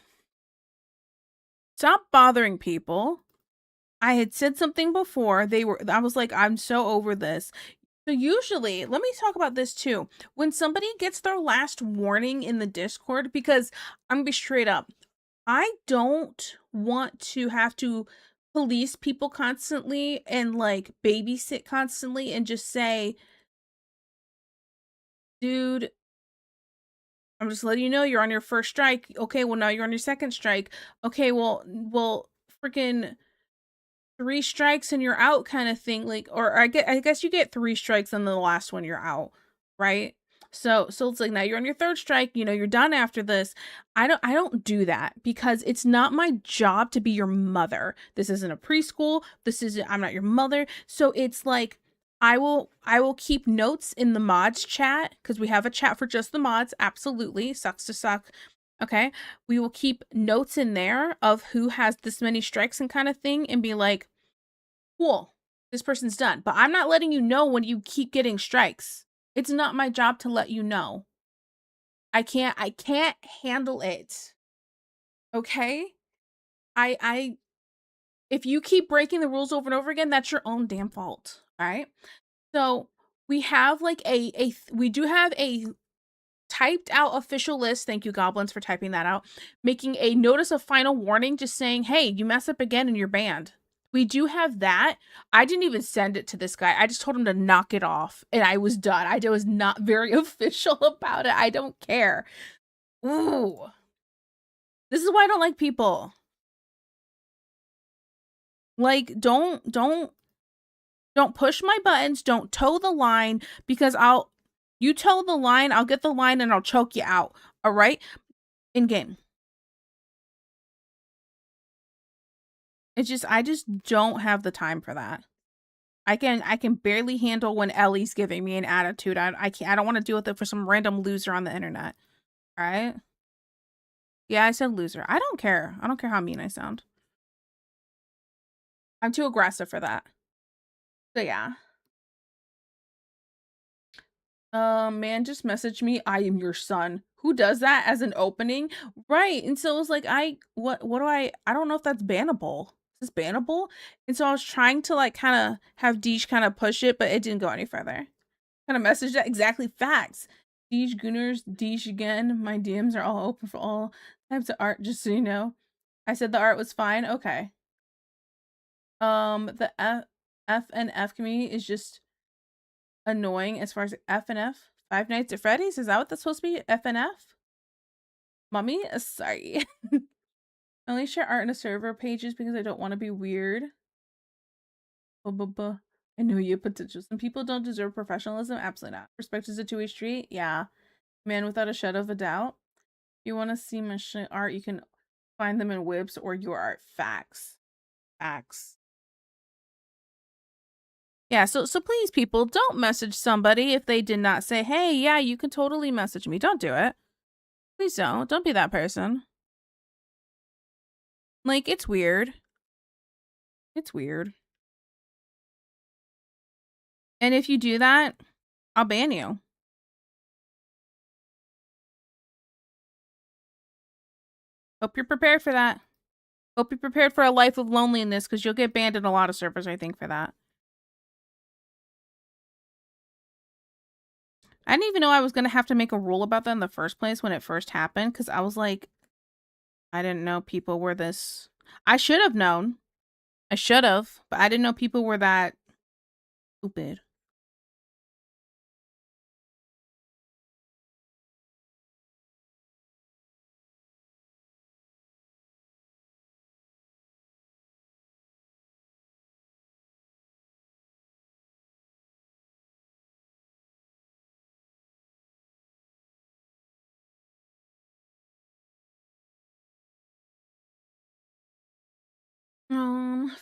stop bothering people. I had said something before. I was like, I'm so over this. So usually, let me talk about this too. When somebody gets their last warning in the Discord, because I'm gonna be straight up, I don't want to have to police people constantly and like babysit constantly and just say, dude, I'm just letting you know you're on your first strike. Okay, well now you're on your second strike. Okay, well, freaking 3 strikes and you're out kind of thing. Like, or I guess you get 3 strikes and then the last one you're out, right? So it's like now you're on your third strike, you know, you're done after this. I don't do that because it's not my job to be your mother. This isn't a preschool. I'm not your mother. So it's like I will keep notes in the mods chat because we have a chat for just the mods. Absolutely. Sucks to suck. Okay. We will keep notes in there of who has this many strikes and kind of thing and be like, cool, this person's done. But I'm not letting you know when you keep getting strikes. It's not my job to let you know. I can't handle it. Okay? If you keep breaking the rules over and over again, that's your own damn fault. All right? So we have like we do have a typed out official list. Thank you, goblins, for typing that out. Making a notice of final warning, just saying, hey, you mess up again and you're banned. We do have that. I didn't even send it to this guy. I just told him to knock it off and I was done. I was not very official about it. I don't care. Ooh. This is why I don't like people. Like, don't push my buttons. Don't toe the line because you toe the line, I'll get the line and I'll choke you out. All right? In game. I just don't have the time for that. I can barely handle when Ellie's giving me an attitude. I don't want to deal with it for some random loser on the internet. All right? Yeah, I said loser. I don't care. I don't care how mean I sound. I'm too aggressive for that. So yeah. Man just messaged me, I am your son. Who does that as an opening? Right. And so it was like, I don't know if that's bannable. Is this bannable? And so I was trying to like kind of have Deej kind of push it, but it didn't go any further. Kind of message that exactly facts. Deej Gooners, Deej again. My DMs are all open for all types of art, just so you know. I said the art was fine. Okay. The F and F community is just annoying as far as F and F. Five Nights at Freddy's? Is that what that's supposed to be? F and F? Mummy? Sorry. I only share art in a server pages because I don't want to be weird. I know you have potential. Some people don't deserve professionalism. Absolutely not. Respect is a two-way street. Yeah. Man, without a shadow of a doubt. If you want to see my art, you can find them in Whips or Your Art. Facts. Facts. Yeah, so please, people, don't message somebody if they did not say, hey, yeah, you can totally message me. Don't do it. Please don't. Don't be that person. Like, it's weird. It's weird. And if you do that, I'll ban you. Hope you're prepared for that. Hope you're prepared for a life of loneliness because you'll get banned in a lot of servers, I think, for that. I didn't even know I was going to have to make a rule about that in the first place when it first happened because I was like, I didn't know people were this. I should have known. I should have, but I didn't know people were that stupid.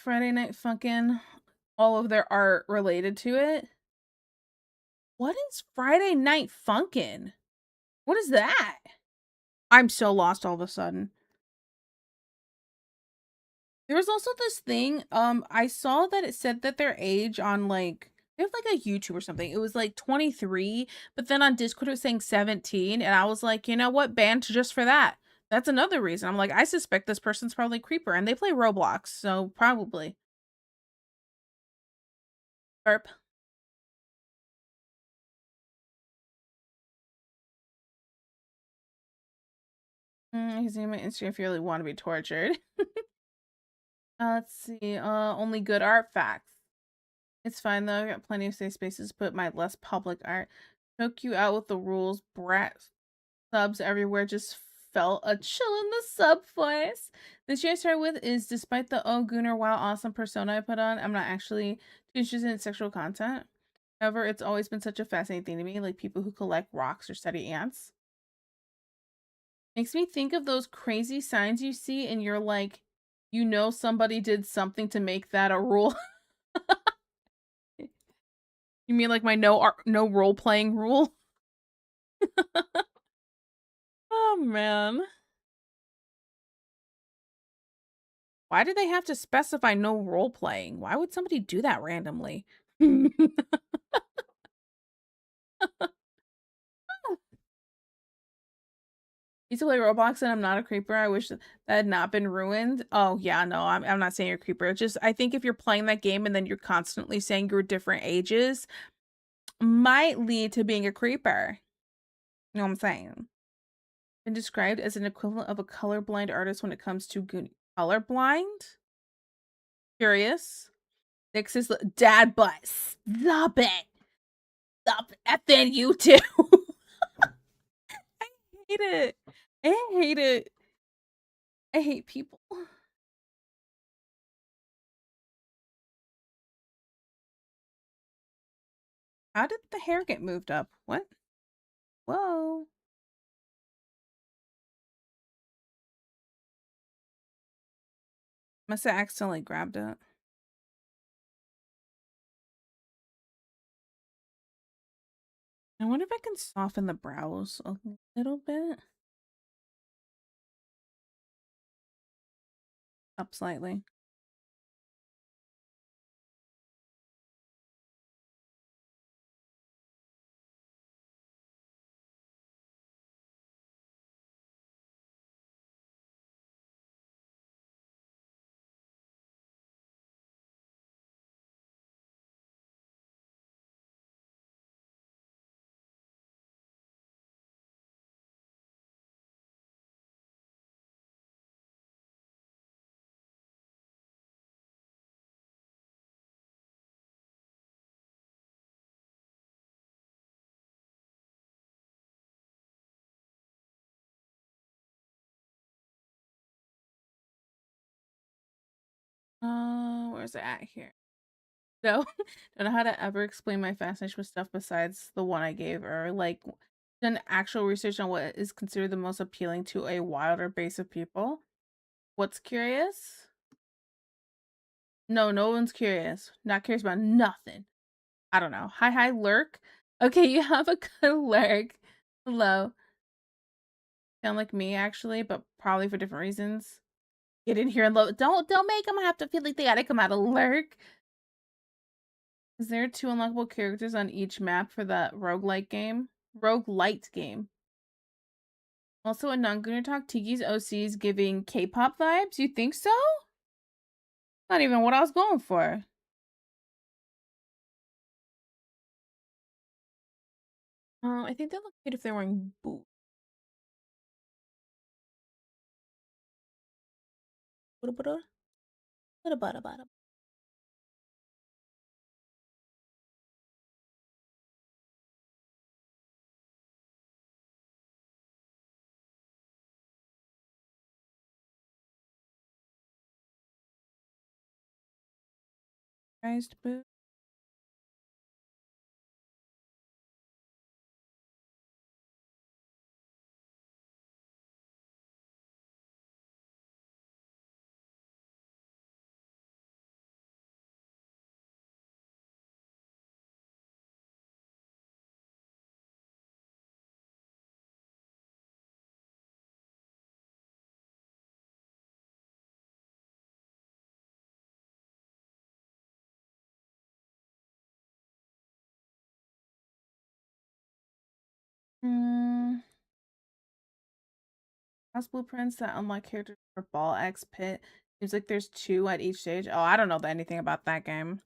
Friday Night Funkin', all of their art related to it. What is Friday Night Funkin'? What is that? I'm so lost all of a sudden. There was also this thing, I saw that it said that their age on like, they have like a YouTube or something. It was like 23, but then on Discord it was saying 17, and I was like, you know what, banned just for that. That's another reason. I'm like, I suspect this person's probably Creeper, and they play Roblox, so probably. Burp. He's in my Instagram if you really want to be tortured. Let's see. Only good art facts. It's fine though. I got plenty of safe spaces to put my less public art. Choke you out with the rules. Brat subs everywhere. Just felt a chill in the sub voice. The shit I started with is despite the oh Gunnar wow awesome persona I put on, I'm not actually too interested in sexual content. However, it's always been such a fascinating thing to me, like people who collect rocks or study ants. Makes me think of those crazy signs you see and you're like, you know somebody did something to make that a rule. You mean like my no role playing rule? Oh man. Why do they have to specify no role playing? Why would somebody do that randomly? Used to play Roblox and I'm not a creeper. I wish that had not been ruined. Oh yeah, no, I'm not saying you're a creeper. It's just I think if you're playing that game and then you're constantly saying you're different ages, might lead to being a creeper. You know what I'm saying? Been described as an equivalent of a colorblind artist when it comes to colorblind. Curious. Nix is dad butt. Stop it. Stop effing you too. I hate it. I hate it. I hate people. How did the hair get moved up? What? Whoa. Must have accidentally grabbed it. I wonder if I can soften the brows a little bit. Up slightly. Where's it at here? No, don't know how to ever explain my fascination with stuff besides the one I gave, or like done actual research on what is considered the most appealing to a wilder base of people. What's curious? No, no one's curious. Not curious about nothing. I don't know. Hi, lurk. Okay, you have a good lurk. Hello. Sound like me actually, but probably for different reasons. Get in here and don't make them have to feel like they gotta come out of lurk. Is there 2 unlockable characters on each map for that roguelite game? Roguelite game. Also a non-Gunnar talk, Tiki's OC's giving K-pop vibes? You think so? Not even what I was going for. I think they look good if they're wearing boots. Prized boot. House blueprints that unlock characters for Ball X Pit. Seems like there's 2 at each stage. Oh, I don't know anything about that game.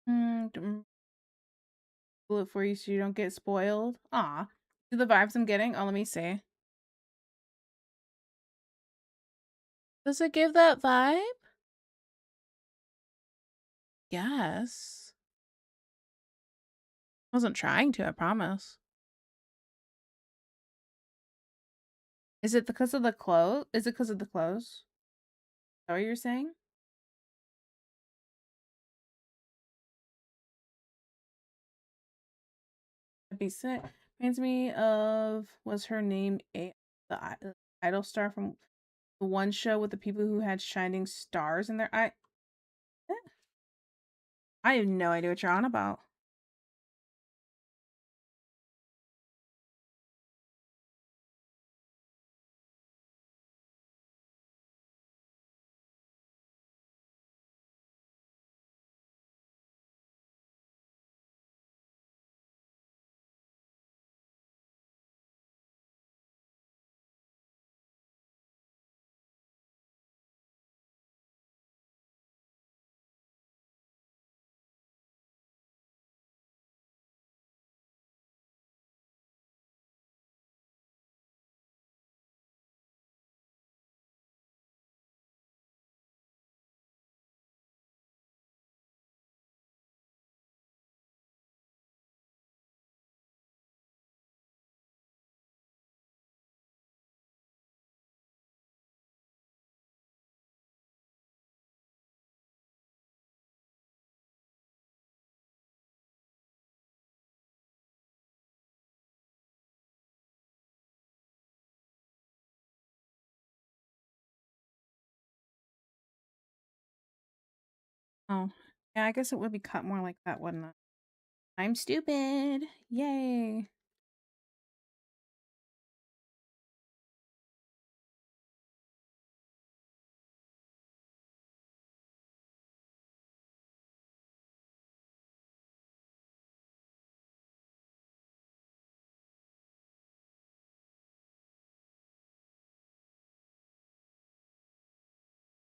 Pull it for you so you don't get spoiled. Aw. See the vibes I'm getting? Oh, let me see. Does it give that vibe? Yes. Wasn't trying to, I promise. Is it because of the clothes? Is it because of the clothes? Is that what you're saying? That'd be sick. Reminds me of, was her name the idol star from the one show with the people who had shining stars in their eye? I have no idea what you're on about. Oh, yeah, I guess it would be cut more like that, wouldn't it? I'm stupid. Yay.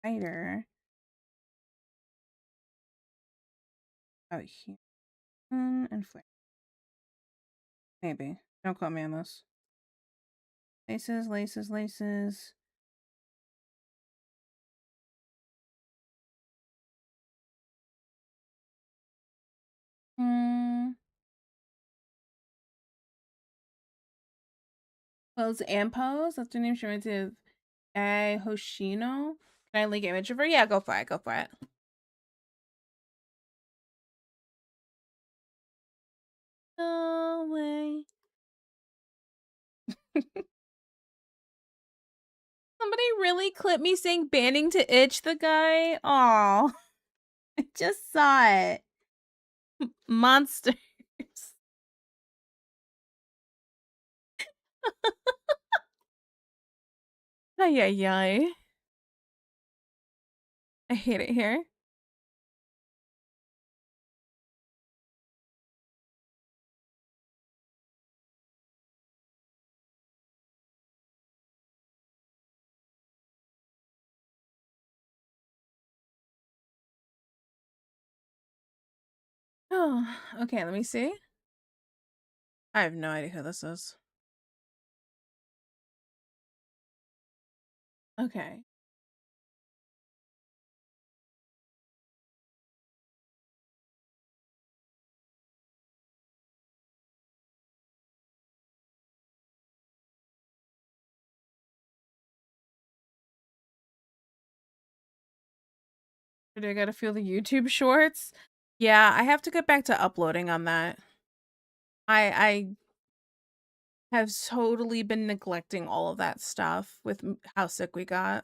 Spider. Out here. And flare. Maybe. Don't quote me on this. Laces, laces, laces. Hmm. Pose and pose. That's her name. She reminds me of Ai Hoshino. Can I link image of her? Yeah, go for it. Go for it. No way. Somebody really clipped me saying banning to itch the guy. Aw. I just saw it. Monsters. Ay, ay, ay. I hate it here. Oh, okay, let me see. I have no idea who this is. Okay. Did I gotta feel the YouTube shorts? Yeah, I have to get back to uploading on that. I have totally been neglecting all of that stuff with how sick we got.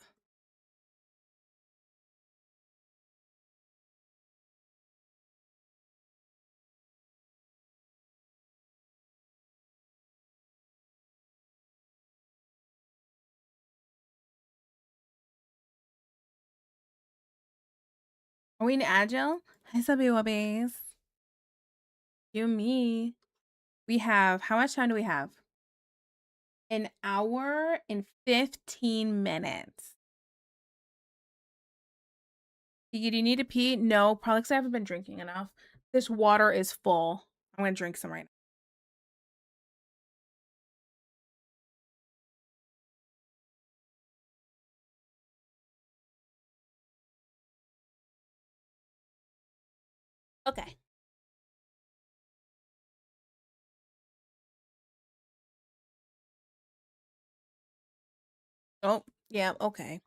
Are we in Agile? Hi, Subby You and me. We have, how much time do we have? An hour and 15 minutes. Do you need to pee? No, probably because I haven't been drinking enough. This water is full. I'm gonna drink some right now. Okay. Oh, yeah, okay.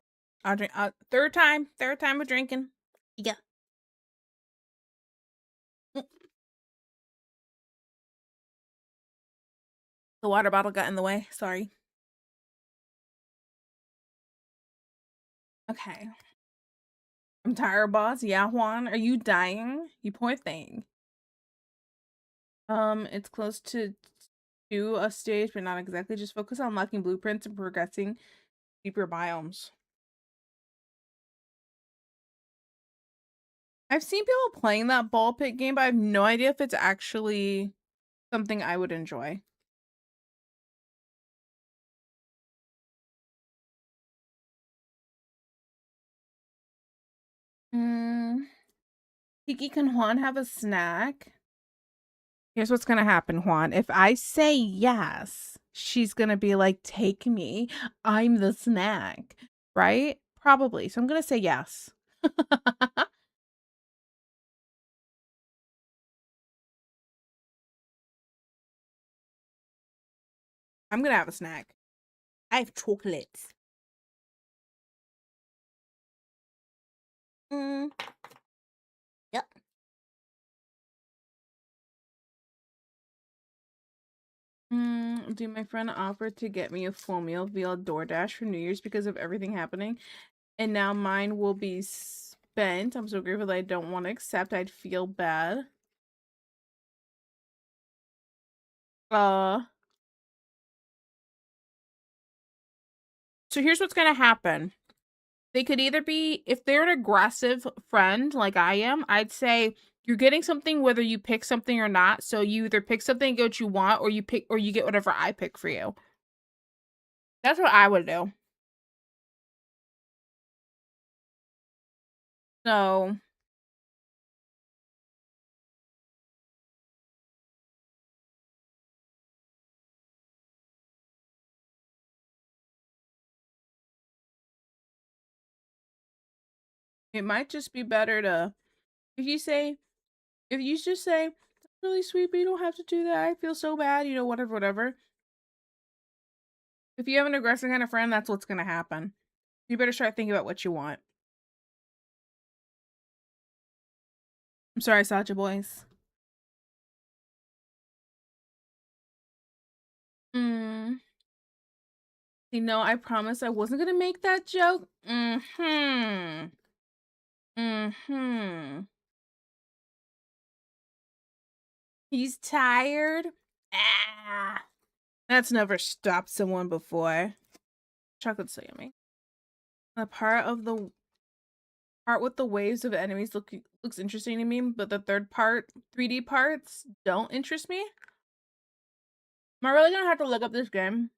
I'll drink third time of drinking. Yeah. The water bottle got in the way. Sorry. Okay. I'm tired, boss. Yeah, Juan. Are you dying? You poor thing. It's close to a stage, but not exactly. Just focus on unlocking blueprints and progressing deeper biomes. I've seen people playing that ball pit game, but I have no idea if it's actually something I would enjoy. Kiki, can Juan have a snack? Here's what's gonna happen, Juan. If I say yes, she's gonna be like, take me. I'm the snack. Right? Probably. So I'm gonna say yes. I'm gonna have a snack. I have chocolates. Yep. Do my friend offered to get me a full meal via DoorDash for New Year's because of everything happening, and now mine will be spent. I'm so grateful that I don't want to accept. I'd feel bad. So here's what's gonna happen. They could either be, if they're an aggressive friend like I am, I'd say you're getting something whether you pick something or not. So you either pick something and get what you want, or you get whatever I pick for you. That's what I would do. So it might just be better to, if you just say, that's really sweet, but you don't have to do that. I feel so bad, whatever. If you have an aggressive kind of friend, that's what's gonna happen. You better start thinking about what you want. I'm sorry, Sacha boys. I promised I wasn't gonna make that joke. He's tired. Ah. That's never stopped someone before. Chocolate's so yummy. The part with the waves of enemies looks interesting to me, but the third part, 3D parts, don't interest me. Am I really gonna have to look up this game?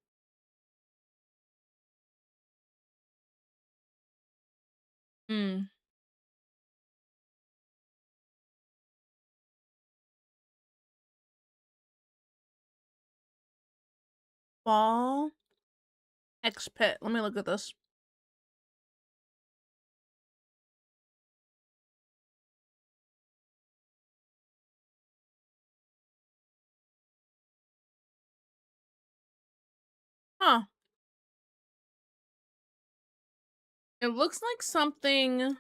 Ball X Pit. Let me look at this. Huh. It looks like something.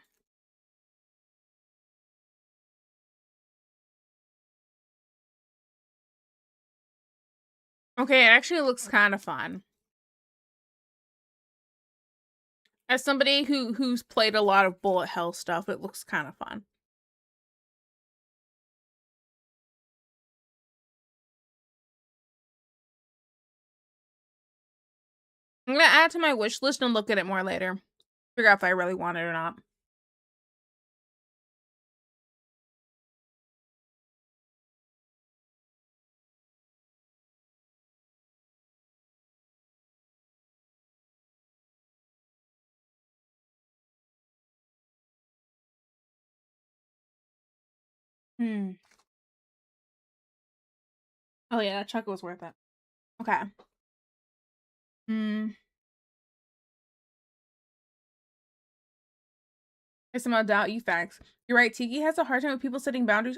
Okay, it actually looks kind of fun. As somebody who's played a lot of bullet hell stuff, it looks kind of fun. I'm gonna add it to my wish list and look at it more later. Figure out if I really want it or not. Oh yeah, that chocolate was worth it. Okay. Hmm. I somehow doubt you facts. You're right, Tiki has a hard time with people setting boundaries.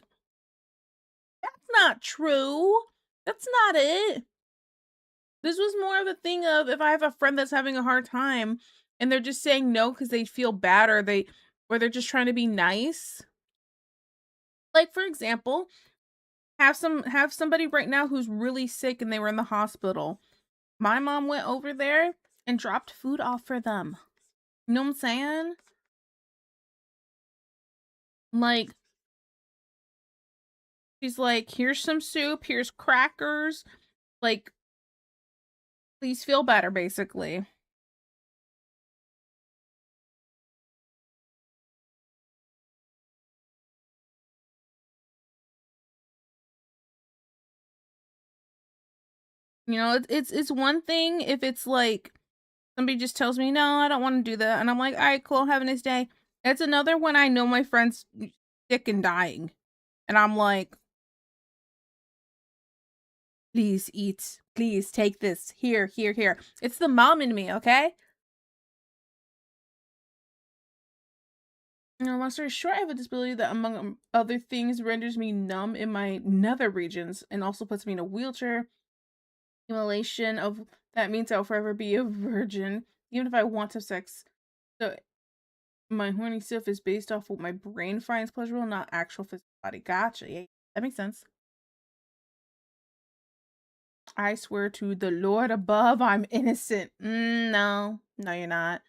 That's not true. That's not it. This was more of a thing of if I have a friend that's having a hard time and they're just saying no because they feel bad or they're just trying to be nice. Like for example, have somebody right now who's really sick and they were in the hospital. My mom went over there and dropped food off for them. You know what I'm saying? Like she's like, here's some soup, here's crackers. Like, please feel better, basically. You know, it's one thing if it's like somebody just tells me, no, I don't want to do that. And I'm like, all right, cool, have a nice day. It's another when I know my friend's sick and dying. And I'm like, please eat. Please take this. Here, here, here. It's the mom in me, okay? You know, long story short, I have a disability that, among other things, renders me numb in my nether regions and also puts me in a wheelchair. Accumulation of that means I'll forever be a virgin, even if I want to have sex. So my horny stuff is based off what my brain finds pleasurable, not actual physical body. Gotcha. Yeah, that makes sense. I swear to the Lord above, I'm innocent. No, you're not.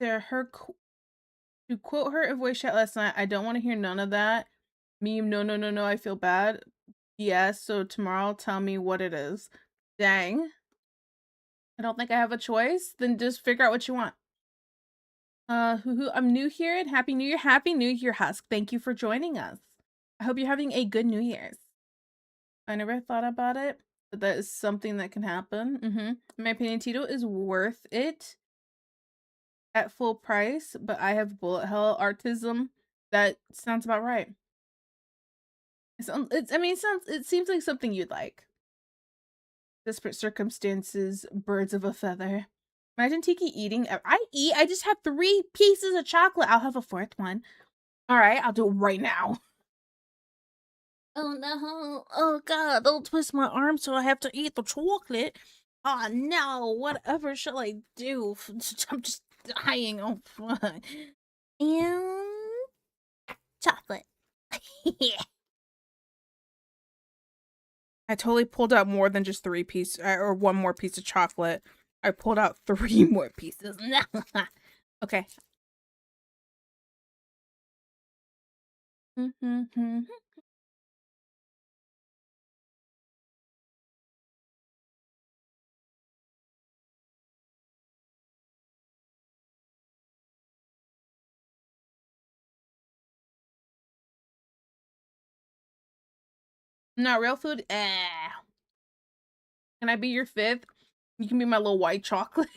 To quote her in voice chat last night, I don't want to hear none of that. Meme, no, I feel bad. Yes, so tomorrow tell me what it is. Dang. I don't think I have a choice. Then just figure out what you want. I'm new here and Happy New Year. Happy New Year, Husk. Thank you for joining us. I hope you're having a good New Year's. I never thought about it, but that is something that can happen. In my opinion, Tito is worth it at full price, but I have bullet hell autism. That sounds about right. It seems like something you'd like. Desperate circumstances, birds of a feather. Imagine Tiki eating. I just have 3 pieces of chocolate. I'll have a 4th one. All right, I'll do it right now. Oh no. Oh god, don't twist my arm so I have to eat the chocolate. Oh no, whatever shall I do? I'm just dying. Oh fuck. And chocolate. Yeah. I totally pulled out more than just 3 pieces or 1 more piece of chocolate. I pulled out 3 more pieces. Okay. Not real food? Can I be your 5th? You can be my little white chocolate.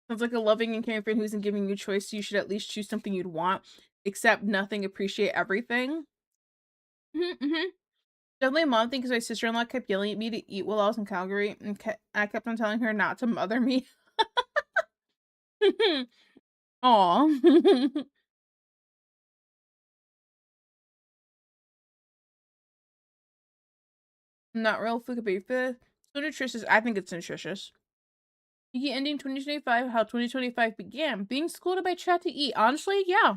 Sounds like a loving and caring friend who isn't giving you a choice, so you should at least choose something you'd want. Accept nothing, appreciate everything. Definitely a mom thing because my sister-in-law kept yelling at me to eat while I was in Calgary, and I kept on telling her not to mother me. Aw. Not real food could be 5th. So nutritious. I think it's nutritious. Tiki ending 2025, how 2025 began. Being scolded by chat to eat. Honestly, yeah.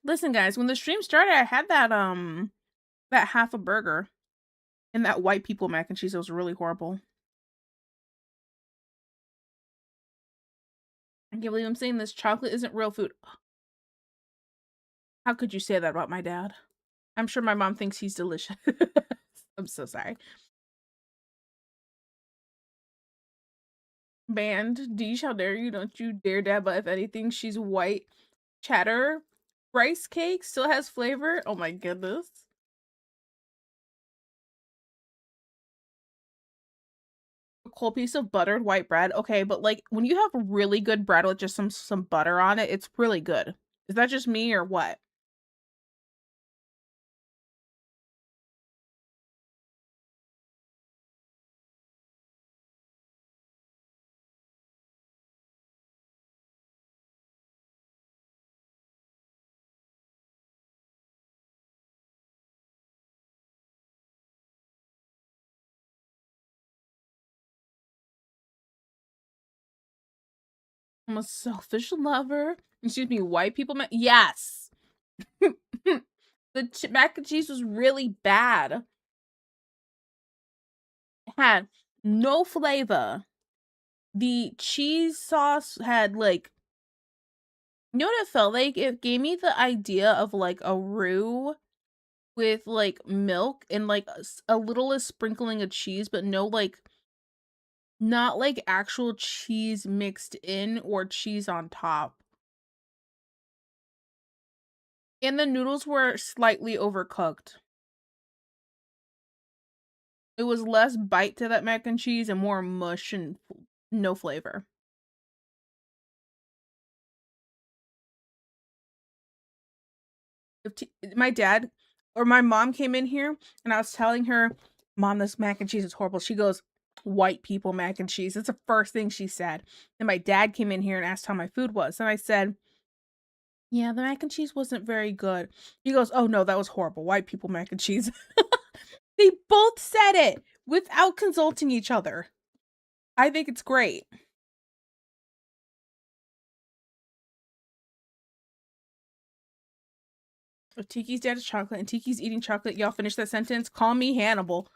Listen, guys, when the stream started, I had that half a burger and that white people mac and cheese. It was really horrible. I can't believe I'm saying this. Chocolate isn't real food. How could you say that about my dad? I'm sure my mom thinks he's delicious. I'm so sorry. Banned. Deesh, how dare you? Don't you dare dab, but if anything, she's white. Cheddar. Rice cake still has flavor. Oh my goodness. cold piece of buttered white bread. Okay, but like when you have really good bread with just some butter on it, it's really good. Is that just me or what? I'm a selfish lover. Excuse me, white people. Yes. The mac and cheese was really bad. It had no flavor. The cheese sauce had like, you know what it felt like? It gave me the idea of like a roux with like milk and like a little sprinkling of cheese, but no like, not like actual cheese mixed in or cheese on top. And the noodles were slightly overcooked. It was less bite to that mac and cheese and more mush and no flavor. My dad or my mom came in here and I was telling her, Mom, this mac and cheese is horrible. She goes, white people mac and cheese. That's the first thing she said. And my dad came in here and asked how my food was. And I said, yeah, the mac and cheese wasn't very good. He goes, oh no, that was horrible. White people mac and cheese. They both said it without consulting each other. I think it's great. If Tiki's dad is chocolate and Tiki's eating chocolate, y'all finish that sentence. Call me Hannibal.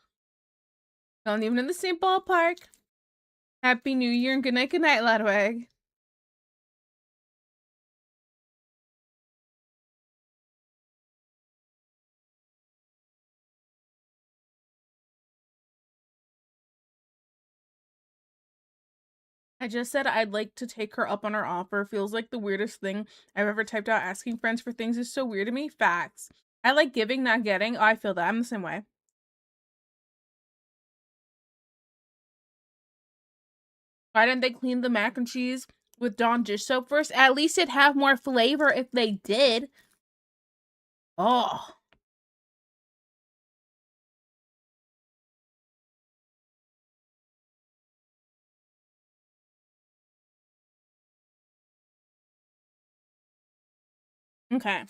Not even in the same ballpark. Happy New Year and good night, Ludwig. I just said I'd like to take her up on her offer. Feels like the weirdest thing I've ever typed out. Asking friends for things is so weird to me. Facts. I like giving, not getting. Oh, I feel that. I'm the same way. Why didn't they clean the mac and cheese with Dawn dish soap first? At least it'd have more flavor if they did. Oh. Okay.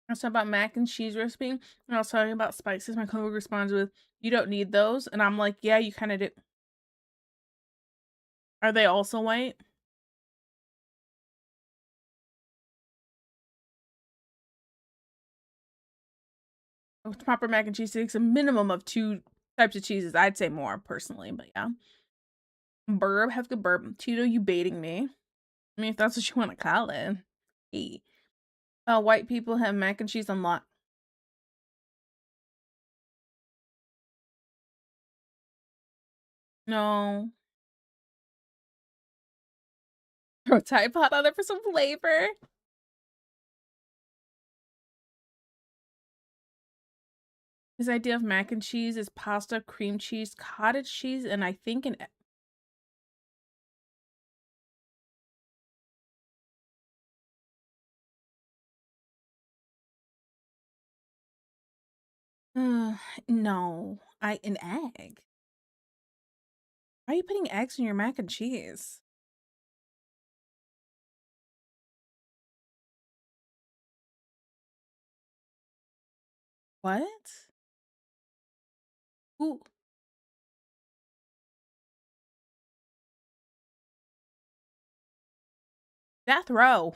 I was talking about mac and cheese recipe, and I was talking about spices. My coworker responds with, "You don't need those," and I'm like, "Yeah, you kind of do." Are they also white? Proper mac and cheese takes a minimum of 2 types of cheeses. I'd say more personally, but yeah. Burb, have good burb. Tito, you baiting me? I mean, if that's what you want to call it. Hey. White people have mac and cheese on lot. No. Throw Tide Pod on there for some flavor. His idea of mac and cheese is pasta, cream cheese, cottage cheese, and I think an no. An egg. Why are you putting eggs in your mac and cheese? What? Ooh. Death row.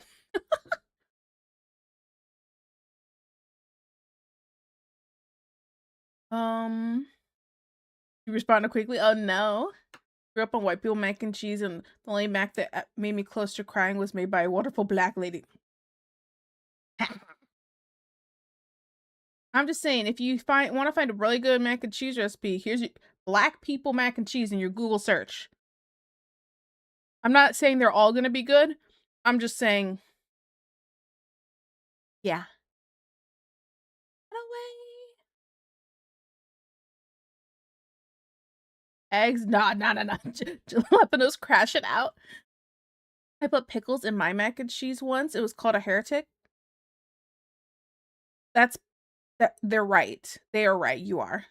You responded quickly. Oh no. Grew up on white people mac and cheese, and the only mac that made me close to crying was made by a wonderful black lady. I'm just saying, if you want to find a really good mac and cheese recipe, here's your black people mac and cheese in your Google search. I'm not saying they're all gonna be good. I'm just saying, yeah. Eggs? Nah. Jalapenos crash it out. I put pickles in my mac and cheese once. It was called a heretic. They're right. They are right. You are.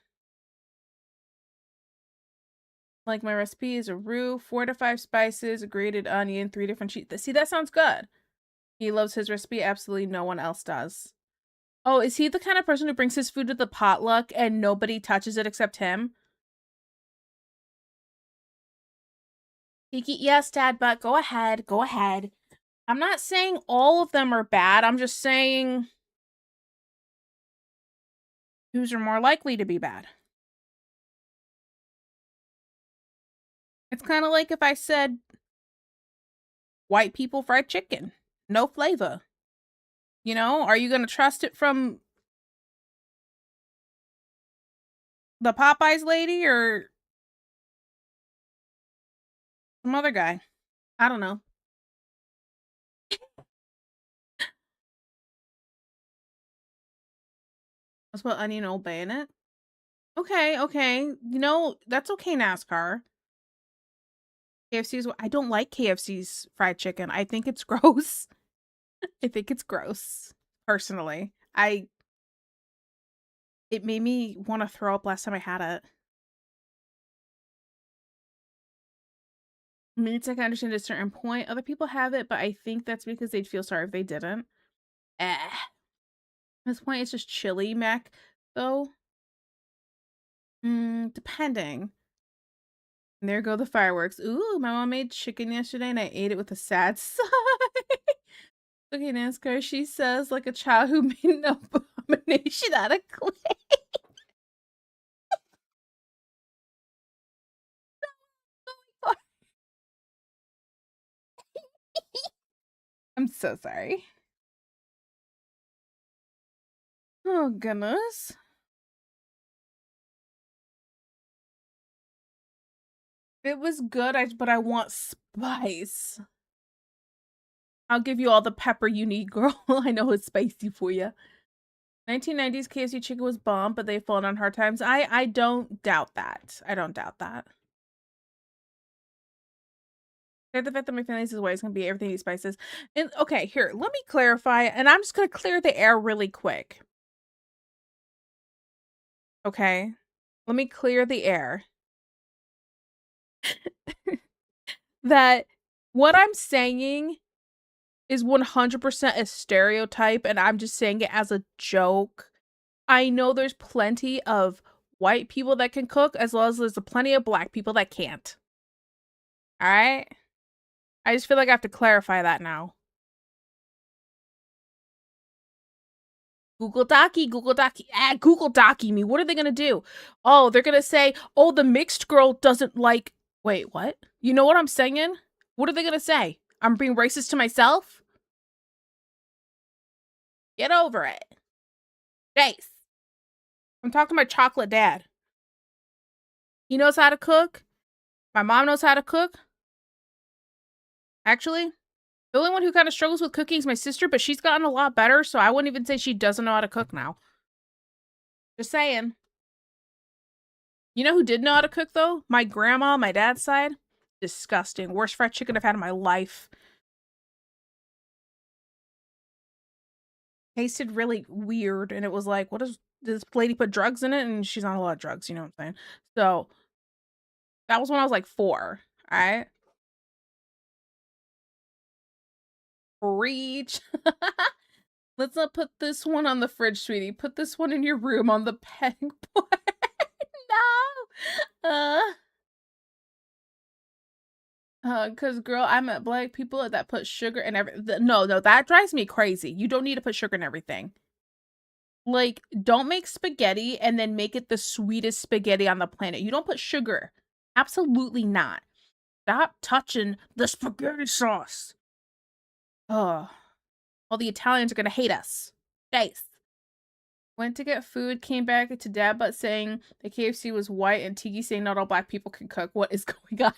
Like my recipe is a roux, 4 to 5 spices, a grated onion, 3 different cheese. See, that sounds good. He loves his recipe. Absolutely no one else does. Oh, is he the kind of person who brings his food to the potluck and nobody touches it except him? Kiki, yes, Dad, but go ahead. Go ahead. I'm not saying all of them are bad. I'm just saying whose are more likely to be bad. It's kind of like if I said white people fried chicken. No flavor. You know, are you going to trust it from the Popeyes lady or some other guy? I don't know. Let's put onion Old Bay in it. Okay. You know, that's okay, NASCAR. KFC's. I don't like KFC's fried chicken. I think it's gross. I think it's gross. Personally. It made me want to throw up last time I had it. Meats I can understand at a certain point. Other people have it, but I think that's because they'd feel sorry if they didn't. At this point, it's just chili mac, though. Depending. And there go the fireworks. Ooh, my mom made chicken yesterday and I ate it with a sad sigh. Okay, NASCAR, she says, like a child who made an abomination out of clay. I'm so sorry. Oh, goodness. It was good, but I want spice. I'll give you all the pepper you need, girl. I know it's spicy for you. 1990s KFC chicken was bomb, but they've fallen on hard times. I don't doubt that. I don't doubt that. The fact that my family's way is gonna be everything these spices. And okay, here, let me clarify, and I'm just gonna clear the air really quick. Okay, let me clear the air. That what I'm saying is 100% a stereotype, and I'm just saying it as a joke. I know there's plenty of white people that can cook, as well as there's plenty of black people that can't. All right? I just feel like I have to clarify that now. Google Docky. Google Docky me. What are they going to do? Oh, they're going to say, oh, the mixed girl doesn't like... Wait, what? You know what I'm saying? What are they going to say? I'm being racist to myself? Get over it. Jace. I'm talking to my chocolate dad. He knows how to cook. My mom knows how to cook. Actually, the only one who kind of struggles with cooking is my sister, but she's gotten a lot better, so I wouldn't even say she doesn't know how to cook now. Just saying. You know who did know how to cook, though? My grandma on my dad's side. Disgusting. Worst fried chicken I've had in my life. Tasted really weird, and it was like, what is... Did this lady put drugs in it? And she's on a lot of drugs, you know what I'm saying? So, that was when I was like 4, alright? Reach. Let's not put this one on the fridge, sweetie. Put this one in your room on the petting board. No! Cause girl, I met black people that put sugar in everything. No, that drives me crazy. You don't need to put sugar in everything. Like, don't make spaghetti and then make it the sweetest spaghetti on the planet. You don't put sugar. Absolutely not. Stop touching the spaghetti sauce. Oh. All the Italians are gonna hate us. Nice. Went to get food, came back to dad but saying the KFC was white and Tiki saying not all black people can cook. What is going on?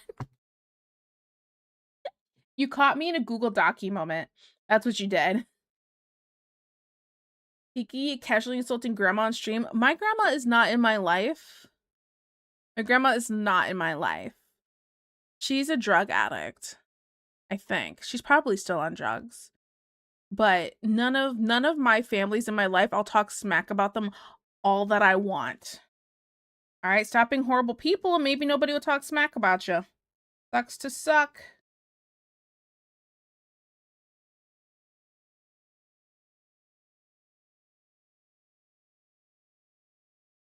You caught me in a Google Docky moment. That's what you did. Tiki casually insulting grandma on stream. My grandma is not in my life. My grandma is not in my life. She's a drug addict, I think. She's probably still on drugs. But none of my families in my life, I'll talk smack about them all that I want. All right, stop being horrible people and maybe nobody will talk smack about you. Sucks to suck.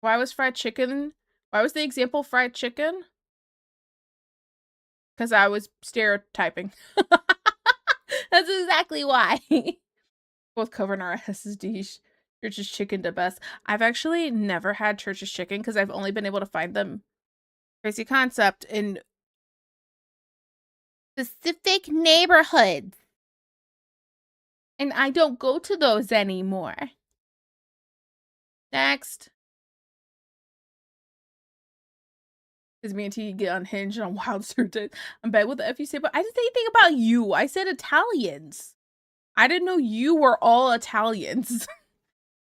Why was fried chicken? Why was the example fried chicken? Because I was stereotyping. That's exactly why. Both covering our SSDs. Church's chicken the best. I've actually never had Church's chicken because I've only been able to find them. Crazy concept in Specific neighborhoods. and I don't go to those anymore. Next. Because me and T get unhinged on wild certain. I'm bad with the F you say, but I didn't say anything about you. I said Italians. I didn't know you were all Italians.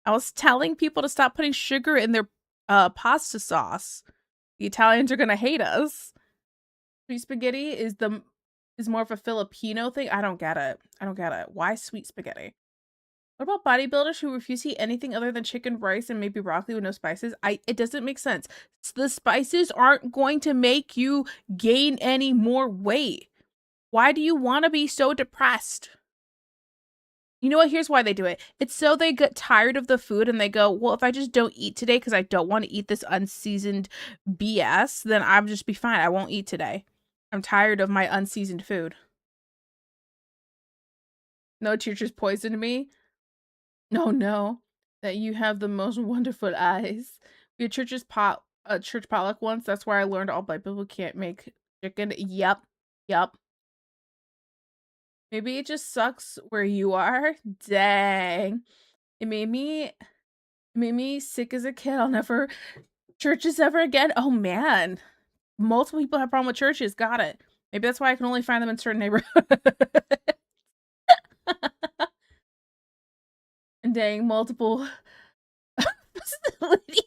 I was telling people to stop putting sugar in their pasta sauce. The Italians are gonna hate us. Sweet spaghetti is more of a Filipino thing. I don't get it. Why sweet spaghetti? What about bodybuilders who refuse to eat anything other than chicken, rice, and maybe broccoli with no spices? It doesn't make sense. The spices aren't going to make you gain any more weight. Why do you want to be so depressed? You know what? Here's why they do it. It's so they get tired of the food and they go, well, if I just don't eat today because I don't want to eat this unseasoned BS, then I'll just be fine. I won't eat today. I'm tired of my unseasoned food. No teachers poisoned me. No. That you have the most wonderful eyes. We had church potluck once. That's where I learned all black people can't make chicken. Yep. Maybe it just sucks where you are. Dang. It made me sick as a kid. I'll never churches ever again. Oh man. Multiple people have problem with churches. Got it. Maybe that's why I can only find them in certain neighborhoods. And dang, multiple facilities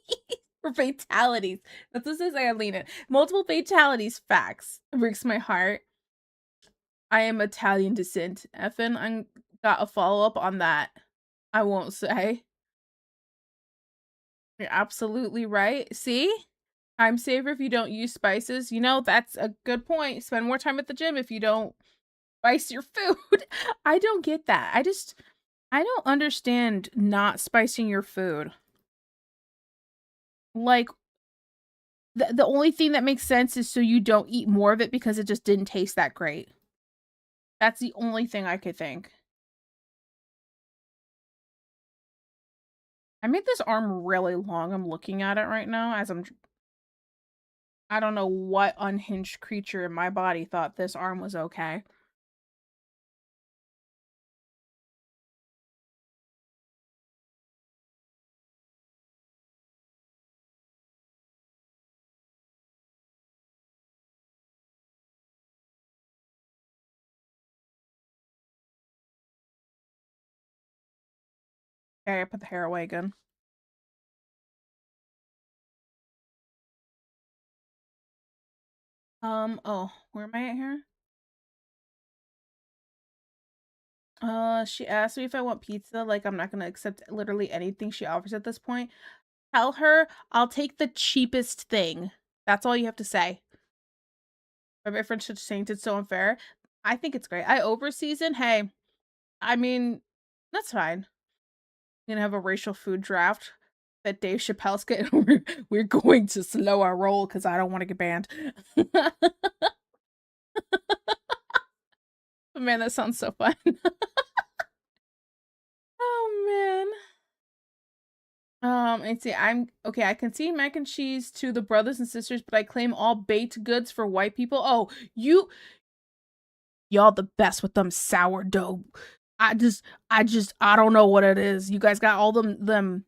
for fatalities. That's what says I lean it. Multiple fatalities. Facts. It breaks my heart. I am Italian descent. Effin, I got a follow-up on that. I won't say. You're absolutely right. See? Time saver if you don't use spices. You know, that's a good point. Spend more time at the gym if you don't spice your food. I don't get that. I don't understand not spicing your food. Like, the only thing that makes sense is so you don't eat more of it because it just didn't taste that great. That's the only thing I could think. I made this arm really long. I'm looking at it right now as I don't know what unhinged creature in my body thought this arm was okay. Okay, I put the hair away again. Oh, where am I at here? She asked me if I want pizza. Like, I'm not gonna accept literally anything she offers at this point. Tell her I'll take the cheapest thing. That's all you have to say. My friend should saying it's so unfair. I think it's great. I overseason. Hey, I mean, that's fine. We're gonna have a racial food draft that Dave Chappelle's getting. We're going to slow our roll because I don't want to get banned. Man, that sounds so fun. Oh man. And see, I'm okay. I can see mac and cheese to the brothers and sisters, but I claim all baked goods for white people. Oh, y'all the best with them sourdough. I don't know what it is. You guys got all them.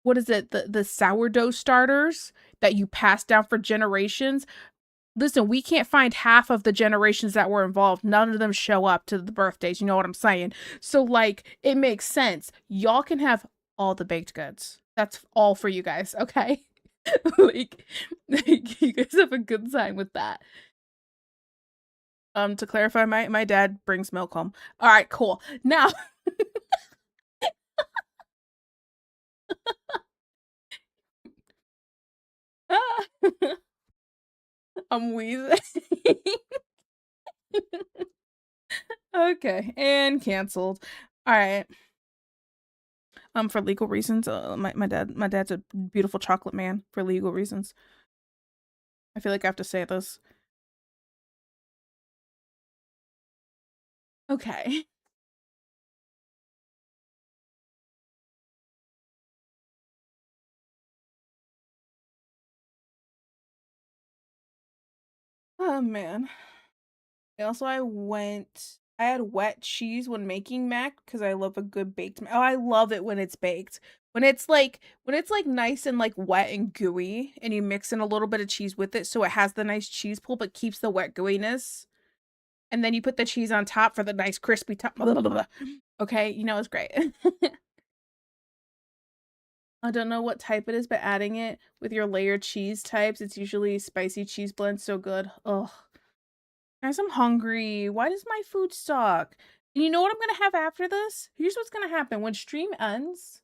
What is it? The sourdough starters that you pass down for generations. Listen, we can't find half of the generations that were involved. None of them show up to the birthdays. You know what I'm saying? So, like, it makes sense. Y'all can have all the baked goods. That's all for you guys, okay? like you guys have a good time with that. To clarify, my dad brings milk home. All right, cool. Now, I'm wheezing. Okay, and canceled. All right. For legal reasons, my dad's a beautiful chocolate man for legal reasons. I feel like I have to say this. Okay. Oh man. Also, I had wet cheese when making mac because I love a good baked mac. Oh, I love it when it's baked. When it's like nice and like wet and gooey and you mix in a little bit of cheese with it so it has the nice cheese pull but keeps the wet gooiness. And then you put the cheese on top for the nice crispy top. Okay, you know it's great. I don't know what type it is, but adding it with your layered cheese types, it's usually spicy cheese blend. So good. Ugh. Guys, I'm hungry. Why does my food suck? And you know what I'm gonna have after this? Here's what's gonna happen. When stream ends,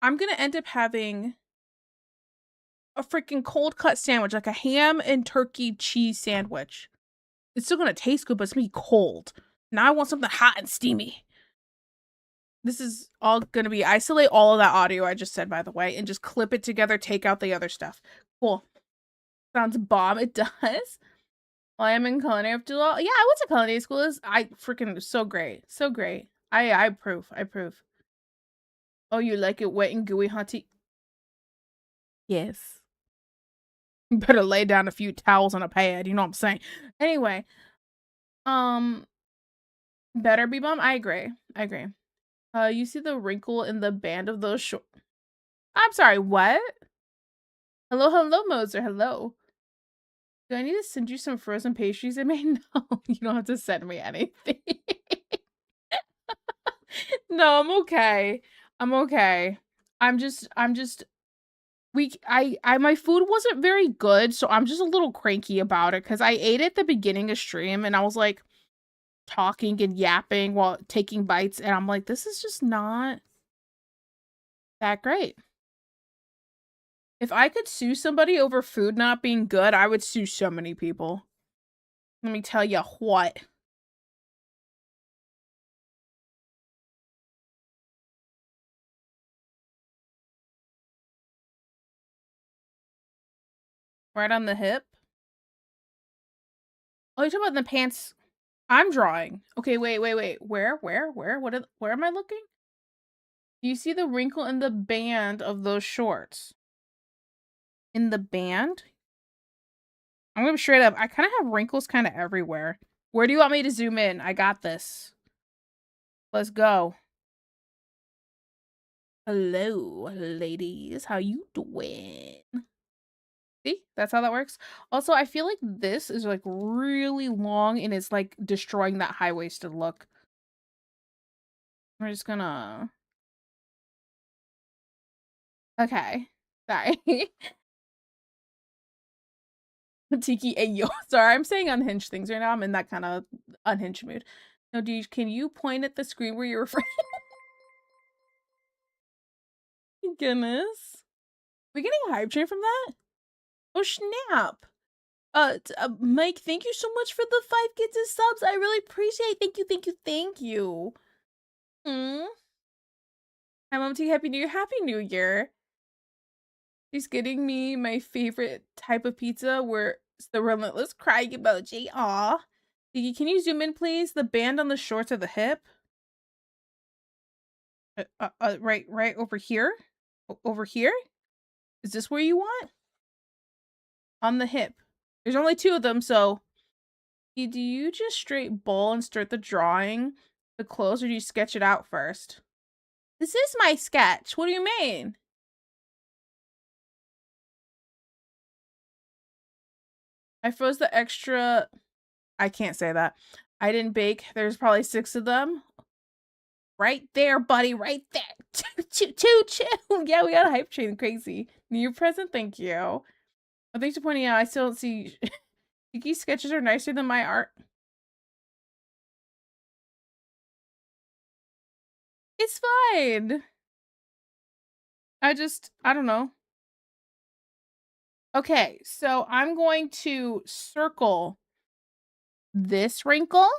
I'm gonna end up having a freaking cold cut sandwich, like a ham and turkey cheese sandwich. It's still gonna taste good, but it's gonna be cold. Now I want something hot and steamy. This is all gonna be, isolate all of that audio I just said, by the way, and just clip it together, take out the other stuff. Cool. Sounds bomb. It does. I am in culinary after all. Yeah, I went to culinary school. I freaking so great. So great. I approve. I approve. Oh, you like it wet and gooey, hunty? Yes. You better lay down a few towels on a pad, you know what I'm saying? Anyway. Better be bomb? I agree. I agree. You see the wrinkle in the band of those short. I'm sorry, what? Hello, Moser. Hello. Do I need to send you some frozen pastries I made? No, you don't have to send me anything. No, I'm okay. I'm okay. I'm just my food wasn't very good, so I'm just a little cranky about it because I ate at the beginning of stream and I was like talking and yapping while taking bites, and I'm like, this is just not that great. If I could sue somebody over food not being good, I would sue so many people. Let me tell you what. Right on the hip. Oh, you're talking about the pants I'm drawing. Okay, wait. Where? Where am I looking? Do you see the wrinkle in the band of those shorts? In the band? I'm gonna be straight up. I kind of have wrinkles kind of everywhere. Where do you want me to zoom in? I got this. Let's go. Hello, ladies. How you doing? See? That's how that works. Also, I feel like this is like really long and it's like destroying that high-waisted look. We're just gonna... Okay. Sorry. Tiki, ayo. Sorry, I'm saying unhinged things right now. I'm in that kind of unhinged mood. No, can you point at the screen where you're referring? Goodness. We getting a hype train from that? Oh, snap. Mike, thank you so much for the 5 kids and subs. I really appreciate it. Thank you. Hi, Mom T. Happy New Year. Happy New Year. She's getting me my favorite type of pizza where it's the relentless crying emoji. Aw. Diggy, can you zoom in, please? The band on the shorts of the hip. Right over here. Over here? Is this where you want? On the hip. There's only 2 of them, so... Do you just straight bowl and start the drawing? The clothes, or do you sketch it out first? This is my sketch. What do you mean? I froze the extra... I can't say that. I didn't bake. There's probably 6 of them. Right there, buddy. Right there. Choo. Yeah, we got a hype train. Crazy. New present, thank you. Oh, thanks for pointing out. I still don't see. Kiki's sketches are nicer than my art. It's fine. I don't know. Okay, so I'm going to circle this wrinkle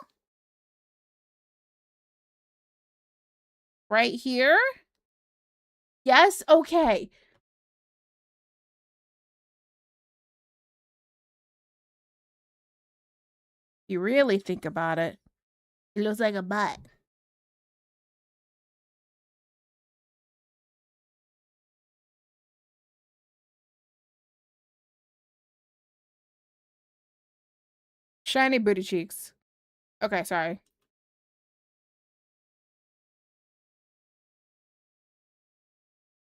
right here. Yes, okay. You really think about it, it looks like a butt. Shiny booty cheeks. Okay, sorry.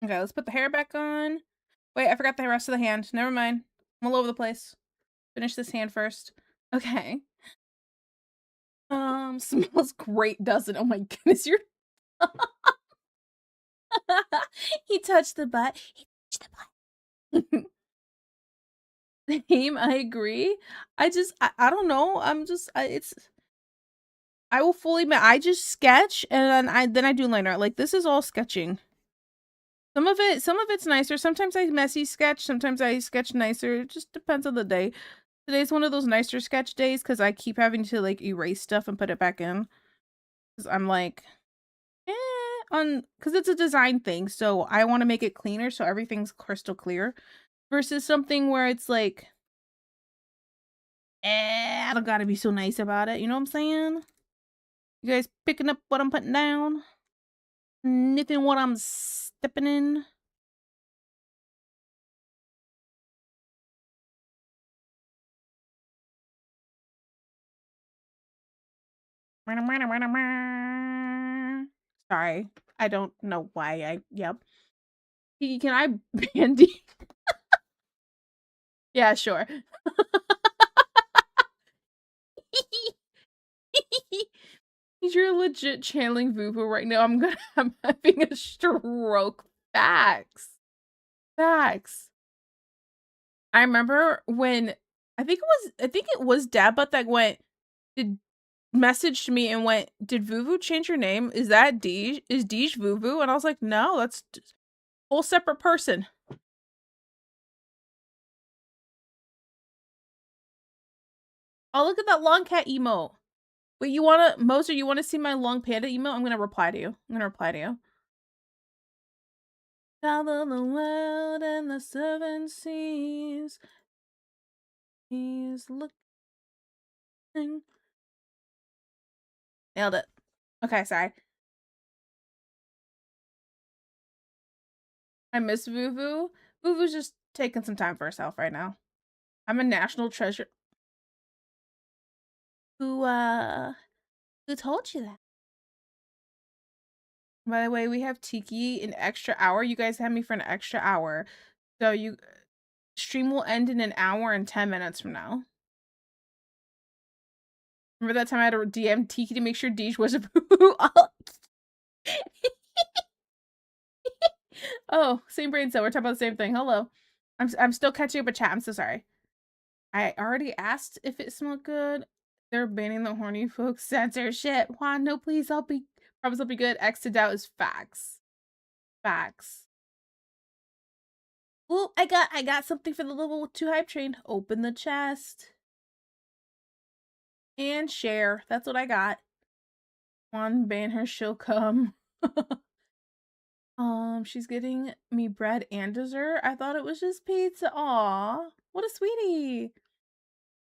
Okay, let's put the hair back on. Wait, I forgot the rest of the hand. Never mind. I'm all over the place. Finish this hand first. Okay. Smells great, doesn't it? Oh my goodness, you're he touched the butt. He touched the butt. Same, I agree. I don't know. I will fully admit I just sketch and then I do line art. Like this is all sketching. Some of it's nicer. Sometimes I messy sketch, sometimes I sketch nicer. It just depends on the day. Today's one of those nicer sketch days because I keep having to like erase stuff and put it back in. Because I'm like, because it's a design thing, so I want to make it cleaner so everything's crystal clear. Versus something where it's like, I don't gotta be so nice about it. You know what I'm saying? You guys picking up what I'm putting down? Sniffing what I'm stepping in? Sorry. I don't know why yep. Kiki, can I bandy? Yeah, sure. You're legit channeling Vuvu right now. I'm having a stroke. Facts. Facts. I remember when I think it was Dabba that messaged me and went, "Did Vuvu change your name? Is that Deej? Is Deej Vuvu?" And I was like, "No, that's a whole separate person." Oh, look at that long cat emote. Wait, Moser, you wanna see my long panda emote? I'm gonna reply to you. Travel the world and the seven seas. He's looking. Nailed it. Okay, sorry. I miss Vuvu. Vuvu's just taking some time for herself right now. I'm a national treasure. Who told you that? By the way, we have Tiki an extra hour. You guys had me for an extra hour. So stream will end in an hour and 10 minutes from now. Remember that time I had to DM Tiki to make sure Deej was a boo? Oh, same brain cell. We're talking about the same thing. Hello. I'm still catching up with chat. I'm so sorry. I already asked if it smelled good. They're banning the horny folks censorship. Juan, no, please. Promise I'll be good. X to doubt is facts. Facts. Ooh, I got something for the level 2 hype train. Open the chest. And share. That's what I got. Juan, ban her, she'll come. She's getting me bread and dessert. I thought it was just pizza. Aw, what a sweetie.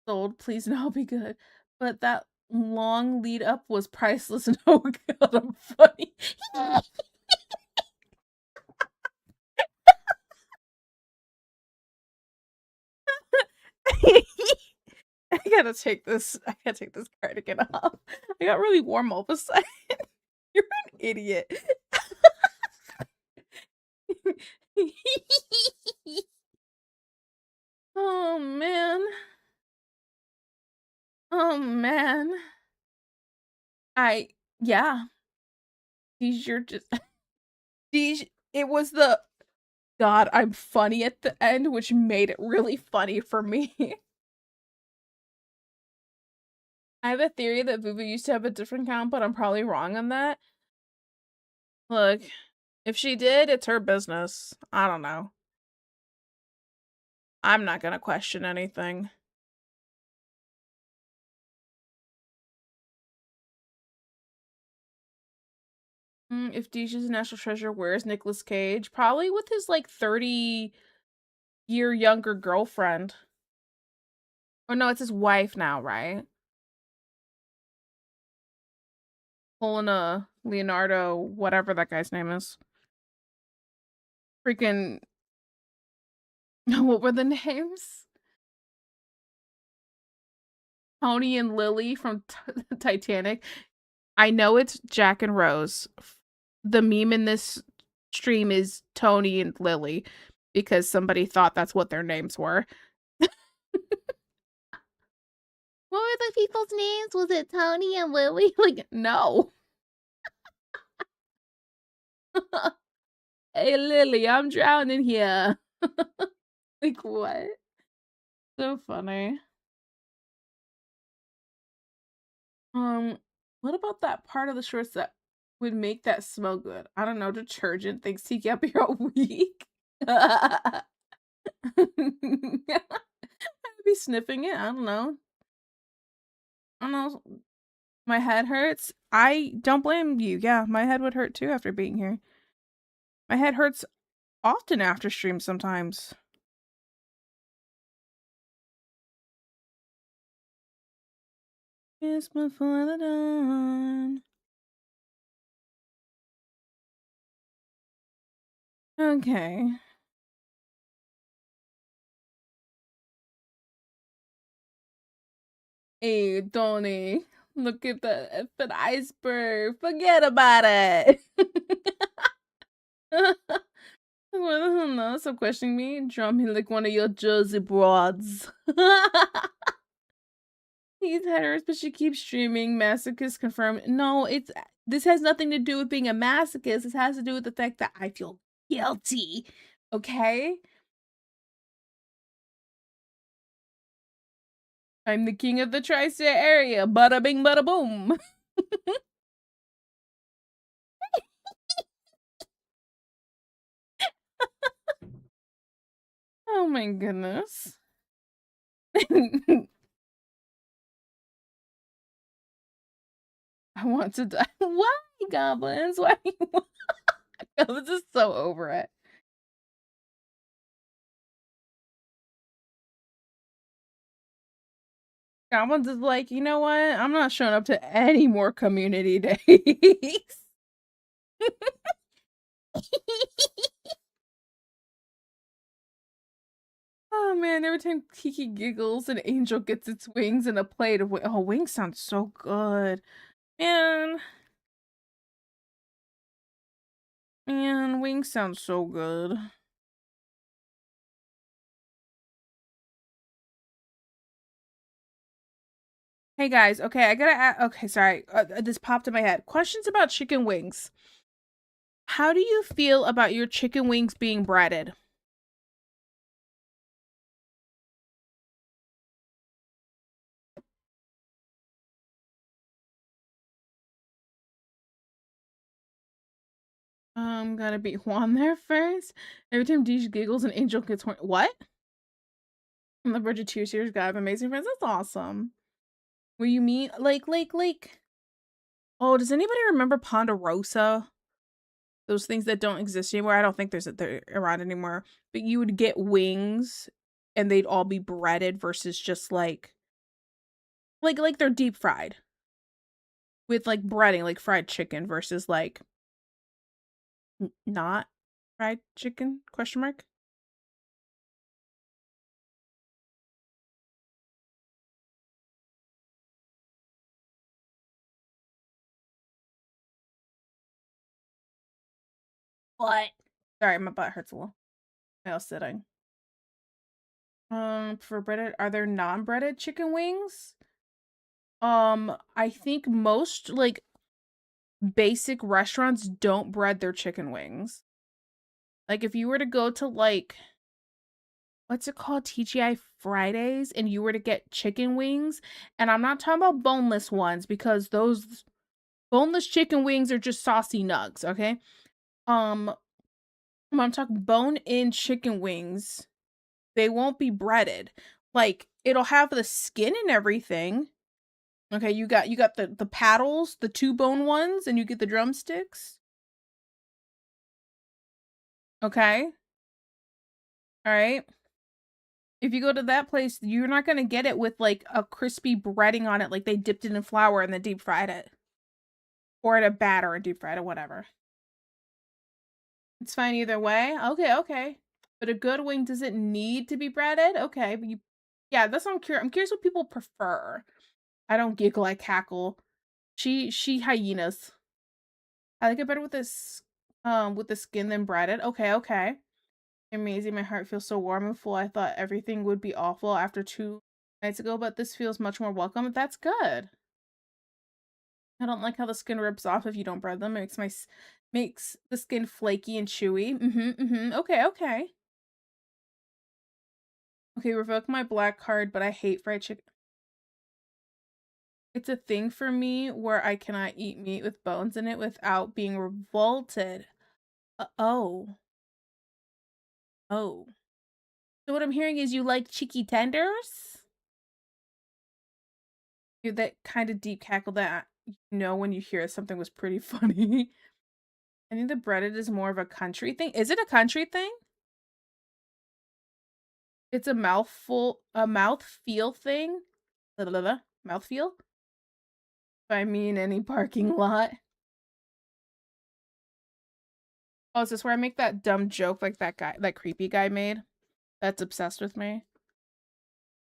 Sold, please now be good. But that long lead up was priceless. No, God, I'm funny. I gotta take this cardigan off. I got really warm all of a sudden. You're an idiot. Oh man. Oh man. Yeah. These you're just these it was the God, I'm funny at the end, which made it really funny for me. I have a theory that Vuvu used to have a different count, but I'm probably wrong on that. Look, if she did, it's her business. I don't know. I'm not gonna question anything. If Deja's a national treasure, where's Nicolas Cage? Probably with his, like, 30-year younger girlfriend. Or no, it's his wife now, right? Helena Leonardo, whatever that guy's name is. Freaking... What were the names? Tony and Lily from Titanic. I know it's Jack and Rose. The meme in this stream is Tony and Lily because somebody thought that's what their names were. What were the people's names? Was it Tony and Lily? Like, no. Hey, Lily, I'm drowning here. Like, what? So funny. What about that part of the shorts that would make that smell good? I don't know, detergent thinks he kept here a week. I'd be sniffing it. I don't know. My head hurts. I don't blame you. Yeah, my head would hurt too after being here. My head hurts often after streams sometimes. It's before the dawn. Okay. Hey, Tony, look at the effing iceberg. Forget about it. What the hell? No, stop questioning me. Draw me like one of your Jersey broads. He's headers, but she keeps streaming. Masochist confirmed. No, this has nothing to do with being a masochist. This has to do with the fact that I feel guilty. Okay? I'm the king of the tri-state area. Bada bing, bada boom. Oh my goodness. I want to die. Why, goblins? Why? Goblins is so over it. Goblins is like, you know what? I'm not showing up to any more community days. Oh man, every time Kiki giggles, an angel gets its wings and a plate of oh, wings sounds so good. Man, wings sound so good. Hey guys, okay, I gotta okay, sorry, this popped in my head. Questions about chicken wings. How do you feel about your chicken wings being breaded? Gotta beat Juan there first. Every time Deej giggles, an angel gets horny. What? On the Verge of Tears, guy have amazing friends. That's awesome. What you mean? Like. Oh, does anybody remember Ponderosa? Those things that don't exist anymore. I don't think they're around anymore. But you would get wings, and they'd all be breaded versus just like they're deep fried with like breading, like fried chicken versus like not fried chicken? Question mark. What? Sorry, my butt hurts a little. I was sitting. For breaded, are there non-breaded chicken wings? I think most like basic restaurants don't bread their chicken wings. Like if you were to go to like, what's it called? TGI Fridays, and you were to get chicken wings, and I'm not talking about boneless ones because those boneless chicken wings are just saucy nugs, okay? I'm talking bone-in chicken wings. They won't be breaded. Like it'll have the skin and everything. Okay, you got the paddles, the 2-bone ones, and you get the drumsticks. Okay. All right. If you go to that place, you're not going to get it with like a crispy breading on it, like they dipped it in flour and then deep fried it. Or in a batter and deep fried it, whatever. It's fine either way. Okay, okay. But a good wing doesn't need to be breaded? Okay, but yeah, that's what I'm curious. I'm curious what people prefer. I don't giggle, I cackle. She hyenas. I like it better with this with the skin than breaded. Okay, okay. Amazing. My heart feels so warm and full. I thought everything would be awful after 2 nights ago, but this feels much more welcome. That's good. I don't like how the skin rips off if you don't bread them. It makes the skin flaky and chewy. Okay, okay. Okay, revoke my black card, but I hate fried chicken. It's a thing for me where I cannot eat meat with bones in it without being revolted. Oh. Oh. So what I'm hearing is you like cheeky tenders? You're that kind of deep cackle that you know when you hear something was pretty funny. I think the breaded is more of a country thing. Is it a country thing? It's a mouth feel thing. Mouth feel? If I mean any parking lot. Oh, is this where I make that dumb joke like that creepy guy made? That's obsessed with me.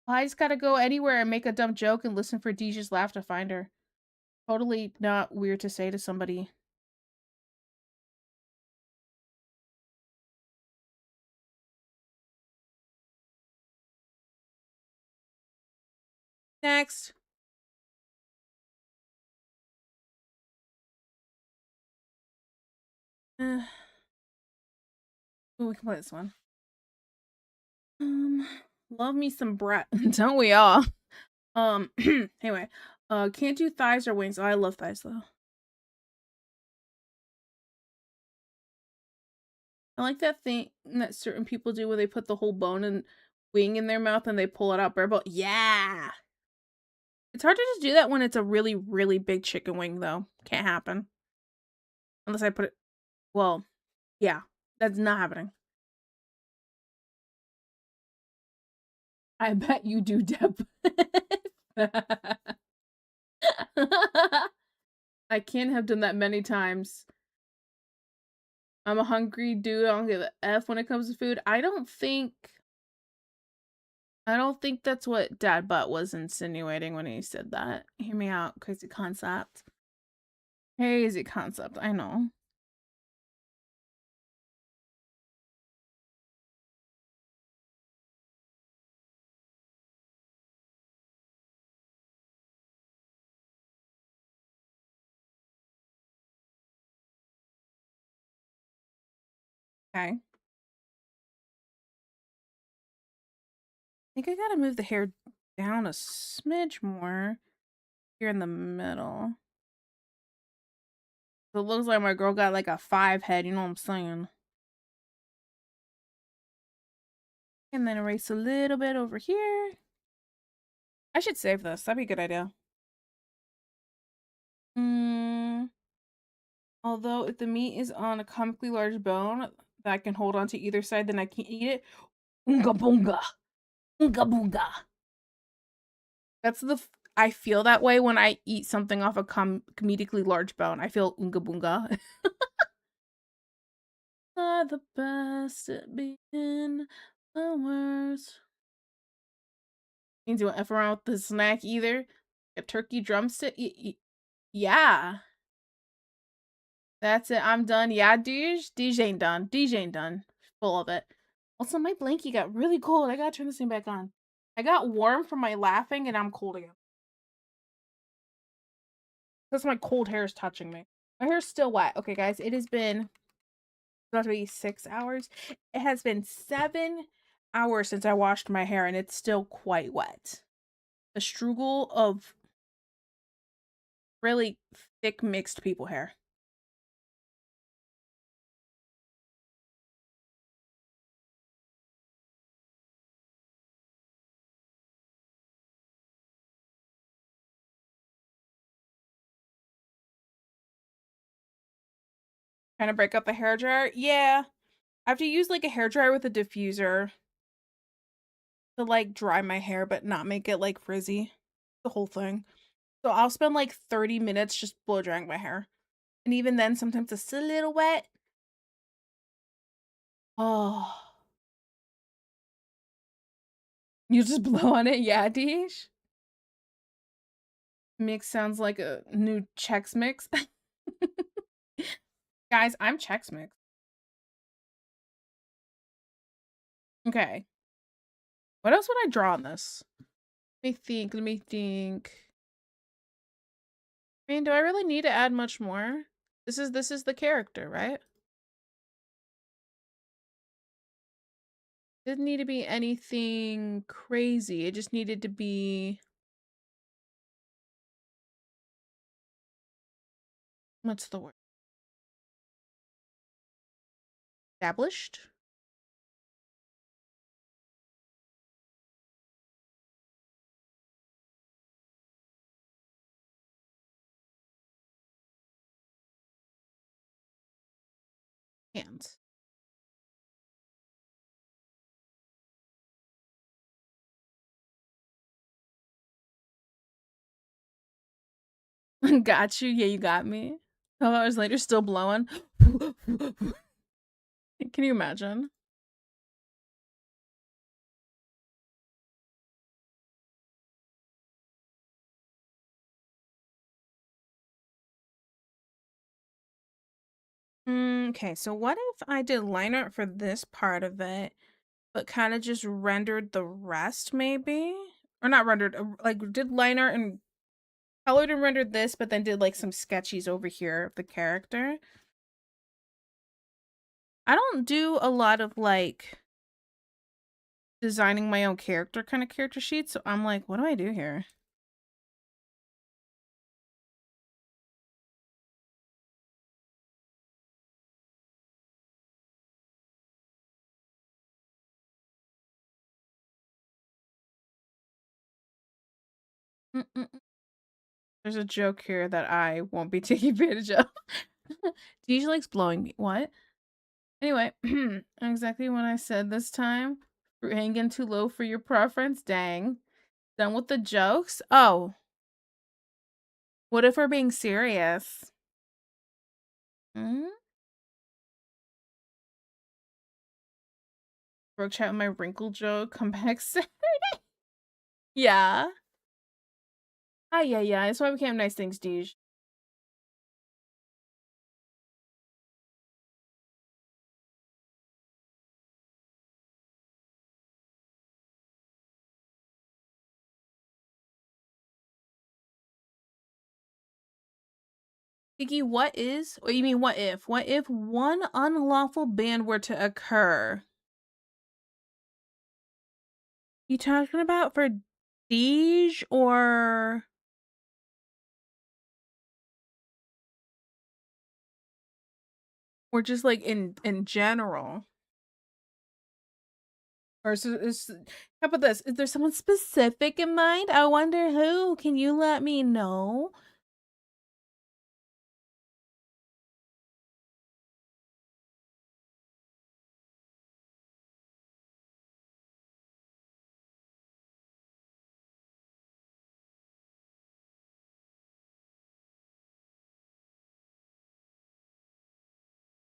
Well, I just gotta go anywhere and make a dumb joke and listen for Deja's laugh to find her. Totally not weird to say to somebody. Next. Ooh, we can play this one. Love me some brat. Don't we all? Anyway. Can't do thighs or wings. Oh, I love thighs though. I like that thing that certain people do where they put the whole bone and wing in their mouth and they pull it out bare bone. Yeah. It's hard to just do that when it's a really, really big chicken wing though. Can't happen. Unless I put it, well, yeah, that's not happening. I bet you do, Deb. I can't have done that many times. I'm a hungry dude. I don't give a F when it comes to food. I don't think that's what Dad Butt was insinuating when he said that. Hear me out. Crazy concept. Crazy concept. I know. Okay. I think I gotta move the hair down a smidge more here in the middle. So it looks like my girl got like a 5 head, you know what I'm saying? And then erase a little bit over here. I should save this. That'd be a good idea. Although if the meat is on a comically large bone that I can hold on to either side, then I can't eat it. Oonga boonga. Oonga boonga. That's I feel that way when I eat something off a comedically large bone. I feel oonga boonga. Are the best at being the worst. Means you won't F around with the snack either. A turkey drumstick. Yeah. That's it. I'm done. Yeah, Dej ain't done. Dej ain't done. Full of it. Also, my blankie got really cold. I gotta turn this thing back on. I got warm from my laughing and I'm cold again. Because my cold hair is touching me. My hair's still wet. Okay, guys, it has been about to be 6 hours. It has been 7 hours since I washed my hair, and it's still quite wet. A struggle of really thick mixed people hair. Trying to break up the hair dryer? Yeah. I have to use like a hair dryer with a diffuser to like dry my hair but not make it like frizzy. The whole thing. So I'll spend like 30 minutes just blow drying my hair. And even then sometimes it's still a little wet. Oh. You just blow on it? Yeah, Deesh? Mix sounds like a new Chex Mix. Guys, I'm Chex Mix. Okay. What else would I draw on this? Let me think. I mean, do I really need to add much more? This is the character, right? Didn't need to be anything crazy. It just needed to be, what's the word? Established? Hands. Got you. Yeah, you got me. 12 hours later, still blowing. Can you imagine? Okay, so what if I did line art for this part of it, but kind of just rendered the rest, maybe? Or not rendered, like did line art and colored and rendered this, but then did like some sketchies over here of the character. I don't do a lot of like designing my own character kind of character sheets, so I'm like, what do I do here? There's a joke here that I won't be taking advantage of. Deej likes blowing me. What? Anyway, exactly what I said this time. Fruit hanging too low for your preference. Dang. Done with the jokes? Oh. What if we're being serious? Hmm? Broke chat with my wrinkle joke. Come back Saturday. Yeah. Ah, yeah. That's why we can't have nice things, Deej. Kiki, what is? Or you mean what if? What if one unlawful ban were to occur? You talking about for Deej or just like in general? Or how about this? Is there someone specific in mind? I wonder who. Can you let me know?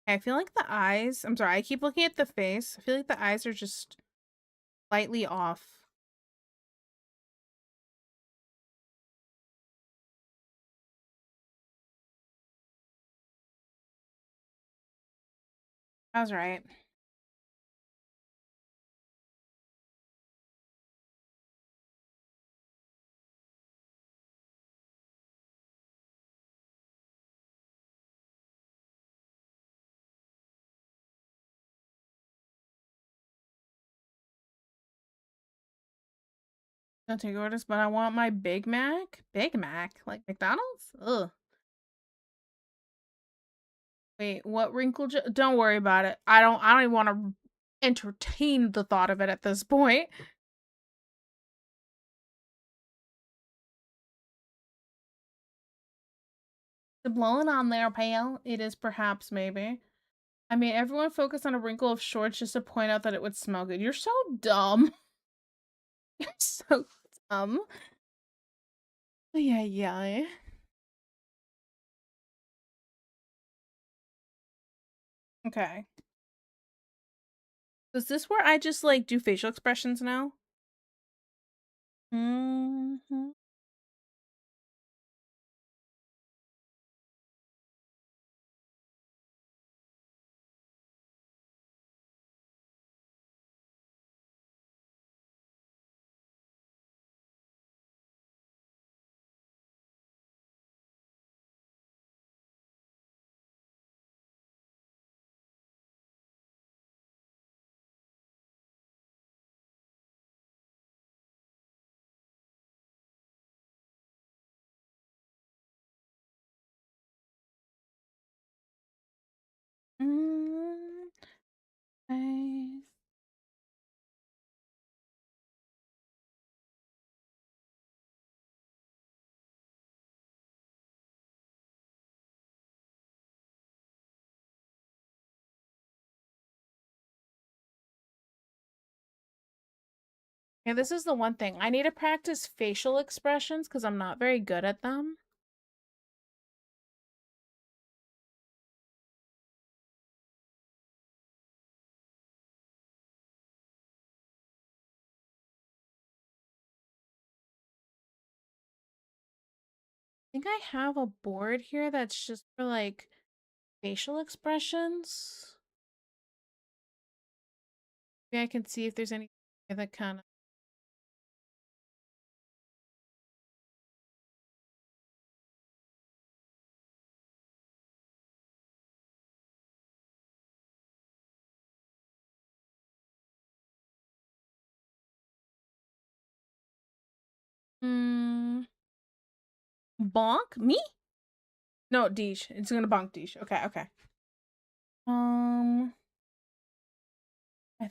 I feel like the eyes, I'm sorry, I keep looking at the face. I feel like the eyes are just slightly off. I was right. Don't take orders, but I want my Big Mac. Big Mac? Like McDonald's? Ugh. Wait, what don't worry about it. I don't even want to entertain the thought of it at this point. The blowing on there, pale. It is perhaps, maybe. I mean, everyone focused on a wrinkle of shorts just to point out that it would smell good. You're so dumb. You're so dumb. Yeah, yeah. Okay. Is this where I just like do facial expressions now? Mm-hmm. Mm, nice. Yeah, this is the one thing. I need to practice facial expressions because I'm not very good at them. I think I have a board here that's just for like facial expressions. Maybe I can see if there's any that kind of. Hmm. Bonk? Me? No, Deesh. It's gonna bonk Deesh. Okay, okay. I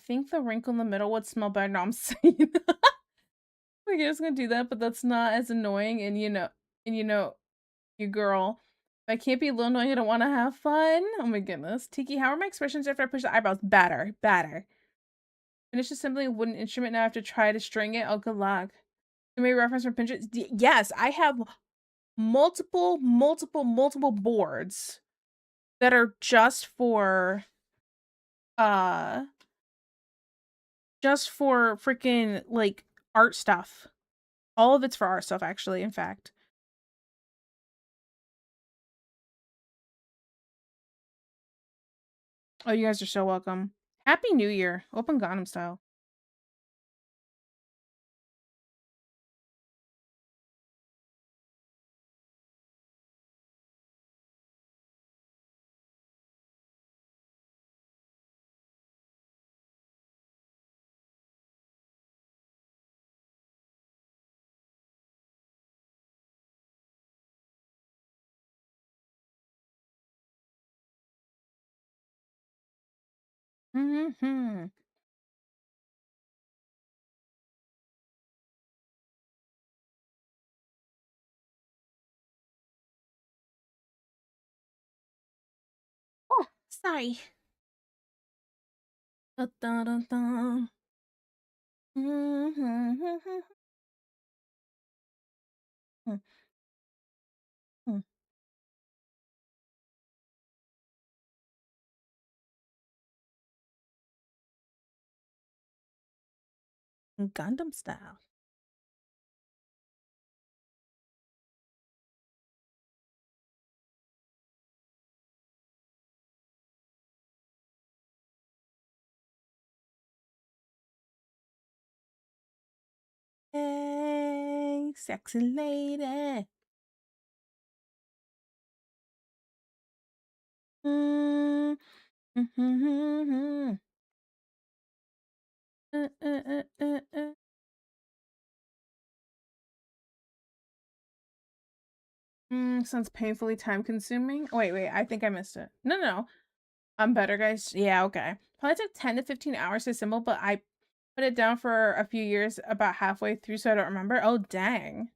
think the wrinkle in the middle would smell better. No, I'm saying. Like, I was gonna do that, but that's not as annoying. You girl. If I can't be a little annoying, I don't want to have fun. Oh my goodness. Tiki, how are my expressions after I push the eyebrows? Better, better. Finish assembling a wooden instrument. Now I have to try to string it. Oh, good luck. Maybe reference from Pinterest. Yes, I have multiple boards that are uh just for freaking like art stuff. All of it's for art stuff, actually, in fact. Oh, you guys are so welcome. Happy New Year. Open Gangnam Style. Mm-hmm. Oh, sorry. Dun, dun, dun, dun. Mm-hmm. Gundam Style. Hey, sexy lady. Mm, mm-hmm. Sounds painfully time consuming. Wait, I think I missed it. No. I'm better, guys. Yeah, okay. Probably took 10 to 15 hours to assemble, but I put it down for a few years, about halfway through, so I don't remember. Oh, dang.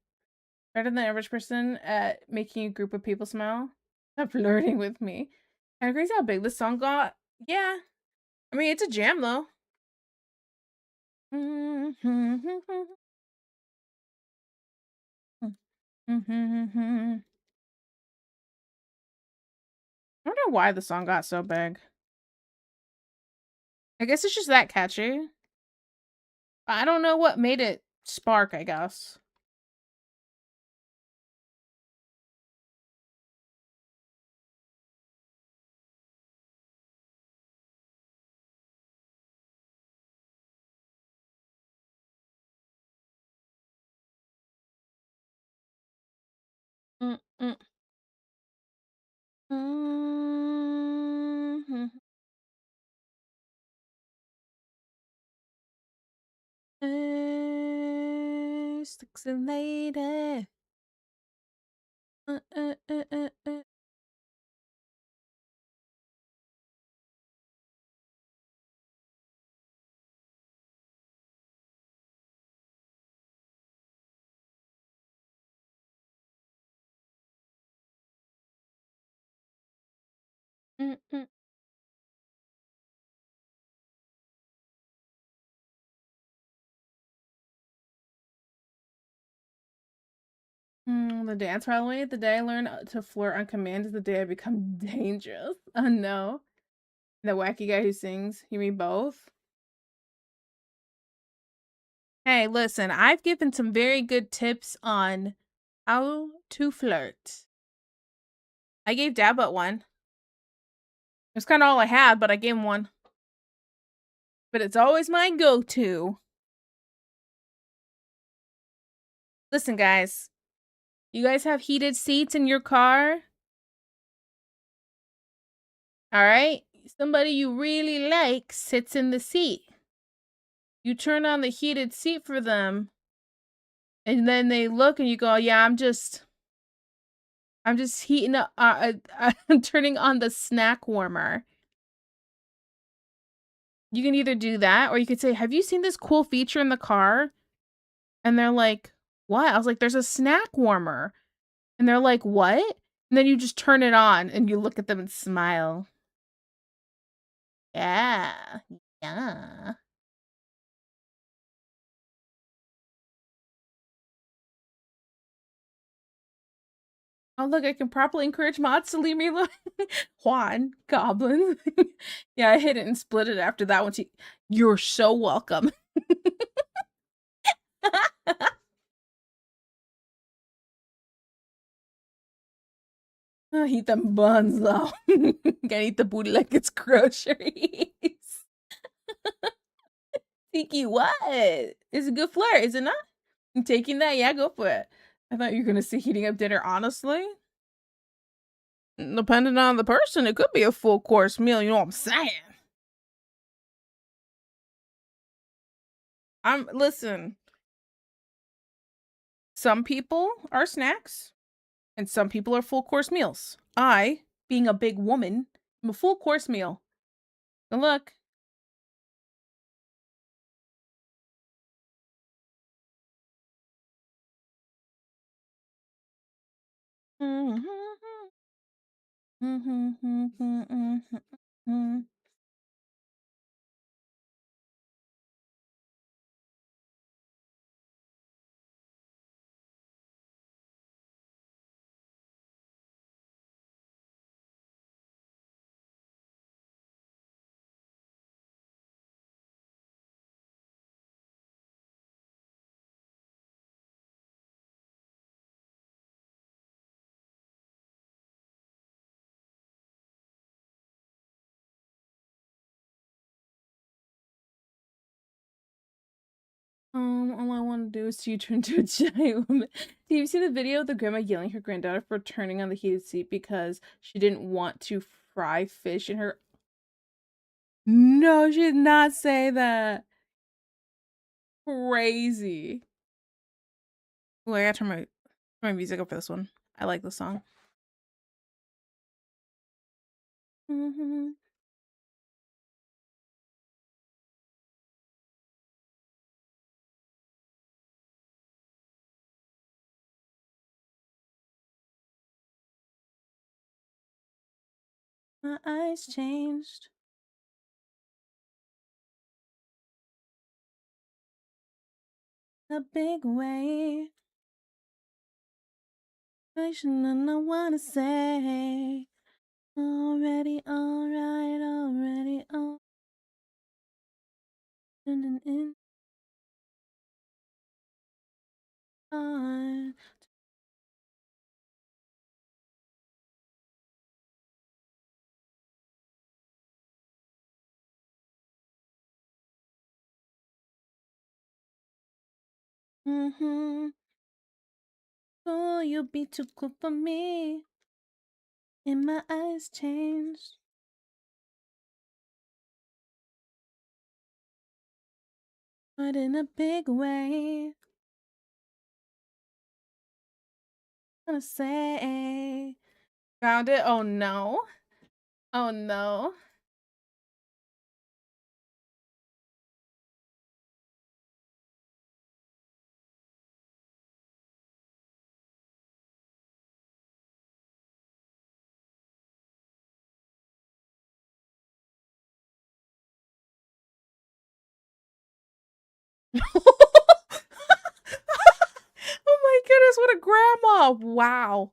Better than the average person at making a group of people smile. Stop flirting with me. Kind of crazy how big this song got. Yeah. I mean, it's a jam, though. I wonder why the song got so big. I guess it's just that catchy. I don't know what made it spark, I guess. Mm, mm. Mhm. Sexy lady. Uh, uh, uh, uh, uh. Mm, mm. The dance rally. The day I learned to flirt on command is the day I become dangerous. Oh no. The wacky guy who sings. You mean both? Hey, listen, I've given some very good tips on how to flirt. I gave Dabbot one. It's kind of all I had, but I gave him one. But it's always my go-to. Listen, guys. You guys have heated seats in your car? Alright? Somebody you really like sits in the seat. You turn on the heated seat for them. And then they look and you go, yeah, I'm just heating up. I'm turning on the snack warmer. You can either do that or you could say, have you seen this cool feature in the car? And they're like, what? I was like, there's a snack warmer. And they're like, what? And then you just turn it on and you look at them and smile. Yeah. Yeah. Oh, look, I can properly encourage mods to leave me alone. Juan, Goblin. Yeah, I hit it and split it after that one. You're so welcome. Eat them buns, though. Gotta eat the booty like it's groceries. Tiki, what? It's a good flirt, is it not? You taking that? Yeah, go for it. I thought you were gonna say heating up dinner, honestly. Depending on the person, it could be a full course meal, you know what I'm saying? Listen. Some people are snacks, and some people are full course meals. I, being a big woman, am a full course meal. And look. All I want to do is see you turn into a giant woman. Do you see the video of the grandma yelling at her granddaughter for turning on the heated seat because she didn't want to fry fish in her? No, she did not say that. Crazy. Oh, I gotta turn my music up for this one. I like the song. Mm-hmm. My eyes changed. A big way. I shouldn't wanna say. Already alright, already all. In on. Mm-hmm. Oh, you'll be too cool for me. And my eyes changed. But in a big way. Gonna say. Found it? Oh no. Oh no. Oh my goodness, what a grandma. Wow.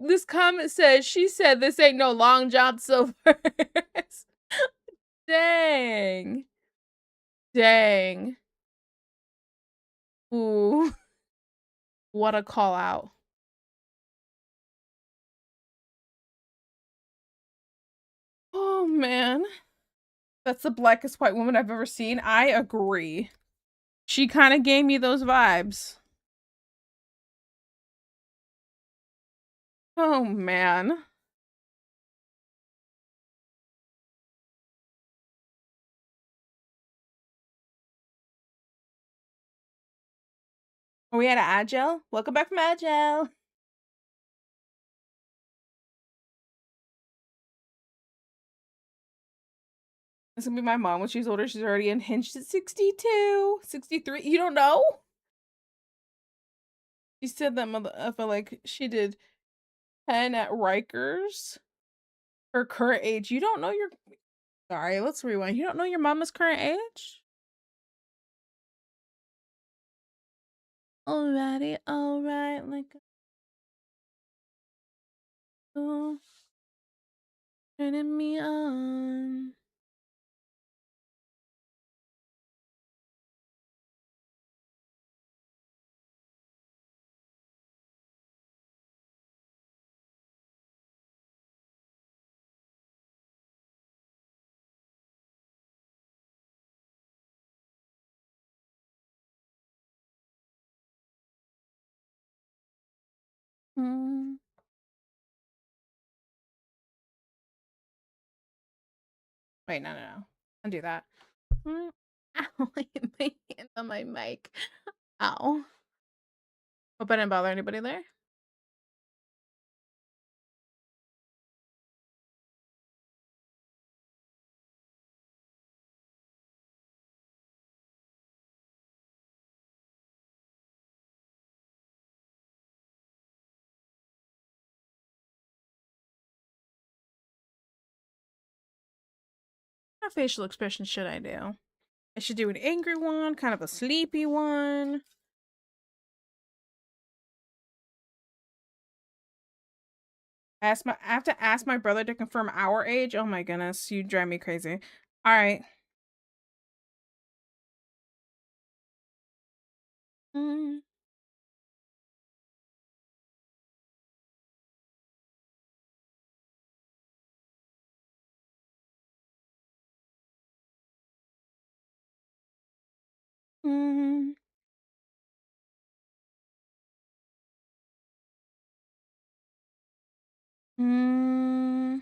This comment says she said this ain't no Long John Silver's. Dang. Dang. Ooh. What a call out. Oh man. That's the blackest white woman I've ever seen. I agree. She kind of gave me those vibes. Oh man. Are we at Agile? Welcome back from Agile. This is gonna be my mom when she's older. She's already unhinged at 62, 63. You don't know? She said that I felt like she did 10 at Rikers. Her current age. You don't know your. Sorry, let's rewind. You don't know your mama's current age? Alrighty, alright, like. Oh, turning me on. Mm. Wait, no. Undo that. Ow, I hit my hand on my mic. Ow. Hope I didn't bother anybody there. What facial expression should I do? I should do an angry one, kind of a sleepy one. I have to ask my brother to confirm our age. Oh my goodness, you drive me crazy. All right. Mm. Mm. Mm.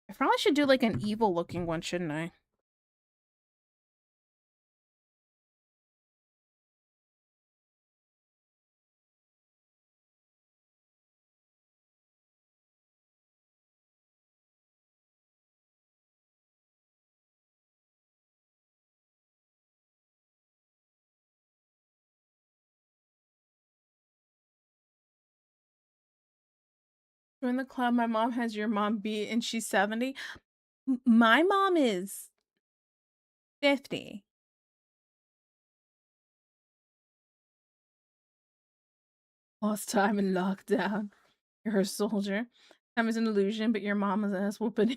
I probably should do like an evil looking one, shouldn't I? Join the club. My mom has your mom beat and she's 70. My mom is 50. Lost time in lockdown. You're a soldier. Time is an illusion, but your mama's ass whooping.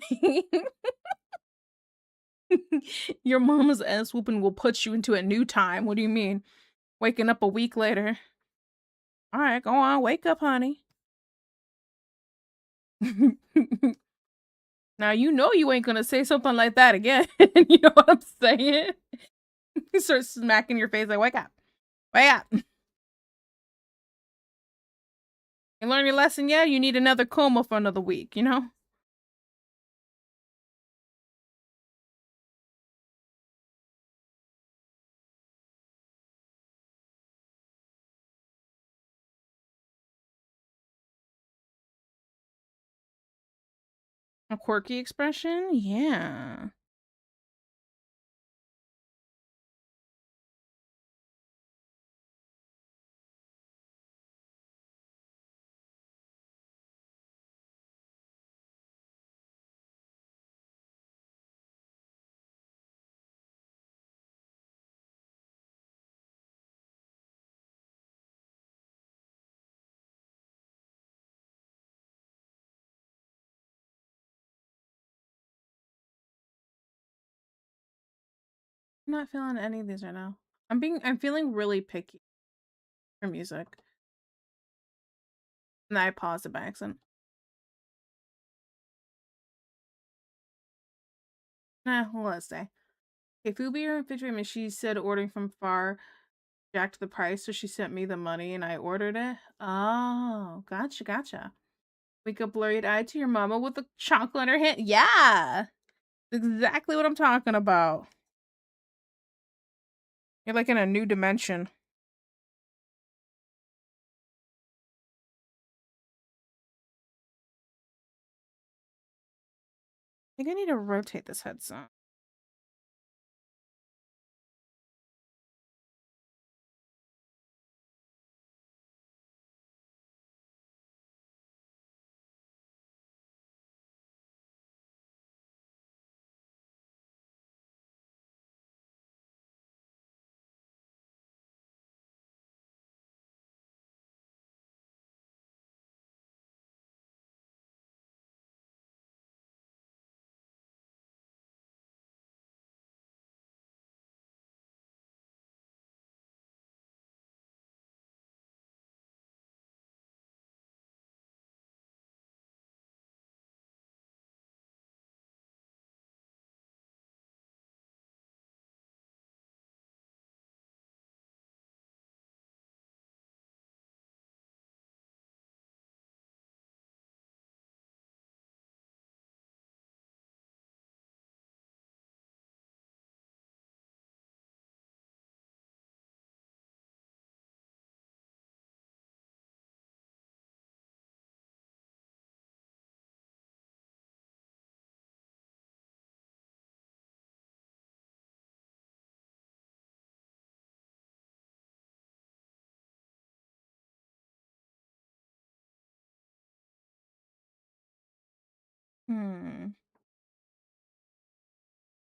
Your mama's ass whooping will put you into a new time. What do you mean? Waking up a week later. All right, go on. Wake up, honey. Now you know you ain't gonna say something like that again. You know what I'm saying? You start smacking your face like, wake up. Wake up. You learn your lesson yet? You need another coma for another week, you know? A quirky expression? Yeah. I'm not feeling any of these right now. I'm feeling really picky for music. And I paused it by accident. Let's say. Okay, Fubi or Infiltrate Me, she said ordering from far jacked the price, so she sent me the money and I ordered it. Oh, gotcha. Wake up blurry-eyed to your mama with a chocolate in her hand. Yeah! Exactly what I'm talking about. You're like in a new dimension. I think I need to rotate this headset.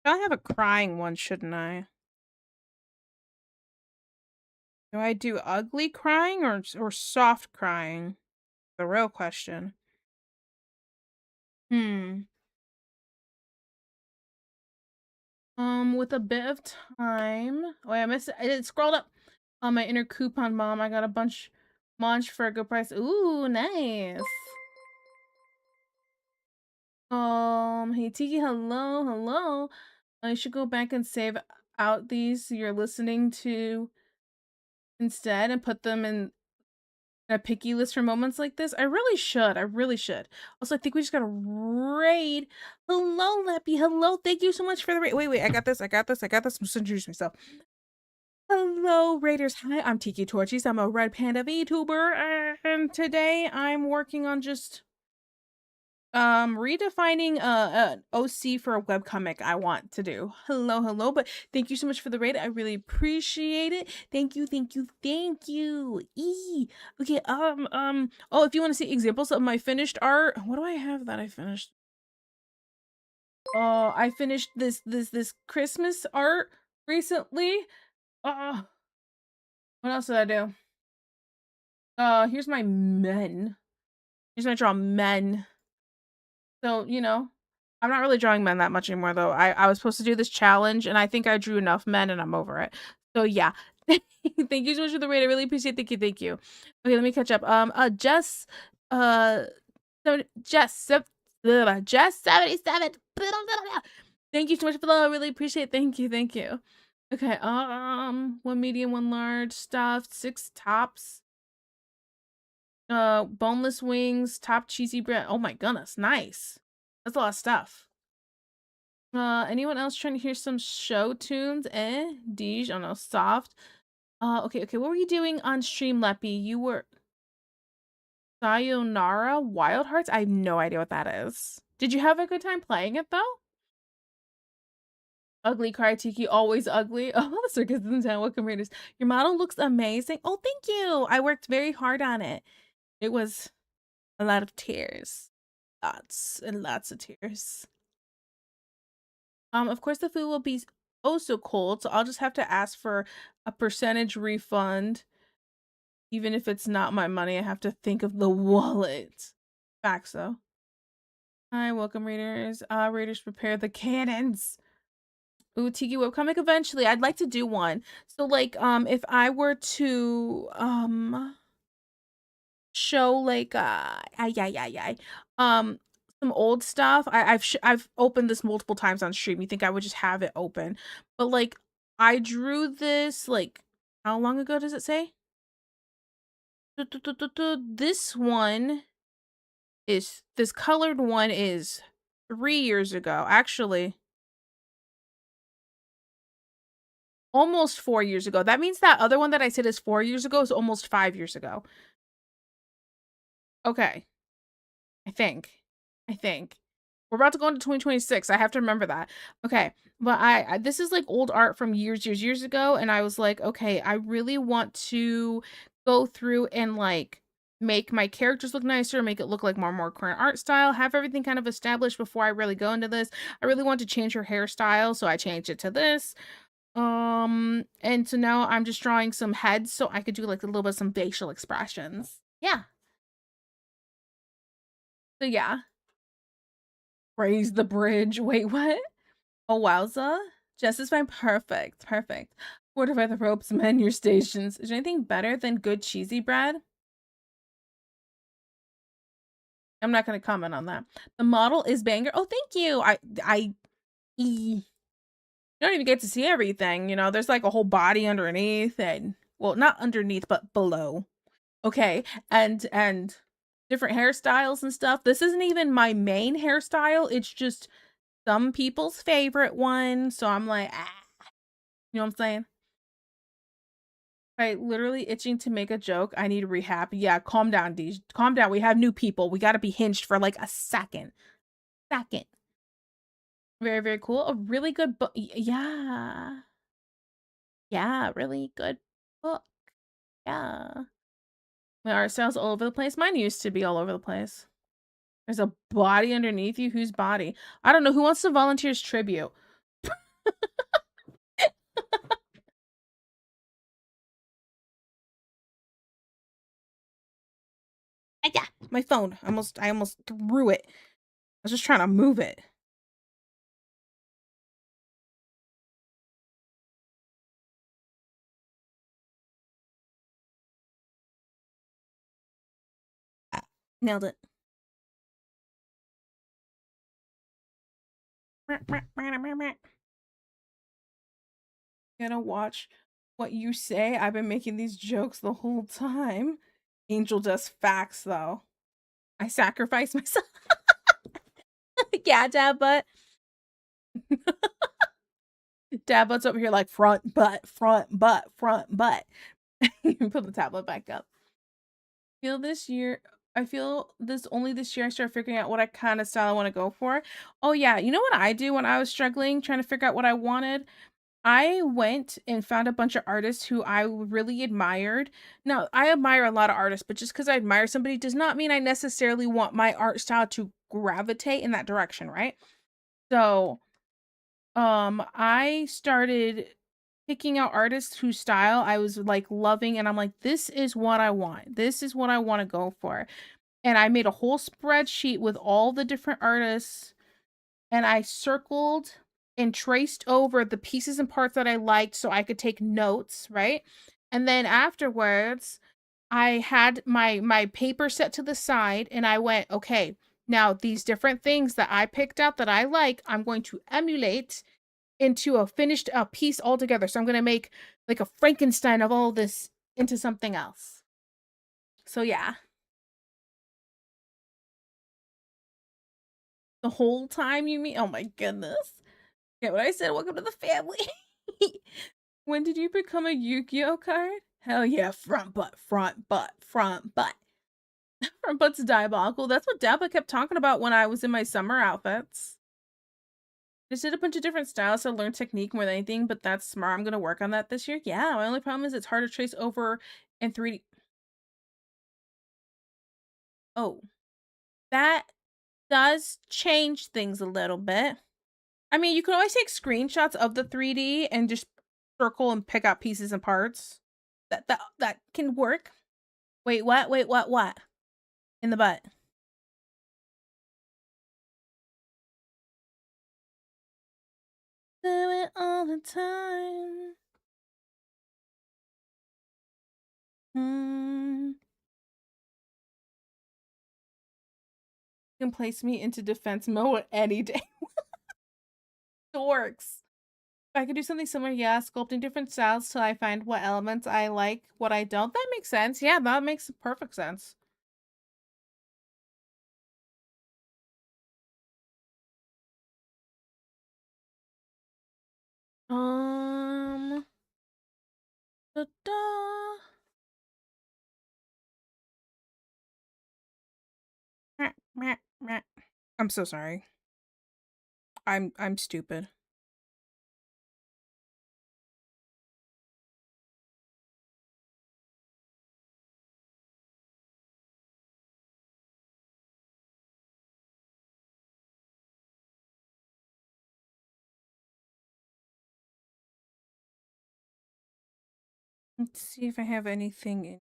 I have a crying one, shouldn't I? Do I do ugly crying or soft crying? The real question. With a bit of time. Oh, I missed it. It scrolled up on my inner coupon mom. I got a bunch munch for a good price. Ooh, nice. Hey Tiki, hello. I should go back and save out these you're listening to instead and put them in a picky list for moments like this. I really should. Also, I think we just got a raid. Hello, Lappy. Hello. Thank you so much for the raid. Wait. I got this. I'm just introduce myself. Hello, Raiders. Hi, I'm Tiki Torchies. I'm a Red Panda VTuber, and today I'm working on just redefining OC for a webcomic I want to do. Hello, but thank you so much for the raid. I really appreciate it. Thank you. Okay, oh, if you want to see examples of my finished art, what do I have that I finished? Oh, I finished this Christmas art recently. What else did I do? Here's my men. Here's my draw men. So, you know, I'm not really drawing men that much anymore though. I was supposed to do this challenge and I think I drew enough men and I'm over it. So yeah. Thank you so much for the raid. I really appreciate it. Thank you. Okay, let me catch up. Jess, Jess 77. Thank you so much for the love. I really appreciate it. Thank you. Okay, one medium, one large, stuffed, 6 tops. Boneless wings, top cheesy bread. Oh my goodness, nice. That's a lot of stuff. Anyone else trying to hear some show tunes? Deej, oh no, soft. Okay, what were you doing on stream, Leppy? You were Sayonara Wild Hearts? I have no idea what that is. Did you have a good time playing it though? Ugly Cry Tiki, always ugly. Oh, the circus in town. Welcome, Raiders. Your model looks amazing. Oh, thank you. I worked very hard on it. It was a lot of tears. Lots and lots of tears. Of course, the food will be oh so cold, so I'll just have to ask for a percentage refund. Even if it's not my money, I have to think of the wallet. Facts, though. Hi, welcome, Raiders. Raiders, prepare the cannons. Ooh, Tiki webcomic eventually. I'd like to do one. So, like, if I were to, show, like, some old stuff. I've opened this multiple times on stream. You think I would just have it open. But, like, I drew this, like, how long ago does it say? This one is, this colored one is 3 years ago. Actually, almost 4 years ago. That means that other one that I said is 4 years ago is almost 5 years ago. Okay. I think. We're about to go into 2026. I have to remember that. Okay. But I this is like old art from years ago. And I was like, okay, I really want to go through and like make my characters look nicer, make it look like more current art style, have everything kind of established before I really go into this. I really want to change her hairstyle, so I changed it to this. And so now I'm just drawing some heads so I could do like a little bit of some facial expressions. Yeah. So yeah. Raise the bridge. Wait, what? Oh, wowza. Jess is fine. Perfect. Fortify the ropes, mend your stations. Is there anything better than good cheesy bread? I'm not going to comment on that. The model is banger. Oh, thank you. You don't even get to see everything. You know, there's like a whole body underneath and, well, not underneath, but below. Okay. And different hairstyles and stuff. This isn't even my main hairstyle. It's just some people's favorite one. So I'm like, you know what I'm saying? Right, literally itching to make a joke. I need rehab. Yeah, calm down, D. Calm down. We have new people. We got to be hinged for like a second. Very, very cool. A really good book. Yeah. Yeah, really good book. Yeah. My art style's all over the place. Mine used to be all over the place. There's a body underneath you. Whose body? I don't know. Who wants to volunteer as tribute? Yeah, my phone. I almost threw it. I was just trying to move it. Nailed it. Gonna watch what you say. I've been making these jokes the whole time. Angel does facts though. I sacrifice myself. Yeah, dad butt. Dad butt's over here like front butt. Put the tablet back up. I feel this only this year I started figuring out what kind of style I want to go for. Oh yeah, you know what I do when I was struggling trying to figure out what I wanted? I went and found a bunch of artists who I really admired. Now, I admire a lot of artists, but just because I admire somebody does not mean I necessarily want my art style to gravitate in that direction, right? So, I started picking out artists whose style I was like loving, and I'm like, this is what I want. This is what I want to go for. And I made a whole spreadsheet with all the different artists, and I circled and traced over the pieces and parts that I liked so I could take notes, right? And then afterwards, I had my paper set to the side and I went, okay, now these different things that I picked out that I like, I'm going to emulate into a finished piece altogether. So I'm going to make like a Frankenstein of all this into something else. So yeah. The whole time you mean? Oh my goodness. Yeah, what I said, welcome to the family. When did you become a Yu-Gi-Oh card? Hell yeah, front butt, front butt, front butt. Front butt's diabolical. That's what Dabba kept talking about when I was in my summer outfits. Just did a bunch of different styles to learn technique more than anything, but that's smart. I'm gonna work on that this year. Yeah, my only problem is it's hard to trace over in 3D. Oh, that does change things a little bit. I mean, you can always take screenshots of the 3D and just circle and pick out pieces and parts. That can work. Wait, what? Wait, what? In the butt. Do it all the time. You can place me into defense mode any day. Dorks. If I could do something similar, yeah, sculpting different styles till I find what elements I like, what I don't. That makes sense. Yeah, that makes perfect sense. Da-da. I'm so sorry. I'm stupid. Let's see if I have anything in.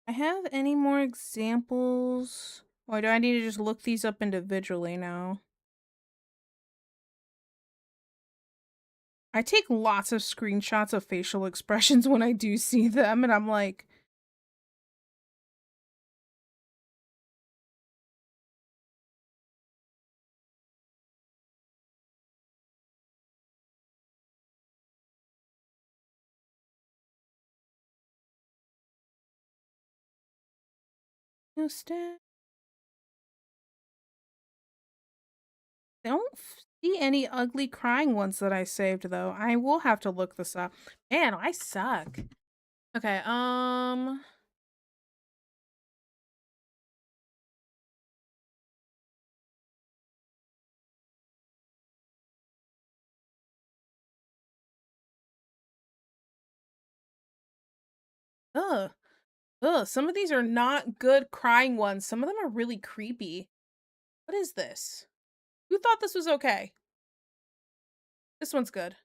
I have any more examples? Or do I need to just look these up individually now? I take lots of screenshots of facial expressions when I do see them, and I'm like, no stat. I don't see any ugly crying ones that I saved though. I will have to look this up. Man, I suck. Okay, ugh. Ugh, some of these are not good crying ones. Some of them are really creepy. What is this? Who thought this was okay? This one's good.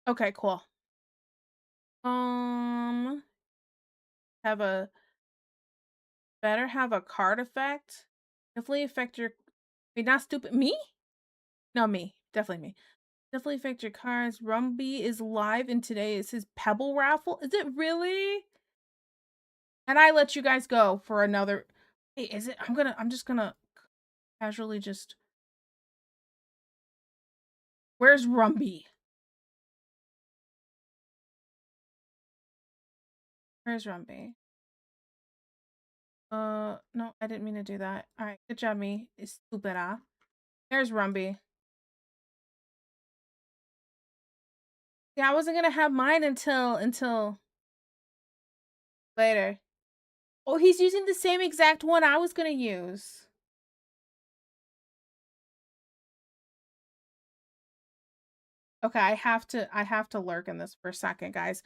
Okay, cool. Have a better have a card effect. Definitely affect your. Wait, not stupid. Me? No, me. Definitely me. Definitely affect your cards. Rumby is live and today is his Pebble raffle. Is it really? And I let you guys go for another. Hey, is it? I'm just gonna casually just. Where's Rumby? Where's Rumby? No, I didn't mean to do that. All right, good job, me. Estúpida. There's Rumby. Yeah, I wasn't gonna have mine until later. Oh, he's using the same exact one I was gonna use. Okay, I have to lurk in this for a second, guys.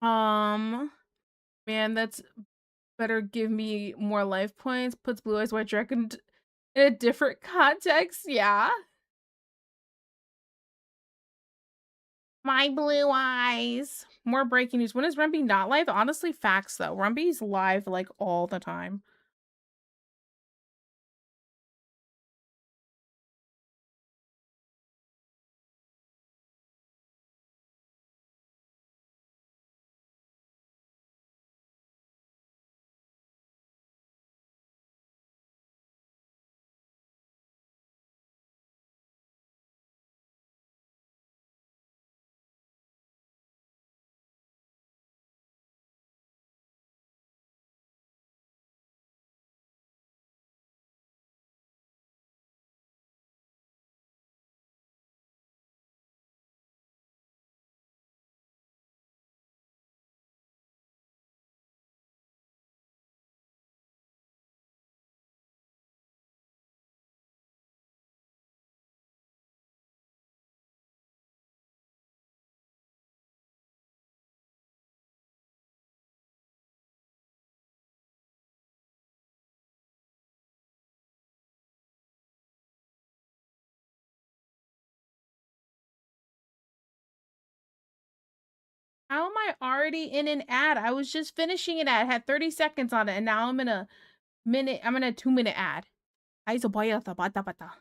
Man, that's better give me more life points. Puts Blue Eyes White Dragon in a different context. Yeah. My blue eyes. More breaking news. When is Rumby not live? Honestly, facts though. Rumby's live like all the time. How am I already in an ad? I was just finishing an ad, had 30 seconds on it, and now I'm in a 2-minute ad. Ay, so boy, bata bata.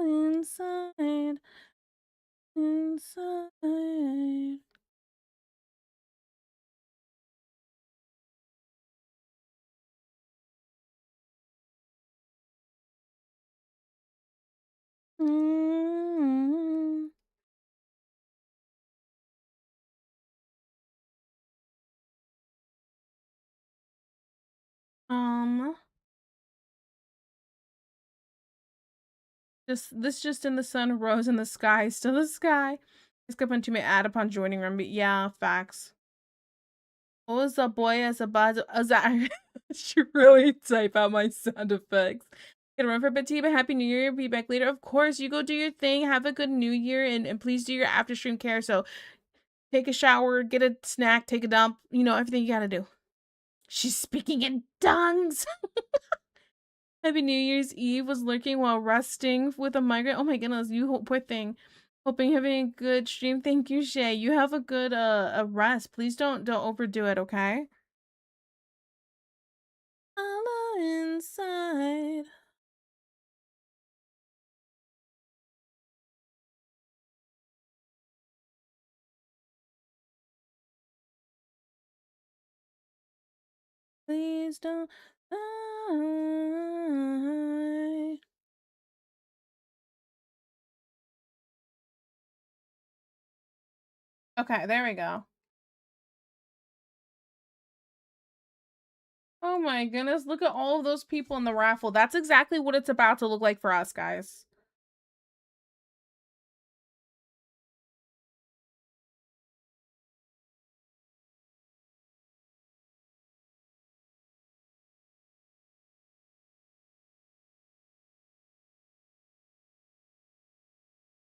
Inside, inside. Mm. Um, just in the sun, rose in the sky, still the sky. Just kept on to me ad upon joining Rumby. Yeah, facts. What was the boy as a buzz? I should really type out my sound effects. Gonna run for a bit, T, but happy new year. Be back later. Of course, you go do your thing. Have a good new year and please do your after stream care. So take a shower, get a snack, take a dump, you know, everything you gotta do. She's speaking in tongues. Happy New Year's Eve was lurking while resting with a migraine. Oh my goodness, you poor thing. Hoping having a good stream. Thank you, Shay. You have a good a rest. Please don't overdo it, okay? All inside. Please don't die. Okay, there we go. Oh my goodness, look at all of those people in the raffle. That's exactly what it's about to look like for us, guys.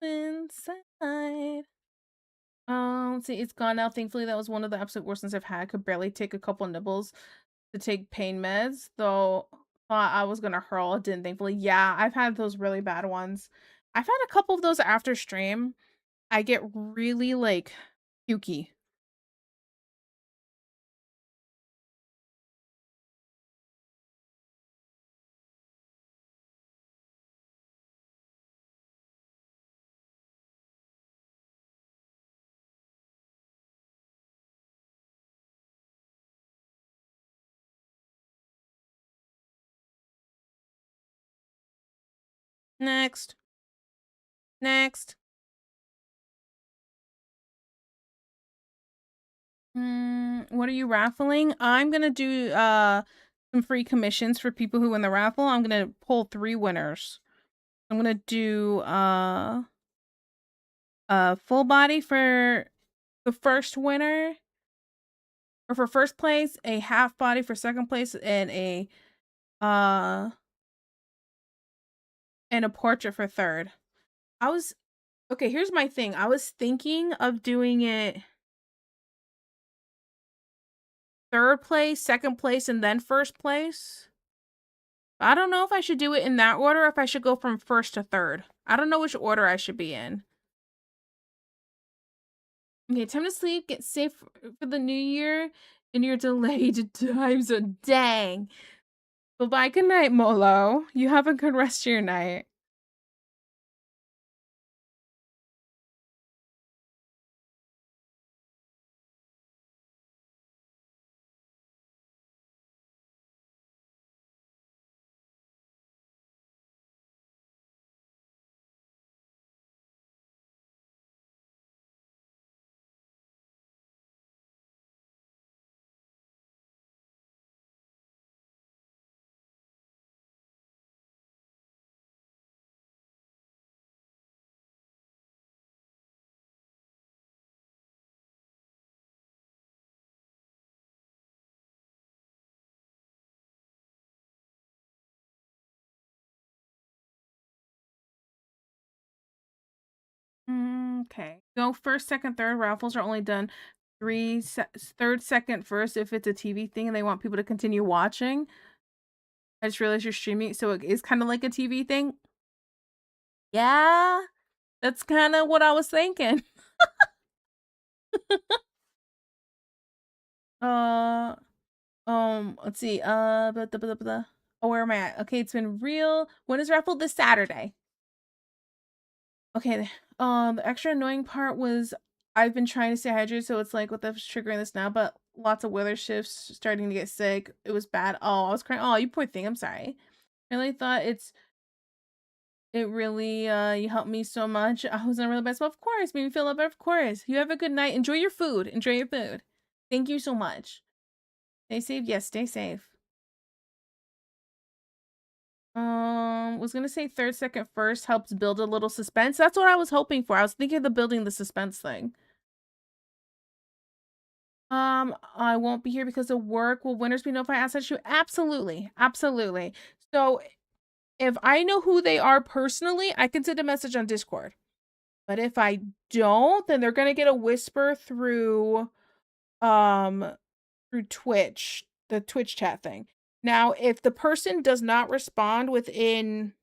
Inside. See, it's gone now. Thankfully, that was one of the absolute worst ones I've had. Could barely take a couple nibbles to take pain meds, though thought I was gonna hurl. It didn't, thankfully. Yeah, I've had those really bad ones. I've had a couple of those after stream. I get really, like, pukey. Next. Next. What are you raffling? I'm gonna do some free commissions for people who win the raffle. I'm gonna pull 3 winners. I'm gonna do full body for the first winner, or for first place, a half body for second place, and a portrait for third. Okay, here's my thing. I was thinking of doing it third place, second place, and then first place. I don't know if I should do it in that order or if I should go from first to third. I don't know which order I should be in. Okay, time to sleep. Get safe for the new year and your delayed time zone. Dang. Bye-bye. Good night, Molo. You have a good rest of your night. Okay. Go first, second, third. Raffles are only done third, second, first if it's a TV thing and they want people to continue watching. I just realized you're streaming, so it is kind of like a TV thing. Yeah, that's kind of what I was thinking. Let's see. Oh, where am I at? Okay, it's been real. When is raffle? This Saturday. Okay. The extra annoying part was I've been trying to stay hydrated, so it's like, what the triggering this now? But lots of weather shifts, starting to get sick. It was bad. Oh, I was crying. Oh, you poor thing. I'm sorry. I really thought it really you helped me so much. I was in a really bad spot. Of course, made me feel a lot better. Of course. You have a good night. Enjoy your food. Enjoy your food. Thank you so much. Stay safe. Yes, stay safe. Was gonna say third, second, first helps build a little suspense. That's what I was hoping for. I was thinking of the building the suspense thing. I won't be here because of work. Will winners be notified outside shoot? Absolutely. Absolutely. So if I know who they are personally, I can send a message on Discord. But if I don't, then they're gonna get a whisper through Twitch, the Twitch chat thing. Now, if the person does not respond within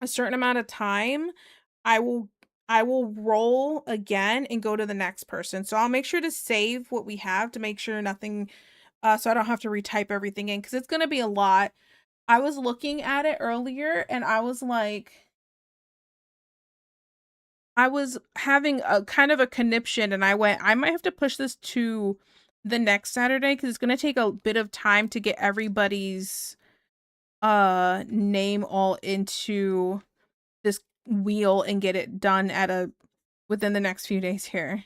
a certain amount of time, I will roll again and go to the next person. So I'll make sure to save what we have to make sure nothing so I don't have to retype everything in, because it's gonna be a lot. I was looking at it earlier and I was like, I was having a kind of a conniption, and I went, I might have to push this to the next Saturday because it's gonna take a bit of time to get everybody's name all into this wheel and get it done within the next few days here.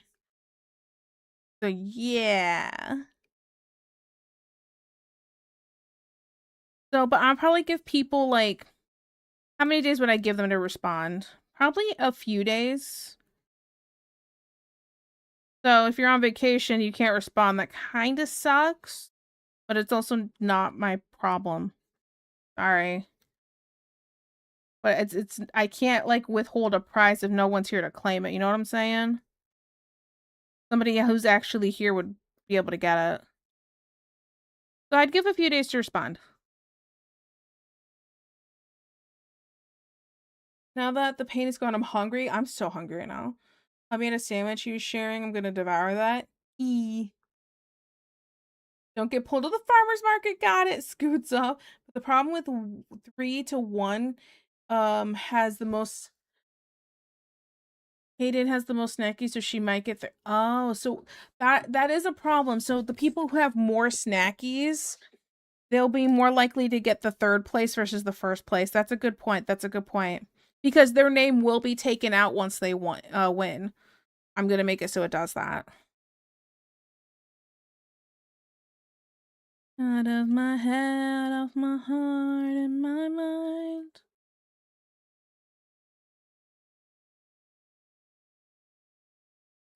So yeah. So, but I'll probably give people like, how many days would I give them to respond? Probably a few days. So if you're on vacation, you can't respond. That kind of sucks, but it's also not my problem. Sorry. But it's I can't like withhold a prize if no one's here to claim it. You know what I'm saying? Somebody who's actually here would be able to get it. So I'd give a few days to respond. Now that the pain is gone, I'm hungry. I'm so hungry right now. I made a sandwich you was sharing. I'm gonna devour that. Don't get pulled to the farmer's market. Got it. Scoots up. But the problem with 3 to 1 has the most. Hayden has the most snackies, so she might get there. Oh, so that is a problem. So the people who have more snackies, they'll be more likely to get the third place versus the first place. That's a good point. That's a good point. Because their name will be taken out once they win. I'm gonna make it so it does that. Out of my head, off my heart, and my mind.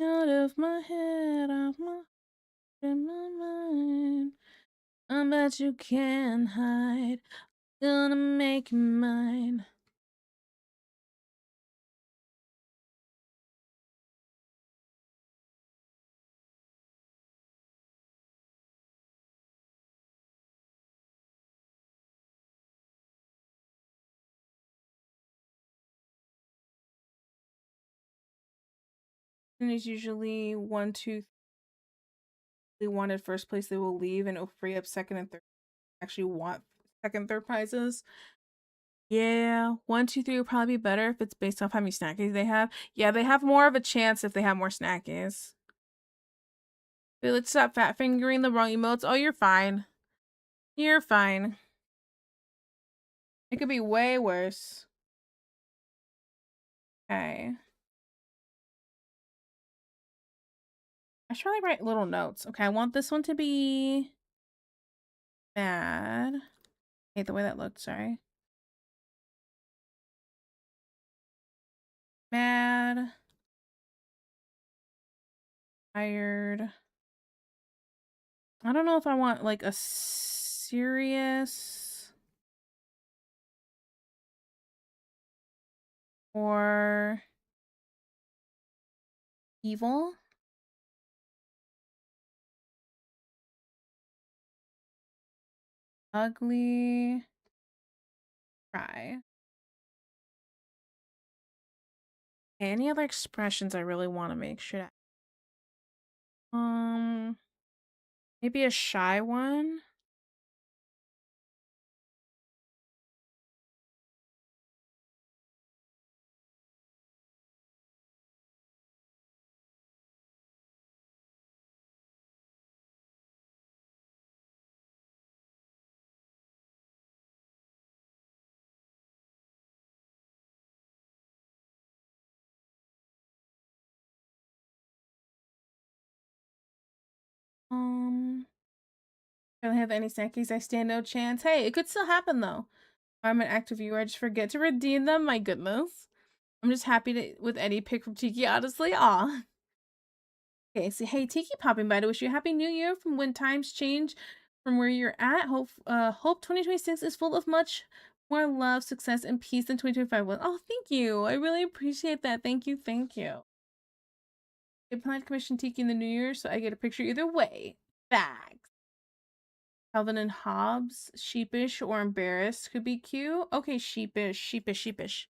Out of my head, off my heart, and my mind. I bet you can't hide. Gonna make you mine. And it's usually 1, 2, they wanted first place, they will leave, and it'll free up second and third. Actually, want second, third prizes. Yeah, 1, 2, 3 will probably be better if it's based off how many snackies they have. Yeah, they have more of a chance if they have more snackies. But let's stop fat fingering the wrong emotes. Oh, you're fine. You're fine. It could be way worse. Okay. I should probably write little notes. Okay, I want this one to be bad. Hate the way that looked, sorry. Mad. Tired. I don't know if I want like a serious or evil. Ugly. Cry. Any other expressions I really want to make sure that maybe a shy one. Don't have any snackies, I stand no chance. Hey, it could still happen though. I'm an active viewer, I just forget to redeem them. My goodness. I'm just happy to with any pick from Tiki, honestly. Aw. Okay, so hey Tiki, popping by to wish you a happy new year from when times change from where you're at. Hope 2026 is full of much more love, success, and peace than 2025 was. Oh, thank you. I really appreciate that. Thank you, thank you. I plan to commission Tiki in the new year, so I get a picture either way. Facts. Calvin and Hobbes, sheepish or embarrassed could be cute. Okay, sheepish.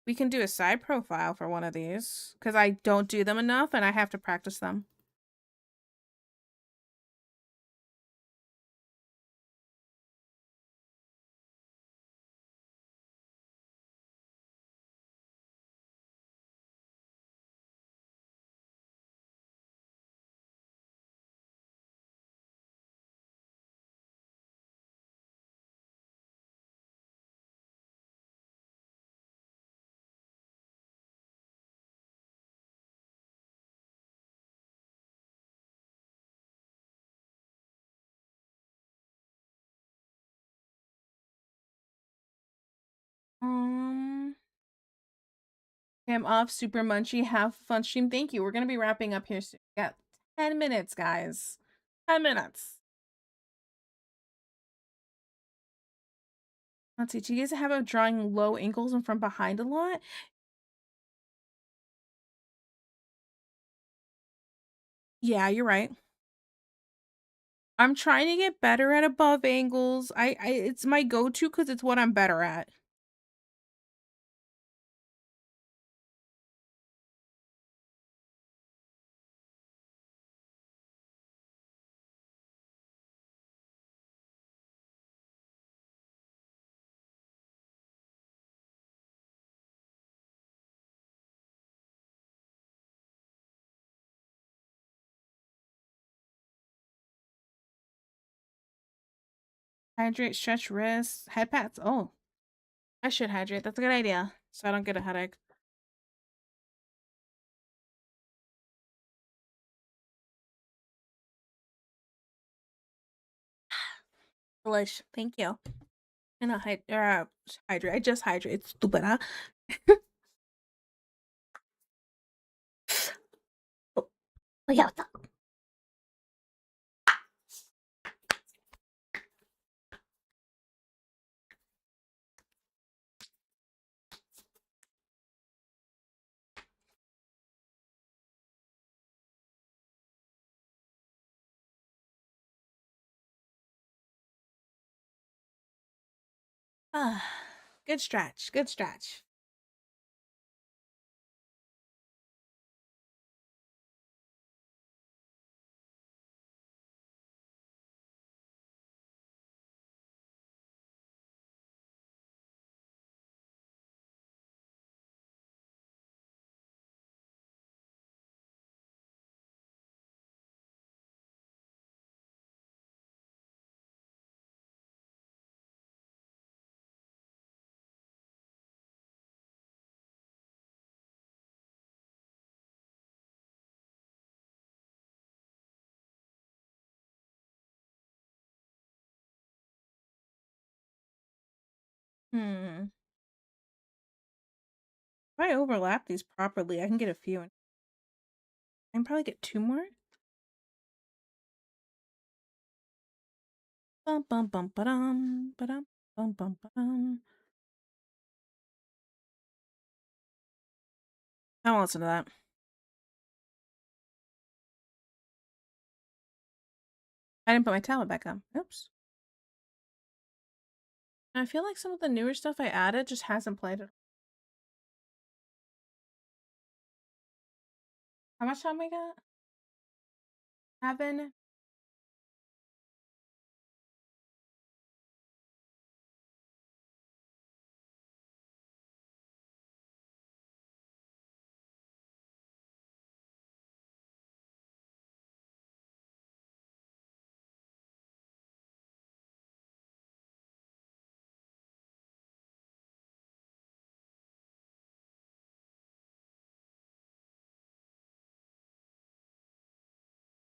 We can do a side profile for one of these because I don't do them enough and I have to practice them. Okay, I'm off. Super munchy. Have a fun stream. Thank you. We're gonna be wrapping up here soon. We got 10 minutes, guys. 10 minutes. Let's see. Do you guys have a drawing low ankles and from behind a lot? Yeah, you're right. I'm trying to get better at above angles. It's my go-to because it's what I'm better at. Hydrate, stretch wrists, head pats. Oh, I should hydrate. That's a good idea. So I don't get a headache. Delish. Thank you. And a hydrate. I just hydrate. Stupid, huh? Oh yeah, what's up? Ah, good stretch. Good stretch. Hmm. If I overlap these properly, I can get a few. I can probably get 2 more. Bum bum bum ba-dum, ba-dum, bum bum ba-dum. I won't listen to that. I didn't put my tablet back on. Oops. I feel like some of the newer stuff I added just hasn't played it. How much time we got? 7.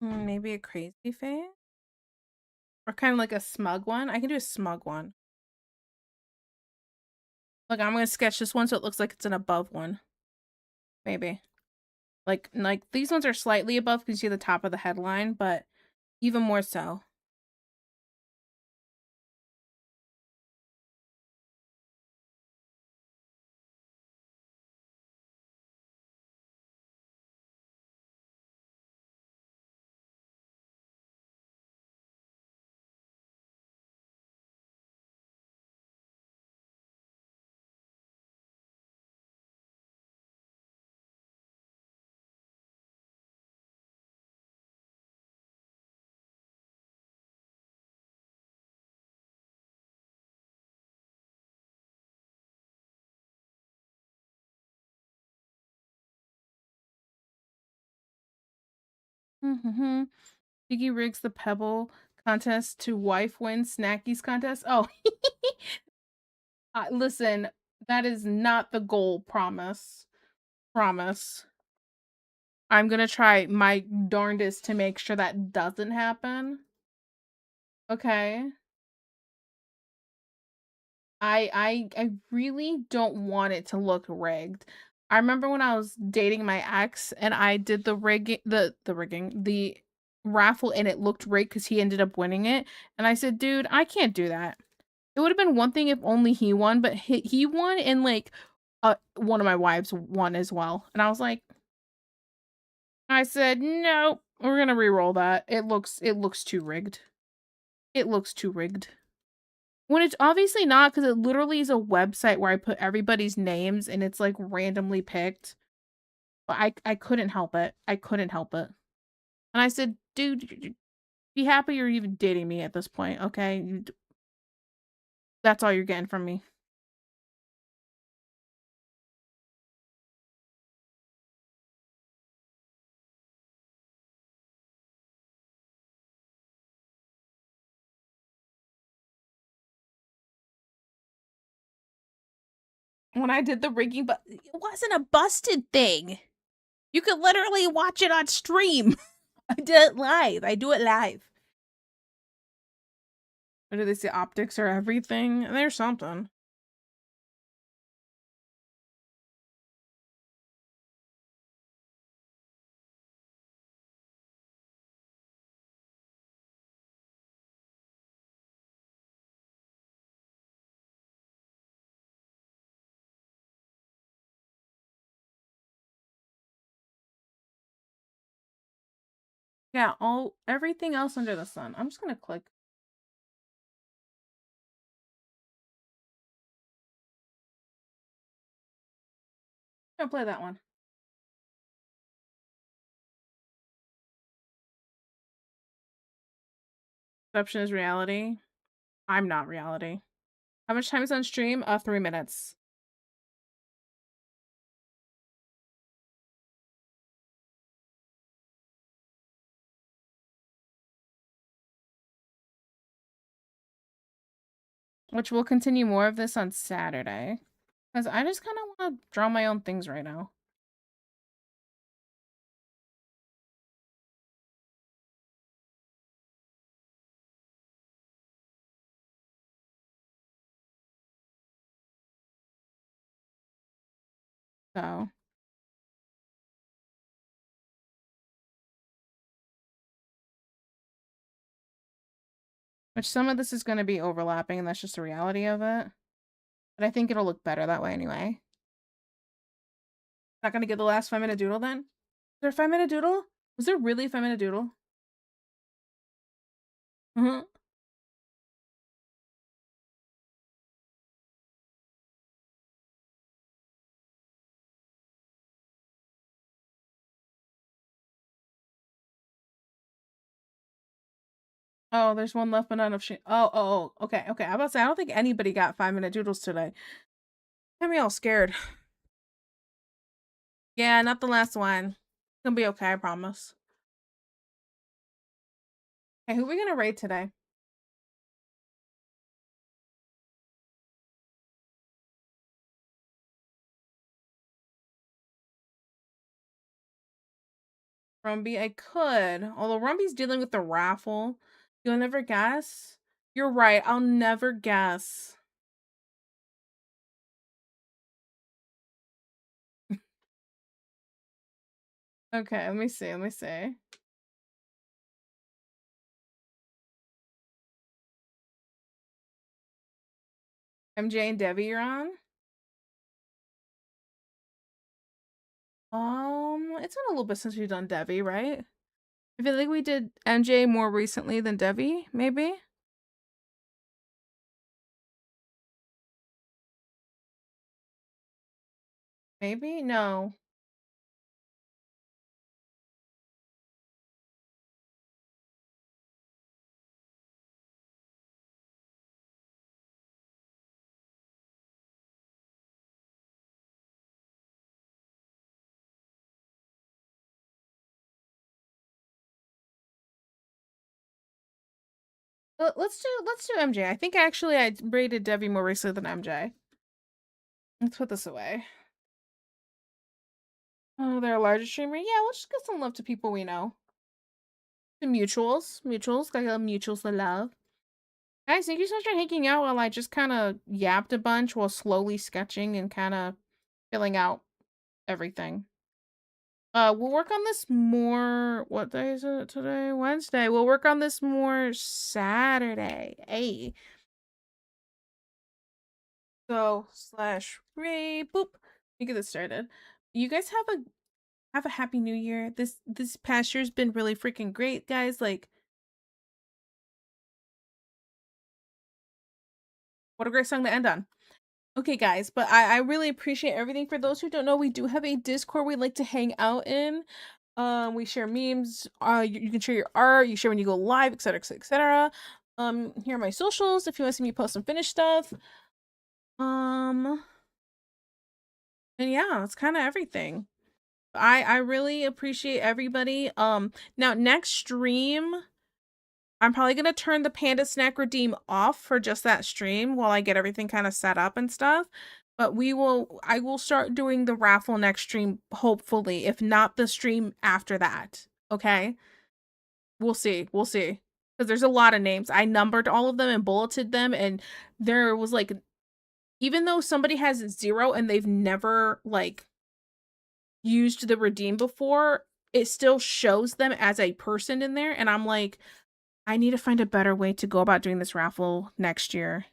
Maybe a crazy face? Or kind of like a smug one? I can do a smug one. Like, I'm gonna sketch this one so it looks like it's an above one. Maybe. Like these ones are slightly above because you see the top of the headline, but even more so. Mm-hmm. Piggy rigs the Pebble contest to wife win Snackies contest. Oh, listen, that is not the goal. Promise. Promise. I'm gonna try my darndest to make sure that doesn't happen. Okay. I really don't want it to look rigged. I remember when I was dating my ex and I did the raffle and it looked rigged because he ended up winning it. And I said, dude, I can't do that. It would have been one thing if only he won, but he won and like one of my wives won as well. And I was like, I said, no, we're gonna re-roll that. It looks too rigged. It looks too rigged. When it's obviously not, because it literally is a website where I put everybody's names and it's like randomly picked. But I couldn't help it. I couldn't help it. And I said, dude, be happy you're even dating me at this point, okay? That's all you're getting from me. When I did the rigging, but it wasn't a busted thing. You could literally watch it on stream. I did it live. I do it live. Or do they say optics or everything? There's something. Yeah, everything else under the sun. I'm just gonna click. I'm gonna play that one. Perception is reality. I'm not reality. How much time is on stream? 3 minutes. Which we'll continue more of this on Saturday. Because I just kind of want to draw my own things right now. So. Which some of this is going to be overlapping, and that's just the reality of it. But I think it'll look better that way anyway. Not going to get the last 5-minute doodle then? Is there a 5-minute doodle? Was there really a 5-minute doodle? Mm-hmm. Oh, there's one left, but none of shit. Oh, okay. I'm about to say, I don't think anybody got 5-minute doodles today. Got me all scared. Yeah, not the last one. It's gonna be okay, I promise. Hey, who are we gonna rate today? Rumby, I could. Although Rumby's dealing with the raffle. You'll never guess? You're right, I'll never guess. Okay, let me see. MJ and Debbie, you're on? It's been a little bit since we've done Debbie, right? I feel like we did MJ more recently than Debbie, maybe? Maybe? No. Let's do MJ. I think actually I rated Debbie more recently than MJ. Let's put this away. Oh, they're a larger streamer? Yeah, we'll just give some love to people we know. The mutuals. Gotta give mutuals the love. Guys, thank you so much for hanging out while I just kind of yapped a bunch while slowly sketching and kind of filling out everything. We'll work on this more. What day is it today? Wednesday. We'll work on this more Saturday. Hey. So /Ray boop. You get this started. You guys have a happy new year. This past year's been really freaking great, guys. Like, what a great song to end on. Okay, guys, but I really appreciate everything. For those who don't know, we do have a Discord we like to hang out in. We share memes. You can share your art. You share when you go live, etc., etc., etc. Here are my socials if you want to see me post some finished stuff. And yeah, that's kind of everything. I really appreciate everybody. Now next stream, I'm probably gonna turn the Panda Snack Redeem off for just that stream while I get everything kind of set up and stuff. But I will start doing the raffle next stream, hopefully, if not the stream after that. Okay? We'll see. because there's a lot of names. I numbered all of them and bulleted them, and there was like, even though somebody has 0 and they've never like used the redeem before, it still shows them as a person in there. And I'm like, I need to find a better way to go about doing this raffle next year.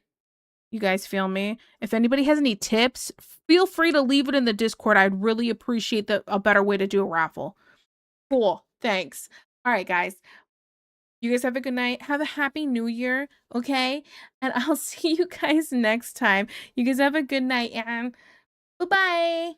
You guys feel me? If anybody has any tips, feel free to leave it in the Discord. I'd really appreciate a better way to do a raffle. Cool. Thanks. All right, guys. You guys have a good night. Have a happy new year, okay? And I'll see you guys next time. You guys have a good night and bye-bye.